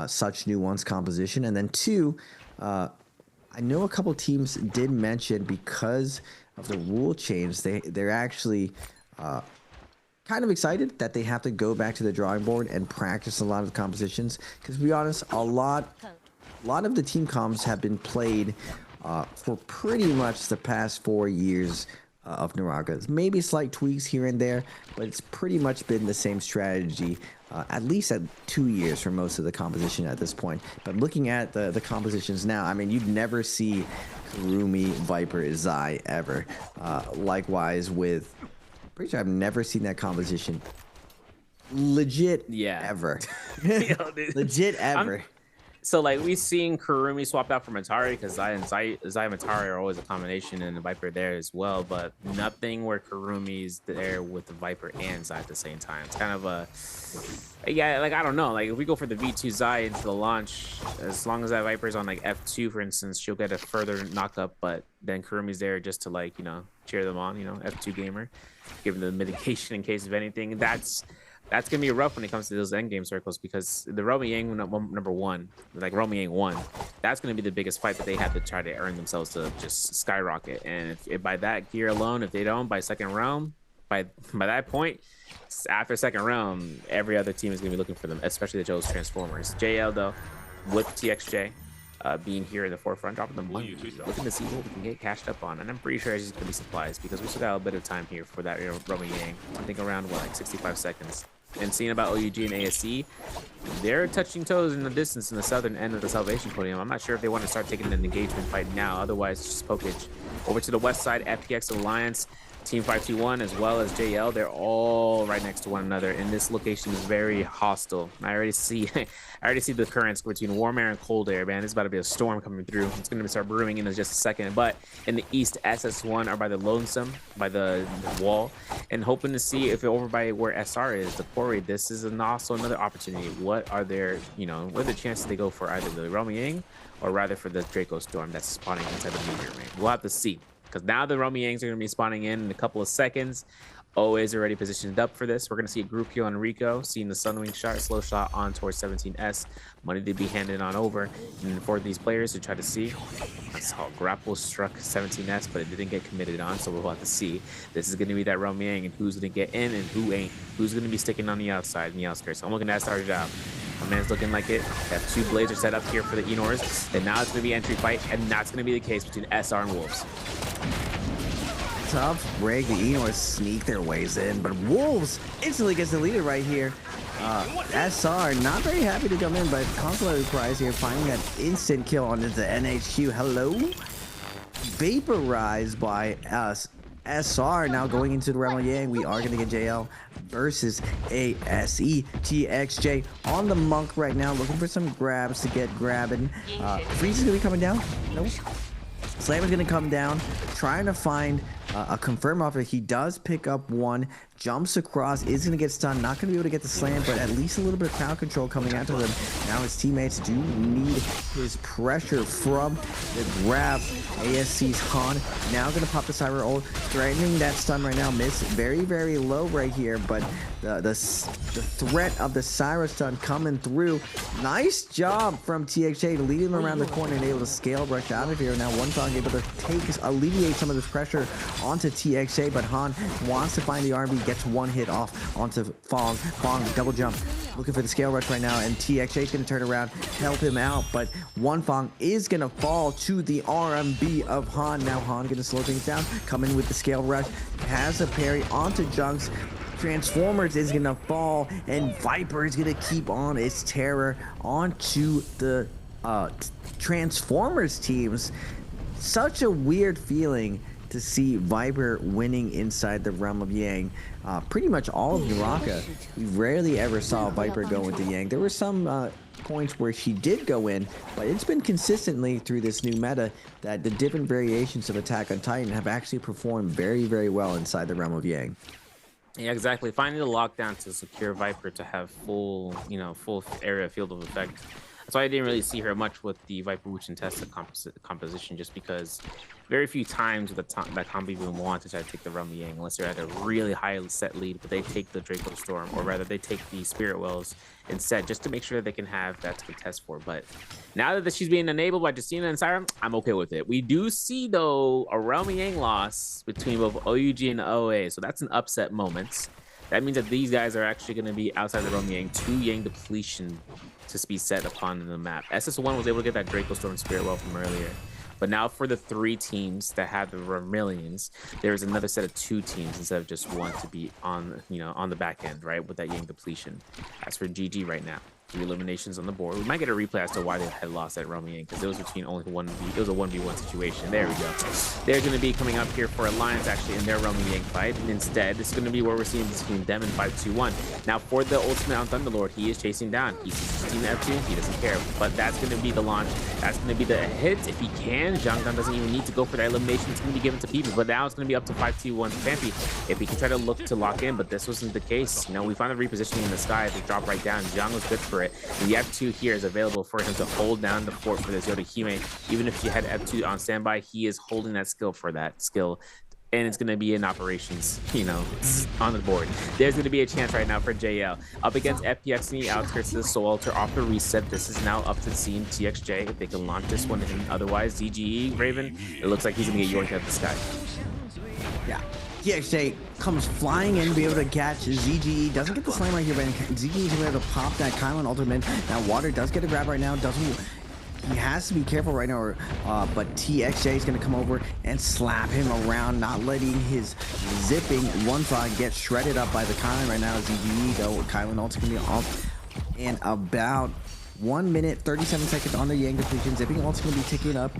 such nuanced composition, and then two, I know a couple teams did mention because of the rule change, they're actually kind of excited that they have to go back to the drawing board and practice a lot of the compositions. Because to be honest, a lot of the team comps have been played for pretty much the past 4 years of NARAKA. Maybe slight tweaks here and there, but it's pretty much been the same strategy, at least at 2 years for most of the composition at this point. But looking at the compositions now, I mean, you'd never see Kurumi, Viper, Zai ever. Likewise with, pretty sure I've never seen that composition legit ever. Legit ever. So like we've seen Kurumi swapped out for Matari because Zai and Matari are always a combination, and the Viper there as well, but nothing where Kurumi's there with the Viper and Zai at the same time. It's kind of a, yeah, like I don't know, like if we go for the V2 Zai into the launch, as long as that Viper's on like F2 for instance, she'll get a further knock up, but then Kurumi's there just to like, you know, cheer them on, you know, F2 gamer, give them the mitigation in case of anything. That's going to be rough when it comes to those endgame circles, because the Romy Yang number one, like Romy Yang 1, that's going to be the biggest fight that they have to try to earn themselves to just skyrocket. And if by that gear alone, if they don't, by second round, by that point, after second round, every other team is going to be looking for them, especially the Joe's Transformers. JL, though, with TXJ being here in the forefront, dropping them money, looking to see what we can get cashed up on. And I'm pretty sure it's just going to be supplies, because we still got a bit of time here for that Romy Yang. I think around, what, like 65 seconds. And seeing about OUG and ASC, they're touching toes in the distance in the southern end of the Salvation podium. I'm not sure if they want to start taking an engagement fight now. Otherwise, just Pokage. Over to the west side, FPX Alliance, Team 521, as well as JL. They're all right next to one another, and this location is very hostile. I already see the currents between warm air and cold air, man. There's about to be a storm coming through. It's going to start brewing in just a second. But in the east, SS1 are by the Lonesome, by the wall, and hoping to see if over by where SR is, the quarry. This is also another opportunity. What are their, you know, what are the chances they go for either the Romy Yang or rather for the Draco Storm that's spawning inside the meteor ring? We'll have to see. Because now the Romy Yangs are going to be spawning in a couple of seconds. O is already positioned up for this. We're going to see a group kill on Rico, seeing the Sunwing shot, slow shot on towards 17S. Money to be handed on over. And for these players to try to see, I saw grapple struck 17S, but it didn't get committed on, so we'll have to see. This is going to be that Romy Yang, and who's going to get in and who ain't. Who's going to be sticking on the outside, in the outskirts. I'm looking at SR job. My man's looking like it. Have two blades are set up here for the Enors, and now it's going to be entry fight, and that's going to be the case between SR and Wolves. Tough break. The Enors sneak their ways in, but Wolves instantly gets deleted right here. SR not very happy to come in, but Consolatory Prize here finding that instant kill onto the NHQ. Hello? Vaporized by us. SR now going into the Realm of Yang. We are going to get JL versus ASE. TXJ on the Monk right now, looking for some grabs to get grabbing. Freeze is going to be coming down. Nope. Slam is going to come down, trying to find a confirm offer. He does pick up one, jumps across, is going to get stunned, not going to be able to get the slam, but at least a little bit of crowd control coming after him. Now his teammates do need his pressure from the grab. ASC's Han now going to pop the Cyber ult, threatening that stun right now. Miss very, very low right here, but the threat of the Cyber stun coming through. Nice job from TXJ to lead him around the corner and able to scale rush out of here. Now One Fong able to alleviate some of this pressure onto TXJ, but Han wants to find the R&B, gets one hit off onto Fong. Fong double jump, looking for the scale rush right now, and TXJ is going to turn around, help him out, but One Fong is going to fall to the R&B of Han. Now Han going to slow things down, come in with the scale rush, has a parry onto Junks. Transformers is going to fall, and Viper is going to keep on its terror onto the Transformers teams. Such a weird feeling to see Viper winning inside the Realm of Yang. Pretty much all of NARAKA, we rarely ever saw Viper go into Yang. There were some points where she did go in, but it's been consistently through this new meta that the different variations of Attack on Titan have actually performed very, very well inside the Realm of Yang. Yeah, exactly. Finding the lockdown to secure Viper to have full, full area field of effect That's why I didn't really see her much with the Viper Wooch and Tessa composition, just because very few times that combo even want to try to take the Rummy Yang unless they're at a really high set lead, but they take the Draco Storm, or rather they take the Spirit Wells instead, just to make sure that they can have that to contest for. But now that she's being enabled by Justina and Siren, I'm okay with it. We do see, though, a Rummy Yang loss between both OUG and OA, so that's an upset moment. That means that these guys are actually going to be outside the Rummy Yang, 2 Yang depletion to be set upon the map. SS1 was able to get that Draco Storm Spirit Well from earlier. But now for the 3 teams that have the Vermilions, there's another set of 2 teams instead of just 1 to be on, on the back end, right, with that Yang depletion. As for GG right now, 3 eliminations on the board. We might get a replay as to why they had lost that Rummy Yang, because it was between only 1v. It was a 1v1 situation. There we go. They're going to be coming up here for Alliance actually in their Rummy Yang fight, and instead this is going to be where we're seeing between them and 5-2-1. Now for the ultimate on Thunderlord, he is chasing down. He's team F2. He doesn't care, but that's going to be the launch. That's going to be the hit if he can. Zhangdan doesn't even need to go for that elimination. It's going to be given to Peepy, but now it's going to be up to 5-2-1 Pampy if he can try to look to lock in, but this wasn't the case. We found the repositioning in the sky. They drop right down. Zhang was good for it. The F2 here is available for him to hold down the fort for this Yodohime. Even if you had F2 on standby, he is holding that skill for that skill. And it's going to be in operations, on the board. There's going to be a chance right now for JL. Up against FPX in the outskirts of the Soul Altar off the reset. This is now up to Team TXJ if they can launch this one. And otherwise, ZGE Raven, it looks like he's going to get yoinked out the sky. Yeah. TXJ comes flying in to be able to catch ZGE. Doesn't get the slam right here, but ZGE is able to pop that Kylan ultimate. Now, Water does get a grab right now. He has to be careful right now, but TXJ is going to come over and slap him around, not letting his zipping one frog get shredded up by the Kylan right now. ZGE, though, Kylan ultimate going to be off in about 1 minute, 37 seconds on the Yang depletion. Zipping ultimate going to be ticking up,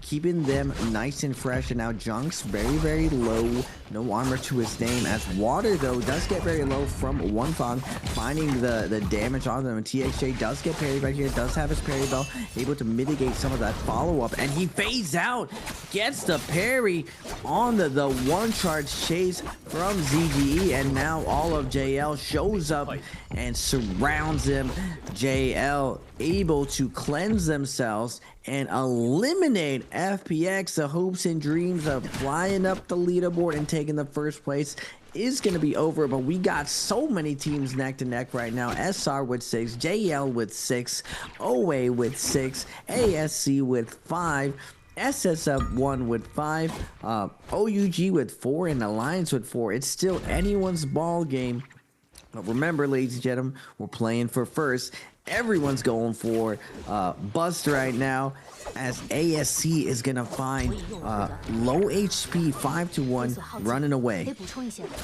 keeping them nice and fresh. And now Junk's very, very low. No armor to his name, as Water, though, does get very low from one Fong, finding the damage on them. And TXJ does get parried right here, does have his parry bell, able to mitigate some of that follow-up. And he fades out, gets the parry on the one charge chase from ZGE. And now all of JL shows up and surrounds him. JL able to cleanse themselves and eliminate FPX. The hopes and dreams of flying up the leaderboard and taking the first place is going to be over, but we got so many teams neck to neck right now. SR with 6, JL with 6, OA with 6, ASC with 5, SSF1 with 5, OUG with 4, and Alliance with 4. It's still anyone's ball game. But remember, ladies and gentlemen, we're playing for first. Everyone's going for Bust right now, as ASC is going to find low HP 5-1 running away.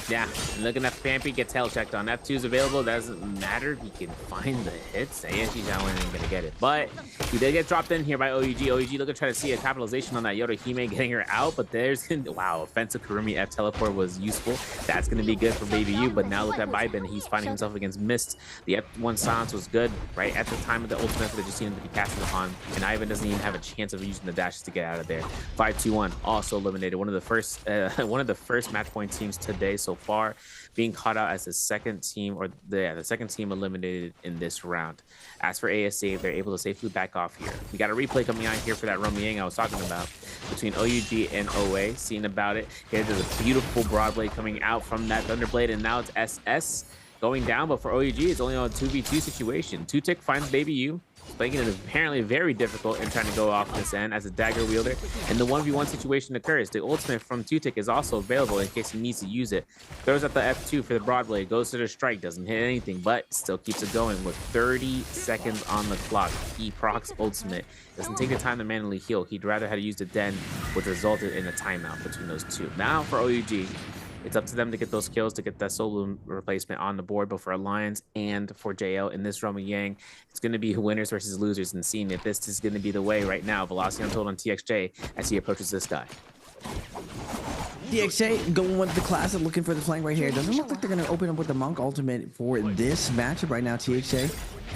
Yeah, looking at Pampy gets hell checked on. F2 is available. Doesn't matter. He can find the hits. ASC's not going to get it. But he did get dropped in here by OUG. OUG looking to try to see a capitalization on that Yodohime getting her out. But there's, wow, offensive Kurumi F teleport was useful. That's going to be good for Baby U. But now look at Biben. He's finding himself against Mist. The F1 silence was good, right? At the time of the ultimate for the Justina to be casted upon. And Ivan doesn't even have a chance of using the dashes to get out of there. 5-2-1 also eliminated. One of the first match point teams today so far, being caught out as the second team, or the second team eliminated in this round. As for ASC, they're able to safely back off here. We got a replay coming out here for that Rummy Yang I was talking about between OUG and OA. Seeing about it. Here, there's a beautiful Broadblade coming out from that Thunderblade, and now it's SS going down, but for OUG, it's only on a 2v2 situation. Two-Tick finds Baby U, making it apparently very difficult in trying to go off this end as a dagger wielder, and the 1v1 situation occurs. The ultimate from Two-Tick is also available in case he needs to use it. Throws out the F2 for the Broadblade, goes to the strike, doesn't hit anything, but still keeps it going with 30 seconds on the clock. He procs ultimate. Doesn't take the time to manually heal. He'd rather have used the Den, which resulted in a timeout between those two. Now for OUG, it's up to them to get those kills, to get that solo replacement on the board. But for Alliance and for JL in this Rummy Yang, it's going to be winners versus losers, and seeing if this is going to be the way right now. Velocity Untold on TXJ as he approaches this guy. TXJ going with the classic, looking for the flank right here. Doesn't look like they're going to open up with the Monk ultimate for this matchup right now, TXJ.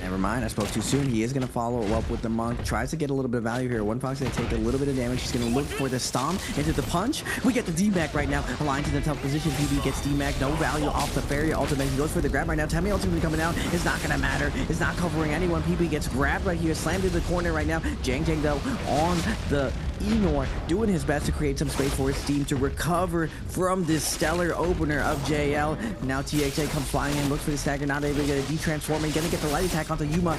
Never mind, I spoke too soon. He is going to follow up with the Monk. Tries to get a little bit of value here. One Fox going to take a little bit of damage. He's going to look for the stomp into the punch. We get the D-Mac right now. Alliance in a tough position. PB gets D-Mac. No value off the Fairy ultimate. He goes for the grab right now. Temmie ultimately coming out. It's not going to matter. It's not covering anyone. PB gets grabbed right here. Slammed in the corner right now. Jang though on the Enor, doing his best to create some space for his team to recover from this stellar opener of JL. Now TXA comes flying in, looks for the stagger, not able to get a D-transforming, gonna get the light attack onto Yuma.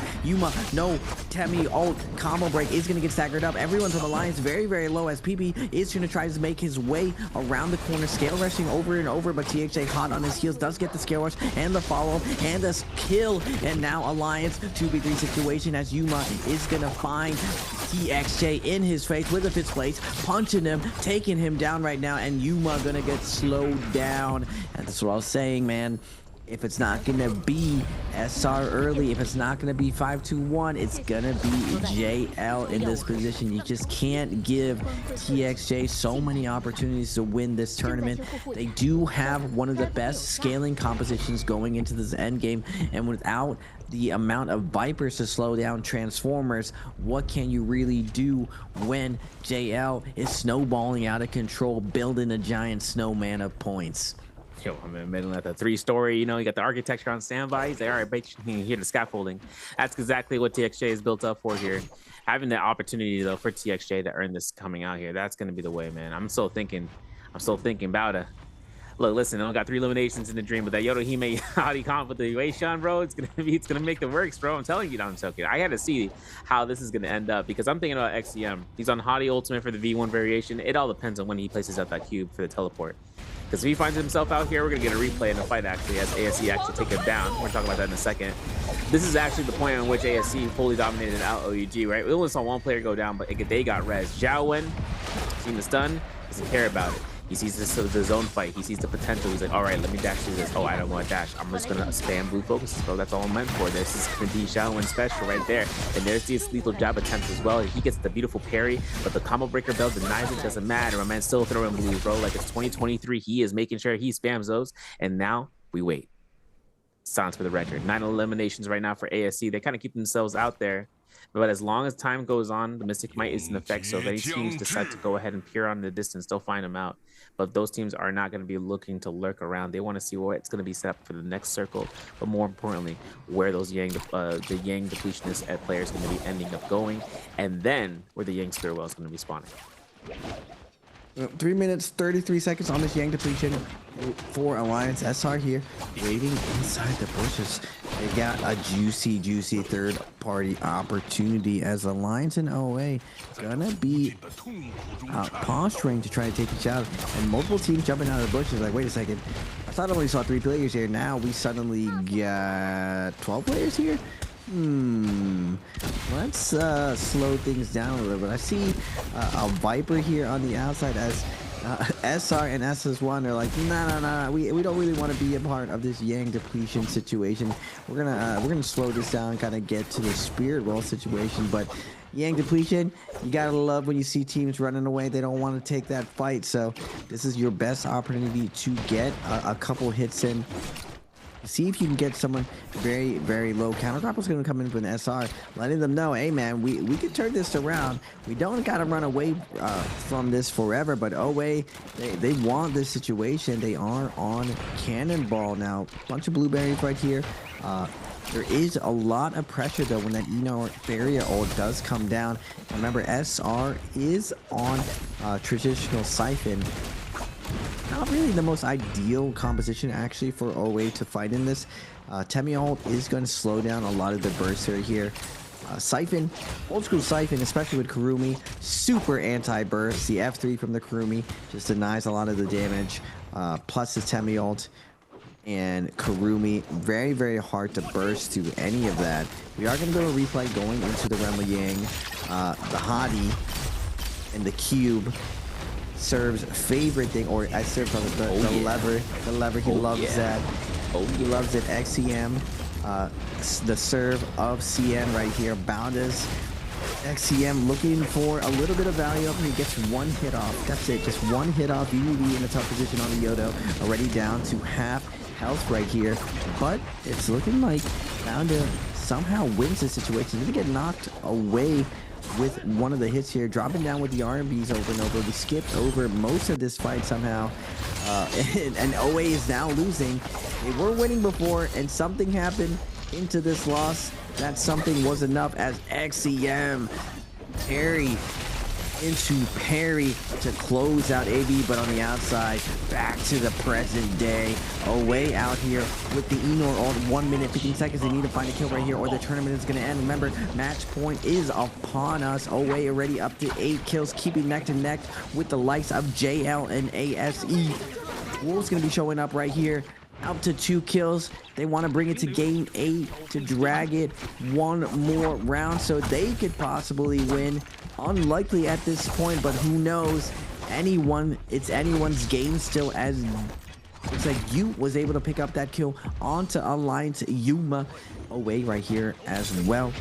No, Temmie ult, combo break is gonna get staggered up. Everyone from Alliance very, very low as PB is gonna try to make his way around the corner, scale rushing over and over, but TXA hot on his heels, does get the scale rush and the follow and the kill, and now Alliance 2v3 situation as Yuma is gonna find TXJ in his face with a fifth place, punching him, taking him down right now, and Yuma gonna get slowed down. And that's what I was saying, man. If it's not gonna be SR early, if it's not gonna be 5-2-1, it's gonna be JL in this position. You just can't give TXJ so many opportunities to win this tournament. They do have one of the best scaling compositions going into this end game, and without the amount of Vipers to slow down Transformers, what can you really do when JL is snowballing out of control, building a giant snowman of points? Yo, I'm in the middle of the 3-story, you know, you got the architecture on standby. He's like, all right, bitch, here the scaffolding. That's exactly what TXJ is built up for here. Having the opportunity, though, for TXJ to earn this coming out here, that's going to be the way, man. I'm still thinking about it. Look, listen, I don't got 3 eliminations in the dream, but that Yodohime Hottie comp with the Uation, bro, it's gonna make the works, bro. I'm telling you, I'm joking. I had to see how this is gonna end up because I'm thinking about XCM. He's on Hottie ultimate for the V1 variation. It all depends on when he places out that cube for the teleport. Because if he finds himself out here, we're gonna get a replay in the fight actually as ASC actually take him down. We're gonna talk about that in a second. This is actually the point in which ASC fully dominated out OUG, right? We only saw one player go down, but they got res. Zhao Wen, seen the stun, doesn't care about it. He sees the zone fight. He sees the potential. He's like, all right, let me dash through this. Oh, I don't want to dash. I'm just going to spam blue focuses, bro. That's all I'm meant for. This is going to be Zhao Wen special right there. And there's this lethal jab attempt as well. He gets the beautiful parry, but the combo breaker bell denies it. Doesn't matter. My man's still throwing blue, bro. Like it's 2023. He is making sure he spams those. And now we wait. Silence for the record. 9 eliminations right now for ASC. They kind of keep themselves out there. But as long as time goes on, the Mystic Might is in effect. So if any teams decide to go ahead and peer on the distance, they'll find them out. But those teams are not going to be looking to lurk around. They want to see what's going to be set up for the next circle. But more importantly, where those the Yang depletionist players are going to be ending up going. And then where the Yang Spearwell is going to be spawning. 3 minutes, 33 seconds on this Yang depletion for Alliance. SR here, waiting inside the bushes. They got a juicy third-party opportunity as Alliance and OA gonna be posturing to try to take each out. And multiple teams jumping out of the bushes like, wait a second. I thought I only saw 3 players here. Now we suddenly got 12 players here? Let's slow things down a little bit. I see a Viper here on the outside as SR and SS1 are like, nah, we don't really want to be a part of this Yang depletion situation. We're gonna slow this down, kind of get to the Spirit Well situation. But Yang depletion, you gotta love when you see teams running away. They don't want to take that fight. So this is your best opportunity to get a couple hits in. See if you can get someone very, very low. Countergrapple's going to come in with an SR, letting them know, hey, man, we can turn this around. We don't got to run away from this forever, but OA, they want this situation. They are on Cannonball now. Bunch of blueberries right here. There is a lot of pressure, though, when that Enor barrier ult does come down. Remember, SR is on traditional Siphon. Not really the most ideal composition actually for OA to fight in this. Temmie ult is going to slow down a lot of the bursts here. Siphon, old school Siphon, especially with Kurumi, super anti-burst. The F3 from the Kurumi just denies a lot of the damage. Plus the Temmie ult and Kurumi, very, very hard to burst to any of that. We are going to go to replay going into the realm of Yang. The Hottie and the Cube. Serve's favorite thing, or I serve on the lever. The lever, he loves that. He loves it. XCM, the serve of CM right here. Bounders, XCM looking for a little bit of value up, and he gets 1 hit off. That's it, just 1 hit off. UUV in a tough position on the Yodo, already down to half health right here. But it's looking like Bounder somehow wins the situation. Didn't get knocked away with one of the hits here, dropping down with the R&Bs over and over. We skipped over most of this fight somehow, and OA is now losing. They were winning before, and something happened into this loss. That something was enough as XCM parry into parry to close out AB, but on the outside, back to the present day. Away out here with the Enor ult, 1 minute, 15 seconds. They need to find a kill right here or the tournament is going to end. Remember, match point is upon us. Away already up to 8 kills, keeping neck to neck with the likes of JL and ASE. Wolves going to be showing up right here. Up to 2 kills. They want to bring it to game 8 to drag it one more round so they could possibly win. Unlikely at this point, but who knows? It's anyone's game still, as looks like Yu was able to pick up that kill onto Alliance Yuma. Away right here as well.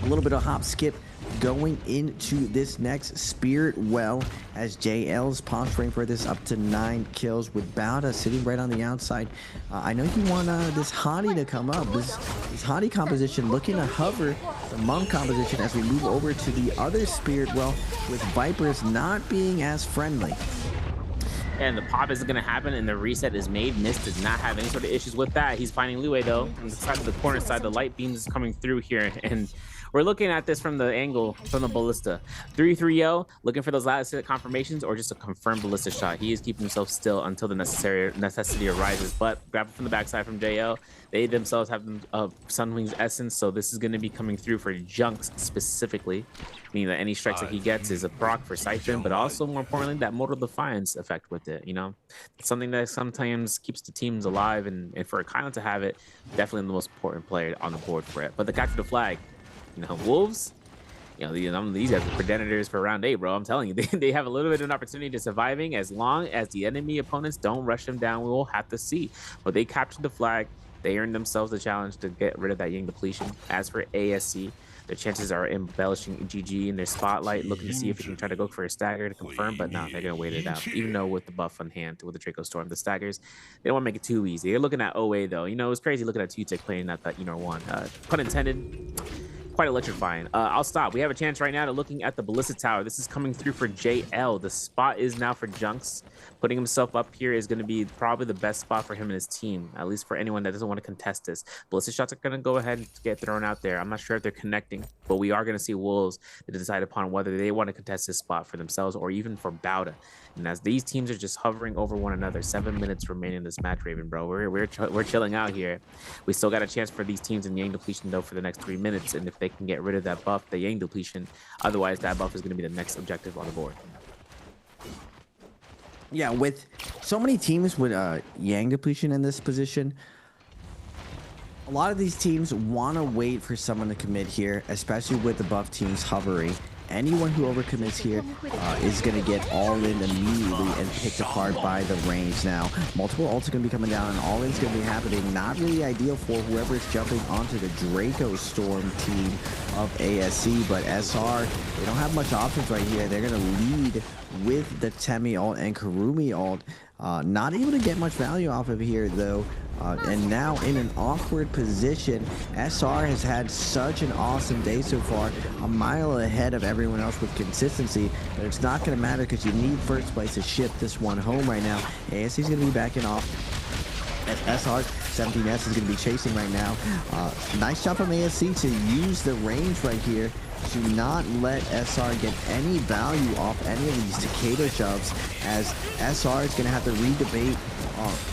A little bit of hop skip going into this next Spirit Well as JL's posturing for this up to 9 kills with Bauda sitting right on the outside. I know you want this Hottie to come up. This Hottie composition looking to hover the Monk composition as we move over to the other Spirit Well with Vipers not being as friendly. And the pop is going to happen, and the reset is made. Mist does not have any sort of issues with that. He's finding Lue, though, on the side of the corner side. The light beams is coming through here, and we're looking at this from the angle from the ballista. 3-3-0, looking for those last hit confirmations or just a confirmed ballista shot. He is keeping himself still until the necessity arises, but grab it from the backside from JL. They themselves have Sunwing's essence, so this is going to be coming through for Junks specifically, meaning that any strikes that he gets is a proc for Siphon, but also more importantly, that Mortal Defiance effect with it, you know? It's something that sometimes keeps the teams alive, and for a Kylan to have it, definitely the most important player on the board for it. But the capture the flag, you know, Wolves, you know, these guys are predators for round 8, bro. I'm telling you, they have a little bit of an opportunity to surviving as long as the enemy opponents don't rush them down. We will have to see. But they captured the flag. They earned themselves the challenge to get rid of that Yang depletion. As for ASC, their chances are embellishing GG in their spotlight, looking to see if they can try to go for a stagger to confirm, but no, they're going to wait it out. Even though with the buff on hand, with the Draco Storm, the staggers, they don't want to make it too easy. They're looking at OA, though. You know, it was crazy looking at Tutek playing that one. Pun intended. Quite electrifying. I'll stop. We have a chance right now to looking at the Ballista Tower. This is coming through for JL. The spot is now for Junks. Putting himself up here is going to be probably the best spot for him and his team, at least for anyone that doesn't want to contest this. Ballista shots are going to go ahead and get thrown out there. I'm not sure if they're connecting, but we are going to see Wolves to decide upon whether they want to contest this spot for themselves or even for Bauda. And as these teams are just hovering over one another, 7 minutes remaining in this match, Raven, bro. We're chilling out here. We still got a chance for these teams in Yang depletion, though, for the next 3 minutes. And if they can get rid of that buff, the Yang depletion, otherwise that buff is going to be the next objective on the board. Yeah, with so many teams with Yang depletion in this position, a lot of these teams want to wait for someone to commit here, especially with the buff teams hovering. Anyone who overcommits here is going to get all in immediately and picked apart by the range. Now, multiple ults are going to be coming down and all in's going to be happening. Not really ideal for whoever's jumping onto the Draco Storm team of ASC, but SR, they don't have much options right here. They're going to lead with the Temi ult and Karumi ult. Not able to get much value off of here, though. And now in an awkward position. SR has had such an awesome day so far, a mile ahead of everyone else with consistency, but it's not going to matter because you need first place to ship this one home right now. ASC is going to be backing off. As SR 17S is going to be chasing right now. Nice job from ASC to use the range right here to not let SR get any value off any of these Takeda shoves, as SR is going to have to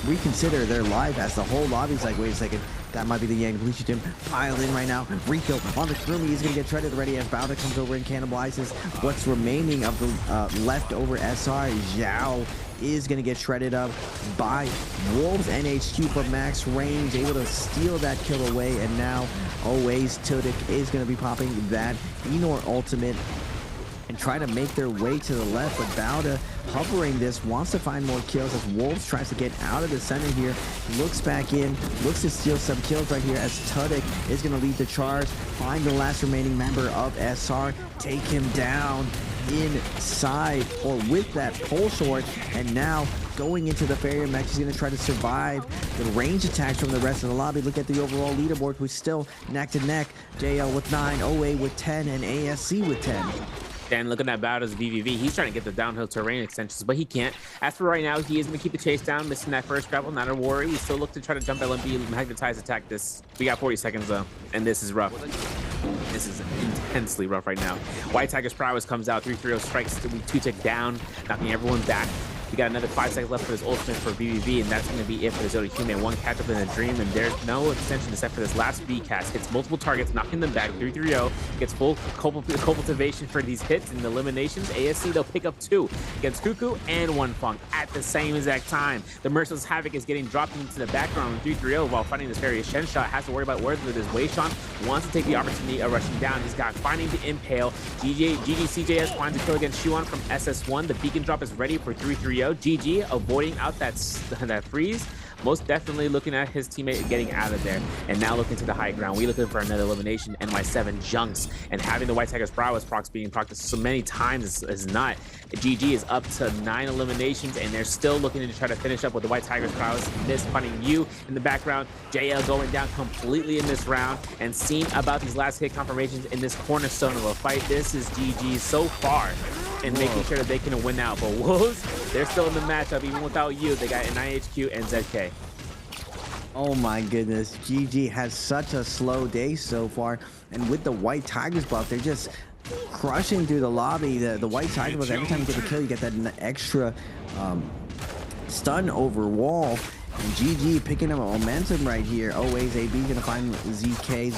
reconsider their life, as the whole lobby's like, wait a second, that might be the Yang depletion team. Pile in right now. Rico on the Krumi. He's going to get shredded already as Bauda comes over and cannibalizes what's remaining of the leftover SR. Zhao is going to get shredded up by Wolves NHQ for max range, able to steal that kill away, and now always Tildik is going to be popping that Enor ultimate and try to make their way to the left, but Bauda hovering this, wants to find more kills as Wolves tries to get out of the center here. Looks back in, looks to steal some kills right here as Tudyk is going to lead the charge, find the last remaining member of SR, take him down inside or with that pole sword, and now going into the Farrier mech, he's going to try to survive the range attacks from the rest of the lobby. Look at the overall leaderboard, who's still neck to neck. JL with 9, OA with 10, and ASC with 10. And looking at Bowder's VVV, he's trying to get the downhill terrain extensions, but he can't. As for right now, he is going to keep the chase down, missing that first grapple, not a worry. We still look to try to jump LMB, magnetize attack this. We got 40 seconds though, and this is rough. This is intensely rough right now. White Tiger's prowess comes out, 3-3-0 strikes, 2-tick down, knocking everyone back. We got another 5 seconds left for this ultimate for BBV, and that's going to be it for the Zoda Human. One catch up in a dream, and there's no extension except for this last B cast. Hits multiple targets, knocking them back. 3-3-0 gets full cultivation for these hits and eliminations. ASC, they'll pick up 2 against Cuckoo and 1 Funk at the same exact time. The Merciless Havoc is getting dropped into the background with 3-3-0 while fighting this very Shen shot. Has to worry about where this Weishan wants to take the opportunity of rushing down. He's got finding the Impale. GG CJS finds a kill against Shuan from SS1. The beacon drop is ready for 3-3-0. GG avoiding out that freeze. Most definitely looking at his teammate getting out of there, and now looking to the high ground. We looking for another elimination. NY7 junks, and having the White Tiger's prowess procs being practiced so many times is not. GG is up to 9 eliminations, and they're still looking to try to finish up with the White Tiger's prowess. Miss finding you in the background. JL going down completely in this round, and seeing about these last hit confirmations in this cornerstone of a fight. This is GG so far, and making sure that they can win out. But Wolves, they're still in the matchup even without you. They got NIHQ and ZK. Oh my goodness, GG has such a slow day so far, and with the White Tigers buff, they're just crushing through the lobby. The White Tiger buff, every time you get a kill, you get that extra stun over wall. And GG picking up momentum right here. OA's AB gonna find ZK's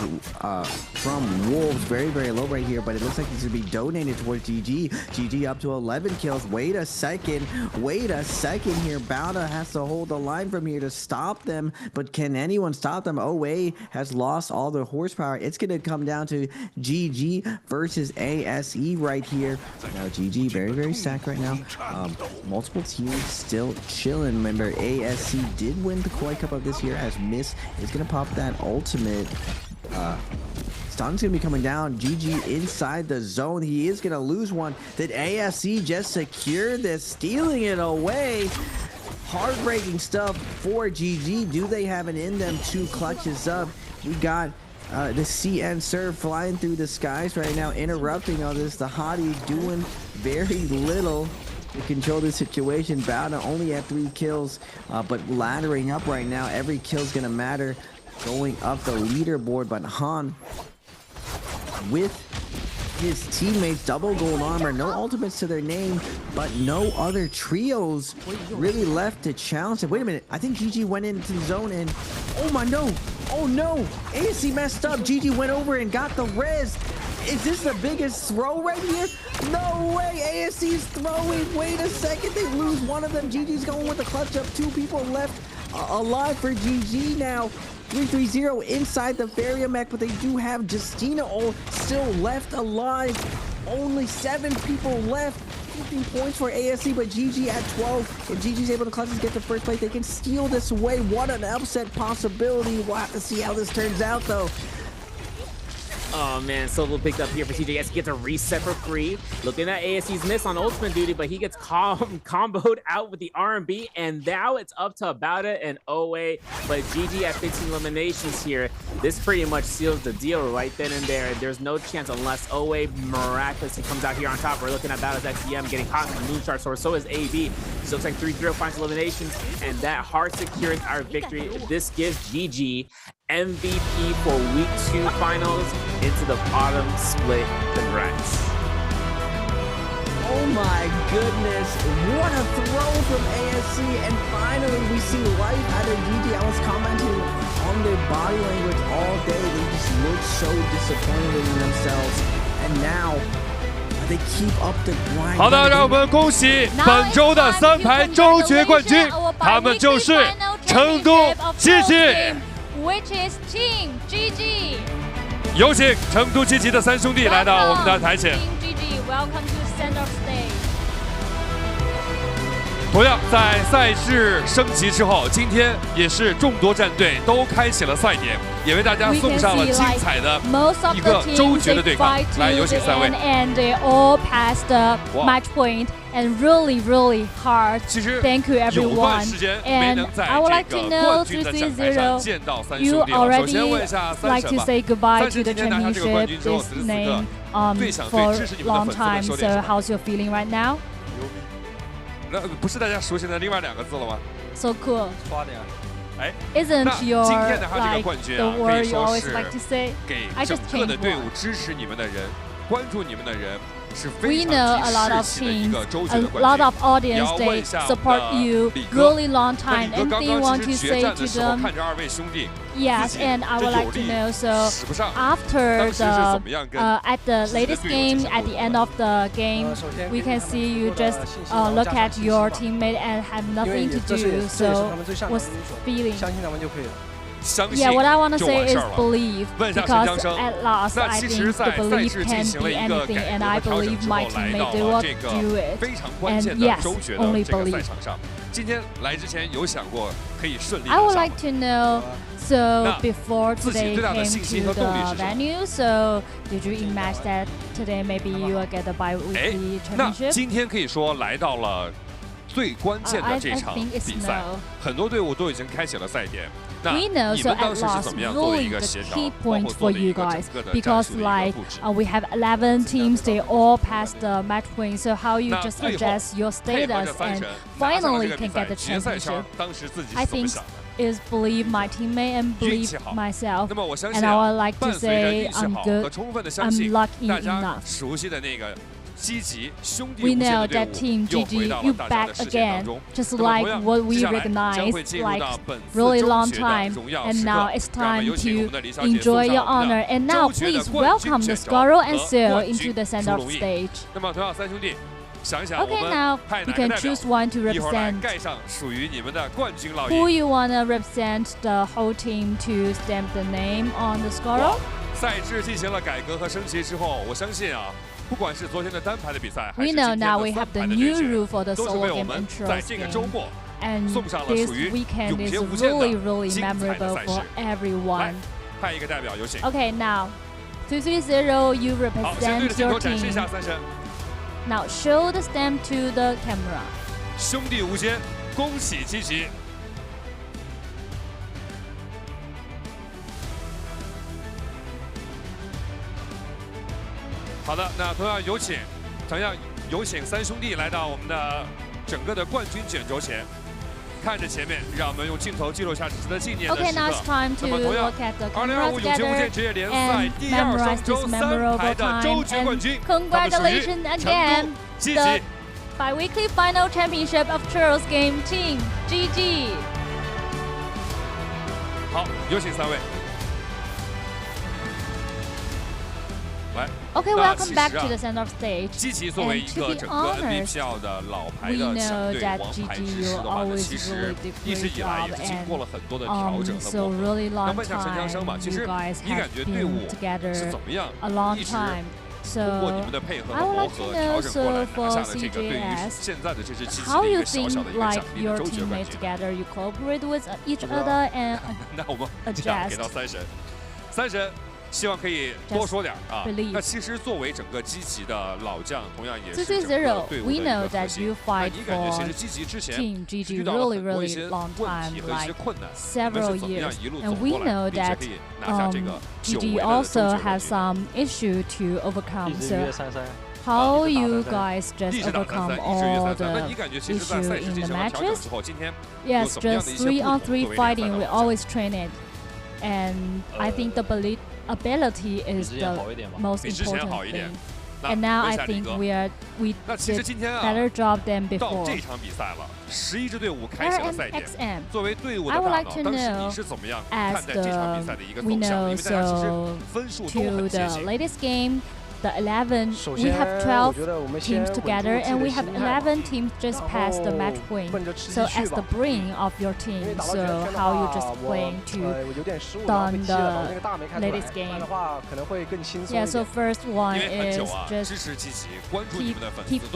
from Wolves very, very low right here, but it looks like he's gonna be donated towards GG. GG up to 11 kills. Wait a second here. Bauda has to hold the line from here to stop them, but can anyone stop them? OA has lost all their horsepower. It's gonna come down to GG versus ASE right here. Now GG very, very stacked right now. Multiple teams still chilling. Remember, ASC did win the Koi Cup of this year as Miss is going to pop that ultimate. Stun's going to be coming down. GG inside the zone. He is going to lose one. Did ASC just secure this, stealing it away? Heartbreaking stuff for GG. Do they have it in them? 2 clutches up. We got the CN serve flying through the skies right now, interrupting all this. The Hottie doing very little to control the situation. Bowda only at 3 kills, but laddering up right now. Every kill's gonna matter going up the leaderboard. But Han with his teammates, double gold armor, no ultimates to their name, but no other trios really left to challenge him. Wait a minute, I think GG went into the zone and oh my no, oh no, ASC messed up. GG went over and got the res. Is this the biggest throw right here? No way, ASC's throwing. Wait a second, they lose one of them. GG's going with the clutch up. 2 people left alive for GG now. 3-3-0 inside the Farrier mech, but they do have Justina still left alive. Only 7 people left. 15 points for ASC, but GG at 12. If GG's able to clutch and get the first place, they can steal this away. What an upset possibility. We'll have to see how this turns out, though. Oh man, solo picked up here for CJS. Gets a reset for free. Looking at ASC's miss on ultimate duty, but he gets comboed out with the R&B, and now it's up to Bauda and OA. But GG at 15 eliminations here. This pretty much seals the deal right then and there. There's no chance unless OA miraculously comes out here on top. We're looking at Bauda's XDM getting caught in the Moonshard Sword. So is AB. This looks like 3-0 finds eliminations, and that hard secures our victory. This gives GG MVP for week 2 finals into the bottom split. Congrats. Oh my goodness, what a throw from ASC, and finally we see life out of GG. I was commenting on their body language all day. They just look so disappointed in themselves, and now they keep up the grind. 好的，让我们恭喜本周的3排周决冠军，他们就是成都积极。 Which is Team GG。有请成都积极的3兄弟来到我们的台前。Team GG, welcome to center stage. 同样，在赛制升级之后，今天也是众多战队都开启了赛点，也为大家送上了精彩的一个周决的对抗。来，有请3位。And they all passed the match point and really hard. Thank you everyone. And I would like to know 330. You already like to say goodbye to the championship. This name for a long time. So how's your feeling right now? 那不是大家熟悉的另外2个字了吗 ？So cool. 夸点。哎 ，Isn't your 今天的他这个冠 like 军 the 啊，可 word 以 you 说 always 是 like to say? 给 I 整 just 个的 changed 队伍 one. 支持你们的人、关注你们的人。 We know a lot of teams, a lot of audience, they support you really long time. Anything you want to say to them? Yes, and I would like to know. So after the at the latest game, at the end of the game, we can see you just look at your teammate and have nothing to do. So what's feeling? Yeah, what I want to say is believe, because at last I think the belief can be anything, and I believe my teammate they will do it. And yes, only believe. I would like to know. So before today came to the venue, so did you imagine that today maybe you will get the biweekly championship? 今天可以说来到了最关键的这场比赛，很多队伍都已经开启了赛点。 We know, so at last, really the key point for you guys, because like we have 11 teams, they all passed the match point. So how you just adjust your status and finally can get the championship? I think is believe my teammate and believe myself, and I would like to say I'm good, I'm lucky enough. We know that Team GG, you back again, just like what we recognized, like really long time, and now it's time to enjoy your honor. And now please welcome the Skaro and Seal into the center of stage. Okay, now you can choose one to represent. Who you wanna represent the whole team to stamp the name on the Skaro? 赛制进行了改革和升级之后，我相信啊。 不管是昨天的单排的比赛，还是今天的三排的对决，都是为我们在这个周末送上了属于永劫无间的精彩的赛事。来，派一个代表有请。Okay, now 330, you represent your team. 展示一下三神。Now show the stamp to the camera. 兄弟无间，恭喜积极。 好的，那同样有请三兄弟来到我们的整个的冠军卷轴前，看着前面，让我们用镜头记录下值得纪念的时刻。Okay, now it's time to look at the camera together and memorize this memorable time. And congratulations again, the bi-weekly final championship of Trials Game Team GG. 好，有请3位。 Okay, welcome back to the center of stage. 积极作为一个整个 Nbpl 的老牌的强队、王牌支持的话呢，其实一直以来也是经过了很多的调整和磨合。那问一下陈强生吧，其实你感觉队伍是怎么样一直通过你们的配合和磨合调整过来拿下了这个对于现在的这支积极的一个小小的一个奖励的周决冠军？那我们这样给到三神，三神。 希望可以多说点啊。那其实作为整个积极的老将，同样也是整个队伍的一个核心。那你感觉其实积极之前遇到了很多一些问题和一些困难，你们是怎么样一路走过来，并且可以拿下这个久违的周决冠军？ How you guys just overcome all the issue in the matches? Yes, just 3-on-3 fighting. We always train it, and I think the ability is the most important thing. And now I think we did better job than before. 到这场比赛了，11支队伍开启了赛点。作为队伍的大脑，当时你是怎么样看待这场比赛的一个走向？因为大家其实分数都很接近。To the latest game, the 11, we have 12 teams together, and we have 11 teams just past the match point. So as the brain of your team, so how you just playing to done the latest game. Yeah, so first one is just keep the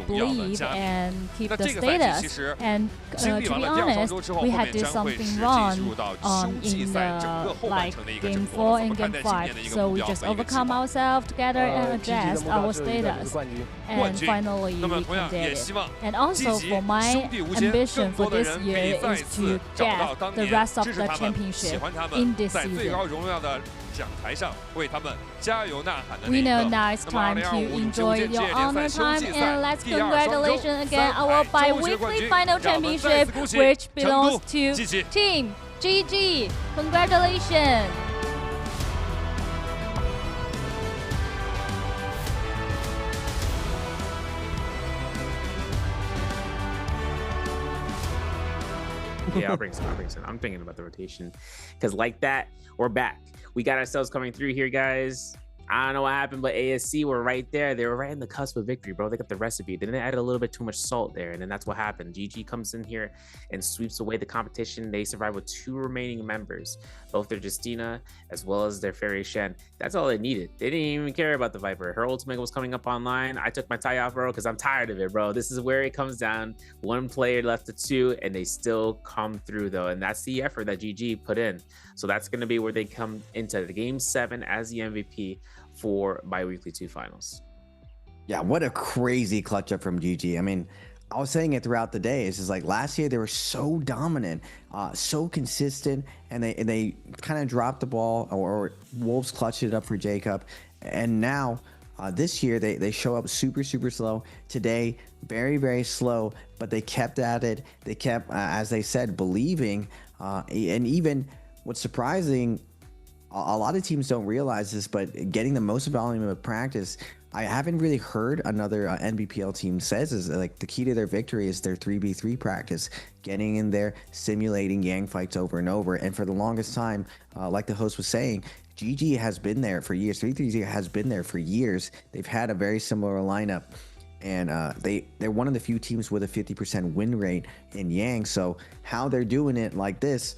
belief and keep the status. And to be honest, we had did something wrong in the like game 4 and game 5. So we just overcome ourselves together and adjust our status. And finally we can get it. And also for my ambition for this year is to get the rest of the championship in this season. We know now it's time to enjoy your honor time, and let's congratulations again our bi-weekly final championship, which belongs to Team GG. Congratulations! Yeah, I'll bring some. I'm thinking about the rotation because like that, we're back. We got ourselves coming through here, guys. I don't know what happened, but ASC were right there. They were right in the cusp of victory, bro. They got the recipe. Then they added a little bit too much salt there, and then that's what happened. GG comes in here and sweeps away the competition. They survive with 2 remaining members, both their Justina as well as their Fairy Shen. That's all they needed. They didn't even care about the Viper. Her ultimate was coming up online. I took my tie off, bro, because I'm tired of it, bro. This is where it comes down. 1 player left to 2, and they still come through, though, and that's the effort that GG put in. So that's going to be where they come into the game 7 as the MVP for bi-weekly 2 finals. Yeah, what a crazy clutch up from GG. I mean, I was saying it throughout the day. It's just like last year they were so dominant, so consistent, and they kind of dropped the ball, or Wolves clutched it up for Jacob. And now this year they show up super slow. Today, very slow, but they kept at it. They kept, as they said, believing. And even what's surprising, a lot of teams don't realize this, but getting the most volume of practice, I haven't really heard another NBPL team says is like the key to their victory is their 3v3 practice, getting in there, simulating Yang fights over and over. And for the longest time, like the host was saying, GG has been there for years. 3v3 has been there for years. They've had a very similar lineup, and they're one of the few teams with a 50% win rate in Yang. So how they're doing it like this,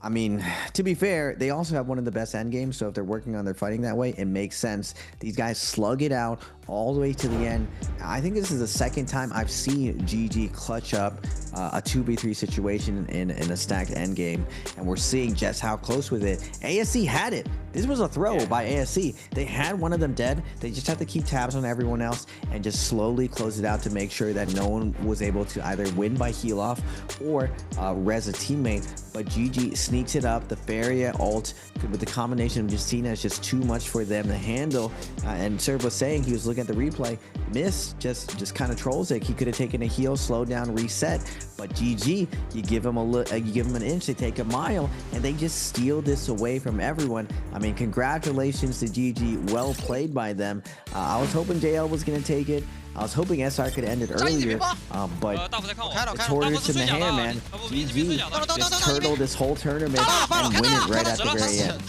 I mean, to be fair, they also have one of the best end games. So if they're working on their fighting that way, it makes sense. These guys slug it out all the way to the end. I think this is the second time I've seen GG clutch up a 2v3 situation in a stacked end game, and we're seeing just how close with it. ASC had it. This was a throw by ASC. They had one of them dead. They just had to keep tabs on everyone else and just slowly close it out to make sure that no one was able to either win by heal off or res a teammate. But GG sneaks it up. The Faria ult with the combination of Justina is just too much for them to handle. And Serb was saying, he was looking at the replay, Miss just kind of trolls it. He could have taken a heal, slow down, reset. But GG, you give him an inch, they take a mile, and they just steal this away from everyone. I mean, congratulations to GG. Well played by them. I was hoping JL was going to take it. I was hoping SR could end it earlier, but the tortoise in the hair, man. GG just turtle this whole tournament and win it right at the very end.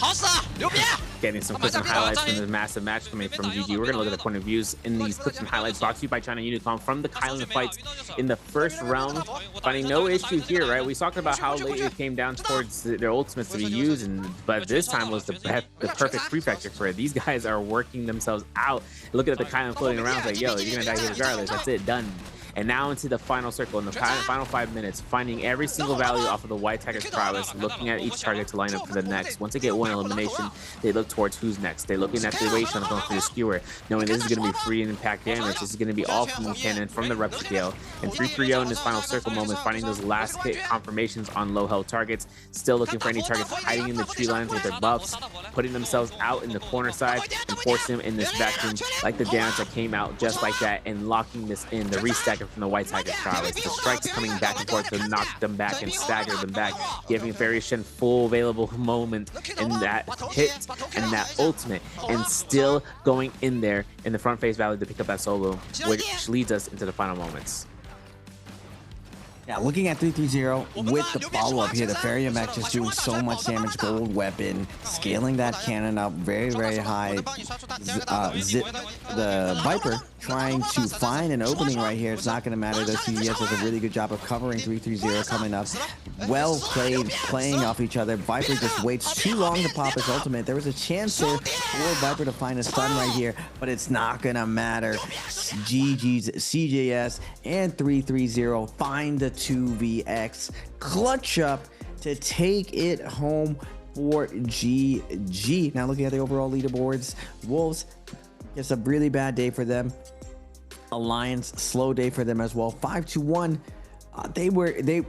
Getting some clips and highlights from the massive match coming from GG. We're going to look at the point of views in these clips and highlights brought to you by China Unicom from the Kylan fights in the first round. Finding no issue here, right? We talked about how late it came down towards their ultimates to be used, but this time was the perfect prefecture for it. These guys are working themselves out. Looking at the Kylan floating around, it's like, yo, you're going to die here regardless. That's it, done. And now into the final circle, in the final 5 minutes, finding every single value off of the White Tiger's prowess, looking at each target to line up for the next. Once they get one elimination, they look towards who's next. They're looking at the ratio going for the skewer, knowing this is going to be free and impact damage. This is going to be all from the cannon, from the rep scale. And 3-3-0 in this final circle moment, finding those last hit confirmations on low health targets. Still looking for any targets hiding in the tree lines with their buffs, putting themselves out in the corner side and forcing them in this vacuum, like the damage that came out just like that, and locking this in, the restacker from the White Tiger prowess. The strikes coming back and forth to knock them back and stagger them back, giving Fairy Shen full available moment in that hit and that ultimate, and still going in there in the front face value to pick up that solo, which leads us into the final moments. Yeah, looking at 330 with the follow-up here, the Farium Mech just doing so much damage, gold weapon, scaling that cannon up very, very high. The Viper trying to find an opening right here. It's not going to matter though. CDS does a really good job of covering 330 coming up. Well played, playing off each other. Viper just waits too long to pop his ultimate. There was a chance there for Viper to find a stun right here, but it's not going to matter. GG's CJS and 330 find the 2vx, clutch up to take it home for GG. Now looking at the overall leaderboards, Wolves, it's a really bad day for them. Alliance, slow day for them as well. 5-1. They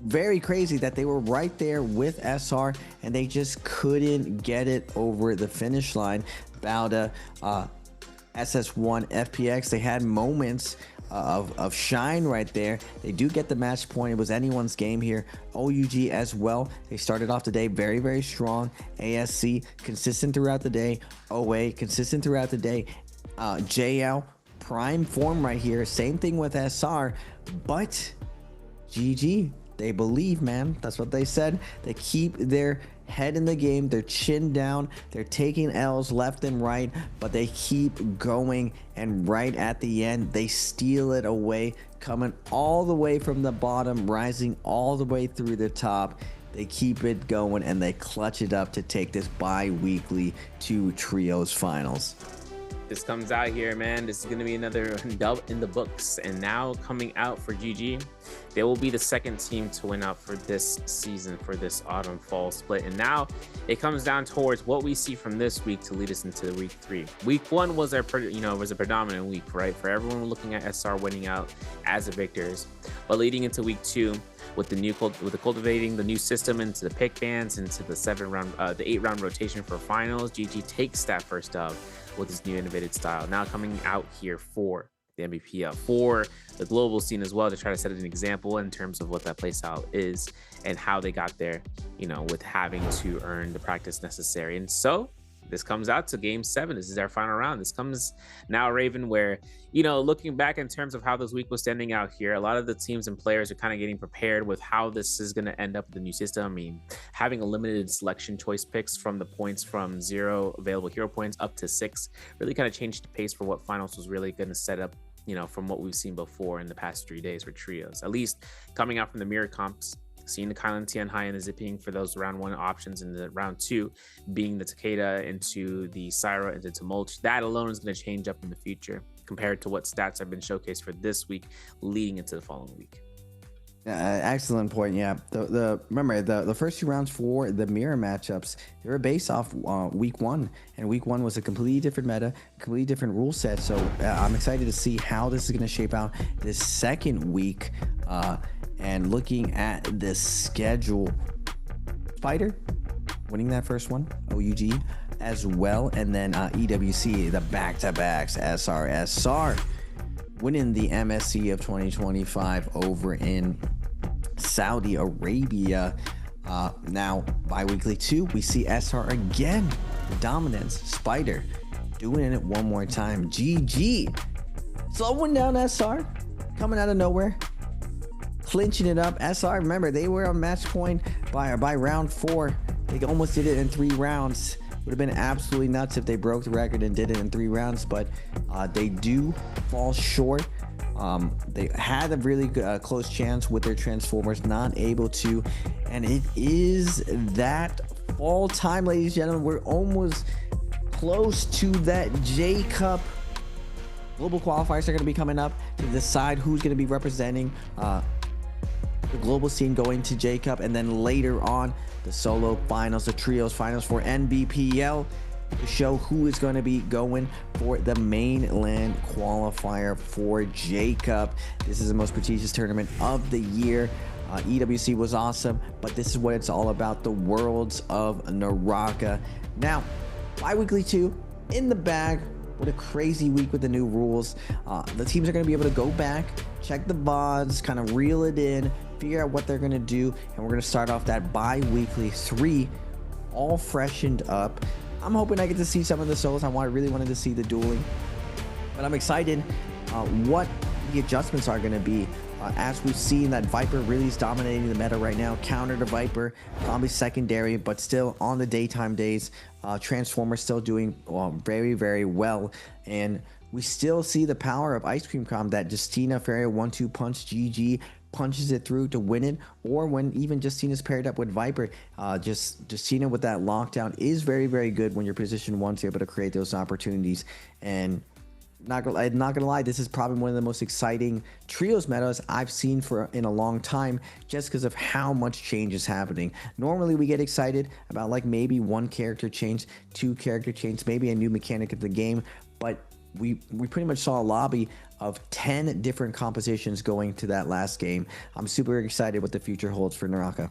very crazy that they were right there with SR and they just couldn't get it over the finish line. Bauda, SS1, FPX, they had moments of shine right there. They do get the match point. It was anyone's game here. OUG as well. They started off the day very, very strong. ASC consistent throughout the day. OA consistent throughout the day. JL prime form right here. Same thing with SR, but GG. They believe, man. That's what they said. They keep their head in the game, their chin down. They're taking L's left and right, but they keep going. And right at the end, they steal it away, coming all the way from the bottom, rising all the way through the top. They keep it going and they clutch it up to take this bi-weekly 2 trios finals. This comes out here, man. This is going to be another dub in the books. And now coming out for GG, they will be the second team to win out for this season, for this autumn fall split. And now it comes down towards what we see from this week to lead us into week 3. Week 1 was our, was a predominant week, right? For everyone looking at SR winning out as the victors. But leading into week 2, with the cultivating the new system into the pick bands, into the 8-round rotation for finals, GG takes that first dub with his new innovative style. Now coming out here for the Nbpl, for the global scene as well, to try to set an example in terms of what that playstyle is and how they got there, with having to earn the practice necessary. And so this comes out to game 7. This is our final round. This comes now, Raven, where, looking back in terms of how this week was standing out here, a lot of the teams and players are kind of getting prepared with how this is going to end up with the new system. I mean, having a limited selection choice picks from the points from 0 available hero points up to 6 really kind of changed the pace for what finals was really going to set up, from what we've seen before in the past 3 days for trios. At least coming out from the mirror comps, seeing the Kylan Tian High and the Zipping for those round 1 options, and the round 2 being the Takeda into the Syra into Tumult. That alone is going to change up in the future compared to what stats have been showcased for this week leading into the following week. Excellent point. Yeah, remember the first 2 rounds for the mirror matchups, they were based off week 1, and week 1 was a completely different meta, completely different rule set. So I'm excited to see how this is going to shape out this second week. And looking at the schedule, Spider winning that first one, OUG as well, and then EWC, the back-to-backs, SR winning the MSC of 2025 over in Saudi Arabia. Now, bi-weekly 2, we see SR again, dominance. Spider doing it one more time. GG, slowing down SR, coming out of nowhere, clinching it up. SR, remember, they were on match point by round 4. They almost did it in 3 rounds. Would have been absolutely nuts if they broke the record and did it in 3 rounds, but they do fall short. They had a really close chance with their Transformers, not able to. And it is that fall time, ladies and gentlemen. We're almost close to that J Cup. Global qualifiers are going to be coming up to decide who's going to be representing the global scene going to J Cup, and then later on the solo finals, the trios finals for Nbpl, to show who is going to be going for the mainland qualifier for J Cup. This is the most prestigious tournament of the year. EWC was awesome, but this is what it's all about, the Worlds of NARAKA. Now, bi-weekly 2 in the bag. What a crazy week with the new rules. The teams are going to be able to go back, check the VODs, kind of reel it in, figure out what they're going to do, and we're going to start off that bi-weekly 3 all freshened up. I'm hoping I get to see some of the solos. I really wanted to see the dueling, but I'm excited what the adjustments are going to be As we've seen that Viper really is dominating the meta right now. Counter to Viper, probably secondary, but still on the daytime days, Transformer still doing very, very well. And we still see the power of Ice Cream Calm, that Justina Ferreira 1-2 punch GG punches it through to win it, or when even Justina's paired up with Viper, Justina with that lockdown is very, very good when you're position 1 to be able to create those opportunities. And I'm not gonna lie, this is probably one of the most exciting trios metas I've seen in a long time, just because of how much change is happening. Normally we get excited about like maybe 1 character change, 2 character change, maybe a new mechanic of the game, but we pretty much saw a lobby of 10 different compositions going to that last game. I'm super excited what the future holds for NARAKA.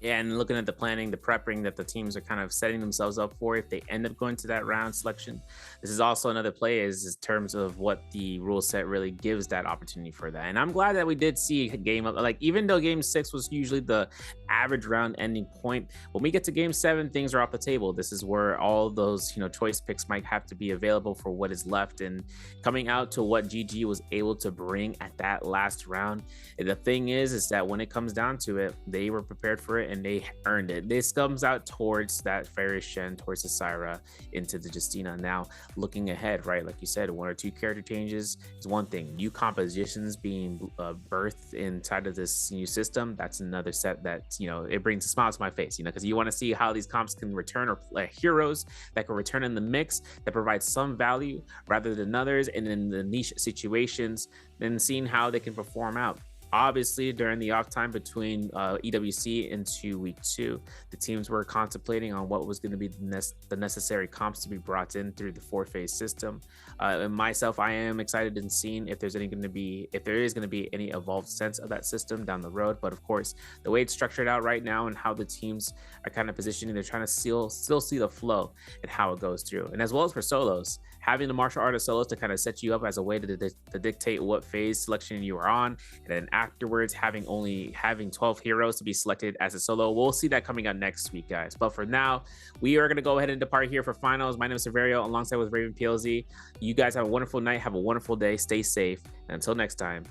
Yeah, and looking at the planning, the prepping that the teams are kind of setting themselves up for if they end up going to that round selection. This is also another play is in terms of what the rule set really gives that opportunity for that. And I'm glad that we did see a game of, like, even though game 6 was usually the average round ending point, when we get to game 7, things are off the table. This is where all those, you know, choice picks might have to be available for what is left. And coming out to what GG was able to bring at that last round, the thing is that when it comes down to it, they were prepared for it and they earned it. This comes out towards that Fairy Shen, towards the Syra, into the Justina. Now, looking ahead, right, like you said, 1 or 2 character changes is one thing. New compositions being birthed inside of this new system, that's another set that, you know, it brings a smile to my face, you know, because you want to see how these comps can return, or heroes that can return in the mix that provide some value rather than others, and in the niche situations, then seeing how they can perform out. Obviously, during the off time between EWC into week 2, the teams were contemplating on what was going to be the necessary comps to be brought in through the 4-phase system. And myself, I am excited in seeing if there is going to be any evolved sense of that system down the road. But of course, the way it's structured out right now and how the teams are kind of positioning, they're trying to still see the flow and how it goes through. And as well as for solos, having the martial artist solos to kind of set you up as a way to dictate what phase selection you are on, and then afterwards having 12 heroes to be selected as a solo. We'll see that coming out next week, guys. But for now, we are going to go ahead and depart here for finals. My name is Severio, alongside with Raven PLZ. You guys have a wonderful night, have a wonderful day, stay safe, and until next time.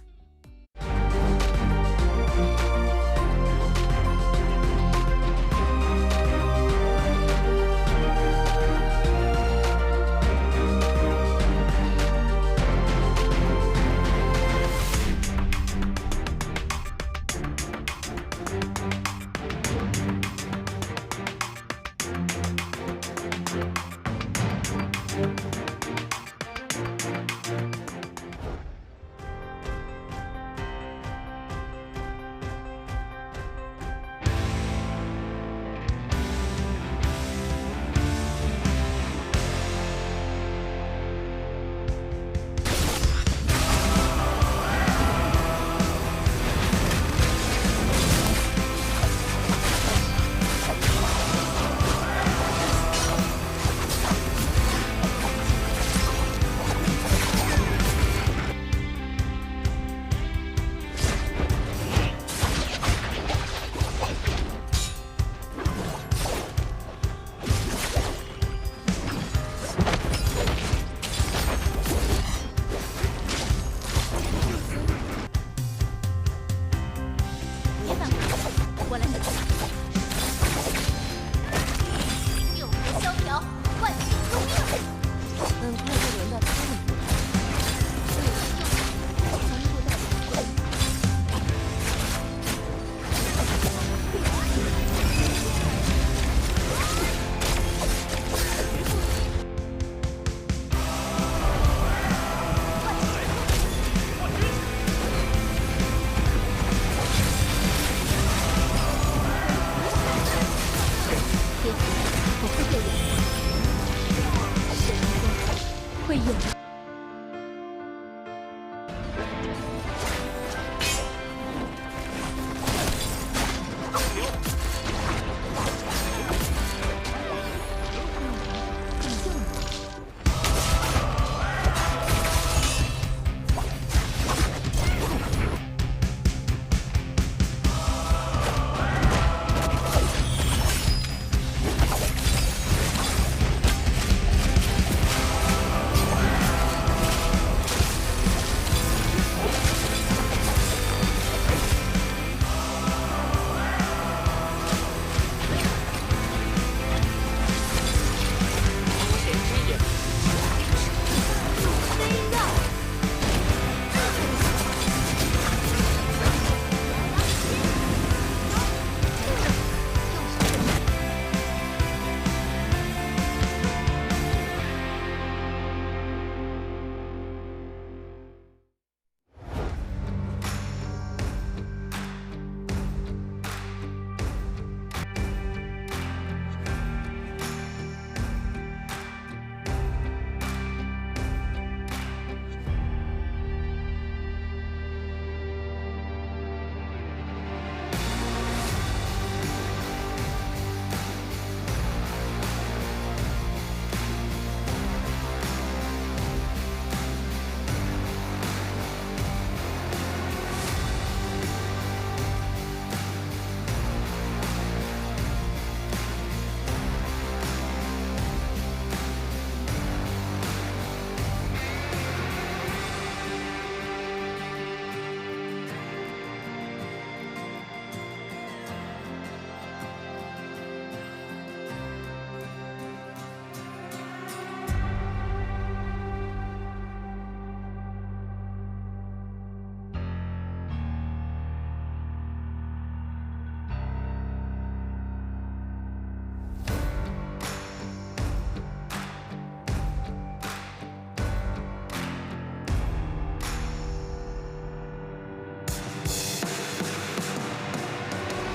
会有。